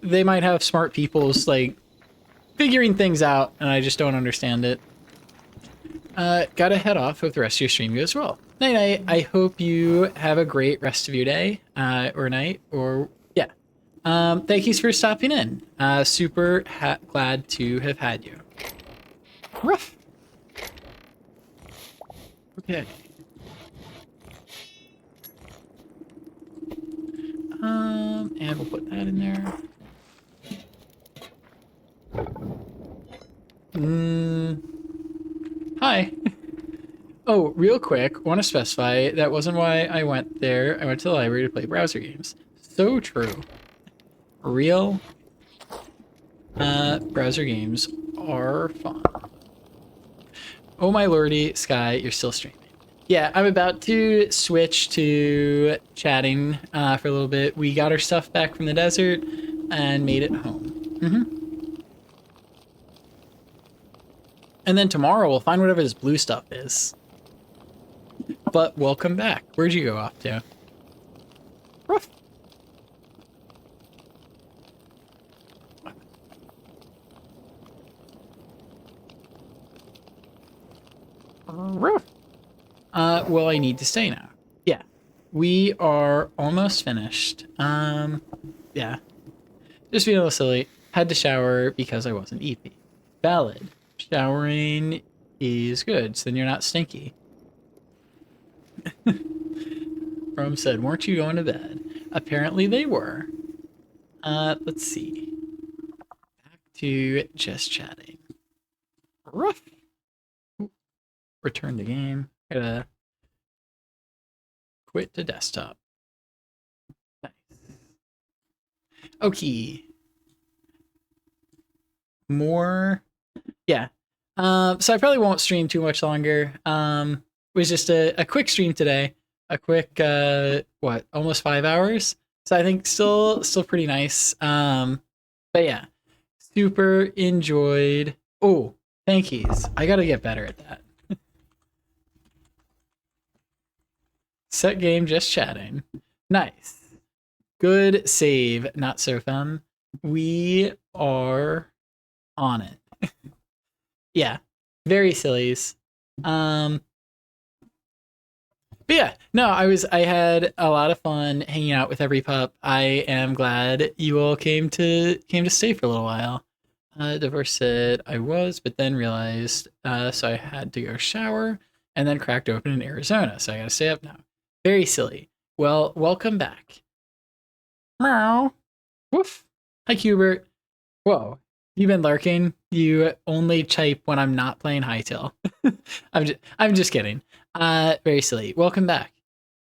they might have smart people's like figuring things out, and I just don't understand it. Gotta head off. Hope the rest of your stream goes well. Night night. I hope you have a great rest of your day, or night, or yeah. Thank you for stopping in. Super glad to have had you. Rough. Okay. And we'll put that in there. Hi. Oh, real quick, want to specify that wasn't why I went there. I went to the library to play browser games. So true. Real browser games are fun. Oh my lordy, Sky, you're still streaming. Yeah, I'm about to switch to chatting for a little bit. We got our stuff back from the desert and made it home. And then tomorrow we'll find whatever this blue stuff is. But welcome back. Where'd you go off to? Ruff. Ruff. Well, I need to stay now. Yeah, we are almost finished. Yeah, just being a little silly. Had to shower because I wasn't eating. Valid. Showering is good, so then you're not stinky. Rome said, weren't you going to bed? Apparently they were. Let's see. Back to just chatting. Rough. Return to game. Gotta quit to desktop. Nice. Okay. More. Yeah. So I probably won't stream too much longer. It was just a quick stream today. A quick what, almost 5 hours. So I think still pretty nice. But yeah, super enjoyed. Oh, thank yous. I gotta get better at that. Set game, just chatting. Nice. Good save, not so fun. We are on it. Yeah, very sillies. But yeah, no, I had a lot of fun hanging out with every pup. I am glad you all came to stay for a little while. Divorce said I was, but then realized, so I had to go shower and then cracked open in Arizona, so I gotta stay up now. Very silly. Well, welcome back. Meow. Woof. Hi, Hubert. Whoa, you've been lurking. You only chipe when I'm not playing hytale. I'm just kidding. Very silly. Welcome back.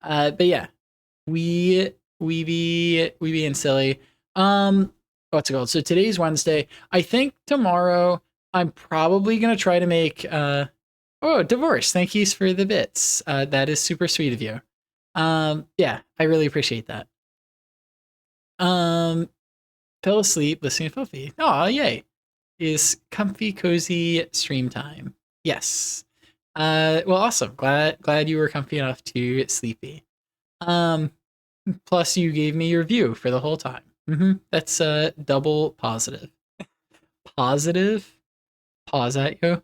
But yeah, we being silly. What's it called? So today's Wednesday. I think tomorrow I'm probably gonna try to make oh, divorce. Thank you for the bits. That is super sweet of you. Yeah, I really appreciate that. Fell asleep listening to Puffy. Oh, yay. Is comfy, cozy stream time. Yes. Well, awesome. Glad you were comfy enough to sleepy. Plus you gave me your view for the whole time. That's double positive. Positive? Pause at you.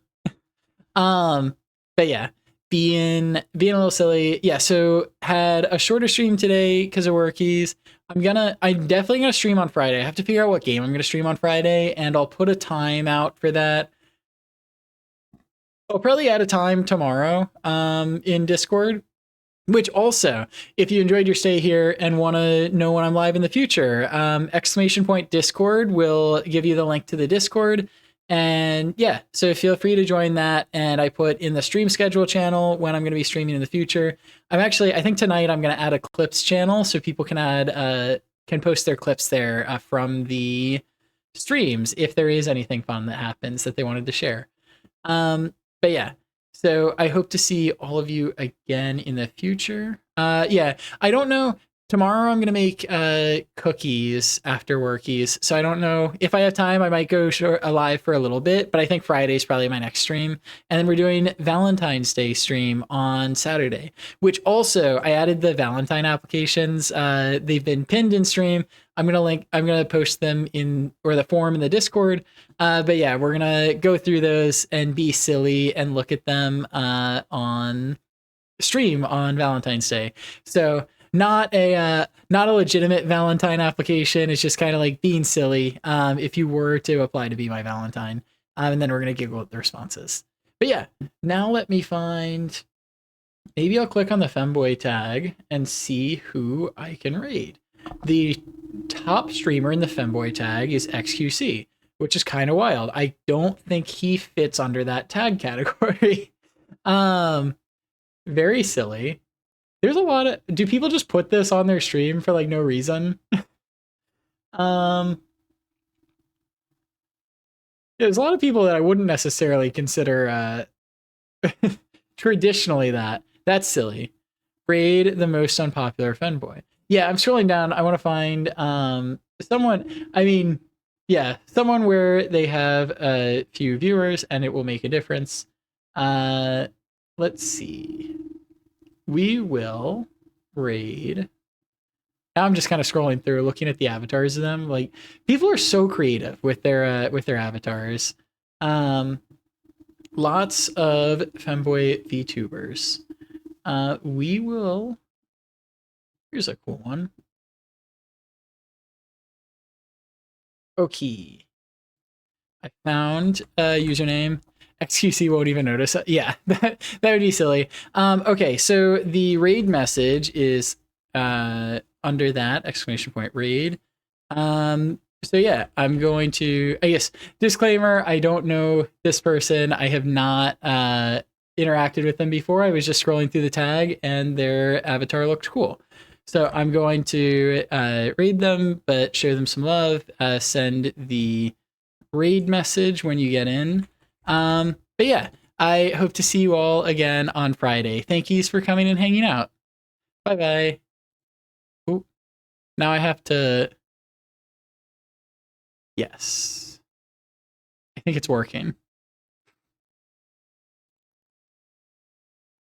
But yeah, being a little silly. Yeah, so had a shorter stream today because of workies. I'm definitely gonna stream on Friday. I have to figure out what game I'm gonna stream on Friday, and I'll put a time out for that. I'll probably add a time tomorrow in Discord. Which also, if you enjoyed your stay here and want to know when I'm live in the future, !Discord will give you the link to the Discord. And yeah, so feel free to join that. And I put in the stream schedule channel when I'm going to be streaming in the future. I think tonight I'm going to add a clips channel so people can post their clips there from the streams if there is anything fun that happens that they wanted to share. But yeah. So I hope to see all of you again in the future. Yeah, I don't know. Tomorrow I'm going to make cookies after workies. So I don't know. If I have time, I might go live for a little bit. But I think Friday is probably my next stream. And then we're doing Valentine's Day stream on Saturday, which also I added the Valentine applications. They've been pinned in stream. I'm going to post them or the forum in the Discord. But yeah, we're going to go through those and be silly and look at them on stream on Valentine's Day. So not a legitimate Valentine application. It's just kind of like being silly if you were to apply to be my Valentine. And then we're going to giggle at the responses. But yeah, now let me find... Maybe I'll click on the femboy tag and see who I can raid. The top streamer in the femboy tag is XQC, which is kind of wild. I don't think he fits under that tag category. Very silly. There's a lot of, do people just put this on their stream for like no reason? Um, there's a lot of people that I wouldn't necessarily consider traditionally that. That's silly. Raid the most unpopular fanboy. Yeah, I'm scrolling down. I want to find someone. I mean, yeah, someone where they have a few viewers and it will make a difference. Uh, let's see. We will raid. Now I'm just kind of scrolling through, looking at the avatars of them. Like people are so creative with their avatars. Um, lots of femboy VTubers. We will. Here's a cool one. Okay. I found a username. XQC won't even notice. Yeah, that would be silly. Okay, so the raid message is under that exclamation point raid. So yeah, I'm going to, I guess, disclaimer, I don't know this person. I have not interacted with them before. I was just scrolling through the tag and their avatar looked cool. So I'm going to raid them, but show them some love, send the raid message when you get in. But yeah, I hope to see you all again on Friday. Thank yous for coming and hanging out. Bye bye. Ooh, now I have to. Yes. I think it's working.